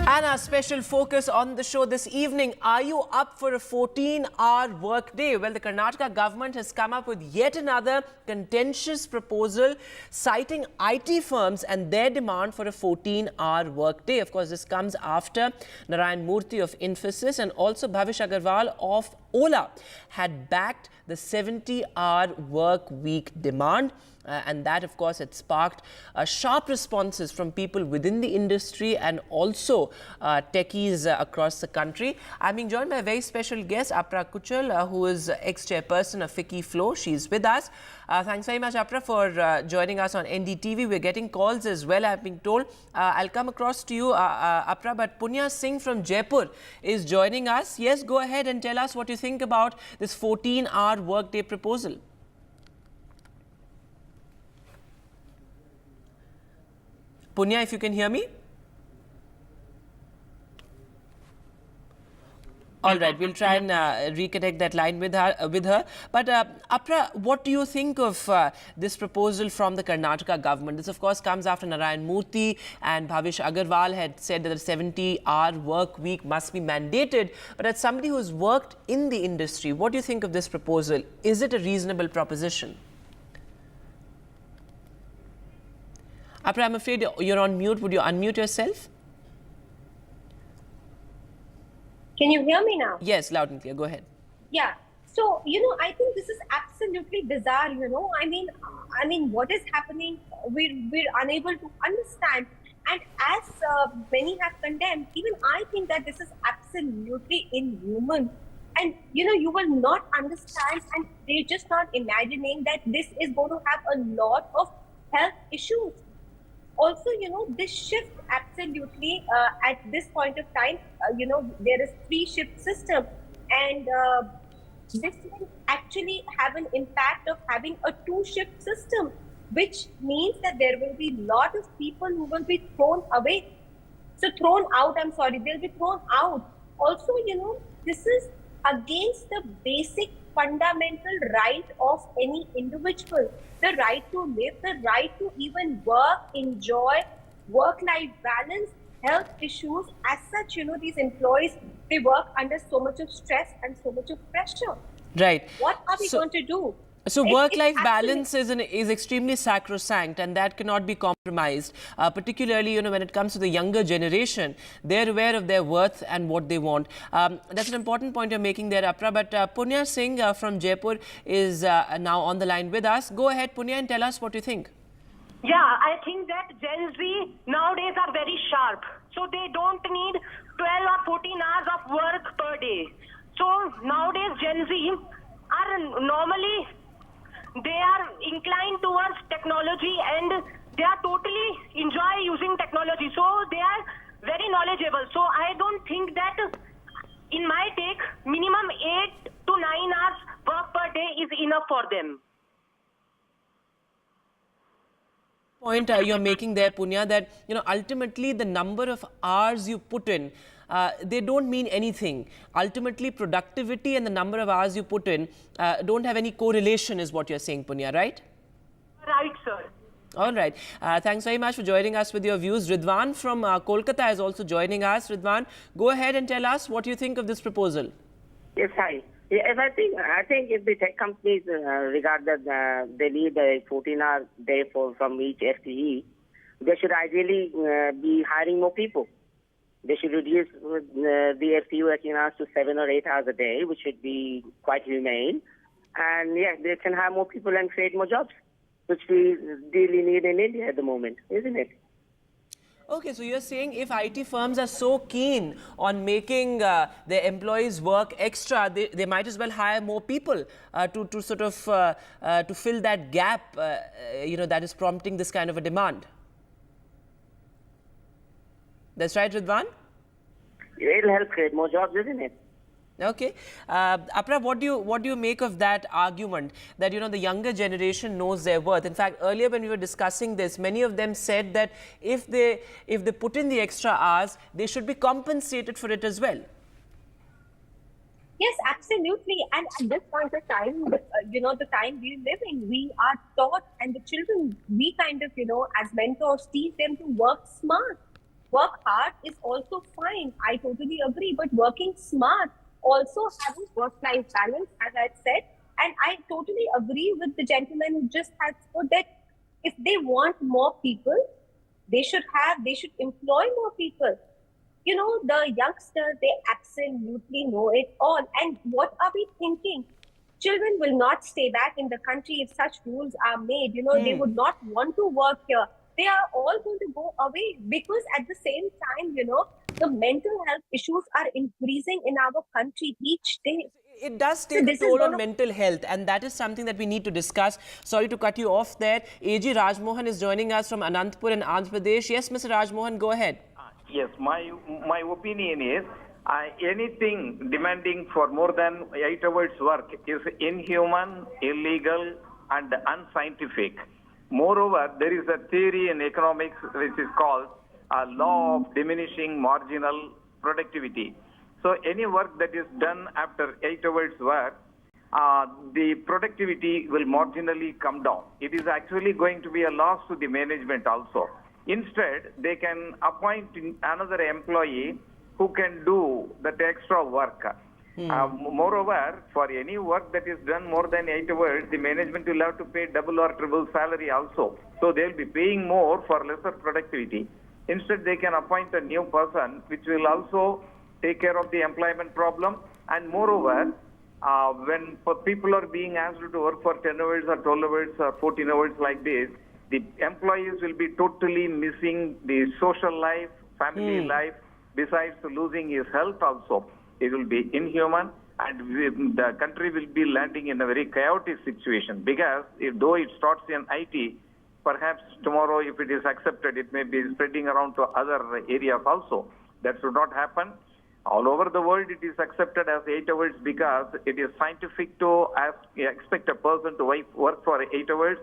And our special focus on the show this evening, are you up for a 14-hour workday? Well, the Karnataka government has come up with yet another contentious proposal citing IT firms and their demand for a 14-hour workday. Of course, this comes after Narayan Murthy of Infosys and also Bhavish Agarwal of Ola had backed the 70-hour work week demand. And that, of course, had sparked sharp responses from people within the industry and also techies across the country. I'm being joined by a very special guest, Apra Kuchal, who is ex-chairperson of FICCI Flow. She's with us. Thanks very much, Apra, for joining us on NDTV. We're getting calls as well, I've been told. I'll come across to you, Apra, but Punya Singh from Jaipur is joining us. Yes, go ahead and tell us what you think about this 14-hour workday proposal. Punya, if you can hear me. All right, we'll try and reconnect that line with her. But Apra, what do you think of this proposal from the Karnataka government? This, of course, comes after Narayan Murthy and Bhavish Agarwal had said that a 70-hour work week must be mandated. But as somebody who's worked in the industry, what do you think of this proposal? Is it a reasonable proposition? Apra, I'm afraid you're on mute. Would you unmute yourself? Can you hear me now? Yes, loud and clear. Go ahead. Yeah. So, I think this is absolutely bizarre, I mean, what is happening, we're unable to understand. And as many have condemned, even I think that this is absolutely inhuman. And, you will not understand, and they're just not imagining that this is going to have a lot of health issues. Also, this shift absolutely at this point of time, there is 3-shift system, and this will actually have an impact of having a 2-shift system, which means that there will be a lot of people who will be thrown away. So they'll be thrown out. Also, this is against the basic fundamental right of any individual. The right to live, the right to even work, enjoy, work-life balance, health issues. As such, these employees They work under so much of stress and so much of pressure. Right. What are we going to do? So work-life balance is extremely sacrosanct, and that cannot be compromised. Particularly, when it comes to the younger generation, they're aware of their worth and what they want. That's an important point you're making there, Apra. But Punya Singh from Jaipur is now on the line with us. Go ahead, Punya, and tell us what you think. Yeah, I think that Gen Z nowadays are very sharp. So they don't need 12 or 14 hours of work per day. So nowadays Gen Z are normally, they are inclined towards technology and they are totally enjoy using technology. So they are very knowledgeable. So I don't think that, in my take, minimum 8 to 9 hours work per day is enough for them. Point you're making there, Punya, that ultimately the number of hours you put in, they don't mean anything. Ultimately, productivity and the number of hours you put in don't have any correlation, is what you're saying, Punya, right? Right, sir. All right. Thanks very much for joining us with your views. Ridwan from Kolkata is also joining us. Ridwan, go ahead and tell us what you think of this proposal. Yes, hi. Yes, I think if the tech companies regard that they need a 14-hour day from each FTE, they should ideally be hiring more people. They should reduce the FTE working hours to 7 or 8 hours a day, which should be quite humane. And yeah, they can hire more people and create more jobs, which we really need in India at the moment, isn't it? Okay, so you're saying if IT firms are so keen on making their employees work extra, they might as well hire more people to sort of to fill that gap, that is prompting this kind of a demand. That's right, Ridwan? It'll help create more jobs, isn't it? Okay. Apra, what do you make of that argument that, the younger generation knows their worth? In fact, earlier when we were discussing this, many of them said that if they put in the extra hours, they should be compensated for it as well. Yes, absolutely. And at this point of time, the time we live in, we are taught, and the children, we kind of, as mentors, teach them to work smart. Work hard is also fine. I totally agree. But working smart, also having work-life balance, as I said, and I totally agree with the gentleman who just has put that if they want more people, they should employ more people. The youngsters, they absolutely know it all. And what are we thinking? Children will not stay back in the country if such rules are made. They would not want to work here. They are all going to go away because at the same time, the mental health issues are increasing in our country each day. It does take a toll on mental health, and that is something that we need to discuss. Sorry to cut you off there. AG Rajmohan is joining us from Anantapur in Andhra Pradesh. Yes, Mr. Rajmohan, go ahead. Yes, my opinion is anything demanding for more than 8 hours work is inhuman, illegal, and unscientific. Moreover, there is a theory in economics which is called a law of diminishing marginal productivity. So any work that is done after 8 hours work, the productivity will marginally come down. It is actually going to be a loss to the management also. Instead, they can appoint another employee who can do that extra work. Moreover, for any work that is done more than 8 hours, the management will have to pay double or triple salary also. So they will be paying more for lesser productivity. Instead, they can appoint a new person, which will also take care of the employment problem. And moreover, when people are being asked to work for 10 hours or 12 hours or 14 hours like this, the employees will be totally missing the social life, family life, besides losing his health also. It will be inhuman, and the country will be landing in a very chaotic situation, because though it starts in IT, perhaps tomorrow, if it is accepted, it may be spreading around to other areas also. That should not happen. All over the world, it is accepted as 8 hours because it is scientific to expect a person to work for 8 hours,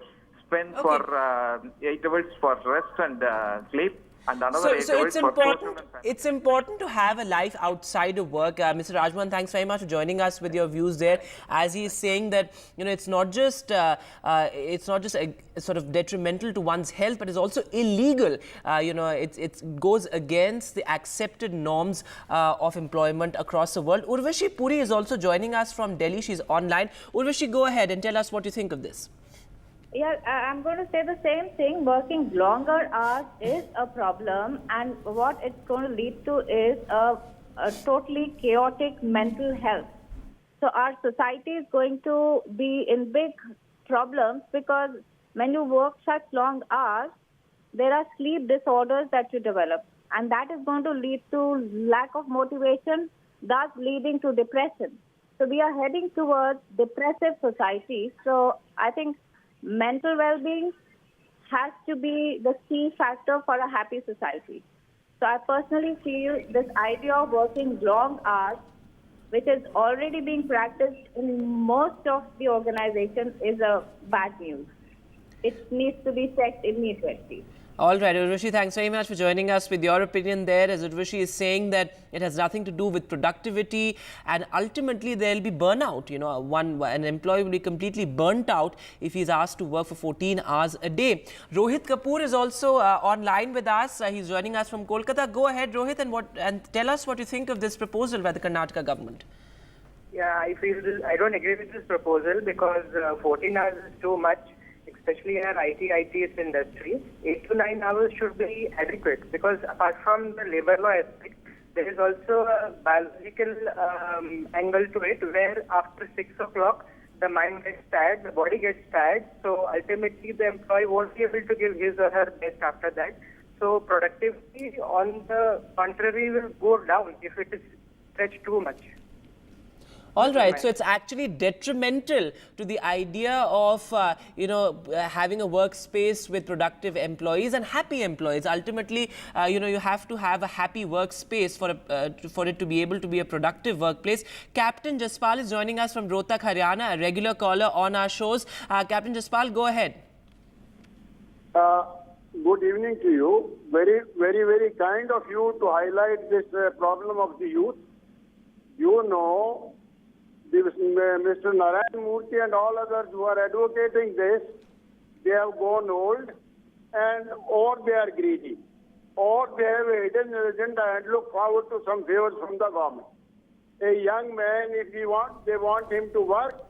spend for 8 hours for rest and sleep. And another So it's it's important to have a life outside of work. Mr. Rajman, thanks very much for joining us with your views there. As he is saying that, you know, it's not just a, sort of detrimental to one's health, but it's also illegal. You know, it goes against the accepted norms of employment across the world. Urvashi Puri is also joining us from Delhi. She's online. Urvashi, go ahead and tell us what you think of this. Yeah, I'm going to say the same thing. Working longer hours is a problem, and what it's going to lead to is a totally chaotic mental health. So our society is going to be in big problems because when you work such long hours, there are sleep disorders that you develop, and that is going to lead to lack of motivation, thus leading to depression. So we are heading towards depressive society. So I think mental well-being has to be the key factor for a happy society. So I personally feel this idea of working long hours, which is already being practiced in most of the organizations, is a bad news. It needs to be checked immediately. All right, Urvashi, thanks very much for joining us with your opinion there. As Urvashi is saying that it has nothing to do with productivity, and ultimately there will be burnout. You know, an employee will be completely burnt out if he's asked to work for 14 hours a day. Rohit Kapoor is also online with us. He's joining us from Kolkata. Go ahead, Rohit, and tell us what you think of this proposal by the Karnataka government. Yeah, I don't agree with this proposal because 14 hours is too much, especially in our ITeS industry. 8 to 9 hours should be adequate because apart from the labor law aspect, there is also a biological angle to it where after 6 o'clock, the mind gets tired, the body gets tired. So ultimately, the employee won't be able to give his or her best after that. So productivity, on the contrary, will go down if it is stretched too much. All right, so it's actually detrimental to the idea of, having a workspace with productive employees and happy employees. Ultimately, you have to have a happy workspace for it to be able to be a productive workplace. Captain Jaspal is joining us from Rohtak, Haryana, a regular caller on our shows. Captain Jaspal, go ahead. Good evening to you. Very, very, very kind of you to highlight this problem of the youth. You know, Mr. Narayan Murthy and all others who are advocating this, they have gone old, or they are greedy, or they have a hidden agenda and look forward to some favors from the government. A young man, if they want him to work,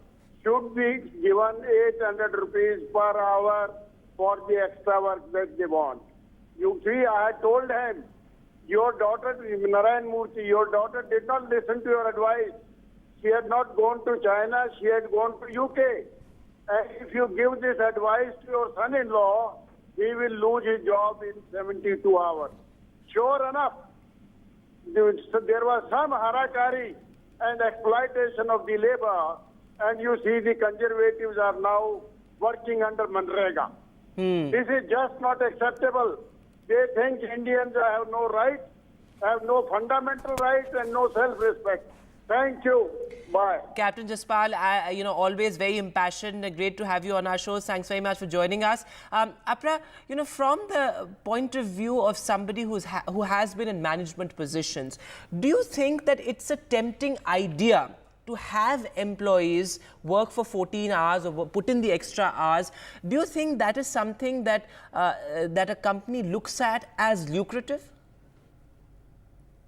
should be given 800 rupees per hour for the extra work that they want. You see, I told him, your daughter, Narayan Murthy, your daughter did not listen to your advice. She had not gone to China, she had gone to UK. And if you give this advice to your son-in-law, he will lose his job in 72 hours. Sure enough, there was some harakari and exploitation of the labor, and you see the conservatives are now working under Manrega. This is just not acceptable. They think Indians have no rights, have no fundamental rights and no self-respect. Thank you. Bye. Captain Jaspal, always very impassioned. Great to have you on our shows. Thanks very much for joining us. Apra, from the point of view of somebody who has been in management positions, do you think that it's a tempting idea to have employees work for 14 hours or put in the extra hours? Do you think that is something that a company looks at as lucrative?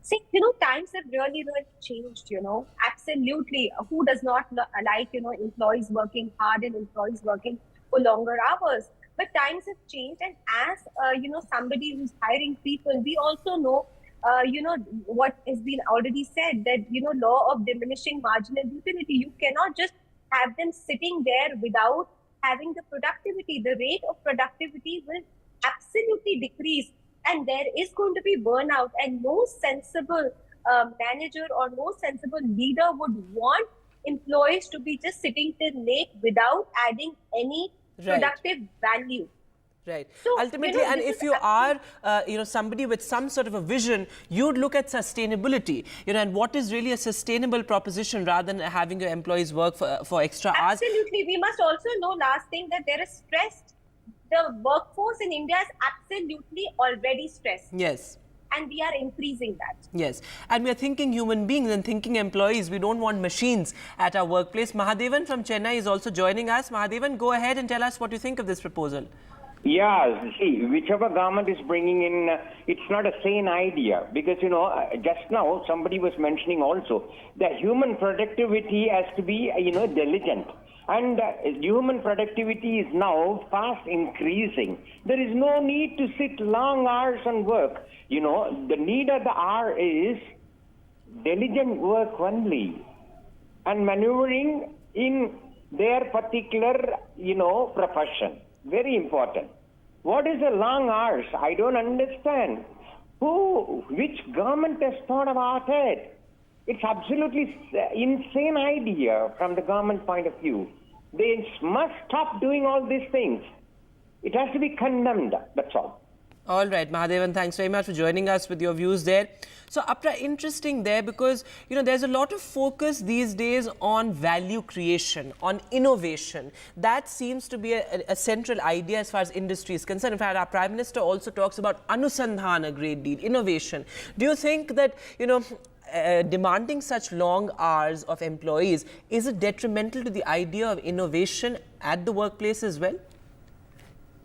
See, times have really changed, Absolutely. Who does not like, employees working hard and employees working for longer hours? But times have changed. And as, somebody who's hiring people, we also know, what has been already said, that, law of diminishing marginal utility. You cannot just have them sitting there without having the productivity. The rate of productivity will absolutely decrease. And there is going to be burnout, and no sensible manager or no sensible leader would want employees to be just sitting till late without adding any productive value. Right. So, ultimately, and if you are, somebody with some sort of a vision, you'd look at sustainability, and what is really a sustainable proposition rather than having your employees work for extra hours. Absolutely. We must also know, last thing, that there is stress the workforce in India is absolutely already stressed. Yes. And we are increasing that. Yes. And we are thinking human beings and thinking employees. We don't want machines at our workplace. Mahadevan from Chennai is also joining us. Mahadevan, go ahead and tell us what you think of this proposal. Yeah, see, whichever government is bringing in, it's not a sane idea because, just now somebody was mentioning also that human productivity has to be, diligent. And human productivity is now fast increasing. There is no need to sit long hours and work. The need of the hour is diligent work only and maneuvering in their particular, profession. Very important. What is the long hours? I don't understand. Which government has thought about it? It's absolutely insane idea from the government point of view. They must stop doing all these things. It has to be condemned, that's all. All right, Mahadevan, thanks very much for joining us with your views there. So, Apra, interesting there because, there's a lot of focus these days on value creation, on innovation. That seems to be a central idea as far as industry is concerned. In fact, our Prime Minister also talks about Anusandhan a great deal, innovation. Do you think that, demanding such long hours of employees, is it detrimental to the idea of innovation at the workplace as well?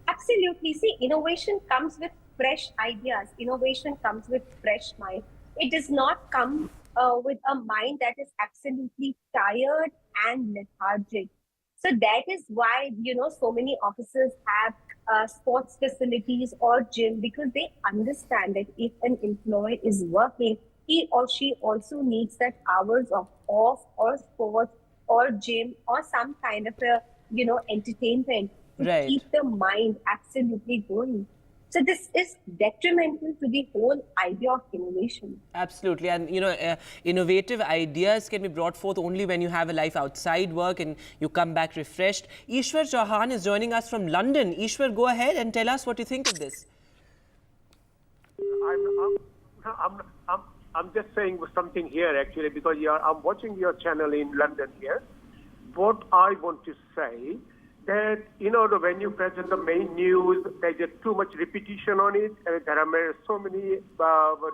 Absolutely. See, innovation comes with fresh ideas. Innovation comes with fresh mind. It does not come with a mind that is absolutely tired and lethargic. So that is why, so many offices have sports facilities or gym because they understand that if an employee is working, he or she also needs that hours of off or sports or gym or some kind of a, entertainment to keep the mind absolutely going. So this is detrimental to the whole idea of innovation. Absolutely. And, innovative ideas can be brought forth only when you have a life outside work and you come back refreshed. Ishwar Chauhan is joining us from London. Ishwar, go ahead and tell us what you think of this. I'm just saying something here actually because I'm watching your channel in London here. What I want to say that, when you present the main news, there's too much repetition on it. There are so many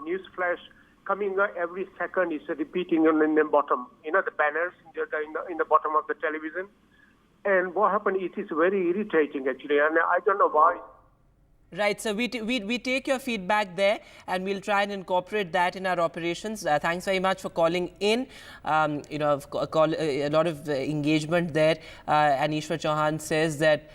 news flash coming every second is repeating in the bottom, the banners in the bottom of the television. And what happened, it is very irritating actually, and I don't know why. Right, so we take your feedback there and we'll try and incorporate that in our operations. Thanks very much for calling in. A lot of engagement there. And Ishwar Chauhan says that,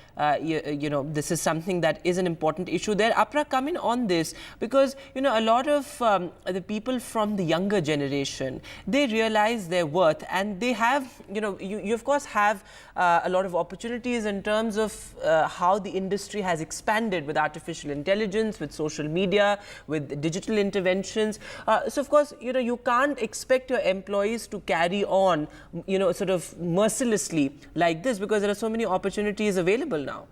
this is something that is an important issue there. Apra, come in on this because, a lot of the people from the younger generation, they realize their worth and they have, you of course have a lot of opportunities in terms of how the industry has expanded with artificial intelligence, with social media, with digital interventions. So, of course, you can't expect your employees to carry on, sort of mercilessly like this because there are so many opportunities available now.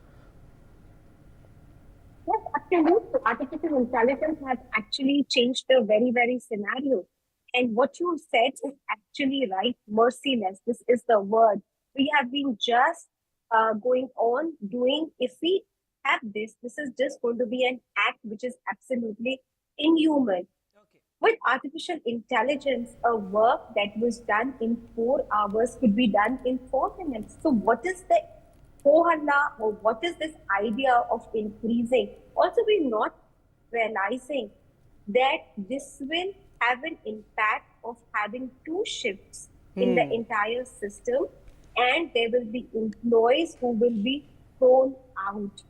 Yes, absolutely. Artificial intelligence has actually changed the very, very scenario. And what you said is actually right, merciless. This is the word. We have been just going on doing, if we have this is just going to be an act which is absolutely inhuman. Okay. With artificial intelligence, a work that was done in 4 hours could be done in 4 minutes. So what is the ho-halla or what is this idea of increasing? Also, we're not realizing that this will have an impact of having 2 shifts in the entire system, and there will be employees who will be thrown out.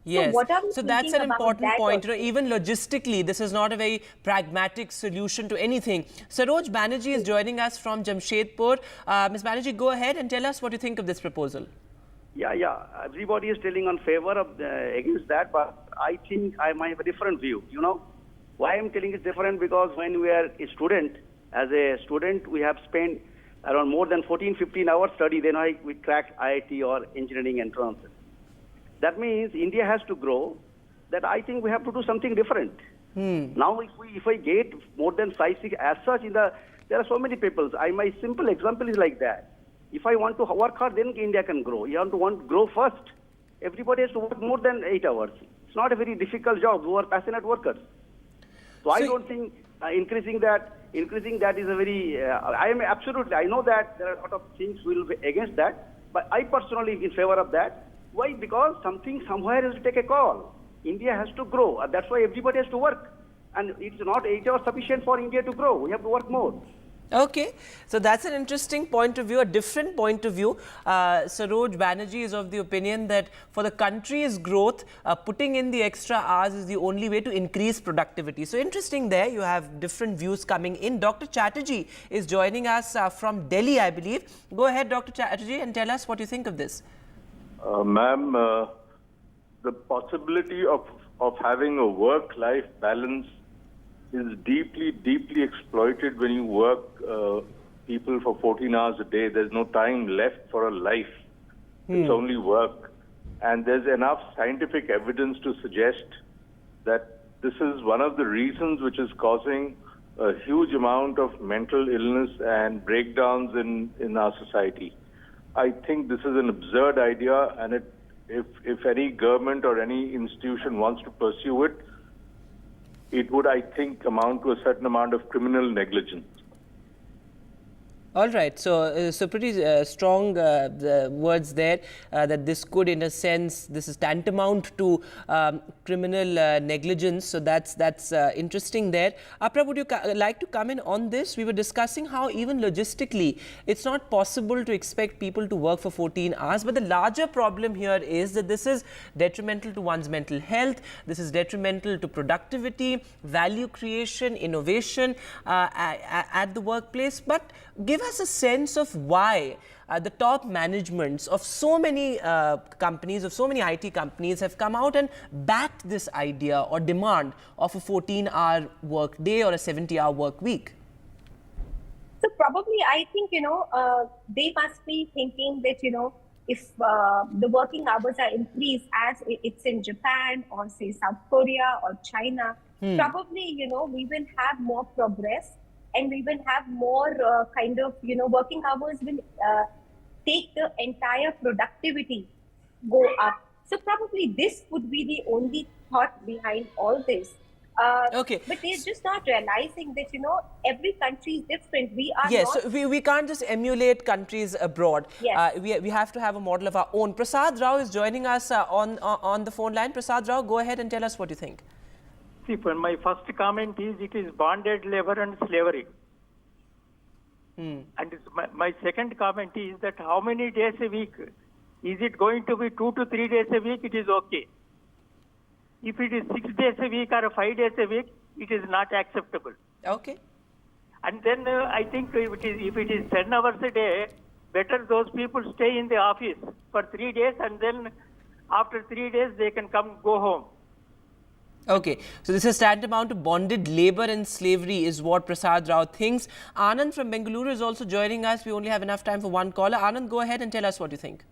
Yes, so that's an important point. Even logistically, this is not a very pragmatic solution to anything. Saroj Banerjee is joining us from Jamshedpur. Ms. Banerjee, go ahead and tell us what you think of this proposal. Yeah. Everybody is telling on favor of against that, but I think I might have a different view. Why I'm telling it's different because when we are a student, as a student, we have spent around more than 14-15 hours study. Then we crack IIT or engineering entrance. That means India has to grow. That I think we have to do something different. Now, if I get more than 5-6 as such, there are so many people. My simple example is like that. If I want to work hard, then India can grow. You have to grow first. everybody has to work more than 8 hours. It's not a very difficult job. Who are passionate workers. So I don't think increasing that is a very. I know that there are a lot of things will be against that, but I personally in favor of that. Why? Because something somewhere has to take a call. India has to grow. That's why everybody has to work. And it's not 8 hours sufficient for India to grow. We have to work more. Okay, so that's an interesting point of view, a different point of view. Saroj Banerjee is of the opinion that for the country's growth, putting in the extra hours is the only way to increase productivity. So interesting there, you have different views coming in. Dr. Chatterjee is joining us from Delhi, I believe. Go ahead, Dr. Chatterjee, and tell us what you think of this. Ma'am, the possibility of having a work-life balance is deeply exploited when you work people for 14 hours a day. There's no time left for a life. It's only work. And there's enough scientific evidence to suggest that this is one of the reasons which is causing a huge amount of mental illness and breakdowns in our society. I think this is an absurd idea, and if any government or any institution wants to pursue it, it would, I think, amount to a certain amount of criminal negligence. All right, so pretty strong words there that this could, in a sense, this is tantamount to criminal negligence. So that's interesting there. Apra, would you like to come in on this? We were discussing how even logistically, it's not possible to expect people to work for 14 hours. But the larger problem here is that this is detrimental to one's mental health. This is detrimental to productivity, value creation, innovation at the workplace. But give us a sense of why the top managements of so many companies, of so many IT companies have come out and backed this idea or demand of a 14-hour work day or a 70-hour work week. So probably I think, they must be thinking that, if the working hours are increased as it's in Japan or say South Korea or China, probably, we will have more progress. And we will have more working hours will take the entire productivity go up. So probably this would be the only thought behind all this. Okay. But they're just not realizing that, every country is different. We are yes, not... so we can't just emulate countries abroad. Yes. We have to have a model of our own. Prasad Rao is joining us on the phone line. Prasad Rao, go ahead and tell us what you think. See, my first comment is it is bonded labor and slavery. And my second comment is that how many days a week? Is it going to be 2 to 3 days a week? It is okay. If it is 6 days a week or 5 days a week, it is not acceptable. Okay. And then I think if it is 10 hours a day, better those people stay in the office for 3 days, and then after 3 days they can go home. Okay, so this is tantamount to bonded labor and slavery is what Prasad Rao thinks. Anand from Bengaluru is also joining us. We only have enough time for one caller. Anand, go ahead and tell us what you think.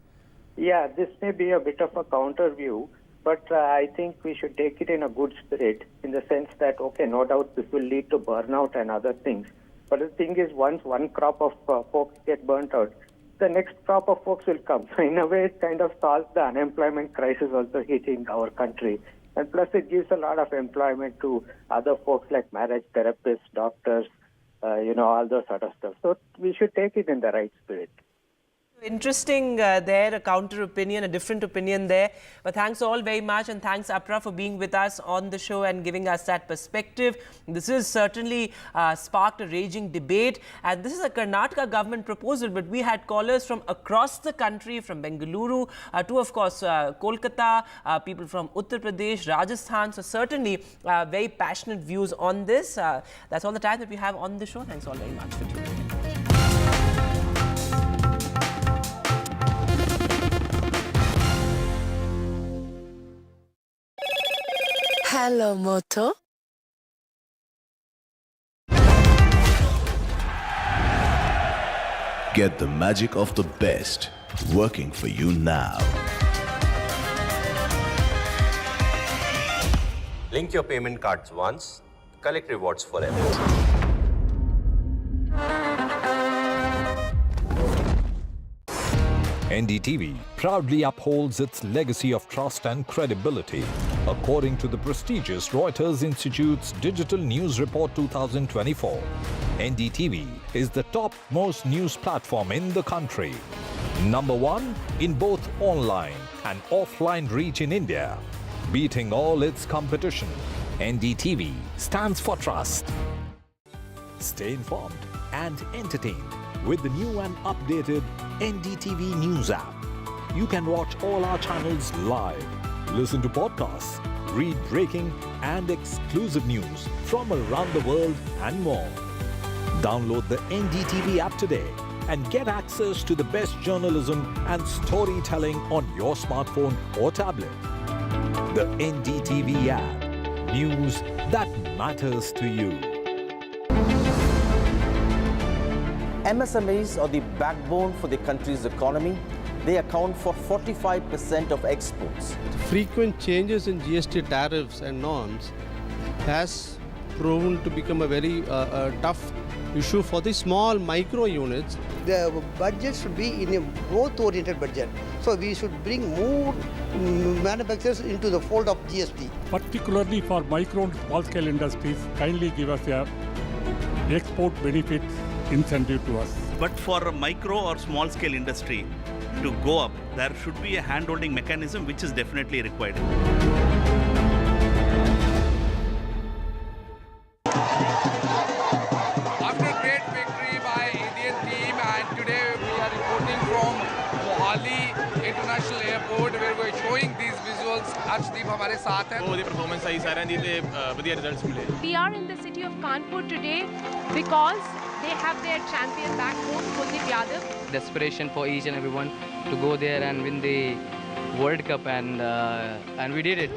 Yeah, this may be a bit of a counter view, but I think we should take it in a good spirit, in the sense that, okay, no doubt this will lead to burnout and other things. But the thing is, once one crop of folks get burnt out, the next crop of folks will come. So in a way, it kind of solves the unemployment crisis also hitting our country. And plus, it gives a lot of employment to other folks like marriage therapists, doctors, all those sort of stuff. So we should take it in the right spirit. Interesting there, a counter opinion, a different opinion there. But thanks all very much, and thanks Apra for being with us on the show and giving us that perspective. This has certainly sparked a raging debate, and this is a Karnataka government proposal, but we had callers from across the country, from Bengaluru to, of course, Kolkata, people from Uttar Pradesh, Rajasthan. So certainly very passionate views on this. That's all the time that we have on the show. Thanks all very much for tuning in. Hello, Moto. Get the magic of the best working for you now. Link your payment cards once, collect rewards forever. NDTV proudly upholds its legacy of trust and credibility. According to the prestigious Reuters Institute's Digital News Report 2024, NDTV is the top-most news platform in the country. Number one in both online and offline reach in India. Beating all its competition, NDTV stands for trust. Stay informed and entertained with the new and updated NDTV News app. You can watch all our channels live, listen to podcasts, read breaking and exclusive news from around the world and more. Download the NDTV app today and get access to the best journalism and storytelling on your smartphone or tablet. The NDTV app. News that matters to you. MSMEs are the backbone for the country's economy. They account for 45% of exports. Frequent changes in GST tariffs and norms has proven to become a very tough issue for the small micro units. The budget should be in a growth-oriented budget. So we should bring more manufacturers into the fold of GST. Particularly for micro and small-scale industries, kindly give us a export benefit incentive to us. But for a micro or small scale industry to go up, there should be a hand-holding mechanism which is definitely required. After a great victory by Indian team, and today we are reporting from Mohali International Airport where we are showing these visuals. Arshdeep हमारे साथ हैं. बहुत performance आई सारे दी थे बढ़िया results मिले. We are in the city of Kanpur today because they have their champion back home, Kuldeep Yadav. The aspiration for each and everyone to go there and win the World Cup, and we did it.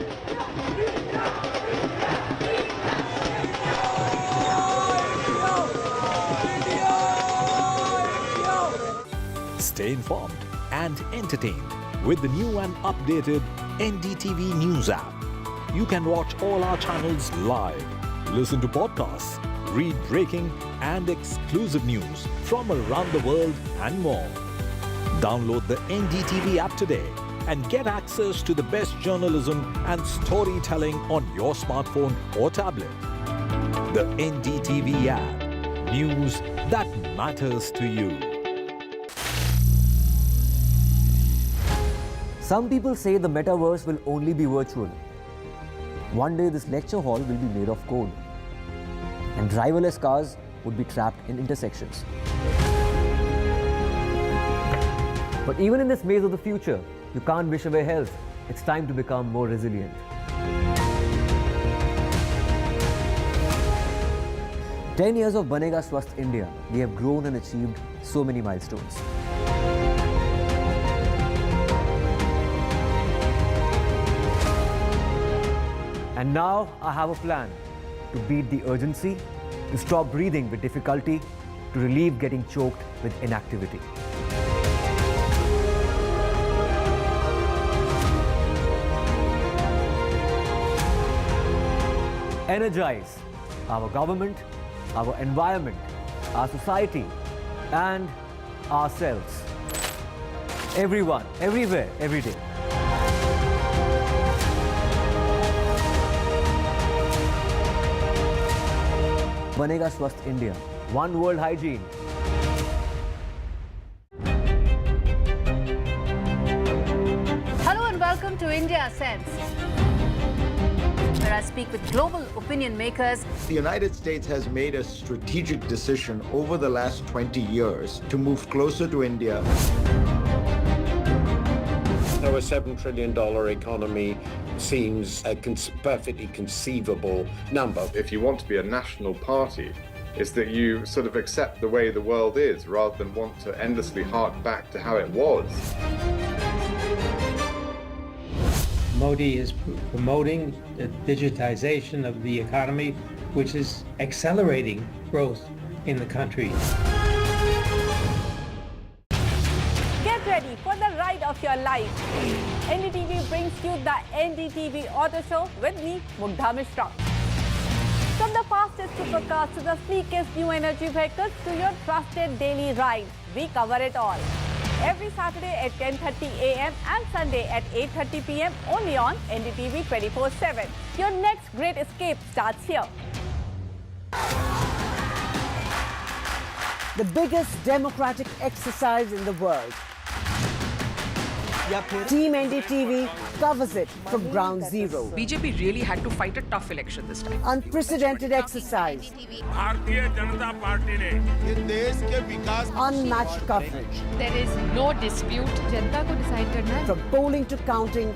Stay informed and entertained with the new and updated NDTV News app. You can watch all our channels live, listen to podcasts, read breaking and exclusive news from around the world and more. Download the NDTV app today and get access to the best journalism and storytelling on your smartphone or tablet. The NDTV app. News that matters to you. Some people say the metaverse will only be virtual. One day this lecture hall will be made of code, and driverless cars would be trapped in intersections. But even in this maze of the future, you can't wish away health. It's time to become more resilient. "10 years of Banega Swasth India, we have grown and achieved so many milestones. And now I have a plan to beat the urgency, to stop breathing with difficulty, to relieve getting choked with inactivity. Energize our government, our environment, our society, and ourselves. Everyone, everywhere, every day. Banega Swasth India. One world hygiene. Hello and welcome to India Sense, where I speak with global opinion makers. The United States has made a strategic decision over the last 20 years to move closer to India. So a $7 trillion economy seems a perfectly conceivable number. If you want to be a national party, it's that you sort of accept the way the world is rather than want to endlessly hark back to how it was. Modi is promoting the digitization of the economy, which is accelerating growth in the country. Get ready for the ride of your life. NDTV brings you the NDTV Auto Show with me, Mugdha Mishra. From the fastest supercars to the sleekest new energy vehicles to your trusted daily ride, we cover it all. every Saturday at 10:30 a.m. and Sunday at 8:30 p.m. only on NDTV 24/7. Your next great escape starts here. The biggest democratic exercise in the world. Team NDTV covers it from ground zero. BJP really had to fight a tough election this time. Unprecedented exercise. Unmatched coverage. There is no dispute. जनता को decide करना है. From polling to counting,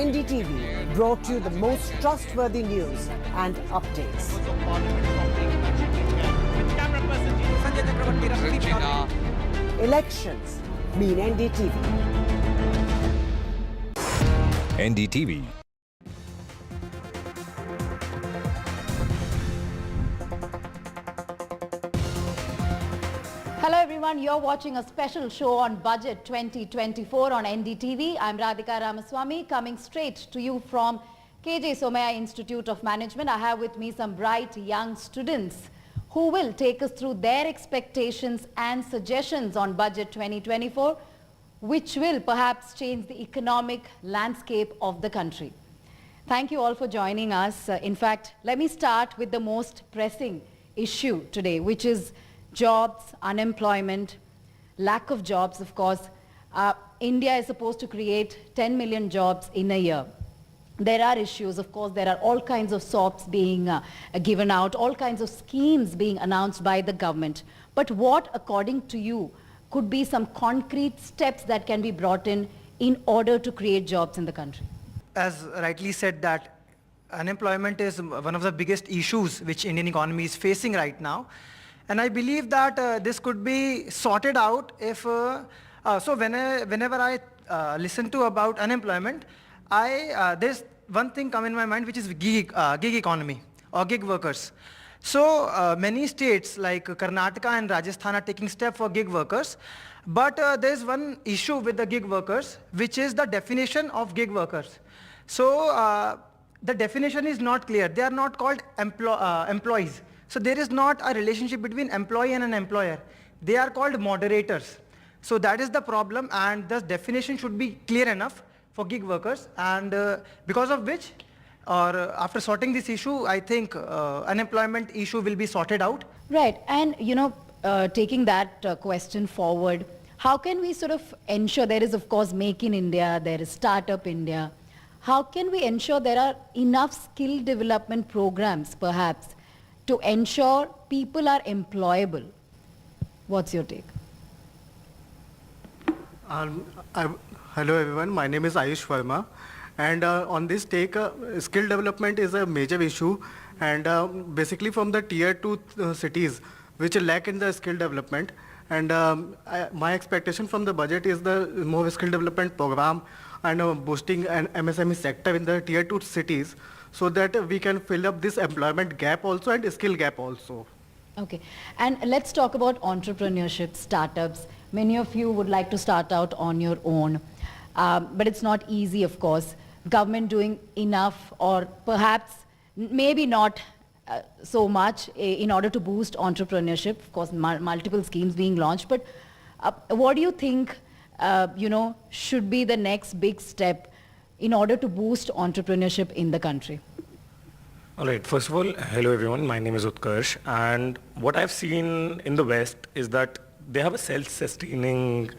NDTV brought you the most trustworthy news and updates. Elections mean NDTV. NDTV. Hello everyone, you're watching a special show on Budget 2024 on NDTV. I'm Radhika Ramaswamy, coming straight to you from KJ Somaya Institute of Management. I have with me some bright young students who will take us through their expectations and suggestions on Budget 2024, which will perhaps change the economic landscape of the country. Thank you all for joining us. In fact, let me start with the most pressing issue today, which is jobs, unemployment, lack of jobs, of course. India is supposed to create 10 million jobs in a year. There are issues, of course, there are all kinds of SOPs being given out, all kinds of schemes being announced by the government. But what, according to you, could be some concrete steps that can be brought in order to create jobs in the country? As rightly said, that unemployment is one of the biggest issues which Indian economy is facing right now. And I believe that this could be sorted out if, whenever I listen to about unemployment, there's one thing come in my mind, which is gig economy or gig workers. So many states like Karnataka and Rajasthan are taking steps for gig workers. But there's one issue with the gig workers, which is the definition of gig workers. So the definition is not clear. They are not called employees. So there is not a relationship between employee and an employer. They are called moderators. So that is the problem, and the definition should be clear enough for gig workers, and because of which, or after sorting this issue, I think unemployment issue will be sorted out. Right, and taking that question forward, how can we sort of ensure, there is of course Make in India, there is Startup India, how can we ensure there are enough skill development programs perhaps to ensure people are employable? What's your take? Hello everyone, my name is Ayush Verma, and on this take, skill development is a major issue, and basically from the tier 2 cities which lack in the skill development, and my expectation from the budget is the more skill development program and boosting an MSME sector in the tier 2 cities, so that we can fill up this employment gap also and skill gap also. Okay, and let's talk about entrepreneurship, startups. Many of you would like to start out on your own, but it's not easy, of course. Government doing enough, or perhaps maybe not so much in order to boost entrepreneurship. Of course, multiple schemes being launched, but what do you think, should be the next big step in order to boost entrepreneurship in the country? All right, first of all, hello everyone, my name is Utkarsh, and what I've seen in the West is that they have a self-sustaining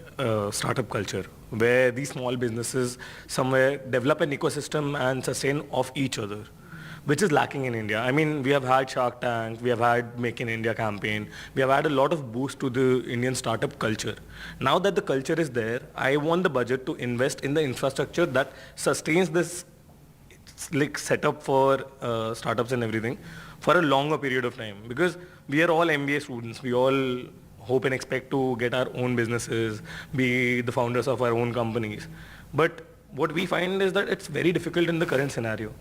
startup culture where these small businesses somewhere develop an ecosystem and sustain off each other, which is lacking in India. I mean, we have had Shark Tank, we have had Make in India campaign, we have had a lot of boost to the Indian startup culture. Now that the culture is there, I want the budget to invest in the infrastructure that sustains this setup for startups and everything for a longer period of time, because we are all MBA students, we all hope and expect to get our own businesses, be the founders of our own companies. But what we find is that it's very difficult in the current scenario.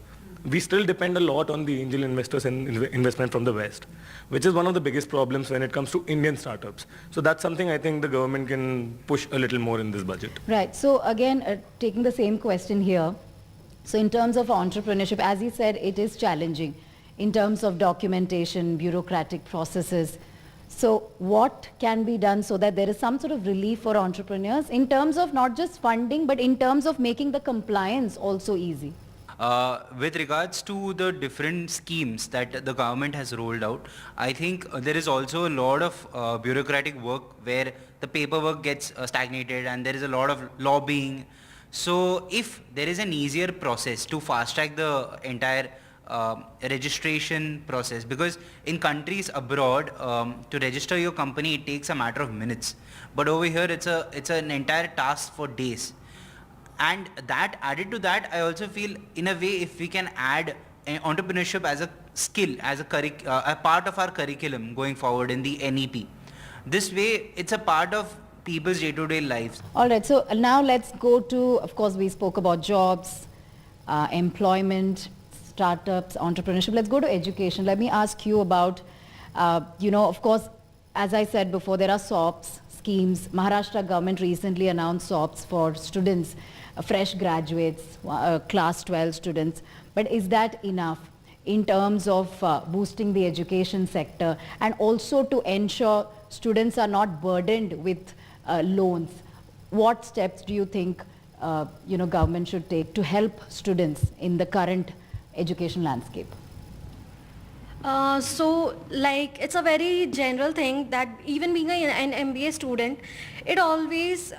We still depend a lot on the angel investors and investment from the West, which is one of the biggest problems when it comes to Indian startups. So that's something I think the government can push a little more in this budget. Right, so again, taking the same question here. So in terms of entrepreneurship, as you said, it is challenging in terms of documentation, bureaucratic processes. So what can be done so that there is some sort of relief for entrepreneurs in terms of not just funding, but in terms of making the compliance also easy? With regards to the different schemes that the government has rolled out, I think there is also a lot of bureaucratic work where the paperwork gets stagnated and there is a lot of lobbying. So if there is an easier process to fast track the entire registration process, because in countries abroad to register your company it takes a matter of minutes, but over here it's an entire task for days. And that added to that, I also feel in a way if we can add entrepreneurship as a skill, as a part of our curriculum going forward in the NEP, this way it's a part of people's day-to-day lives. All right, so now let's go to, of course we spoke about jobs, employment, startups, entrepreneurship. Let's go to education. Let me ask you about, of course, as I said before, there are SOPs, schemes. Maharashtra government recently announced SOPs for students, fresh graduates, class 12 students. But is that enough in terms of boosting the education sector and also to ensure students are not burdened with loans? What steps do you think government should take to help students in the current education landscape? It's a very general thing that even being an MBA student, it always,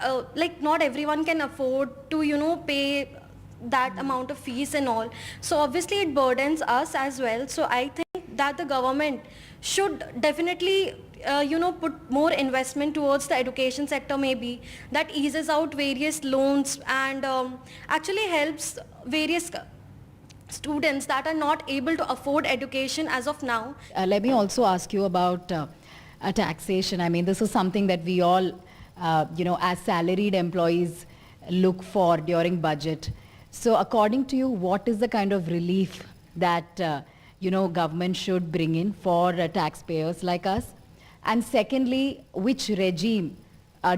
not everyone can afford to, pay that amount of fees and all. So obviously it burdens us as well. So I think that the government should definitely, put more investment towards the education sector maybe, that eases out various loans and actually helps various students that are not able to afford education as of now. Let me also ask you about taxation. I mean, this is something that we all, as salaried employees look for during budget. So according to you, what is the kind of relief that, government should bring in for taxpayers like us? And secondly, which regime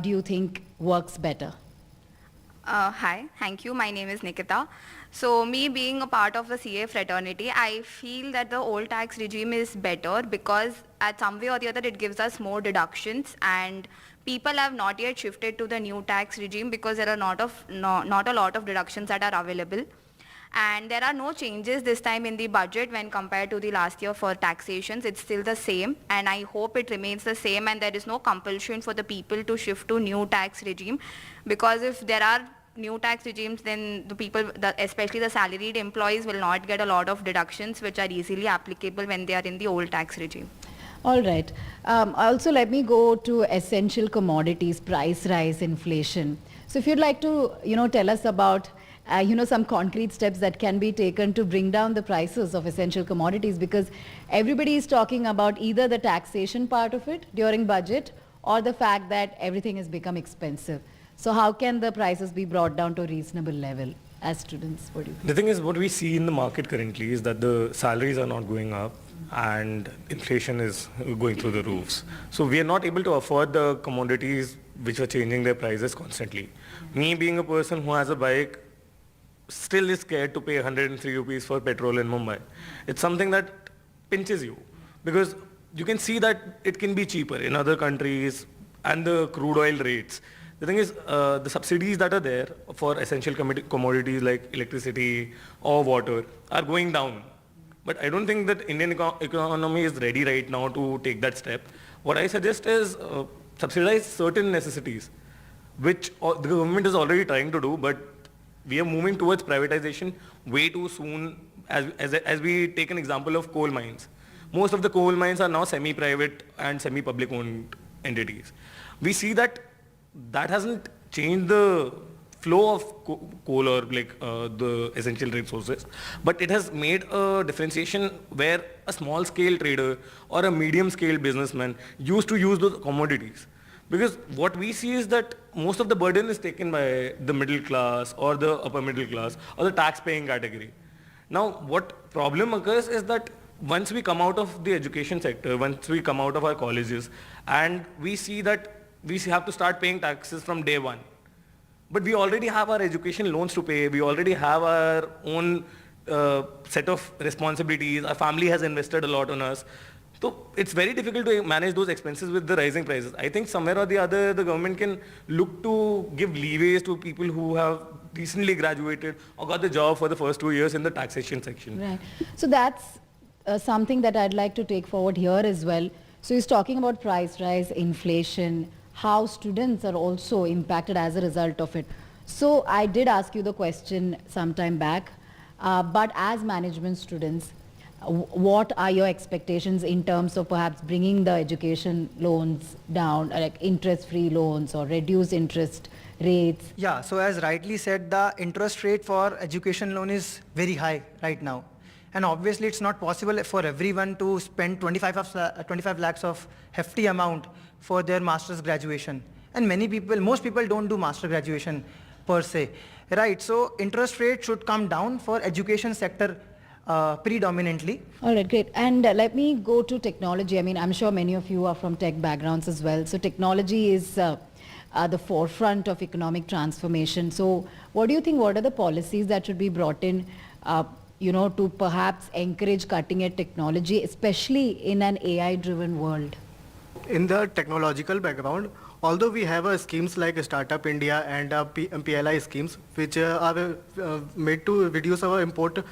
do you think works better? Hi, thank you. My name is Nikita. So me being a part of the CA fraternity, I feel that the old tax regime is better because at some way or the other it gives us more deductions, and people have not yet shifted to the new tax regime because there are not a lot of deductions that are available. And there are no changes this time in the budget when compared to the last year for taxations. It's still the same, and I hope it remains the same, and there is no compulsion for the people to shift to new tax regime, because if there are new tax regimes, then the people, especially the salaried employees, will not get a lot of deductions which are easily applicable when they are in the old tax regime. All right. Also, let me go to essential commodities, price rise, inflation. So if you'd like to, tell us about, some concrete steps that can be taken to bring down the prices of essential commodities, because everybody is talking about either the taxation part of it during budget or the fact that everything has become expensive. So how can the prices be brought down to a reasonable level as students? What do you think? The thing is, what we see in the market currently is that the salaries are not going up and inflation is going through the roofs. So we are not able to afford the commodities which are changing their prices constantly. Me being a person who has a bike still is scared to pay 103 rupees for petrol in Mumbai. It's something that pinches you because you can see that it can be cheaper in other countries and the crude oil rates. The thing is, the subsidies that are there for essential commodities like electricity or water are going down. But I don't think that Indian economy is ready right now to take that step. What I suggest is subsidize certain necessities, which the government is already trying to do, but we are moving towards privatization way too soon. As we take an example of coal mines. Most of the coal mines are now semi-private and semi-public owned entities. We see that hasn't changed the flow of coal or the essential resources, but it has made a differentiation where a small scale trader or a medium scale businessman used to use those commodities. Because what we see is that most of the burden is taken by the middle class or the upper middle class or the tax paying category. Now what problem occurs is that once we come out of the education sector, once we come out of our colleges and we see that we have to start paying taxes from day one. But we already have our education loans to pay. We already have our own set of responsibilities. Our family has invested a lot on us. So it's very difficult to manage those expenses with the rising prices. I think somewhere or the other, the government can look to give leeways to people who have recently graduated or got the job for the first 2 years in the taxation section. Right. So that's something that I'd like to take forward here as well. So he's talking about price rise, inflation, how students are also impacted as a result of it. So I did ask you the question some time back, but as management students, what are your expectations in terms of perhaps bringing the education loans down, like interest-free loans or reduce interest rates? Yeah, so as rightly said, the interest rate for education loan is very high right now. And obviously it's not possible for everyone to spend 25 lakhs of hefty amount for their master's graduation. And most people don't do master graduation per se. Right, so interest rate should come down for education sector predominantly. All right, great. And let me go to technology. I mean, I'm sure many of you are from tech backgrounds as well. So technology is the forefront of economic transformation. So what do you think, what are the policies that should be brought in, to perhaps encourage cutting-edge technology, especially in an AI-driven world? In the technological background, although we have schemes like Startup India and PLI schemes, which are made to reduce our import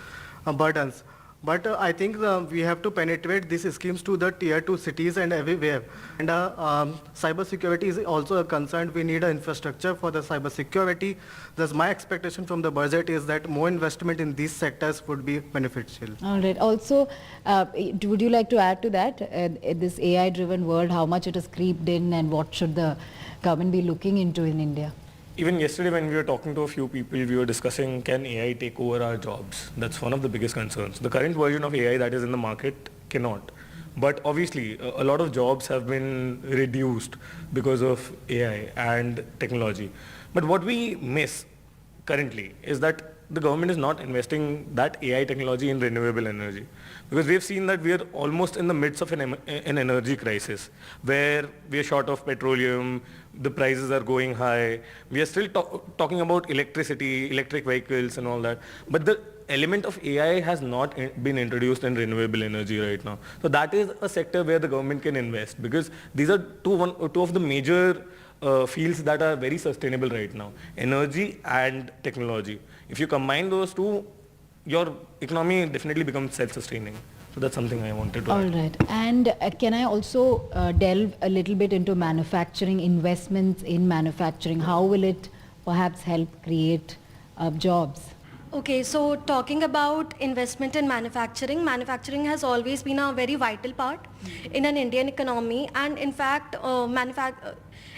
burdens. But I think we have to penetrate these schemes to the tier 2 cities and everywhere. And cyber security is also a concern. We need an infrastructure for the cyber security. Thus my expectation from the budget is that more investment in these sectors would be beneficial. All right. Also, would you like to add to that, this AI-driven world, how much it has creeped in and what should the government be looking into in India? Even yesterday when we were talking to a few people, we were discussing, can AI take over our jobs? That's one of the biggest concerns. The current version of AI that is in the market cannot. But obviously, a lot of jobs have been reduced because of AI and technology. But what we miss currently is that the government is not investing that AI technology in renewable energy. Because we have seen that we are almost in the midst of an energy crisis where we are short of petroleum, the prices are going high. We are still talking about electricity, electric vehicles and all that. But the element of AI has not been introduced in renewable energy right now. So that is a sector where the government can invest because these are two of the major fields that are very sustainable right now, energy and technology. If you combine those two, your economy definitely becomes self-sustaining. So that's something I wanted to add. All right. And can I also delve a little bit into manufacturing, investments in manufacturing? How will it perhaps help create jobs? Okay, so talking about investment in manufacturing, manufacturing has always been a very vital part in an Indian economy, and in fact,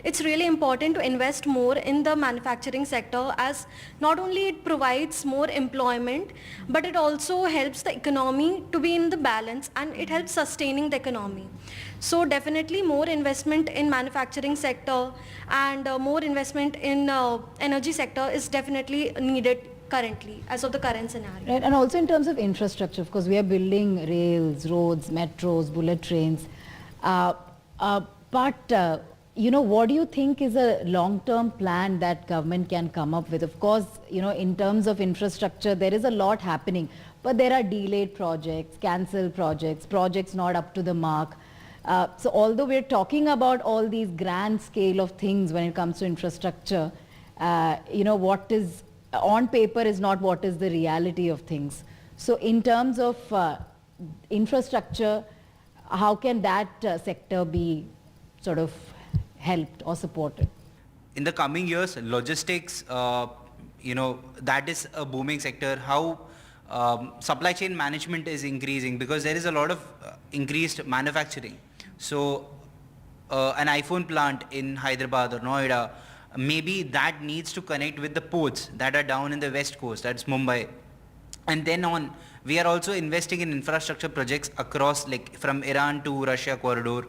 it's really important to invest more in the manufacturing sector, as not only it provides more employment, but it also helps the economy to be in the balance and it helps sustaining the economy. So definitely more investment in manufacturing sector and more investment in energy sector is definitely needed currently, as of the current scenario. Right, and also in terms of infrastructure, of course, we are building rails, roads, metros, bullet trains. But what do you think is a long-term plan that government can come up with? Of course, in terms of infrastructure, there is a lot happening, but there are delayed projects, cancelled projects, projects not up to the mark. So although we're talking about all these grand scale of things when it comes to infrastructure, what is on paper is not what is the reality of things. So in terms of infrastructure, how can that sector be sort of helped or supported? In the coming years, logistics, that is a booming sector. How supply chain management is increasing because there is a lot of increased manufacturing. So an iPhone plant in Hyderabad or Noida, maybe that needs to connect with the ports that are down in the west coast, that's Mumbai. And then on, we are also investing in infrastructure projects across, like from Iran to Russia corridor.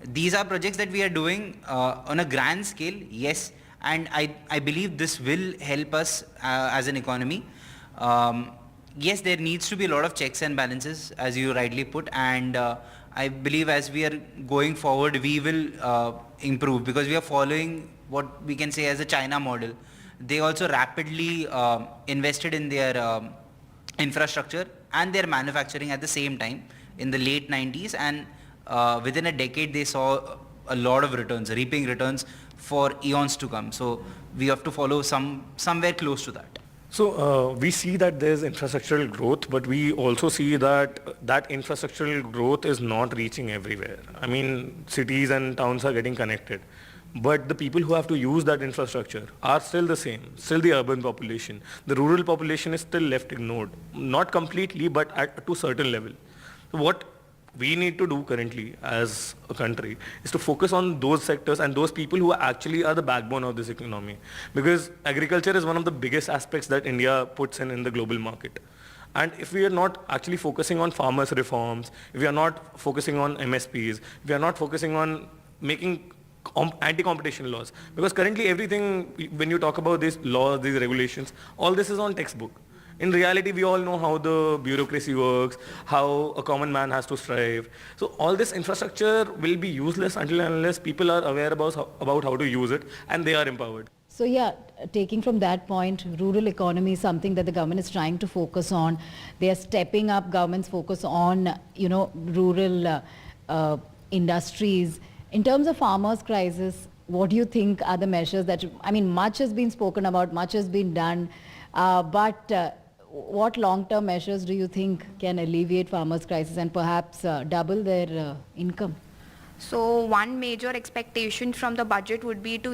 These are projects that we are doing on a grand scale, yes, and I believe this will help us as an economy. Yes, there needs to be a lot of checks and balances, as you rightly put, and I believe as we are going forward, we will improve because we are following what we can say as a China model. They also rapidly invested in their infrastructure and their manufacturing at the same time in the late 90s, and within a decade they saw a lot of returns, reaping returns for eons to come. So we have to follow somewhere close to that. So we see that there's infrastructural growth, but we also see that that infrastructural growth is not reaching everywhere. I mean, cities and towns are getting connected, but the people who have to use that infrastructure are still the same, still the urban population. The rural population is still left ignored, not completely, but to a certain level. So what we need to do currently as a country is to focus on those sectors and those people who actually are the backbone of this economy. Because agriculture is one of the biggest aspects that India puts in the global market. And if we are not actually focusing on farmers' reforms, if we are not focusing on MSPs, if we are not focusing on making anti-competition laws, because currently everything, when you talk about these laws, these regulations, all this is on textbook. In reality, we all know how the bureaucracy works, how a common man has to strive. So all this infrastructure will be useless until and unless people are aware about how to use it and they are empowered. So yeah, taking from that point, rural economy is something that the government is trying to focus on. They are stepping up government's focus on, rural industries. In terms of farmers' crisis, what do you think are the measures that, much has been spoken about, much has been done, but what long-term measures do you think can alleviate farmers' crisis and perhaps double their income? So one major expectation from the budget would be to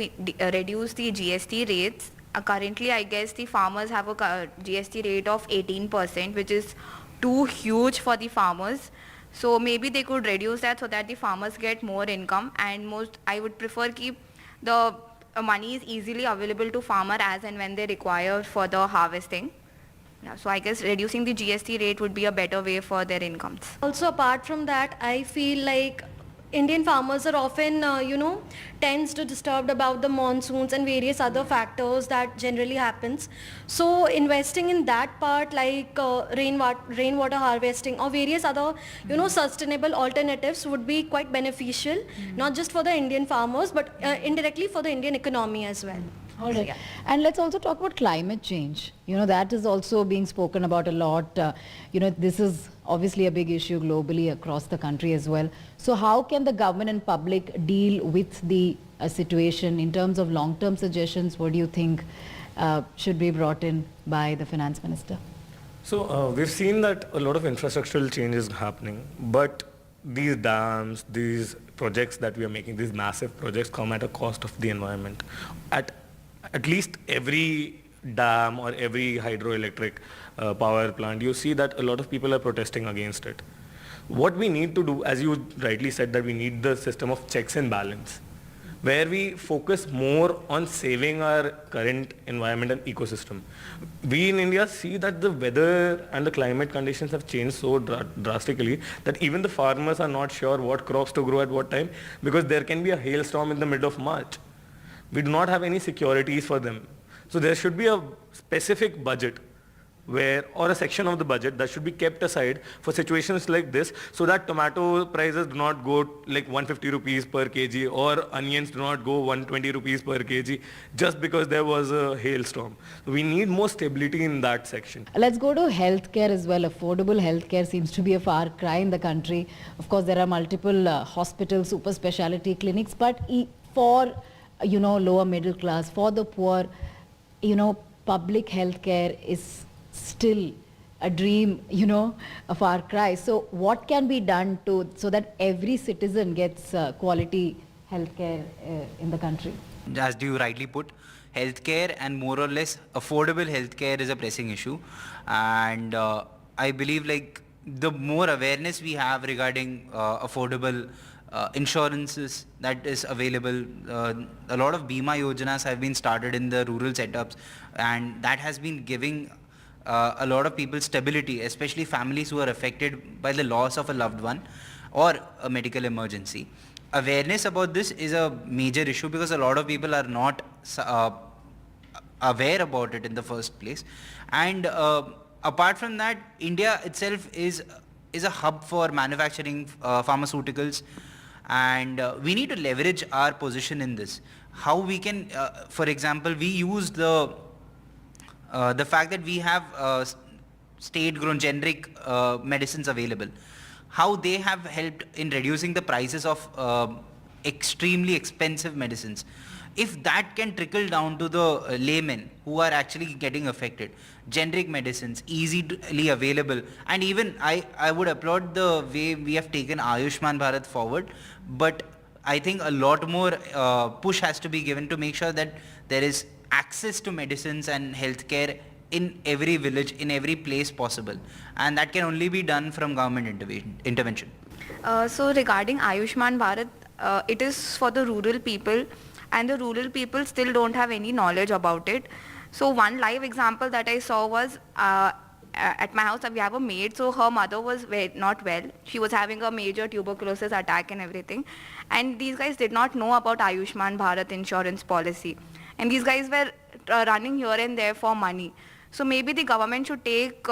reduce the GST rates. Currently, I guess the farmers have a GST rate of 18%, which is too huge for the farmers. So maybe they could reduce that so that the farmers get more income, and I would prefer keep the money is easily available to farmer as and when they require for the harvesting. Yeah, so I guess reducing the GST rate would be a better way for their incomes. Also, apart from that, I feel like Indian farmers are often, tends to disturbed about the monsoons and various other factors that generally happens. So investing in that part, like rainwater harvesting or various other, sustainable alternatives would be quite beneficial, not just for the Indian farmers, but indirectly for the Indian economy as well. All right. Yeah. And let's also talk about climate change. That is also being spoken about a lot. This is obviously a big issue globally across the country as well. So how can the government and public deal with the situation in terms of long-term suggestions? What do you think should be brought in by the finance minister? So we've seen that a lot of infrastructural change is happening, but these dams, these projects that we are making, these massive projects come at a cost of the environment. At least every dam or every hydroelectric power plant, you see that a lot of people are protesting against it. What we need to do, as you rightly said, that we need the system of checks and balance, where we focus more on saving our current environment and ecosystem. We in India see that the weather and the climate conditions have changed so drastically that even the farmers are not sure what crops to grow at what time, because there can be a hailstorm in the middle of March. We do not have any securities for them. So there should be a specific budget or a section of the budget that should be kept aside for situations like this, so that tomato prices do not go like 150 rupees per kg or onions do not go 120 rupees per kg just because there was a hailstorm. So we need more stability in that section. Let's go to healthcare as well. Affordable healthcare seems to be a far cry in the country. Of course, there are multiple hospitals, super specialty clinics, but for lower middle class, for the poor, public healthcare is still a dream, a far cry. So what can be done so that every citizen gets quality healthcare in the country? As you rightly put, healthcare and more or less affordable healthcare is a pressing issue, and I believe like the more awareness we have regarding affordable insurances that is available. A lot of Bima Yojanas have been started in the rural setups, and that has been giving a lot of people stability, especially families who are affected by the loss of a loved one or a medical emergency. Awareness about this is a major issue because a lot of people are not aware about it in the first place. And apart from that, India itself is a hub for manufacturing pharmaceuticals, and we need to leverage our position in this. How we can, for example, we use the fact that we have state-grown generic medicines available. how they have helped in reducing the prices of extremely expensive medicines. If that can trickle down to the laymen who are actually getting affected, generic medicines, easily available, and even I would applaud the way we have taken Ayushman Bharat forward, but I think a lot more push has to be given to make sure that there is access to medicines and healthcare in every village, in every place possible, and that can only be done from government intervention. So regarding Ayushman Bharat, it is for the rural people, and the rural people still don't have any knowledge about it. So one live example that I saw was at my house we have a maid, so her mother was not well. She was having a major tuberculosis attack and everything, and these guys did not know about Ayushman Bharat insurance policy, and these guys were running here and there for money. So maybe the government should take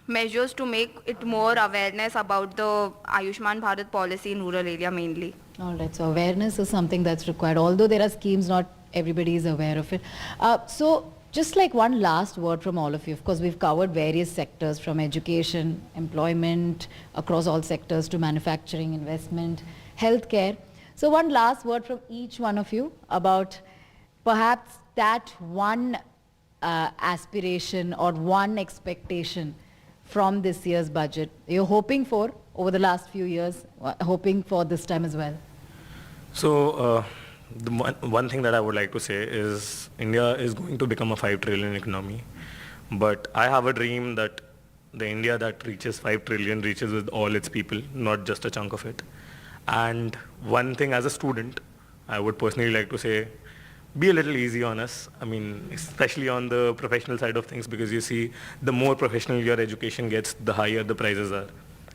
measures to make it more awareness about the Ayushman Bharat policy in rural area mainly. All right, so awareness is something that's required. Although there are schemes, not everybody is aware of it. So just like one last word from all of you. Of course, we've covered various sectors from education, employment, across all sectors to manufacturing, investment, healthcare. So one last word from each one of you about perhaps that one aspiration or one expectation from this year's budget you're hoping for over the last few years, hoping for this time as well. So the one thing that I would like to say is India is going to become a 5 trillion economy, but I have a dream that the India that reaches 5 trillion reaches with all its people, not just a chunk of it. And one thing as a student, I would personally like to say, be a little easy on us. I mean, especially on the professional side of things, because you see, the more professional your education gets, the higher the prices are.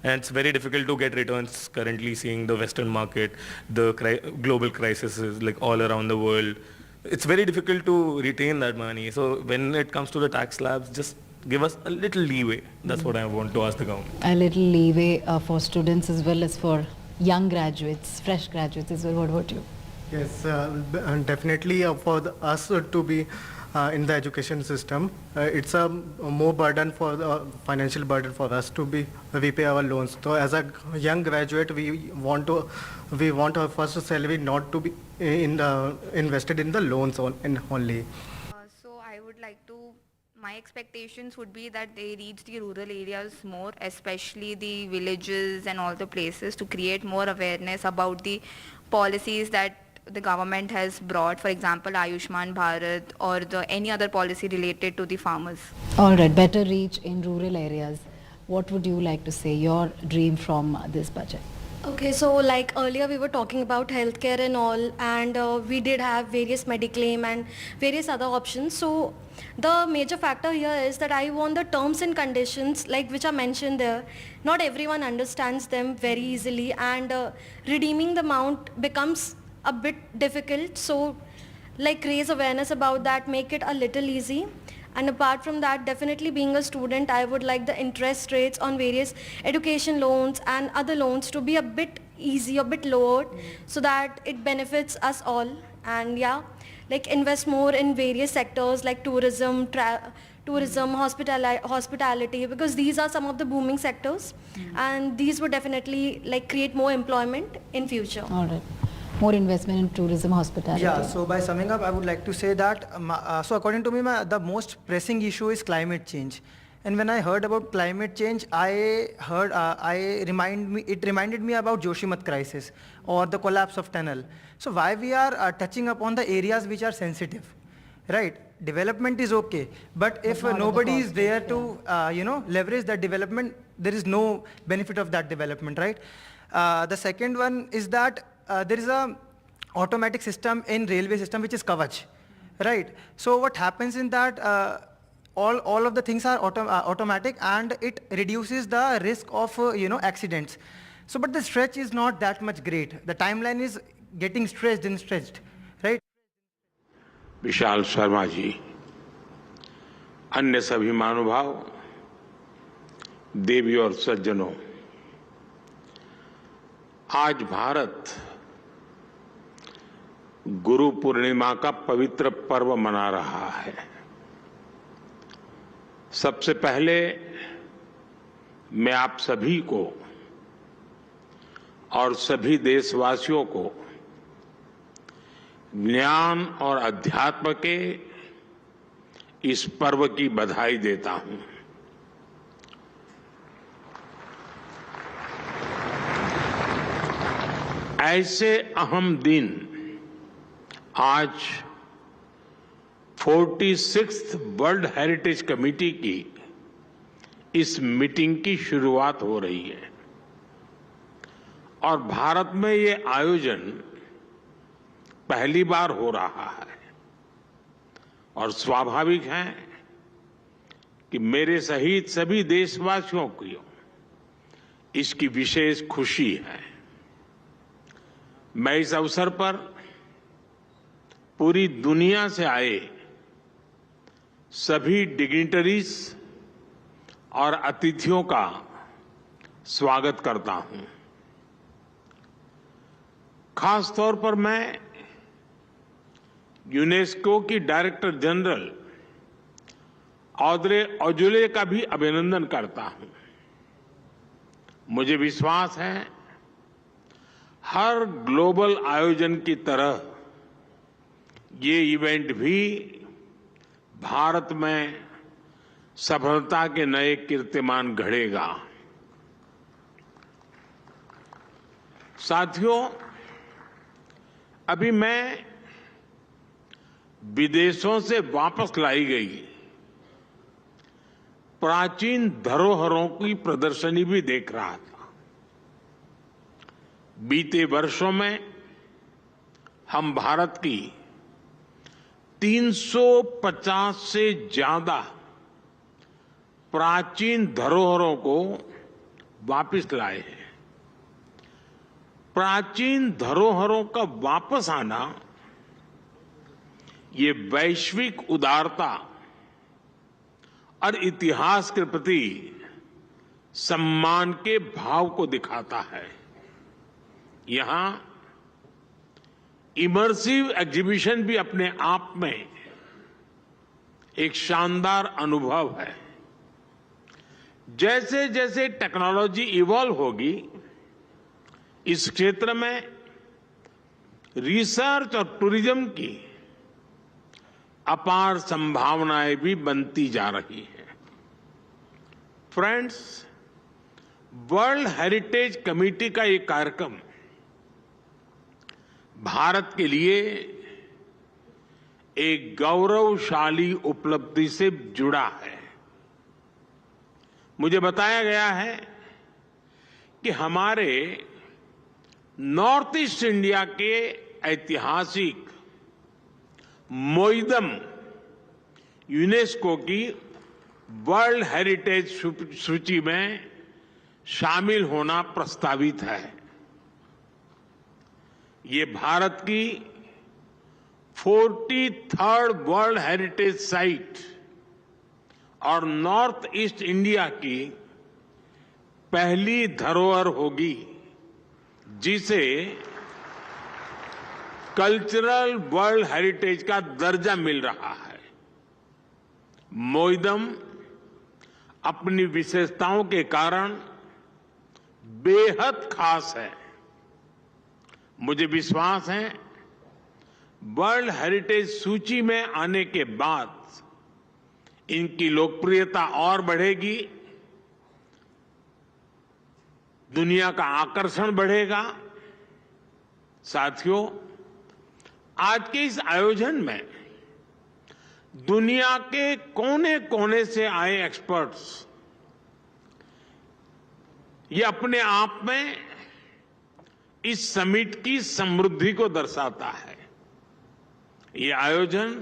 And it's very difficult to get returns currently, seeing the Western market, the global crises like all around the world. It's very difficult to retain that money. So when it comes to the tax slabs, just give us a little leeway. That's what I want to ask the government. A little leeway for students as well as for young graduates, fresh graduates as well. What about you? Yes, definitely for us to be in the education system, it's a more burden for the financial burden for us to be repay our loans. So as a young graduate, we want our first salary not to be invested in the loans only. So I would like to, my expectations would be that they reach the rural areas more, especially the villages and all the places, to create more awareness about the policies that the government has brought, for example, Ayushman Bharat or any other policy related to the farmers. All right, better reach in rural areas. What would you like to say, your dream from this budget? Okay, so like earlier we were talking about healthcare and all, and we did have various Mediclaim and various other options. So the major factor here is that I want the terms and conditions like which are mentioned there. Not everyone understands them very easily, and redeeming the amount becomes a bit difficult. So like raise awareness about that, make it a little easy. And apart from that, definitely being a student, I would like the interest rates on various education loans and other loans to be a bit easy, a bit lower, so that it benefits us all. And yeah, like invest more in various sectors like tourism, hospitality, because these are some of the booming sectors, and these would definitely like create more employment in future. All right. More investment in tourism, hospitality. Yeah, so by summing up, I would like to say that, so according to me, the most pressing issue is climate change. And when I heard about climate change, it reminded me about Joshimath crisis or the collapse of tunnel. So why we are touching upon the areas which are sensitive, right? Development is okay, but if nobody is there to, leverage that development, there is no benefit of that development, right? The second one is that there is a automatic system in railway system which is Kavach, right? So what happens in that, all of the things are automatic, and it reduces the risk of accidents. So but the stretch is not that much great. The timeline is getting stretched, right? Vishal Sharma ji, अन्य सभी महानुभाव, देवी और सज्जनों, आज भारत गुरु पूर्णिमा का पवित्र पर्व मना रहा है। सबसे पहले मैं आप सभी को और सभी देशवासियों को ज्ञान और अध्यात्म के इस पर्व की बधाई देता हूं। ऐसे अहम दिन आज 46th वर्ल्ड हेरिटेज कमेटी की इस मीटिंग की शुरुआत हो रही है और भारत में ये आयोजन पहली बार हो रहा है और स्वाभाविक है कि मेरे सहित सभी देशवासियों को इसकी विशेष खुशी है। मैं इस अवसर पर पूरी दुनिया से आए सभी डिग्निटरीज और अतिथियों का स्वागत करता हूं। खास तौर पर मैं यूनेस्को की डायरेक्टर जनरल ऑड्रे ऑजुले का भी अभिनंदन करता हूं। मुझे विश्वास है हर ग्लोबल आयोजन की तरह ये इवेंट भी भारत में सफलता के नए कीर्तिमान गढ़ेगा। साथियों, अभी मैं विदेशों से वापस लाई गई प्राचीन धरोहरों की प्रदर्शनी भी देख रहा था। बीते वर्षों में हम भारत की 350 से ज्यादा प्राचीन धरोहरों को वापस लाए हैं। प्राचीन धरोहरों का वापस आना ये वैश्विक उदारता और इतिहास के प्रति सम्मान के भाव को दिखाता है। यहां इमर्सिव एग्जीबिशन भी अपने आप में एक शानदार अनुभव है। जैसे जैसे टेक्नोलॉजी इवॉल्व होगी, इस क्षेत्र में रिसर्च और टूरिज्म की अपार संभावनाएं भी बनती जा रही हैं। फ्रेंड्स, वर्ल्ड हेरिटेज कमेटी का ये कार्यक्रम भारत के लिए एक गौरवशाली उपलब्धि से जुड़ा है। मुझे बताया गया है कि हमारे नॉर्थ ईस्ट इंडिया के ऐतिहासिक मोइदम यूनेस्को की वर्ल्ड हेरिटेज सूची में शामिल होना प्रस्तावित है। ये भारत की 43rd वर्ल्ड हेरिटेज साइट और नॉर्थ ईस्ट इंडिया की पहली धरोहर होगी जिसे कल्चरल वर्ल्ड हेरिटेज का दर्जा मिल रहा है। मोइदम अपनी विशेषताओं के कारण बेहद खास है। मुझे विश्वास है वर्ल्ड हेरिटेज सूची में आने के बाद इनकी लोकप्रियता और बढ़ेगी, दुनिया का आकर्षण बढ़ेगा। साथियों, आज के इस आयोजन में दुनिया के कोने कोने से आए एक्सपर्ट्स ये अपने आप में इस समिट की समृद्धि को दर्शाता है। ये आयोजन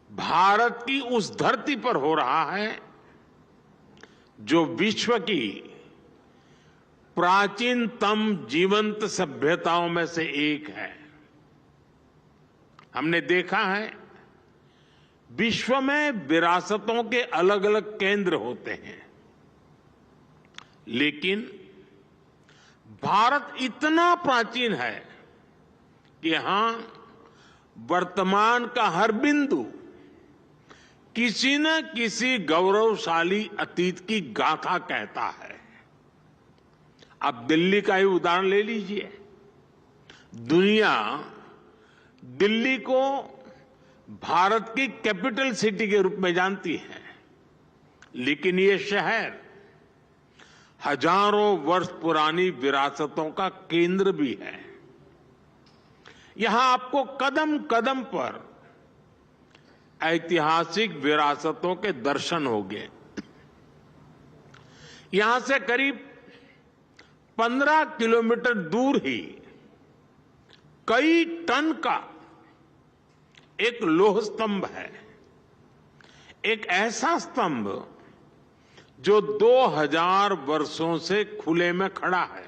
भारत की उस धरती पर हो रहा है जो विश्व की प्राचीनतम जीवंत सभ्यताओं में से एक है। हमने देखा है विश्व में विरासतों के अलग अलग केंद्र होते हैं, लेकिन भारत इतना प्राचीन है कि यहां वर्तमान का हर बिंदु किसी न किसी गौरवशाली अतीत की गाथा कहता है। आप दिल्ली का ही उदाहरण ले लीजिए। दुनिया दिल्ली को भारत की कैपिटल सिटी के रूप में जानती है, लेकिन ये शहर हजारों वर्ष पुरानी विरासतों का केंद्र भी है। यहां आपको कदम कदम पर ऐतिहासिक विरासतों के दर्शन होंगे। यहां से करीब 15 किलोमीटर दूर ही कई टन का एक लोह स्तंभ है, एक ऐसा स्तंभ जो 2000 वर्षों से खुले में खड़ा है,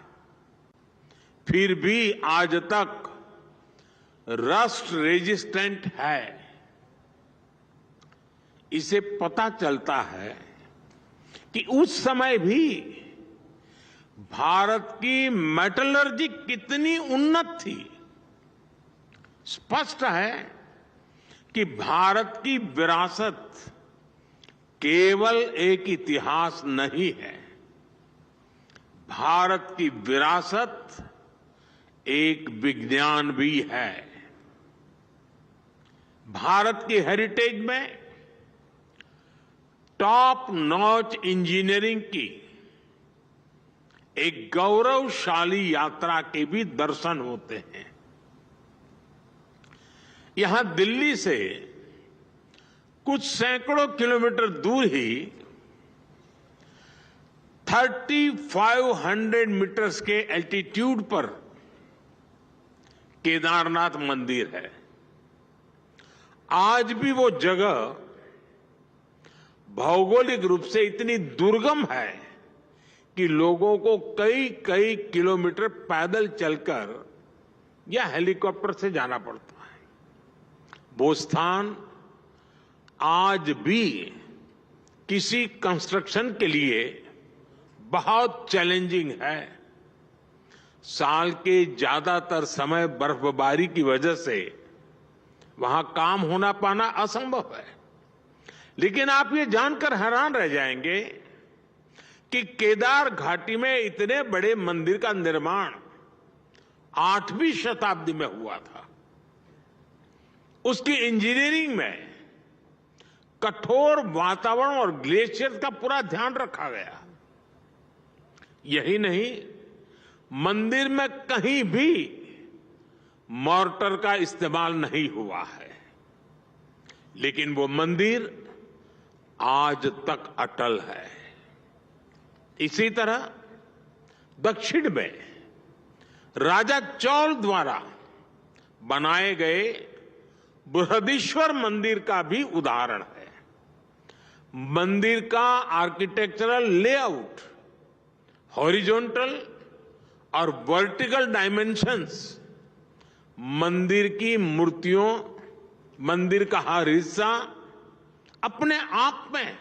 फिर भी आज तक रस्ट रेजिस्टेंट है। इसे पता चलता है कि उस समय भी भारत की मेटलर्जी कितनी उन्नत थी। स्पष्ट है कि भारत की विरासत केवल एक इतिहास नहीं है, भारत की विरासत एक विज्ञान भी है। भारत की हेरिटेज में टॉप नॉच इंजीनियरिंग की एक गौरवशाली यात्रा के भी दर्शन होते हैं। यहां दिल्ली से कुछ सैकड़ों किलोमीटर दूर ही 3500 मीटर्स के एल्टीट्यूड पर केदारनाथ मंदिर है। आज भी वो जगह भौगोलिक रूप से इतनी दुर्गम है कि लोगों को कई कई किलोमीटर पैदल चलकर या हेलीकॉप्टर से जाना पड़ता है। वो स्थान आज भी किसी कंस्ट्रक्शन के लिए बहुत चैलेंजिंग है। साल के ज्यादातर समय बर्फबारी की वजह से वहां काम होना पाना असंभव है। लेकिन आप ये जानकर हैरान रह जाएंगे कि केदार घाटी में इतने बड़े मंदिर का निर्माण 8वीं शताब्दी में हुआ था। उसकी इंजीनियरिंग में कठोर वातावरण और ग्लेशियर का पूरा ध्यान रखा गया। यही नहीं, मंदिर में कहीं भी मॉर्टर का इस्तेमाल नहीं हुआ है, लेकिन वो मंदिर आज तक अटल है। इसी तरह दक्षिण में राजा चौल द्वारा बनाए गए बृहदीश्वर मंदिर का भी उदाहरण है। मंदिर का आर्किटेक्चरल लेआउट, हॉरिजॉन्टल और वर्टिकल डायमेंशंस, मंदिर की मूर्तियों, मंदिर का हर हिस्सा अपने आप में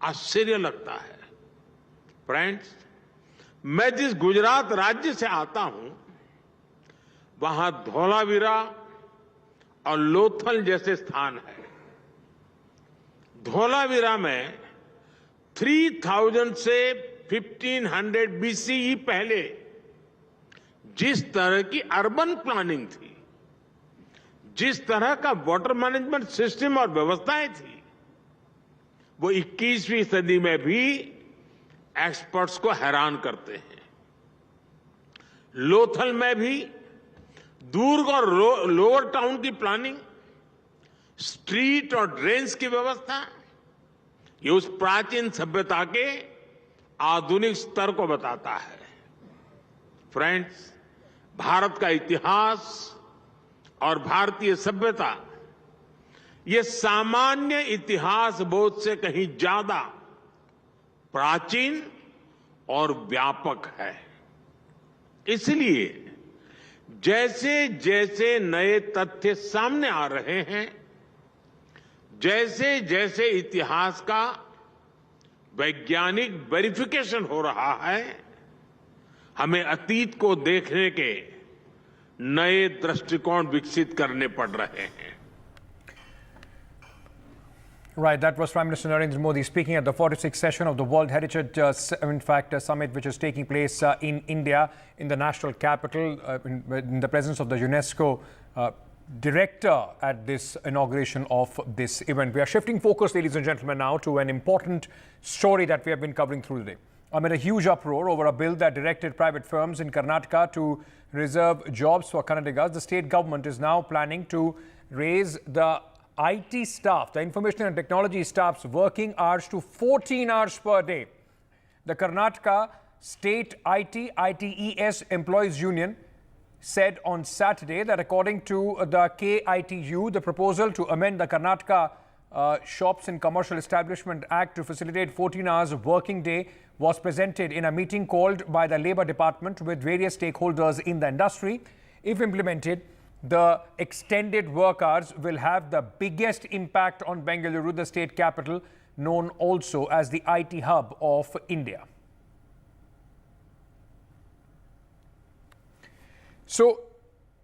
आश्चर्य लगता है। फ्रेंड्स, मैं जिस गुजरात राज्य से आता हूं, वहां धोलावीरा और लोथल जैसे स्थान है। धोलावीरा में 3000 से 1500 BCE पहले जिस तरह की अर्बन प्लानिंग थी, जिस तरह का वाटर मैनेजमेंट सिस्टम और व्यवस्थाएं थी, वो 21वीं सदी में भी एक्सपर्ट्स को हैरान करते हैं। लोथल में भी दुर्ग और लोअर टाउन की प्लानिंग, स्ट्रीट और ड्रेन्स की व्यवस्था, ये उस प्राचीन सभ्यता के आधुनिक स्तर को बताता है। फ्रेंड्स, भारत का इतिहास और भारतीय सभ्यता ये सामान्य इतिहास बोध से कहीं ज्यादा प्राचीन और व्यापक है। इसलिए जैसे जैसे नए तथ्य सामने आ रहे हैं, जैसे जैसे इतिहास का वैज्ञानिक वेरिफिकेशन हो रहा है, हमें अतीत को देखने के नए दृष्टिकोण विकसित करने पड़ रहे हैं। Right, that was Prime Minister Narendra Modi speaking at the 46th session of the World Heritage Summit, which is taking place in India, in the national capital, in the presence of the UNESCO director at this inauguration of this event. We are shifting focus, ladies and gentlemen, now to an important story that we have been covering through the day. Amid a huge uproar over a bill that directed private firms in Karnataka to reserve jobs for Kannadigas, the state government is now planning to raise the IT staff, the information and technology staff's working hours to 14 hours per day. The Karnataka State IT, ITeS Employees Union said on Saturday that according to the KITU, the proposal to amend the Karnataka Shops and Commercial Establishment Act to facilitate 14 hours of working day was presented in a meeting called by the Labour Department with various stakeholders in the industry. If implemented, the extended work hours will have the biggest impact on Bengaluru, the state capital, known also as the IT hub of India. So,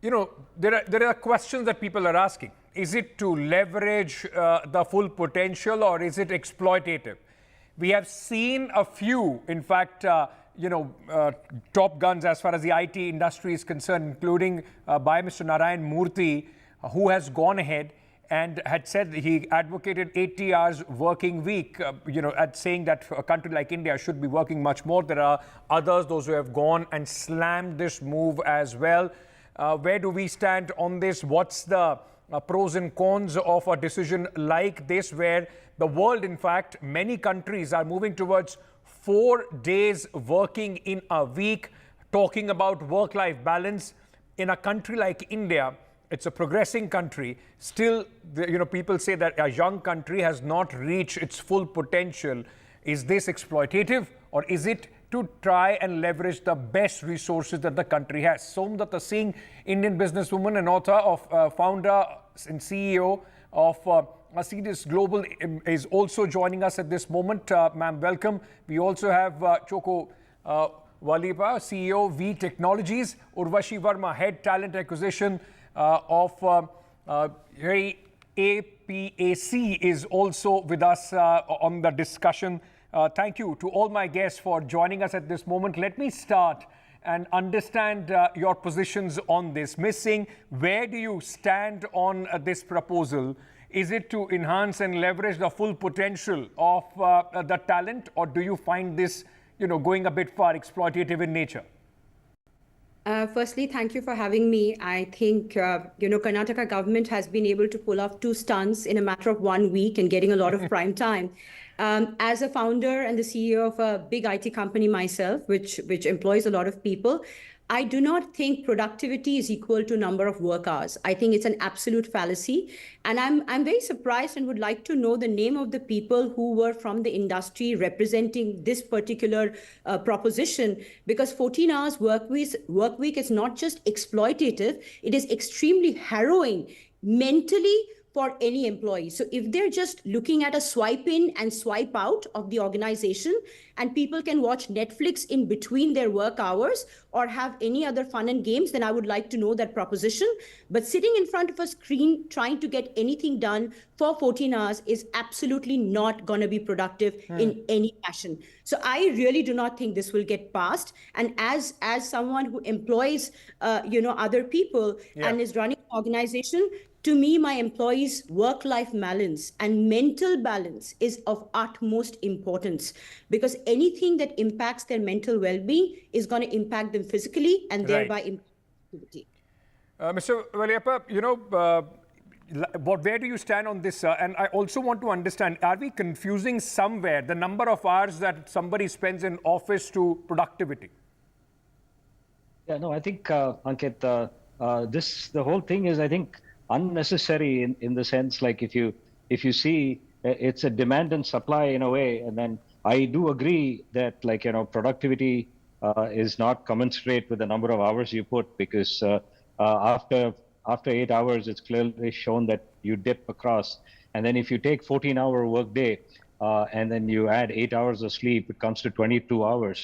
there are questions that people are asking. Is it to leverage the full potential, or is it exploitative? We have seen a few, in fact, top guns as far as the IT industry is concerned, including by Mr. Narayan Murthy, who has gone ahead and had said he advocated 80 hours working week, at saying that a country like India should be working much more. There are others, those who have gone and slammed this move as well. Where do we stand on this? What's the pros and cons of a decision like this, where the world, in fact, many countries are moving towards 4 days working in a week, talking about work-life balance. In a country like India, it's a progressing country. Still, people say that a young country has not reached its full potential. Is this exploitative, or is it to try and leverage the best resources that the country has? Somdata Singh, Indian businesswoman and author of founder and CEO of ITeS Global, is also joining us at this moment. Ma'am, welcome. We also have Choko Walipa, CEO V Technologies, Urvashi Verma, Head Talent Acquisition of APAC, is also with us on the discussion. Thank you to all my guests for joining us at this moment. Let me start and understand your positions on this. Ms. Singh, where do you stand on this proposal? Is it to enhance and leverage the full potential of the talent, or do you find this, going a bit far, exploitative in nature? Firstly, thank you for having me. I think, Karnataka government has been able to pull off 2 stunts in a matter of 1 week and getting a lot of prime time. As a founder and the CEO of a big IT company myself, which employs a lot of people, I do not think productivity is equal to number of work hours. I think it's an absolute fallacy. And I'm very surprised and would like to know the name of the people who were from the industry representing this particular proposition, because 14 hours work week is not just exploitative, it is extremely harrowing mentally for any employee. So if they're just looking at a swipe in and swipe out of the organization, and people can watch Netflix in between their work hours or have any other fun and games, then I would like to know that proposition. But sitting in front of a screen trying to get anything done for 14 hours is absolutely not going to be productive in any fashion. So I really do not think this will get passed. And as someone who employs other people and is running an organization, to me, my employees' work-life balance and mental balance is of utmost importance, because anything that impacts their mental well-being is going to impact them physically and thereby impact activity. Mr. Valiappa, where do you stand on this? And I also want to understand, are we confusing somewhere the number of hours that somebody spends in office to productivity? Yeah, no, I think, Ankit, the whole thing is, I think, unnecessary in the sense, like if you see, it's a demand and supply in a way. And then I do agree that, productivity is not commensurate with the number of hours you put, because after 8 hours, it's clearly shown that you dip across. And then if you take 14-hour work day and then you add 8 hours of sleep, it comes to 22 hours.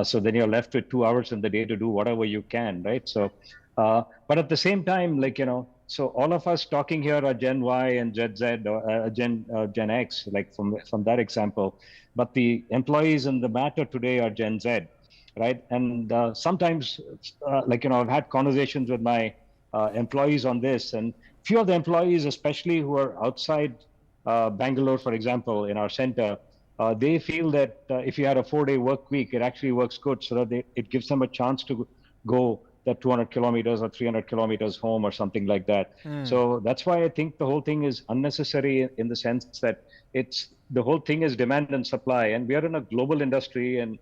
So then you're left with 2 hours in the day to do whatever you can, right? So, but at the same time, So all of us talking here are Gen Y and Gen Z or Gen X, like from that example. But the employees in the matter today are Gen Z, right? And sometimes, I've had conversations with my employees on this, and few of the employees, especially who are outside Bangalore, for example, in our center, they feel that if you had a 4-day work week, it actually works good, so that it gives them a chance to go that 200 kilometers or 300 kilometers home or something like that. So that's why I think the whole thing is unnecessary in the sense that the whole thing is demand and supply, and we are in a global industry, and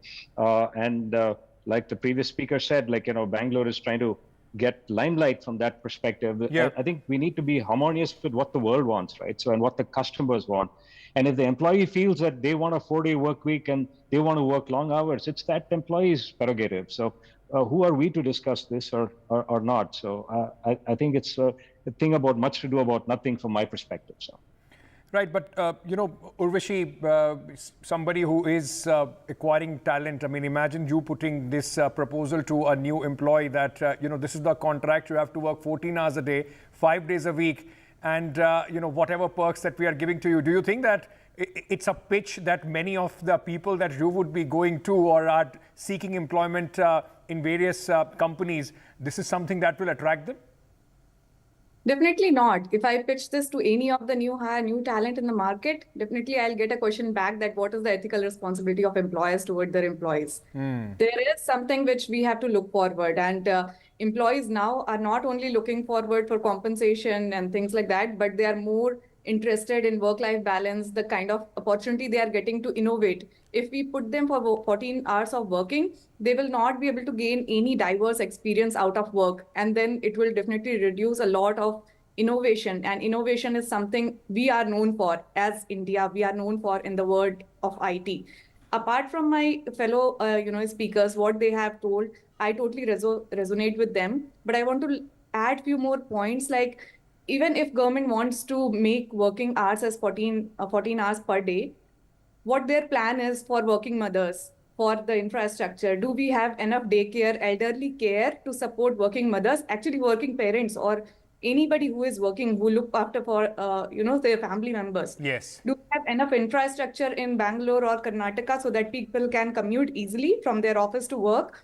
like the previous speaker said, Bangalore is trying to get limelight from that perspective. Yeah. I think we need to be harmonious with what the world wants, right? So, and what the customers want. And if the employee feels that they want a 4-day work week and they want to work long hours, it's that employee's prerogative. So who are we to discuss this or not? So I think it's a thing about much to do about nothing from my perspective. So. Right, but Urvashi, somebody who is acquiring talent, I mean, imagine you putting this proposal to a new employee that, this is the contract, you have to work 14 hours a day, 5 days a week, and, whatever perks that we are giving to you. Do you think that it's a pitch that many of the people that you would be going to or are seeking employment in various companies, this is something that will attract them? Definitely not. If I pitch this to any of the new talent in the market, definitely I'll get a question back that what is the ethical responsibility of employers toward their employees. There is something which we have to look forward, and employees now are not only looking forward for compensation and things like that, but they are more interested in work-life balance, the kind of opportunity they are getting to innovate. If we put them for 14 hours of working, they will not be able to gain any diverse experience out of work. And then it will definitely reduce a lot of innovation. And innovation is something we are known for as India. We are known for in the world of IT. Apart from my fellow speakers, what they have told, I totally resonate with them. But I want to add few more points, like even if government wants to make working hours as 14 hours per day, what their plan is for working mothers, for the infrastructure. Do we have enough daycare, elderly care to support working mothers, actually working parents, or anybody who is working, who look after for, their family members? Yes. Do we have enough infrastructure in Bangalore or Karnataka so that people can commute easily from their office to work?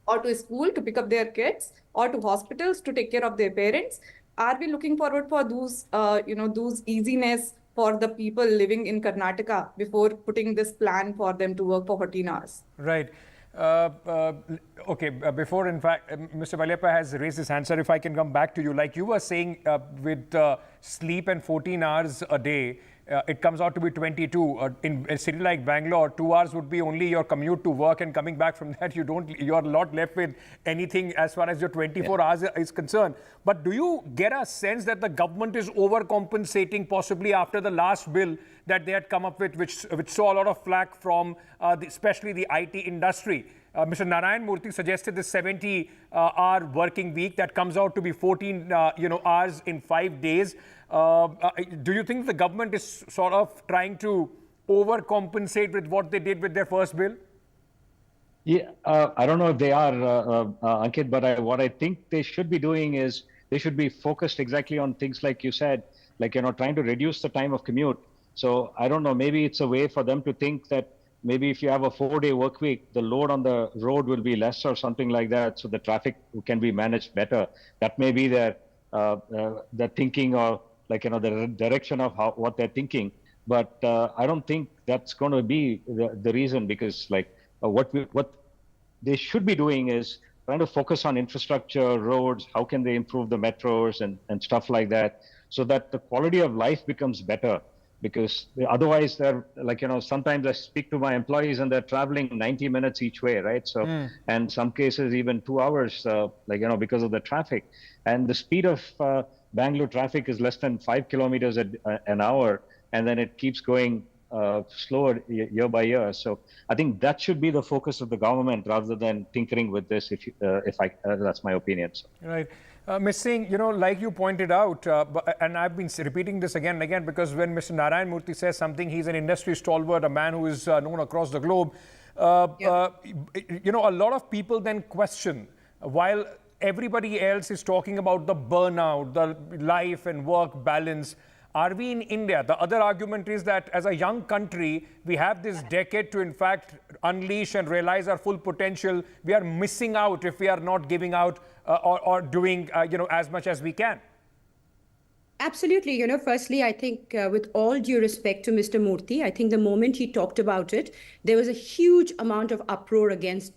Or to school to pick up their kids, or to hospitals to take care of their parents? Are we looking forward for those, those easiness for the people living in Karnataka before putting this plan for them to work for 14 hours? Right. Okay, before, in fact, Mr. Valyappa has raised his hand, sir, if I can come back to you. Like you were saying, with sleep and 14 hours a day, it comes out to be 22. In a city like Bangalore, 2 hours would be only your commute to work, and coming back from that, you're not left with anything as far as your 24 hours is concerned. But do you get a sense that the government is overcompensating possibly after the last bill that they had come up with, which saw a lot of flack from especially the IT industry? Mr. Narayan Murthy suggested this 70-hour working week that comes out to be 14 hours in 5 days. Do you think the government is sort of trying to overcompensate with what they did with their first bill? Yeah, I don't know if they are, Ankit, but what I think they should be doing is they should be focused exactly on things like you said, like, trying to reduce the time of commute. So I don't know, maybe it's a way for them to think that maybe if you have a 4-day work week, the load on the road will be less or something like that, so the traffic can be managed better. That may be their thinking, or the direction of what they're thinking. But I don't think that's going to be the reason, because what they should be doing is trying to focus on infrastructure, roads, how can they improve the metros and stuff like that, so that the quality of life becomes better. Because otherwise they're sometimes I speak to my employees and they're traveling 90 minutes each way, right? So, and some cases even 2 hours, because of the traffic. And the speed of Bangalore traffic is less than 5 kilometers an hour, and then it keeps going slower year by year. So I think that should be the focus of the government rather than tinkering with this, that's my opinion. So. Right. Ms. Singh, like you pointed out, and I've been repeating this again and again, because when Mr. Narayan Murthy says something, he's an industry stalwart, a man who is known across the globe. A lot of people then question, while everybody else is talking about the burnout, the life and work balance. Are we in India? The other argument is that as a young country, we have this decade to in fact unleash and realize our full potential. We are missing out if we are not giving out or doing as much as we can. Absolutely. Firstly, I think with all due respect to Mr. Murthy, I think the moment he talked about it, there was a huge amount of uproar against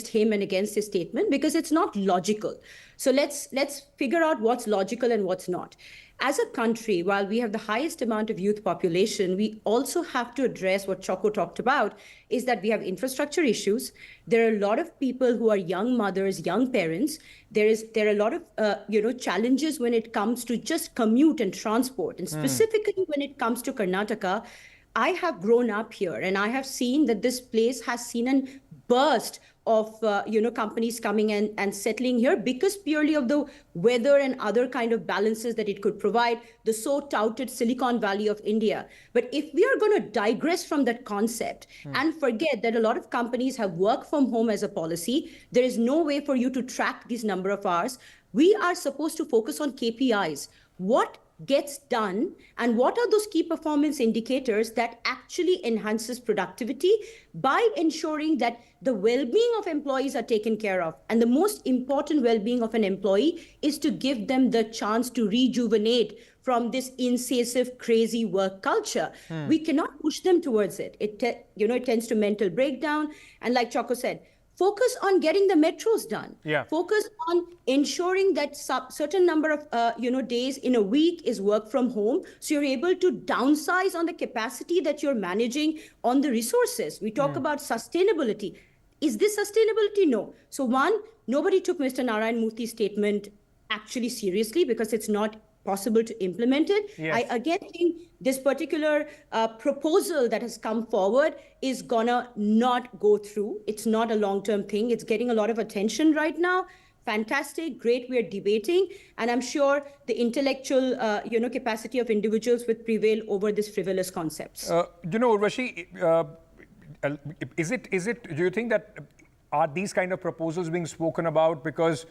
him and against his statement because it's not logical. So let's figure out what's logical and what's not. As a country, while we have the highest amount of youth population, we also have to address what Choco talked about, is that we have infrastructure issues. There are a lot of people who are young mothers, young parents. There are a lot of challenges when it comes to just commute and transport. And specifically when it comes to Karnataka, I have grown up here and I have seen that this place has seen a burst of companies coming in and settling here because purely of the weather and other kind of balances that it could provide, the so touted Silicon Valley of India. But if we are going to digress from that concept and forget that a lot of companies have work from home as a policy, there is no way for you to track this number of hours. We are supposed to focus on KPIs. What gets done and what are those key performance indicators that actually enhances productivity by ensuring that the well-being of employees are taken care of. And the most important well-being of an employee is to give them the chance to rejuvenate from this incisive, crazy work culture. We cannot push them towards it. It tends to mental breakdown. And like Choco said, focus on getting the metros done. Focus on ensuring that certain number of days in a week is work from home, so you're able to downsize on the capacity that you're managing on the resources. We talk about sustainability. Is this sustainability? No. So one, nobody took Mr. Narayan Murthy's statement actually seriously because it's not possible to implement it. I again think this particular proposal that has come forward is gonna not go through. It's not a long-term thing. It's getting a lot of attention right now. Fantastic, great, we're debating. And I'm sure the intellectual capacity of individuals would prevail over these frivolous concepts. Urvashi, do you think that are these kind of proposals being spoken about because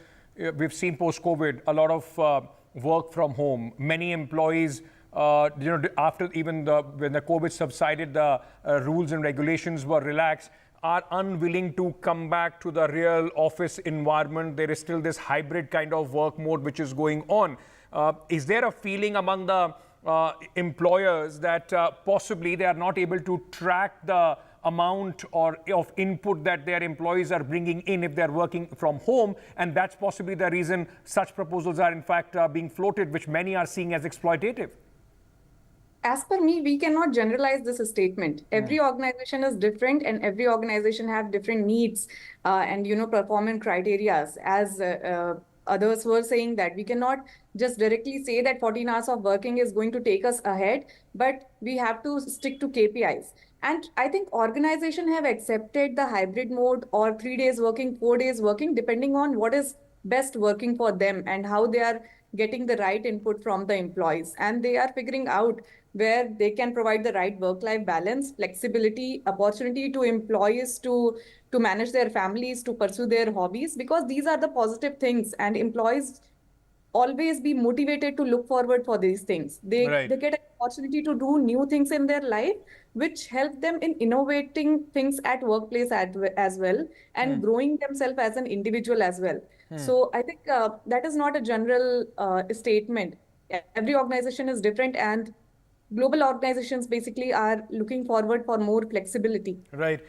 we've seen post-COVID a lot of work from home. Many employees, after even when the COVID subsided, the rules and regulations were relaxed, are unwilling to come back to the real office environment. There is still this hybrid kind of work mode which is going on. Is there a feeling among the employers that possibly they are not able to track the amount of input that their employees are bringing in if they're working from home, and that's possibly the reason such proposals are in fact being floated, which many are seeing as exploitative? As per me, we cannot generalize this statement. Every organization is different and every organization have different needs and performance criteria. As others were saying, that we cannot just directly say that 14 hours of working is going to take us ahead, but we have to stick to KPIs. And I think organizations have accepted the hybrid mode or 3 days working, 4 days working, depending on what is best working for them and how they are getting the right input from the employees. And they are figuring out where they can provide the right work-life balance, flexibility, opportunity to employees to manage their families, to pursue their hobbies, because these are the positive things, and employees always be motivated to look forward for these things. They get an opportunity to do new things in their life, which help them in innovating things at workplace as well, and growing themselves as an individual as well. So I think that is not a general statement. Every organization is different, and global organizations basically are looking forward for more flexibility. Right.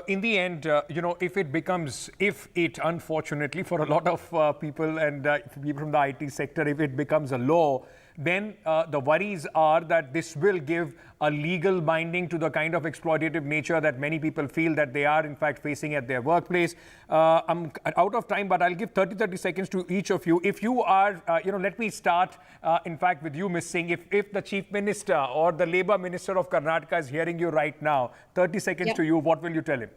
In the end, if it unfortunately for a lot of people and people from the IT sector, if it becomes a law, then the worries are that this will give a legal binding to the kind of exploitative nature that many people feel that they are in fact facing at their workplace. I'm out of time, but I'll give 30 seconds to each of you. If you are, let me start in fact with you, Ms. Singh. If the Chief Minister or the Labour Minister of Karnataka is hearing you right now, 30 seconds to you, what will you tell him?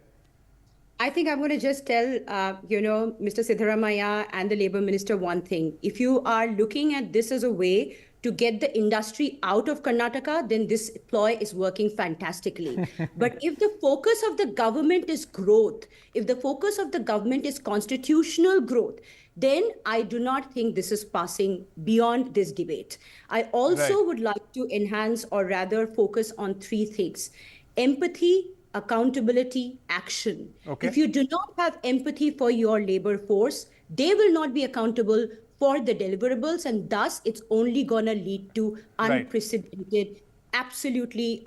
I think I'm going to just tell, Mr. Siddaramaiah and the Labour Minister one thing. If you are looking at this as a way to get the industry out of Karnataka, then this ploy is working fantastically. But if the focus of the government is growth, if the focus of the government is constitutional growth, then I do not think this is passing beyond this debate. I also would like to enhance or rather focus on three things: empathy, accountability, action. Okay. If you do not have empathy for your labor force, they will not be accountable for the deliverables, and thus it's only going to lead to unprecedented, absolutely,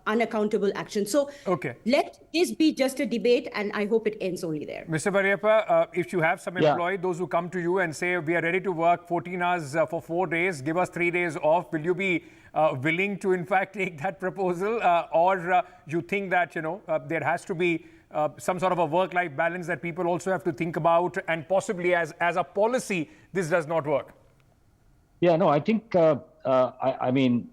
unaccountable action. So let this be just a debate, and I hope it ends only there. Mr. Variappa, if you have some employee, those who come to you and say, we are ready to work 14 hours for 4 days, give us 3 days off, will you be willing to, in fact, take that proposal? Or you think that, there has to be some sort of a work-life balance that people also have to think about, and possibly as a policy, this does not work? Yeah, no, I think, I mean,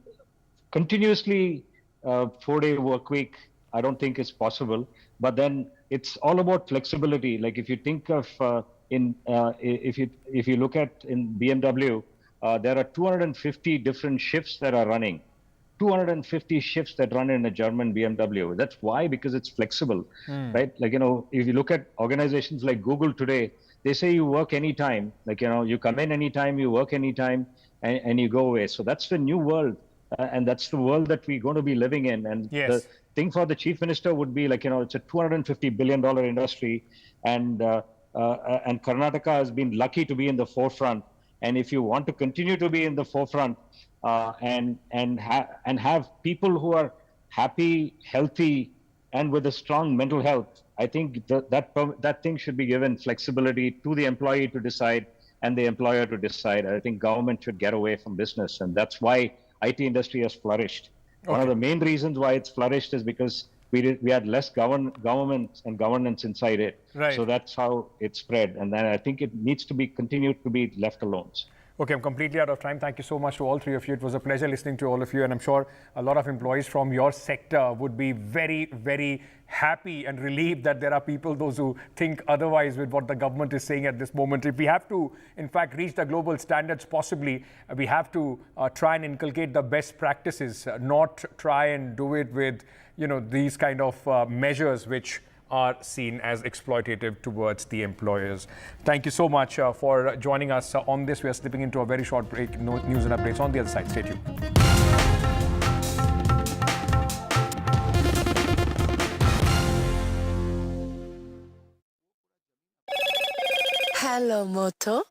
continuously 4-day work week, I don't think it's possible. But then it's all about flexibility. Like if you think of if you look at in BMW, there are 250 different shifts that are running. 250 shifts that run in a German BMW. That's why, because it's flexible, right? Like, if you look at organizations like Google today, they say you work anytime. Like, you come in anytime, you work anytime, and you go away. So that's the new world. And that's the world that we're going to be living in. And the thing for the chief minister would be like, it's a $250 billion industry. And Karnataka has been lucky to be in the forefront. And if you want to continue to be in the forefront, and have people who are happy, healthy, and with a strong mental health, I think that thing should be given flexibility to the employee to decide and the employer to decide. I think government should get away from business, and that's why IT industry has flourished. One of the main reasons why it's flourished is because we had less government and governance inside it. So that's how it spread, and then I think it needs to be continued to be left alone. Okay, I'm completely out of time. Thank you so much to all three of you. It was a pleasure listening to all of you, and I'm sure a lot of employees from your sector would be very, very happy and relieved that there are people, those who think otherwise with what the government is saying at this moment. If we have to, in fact, reach the global standards, possibly, we have to try and inculcate the best practices, not try and do it with, these kind of measures which are seen as exploitative towards the employers. Thank you so much for joining us on this. We are slipping into a very short break. News and updates on the other side. Stay tuned. Hello, Moto.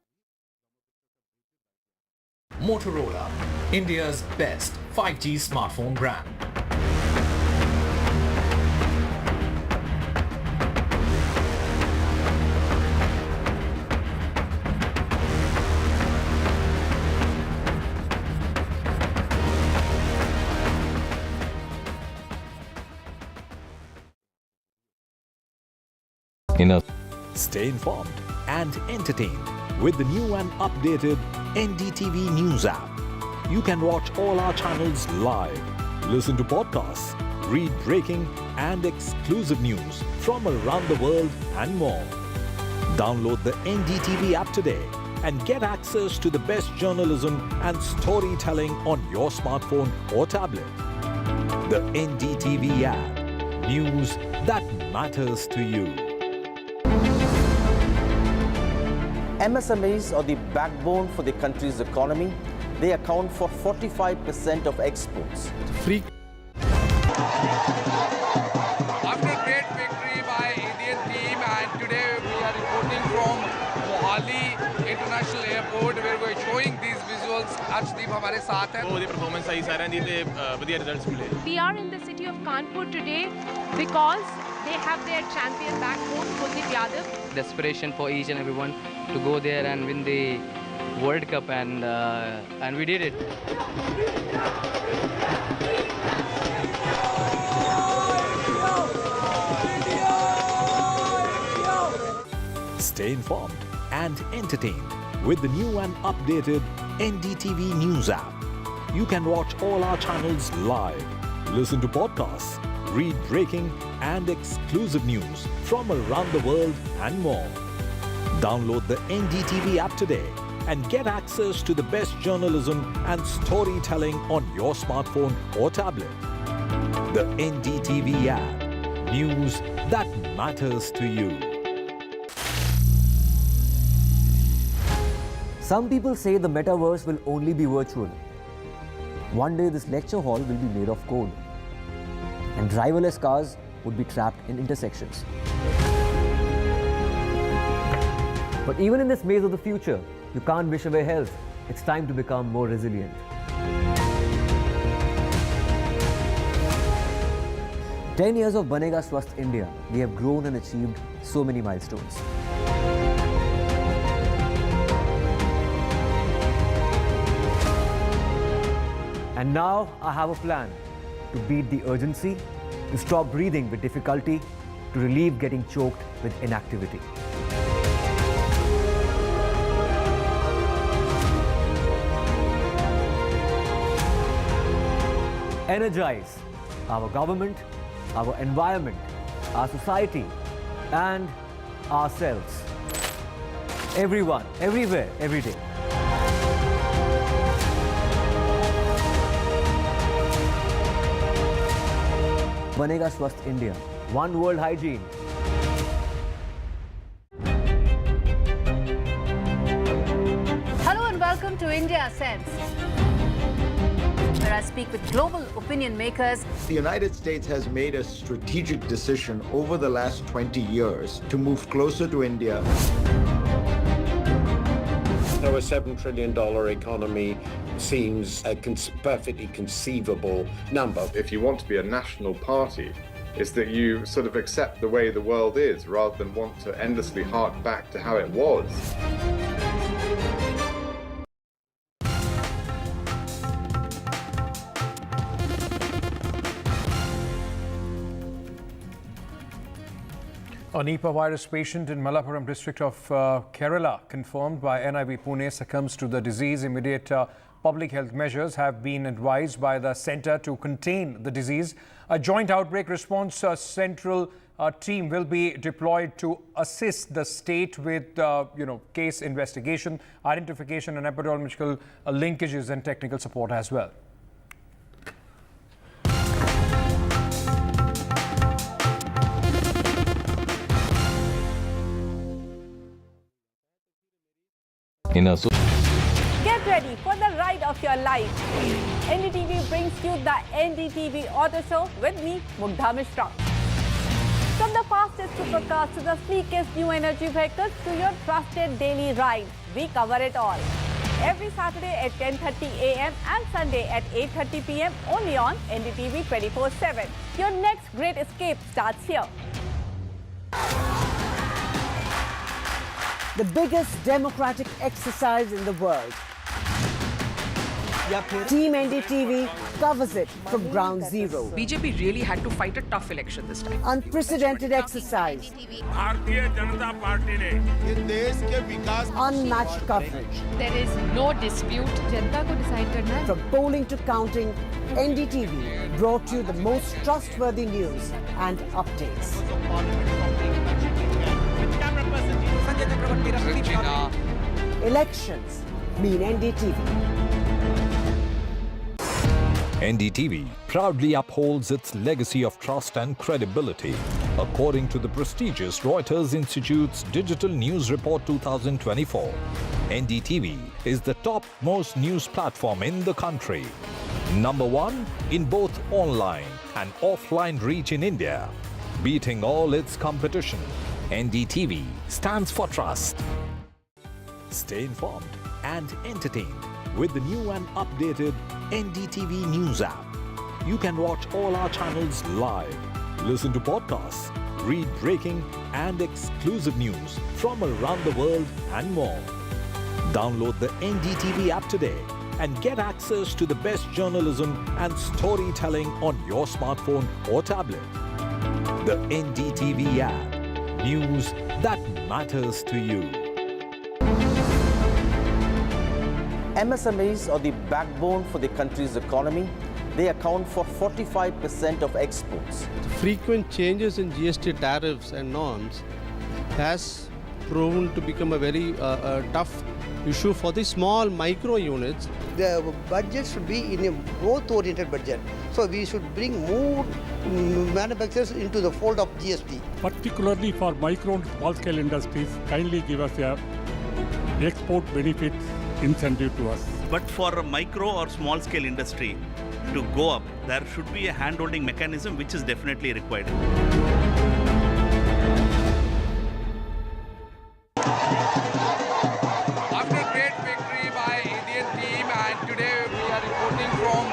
Motorola, India's best 5G smartphone brand. Stay informed and entertained with the new and updated NDTV News app. You can watch all our channels live, listen to podcasts, read breaking and exclusive news from around the world and more. Download the NDTV app today and get access to the best journalism and storytelling on your smartphone or tablet. The NDTV app. News that matters to you. MSMEs are the backbone for the country's economy. They account for 45% of exports. Free. After a great victory by Indian team, and today we are reporting from Mohali International Airport where we are showing these visuals. Arshdeep हमारे साथ हैं. The performance आई सारे ने ते बढ़िया results मिले. We are in the city of Kanpur today because they have their champion back home, Kuldeep Yadav. The aspiration for each and everyone to go there and win the World Cup, and we did it. Stay informed and entertained with the new and updated NDTV News app. You can watch all our channels live, listen to podcasts, read breaking and exclusive news from around the world and more. Download the NDTV app today and get access to the best journalism and storytelling on your smartphone or tablet. The NDTV app. News that matters to you. Some people say the metaverse will only be virtual. One day this lecture hall will be made of code, and driverless cars would be trapped in intersections. But even in this maze of the future, you can't wish away health. It's time to become more resilient. "10 years of Banega Swasth India, we have grown and achieved so many milestones. And now I have a plan to beat the urgency, to stop breathing with difficulty, to relieve getting choked with inactivity. Energize our government, our environment, our society, and ourselves. Everyone, everywhere, every day. Banega Swasth India. One world hygiene. Hello and welcome to India Sense, where I speak with global opinion makers. The United States has made a strategic decision over the last 20 years to move closer to India. So a $7 trillion economy seems a perfectly conceivable number. If you want to be a national party, it's that you sort of accept the way the world is rather than want to endlessly hark back to how it was. A Nipah virus patient in Malappuram district of Kerala, confirmed by NIV Pune, succumbs to the disease. Immediate public health measures have been advised by the centre to contain the disease. A joint outbreak response central team will be deployed to assist the state with case investigation, identification and epidemiological linkages and technical support as well. Get ready for the ride of your life. NDTV brings you the NDTV Auto Show with me, Mugdha Mishra. From the fastest supercars to the sleekest new energy vehicles to your trusted daily ride, we cover it all. Every Saturday at 10:30 a.m. and Sunday at 8:30 p.m. only on NDTV 24/7. Your next great escape starts here. The biggest democratic exercise in the world. Team NDTV covers it from ground zero. BJP really had to fight a tough election this time. Unprecedented exercise. Unmatched coverage. There is no dispute. जनता को decide करना है. From polling to counting, NDTV brought you the most trustworthy news and updates. Elections mean NDTV. NDTV proudly upholds its legacy of trust and credibility. According to the prestigious Reuters Institute's Digital News Report 2024, NDTV is the top-most news platform in the country. Number one in both online and offline reach in India. Beating all its competition, NDTV stands for trust. Stay informed and entertained with the new and updated NDTV News app. You can watch all our channels live, listen to podcasts, read breaking and exclusive news from around the world and more. Download the NDTV app today and get access to the best journalism and storytelling on your smartphone or tablet. The NDTV app. News that matters to you. MSMEs are the backbone for the country's economy. They account for 45% of exports. The frequent changes in GST tariffs and norms has proven to become a very tough issue for the small micro units. The budget should be in a growth-oriented budget. So we should bring more manufacturers into the fold of GST. Particularly for micro and small-scale industries, kindly give us a export benefit incentive to us. But for a micro or small-scale industry to go up, there should be a hand-holding mechanism which is definitely required. After a great victory by Indian team, and today we are reporting from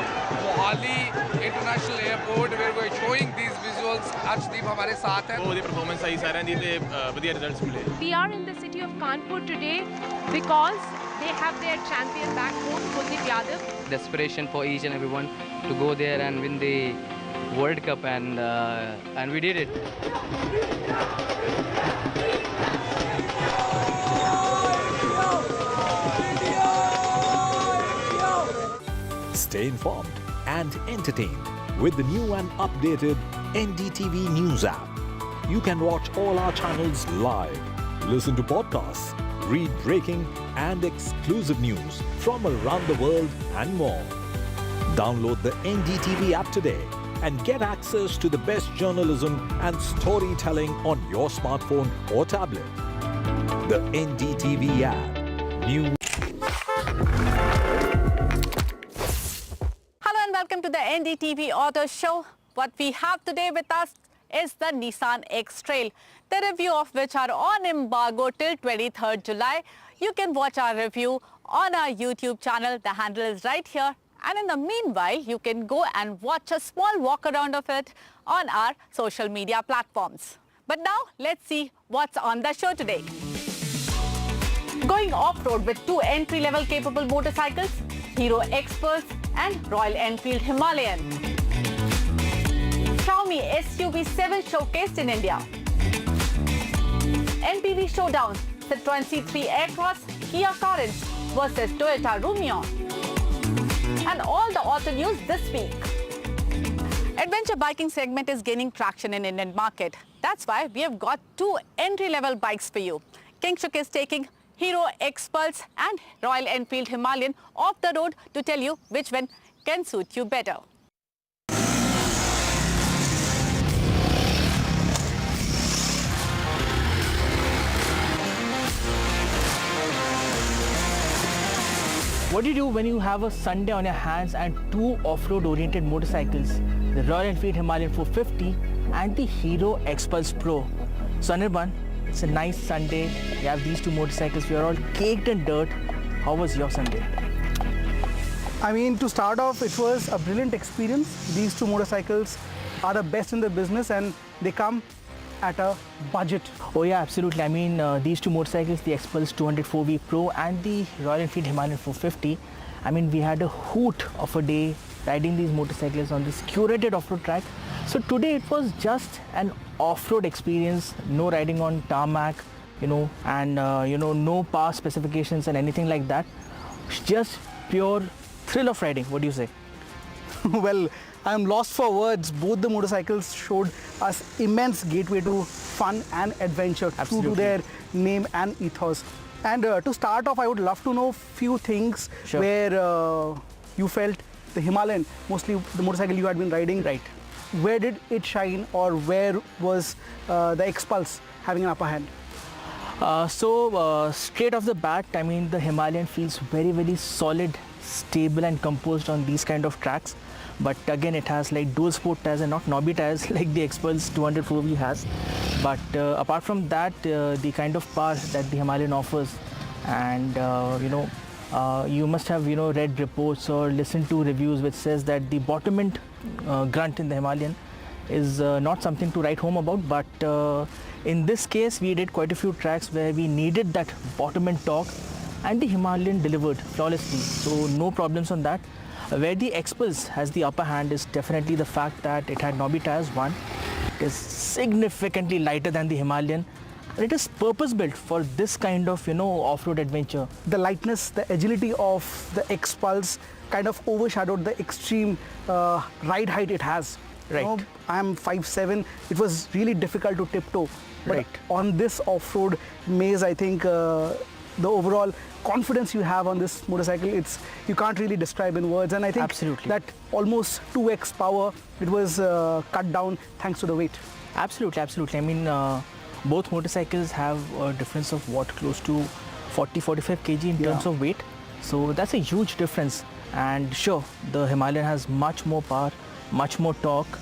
Mohali International Airport where we are showing these visuals. Arshdeep हमारे साथ हैं. वो performance आई सारे दी थे बढ़िया results मिले. We are in the city of Kanpur today because they have their champion back home, Kuldeep Yadav. The aspiration for each and everyone to go there and win the World Cup, and we did it. Stay informed and entertained with the new and updated NDTV News app. You can watch all our channels live, listen to podcasts, read breaking and exclusive news from around the world and more. Download the NDTV app today and get access to the best journalism and storytelling on your smartphone or tablet. The NDTV app. New. Hello and welcome to the NDTV Auto Show. What we have today with us is the Nissan X-Trail, the review of which are on embargo till 23rd July. You can watch our review on our YouTube channel. The handle is right here. And in the meanwhile, you can go and watch a small walk around of it on our social media platforms. But now, let's see what's on the show today. Going off-road with two entry-level capable motorcycles, Hero X-Pulse and Royal Enfield Himalayan. Xiaomi SUV 7 showcased in India. MPV showdown, Citroen C3 Aircross, Kia Carens versus Toyota Rumio. And all the auto news this week. Adventure biking segment is gaining traction in Indian market. That's why we have got two entry-level bikes for you. Kingshuk is taking Hero X-Pulse and Royal Enfield Himalayan off the road to tell you which one can suit you better. What do you do when you have a Sunday on your hands and two off-road oriented motorcycles, the Royal Enfield Himalayan 450 and the Hero X-Pulse Pro? So Anirban, it's a nice Sunday. You have these two motorcycles. We are all caked in dirt. How was your Sunday? I mean, to start off, it was a brilliant experience. These two motorcycles are the best in the business and they come at a budget. Oh yeah, absolutely. I mean, these two motorcycles, the X-Pulse 204V Pro and the Royal Enfield Himalayan 450, I mean, we had a hoot of a day riding these motorcycles on this curated off-road track. So today it was just an off-road experience, no riding on tarmac, and no power specifications and anything like that. Just pure thrill of riding. What do you say? Well, I am lost for words. Both the motorcycles showed us immense gateway to fun and adventure, true to their name and ethos. And to start off, I would love to know few things where you felt the Himalayan, mostly the motorcycle you had been riding, right? Where did it shine, or where was the X-Pulse having an upper hand? Straight off the bat, I mean, the Himalayan feels very, very solid, stable and composed on these kind of tracks. But again, it has like dual sport tires and not knobby tires like the X-Pulse 204V has. But apart from that, the kind of power that the Himalayan offers, and you must have read reports or listened to reviews which says that the bottom end grunt in the Himalayan is not something to write home about. But in this case, we did quite a few tracks where we needed that bottom end torque, and the Himalayan delivered flawlessly. So no problems on that. Where the X-Pulse has the upper hand is definitely the fact that it had knobby tires. One, it is significantly lighter than the Himalayan. And it is purpose-built for this kind of, off-road adventure. The lightness, the agility of the X-Pulse kind of overshadowed the extreme ride height it has. You know, I'm 5'7". It was really difficult to tiptoe. But on this off-road maze, I think the overall confidence you have on this motorcycle, you can't really describe in words. And I think that almost 2x power, it was cut down thanks to the weight. Absolutely. I mean, both motorcycles have a difference of close to 40-45 kg in terms of weight. So that's a huge difference. And sure, the Himalayan has much more power, much more torque.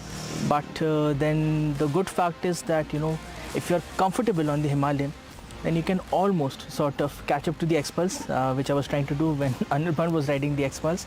But then the good fact is that, you know, if you're comfortable on the Himalayan, then you can almost sort of catch up to the X-Pulse, which I was trying to do when Anirban was riding the X-Pulse.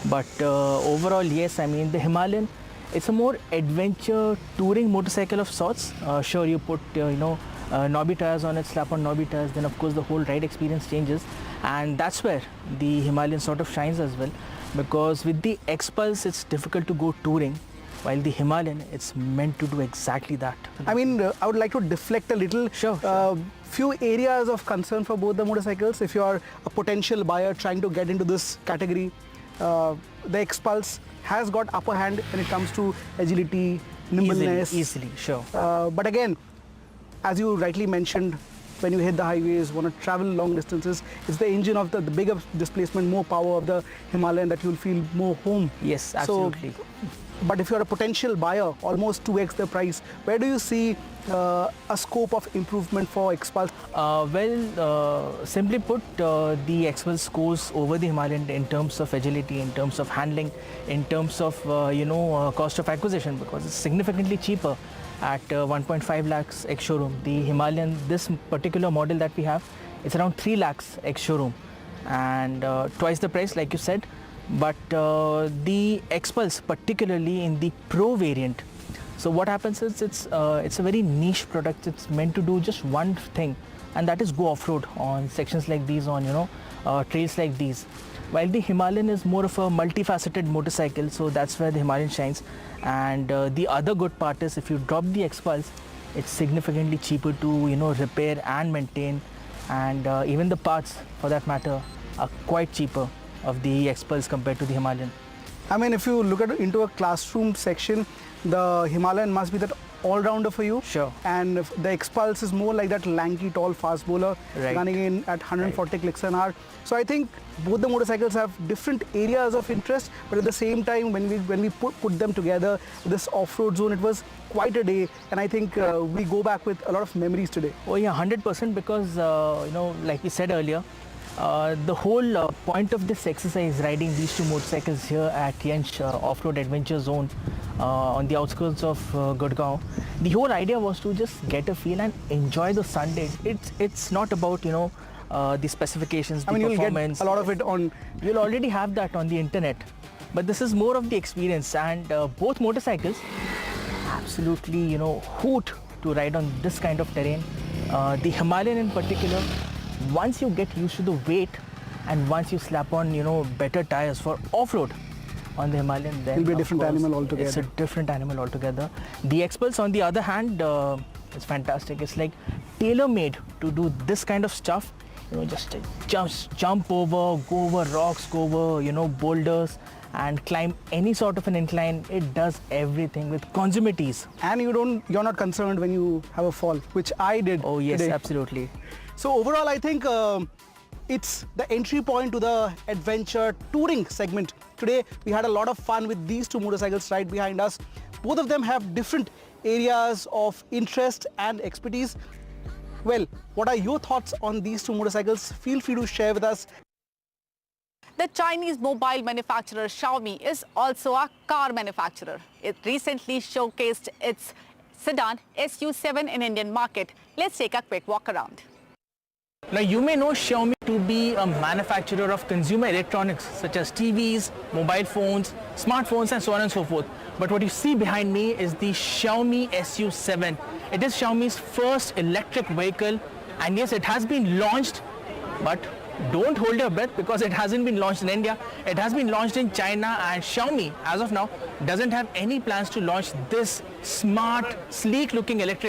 But overall, yes, I mean, the Himalayan, it's a more adventure touring motorcycle of sorts. Sure, you put, knobby tires on it, slap on knobby tires, then of course the whole ride experience changes. And that's where the Himalayan sort of shines as well. Because with the X-Pulse, it's difficult to go touring. While the Himalayan, it's meant to do exactly that. I mean, I would like to deflect a little. Sure. Few areas of concern for both the motorcycles. If you are a potential buyer trying to get into this category, the X-Pulse has got upper hand when it comes to agility, nimbleness. Easily, sure. But again, as you rightly mentioned, when you hit the highways, want to travel long distances, it's the engine of the bigger displacement, more power of the Himalayan that you'll feel more home. Yes, absolutely. But if you're a potential buyer, almost 2x the price, where do you see a scope of improvement for X-Pulse? Simply put, the X-Pulse scores over the Himalayan in terms of agility, in terms of handling, in terms of, cost of acquisition, because it's significantly cheaper at 1.5 lakhs ex-showroom. The Himalayan, this particular model that we have, it's around 3 lakhs ex-showroom and twice the price, like you said. But the X-Pulse, particularly in the Pro variant, so what happens is it's a very niche product. It's meant to do just one thing, and that is go off-road on sections like these, on trails like these. While the Himalayan is more of a multifaceted motorcycle, so that's where the Himalayan shines. And the other good part is if you drop the X-Pulse, it's significantly cheaper to repair and maintain, and even the parts, for that matter, are quite cheaper of the X-Pulse compared to the Himalayan. I mean, if you look into a classroom section, the Himalayan must be that all-rounder for you. Sure. And the X-Pulse is more like that lanky, tall, fast bowler, running in at 140 clicks an hour. So I think both the motorcycles have different areas of interest, but at the same time, when we put them together, this off-road zone, it was quite a day. And I think we go back with a lot of memories today. Oh yeah, 100%, because, like we said earlier, the whole point of this exercise, riding these two motorcycles here at Yench Off-Road Adventure Zone on the outskirts of Gurgaon, the whole idea was to just get a feel and enjoy the Sunday. It's not about, the specifications, the performance. You'll get a lot of it on... You'll already have that on the internet. But this is more of the experience, and both motorcycles absolutely, hoot to ride on this kind of terrain. The Himalayan in particular, once you get used to the weight and once you slap on, better tires for off-road on the Himalayan, then it'll be a different animal altogether. It's a different animal altogether. The X-Pulse, on the other hand, is fantastic. It's like tailor-made to do this kind of stuff. Just jump over, go over rocks, go over, boulders, and climb any sort of an incline. It does everything with consummate ease. And you're not concerned when you have a fall, which I did. Oh yes, today. Absolutely. So overall, I think it's the entry point to the adventure touring segment. Today, we had a lot of fun with these two motorcycles right behind us. Both of them have different areas of interest and expertise. Well, what are your thoughts on these two motorcycles? Feel free to share with us. The Chinese mobile manufacturer Xiaomi is also a car manufacturer. It recently showcased its sedan SU7 in Indian market. Let's take a quick walk around. Now, you may know Xiaomi to be a manufacturer of consumer electronics such as TVs, mobile phones, smartphones, and so on and so forth. But what you see behind me is the Xiaomi SU7. It is Xiaomi's first electric vehicle, and yes, it has been launched, but don't hold your breath because it hasn't been launched in India. It has been launched in China, and Xiaomi, as of now, doesn't have any plans to launch this smart, sleek-looking electric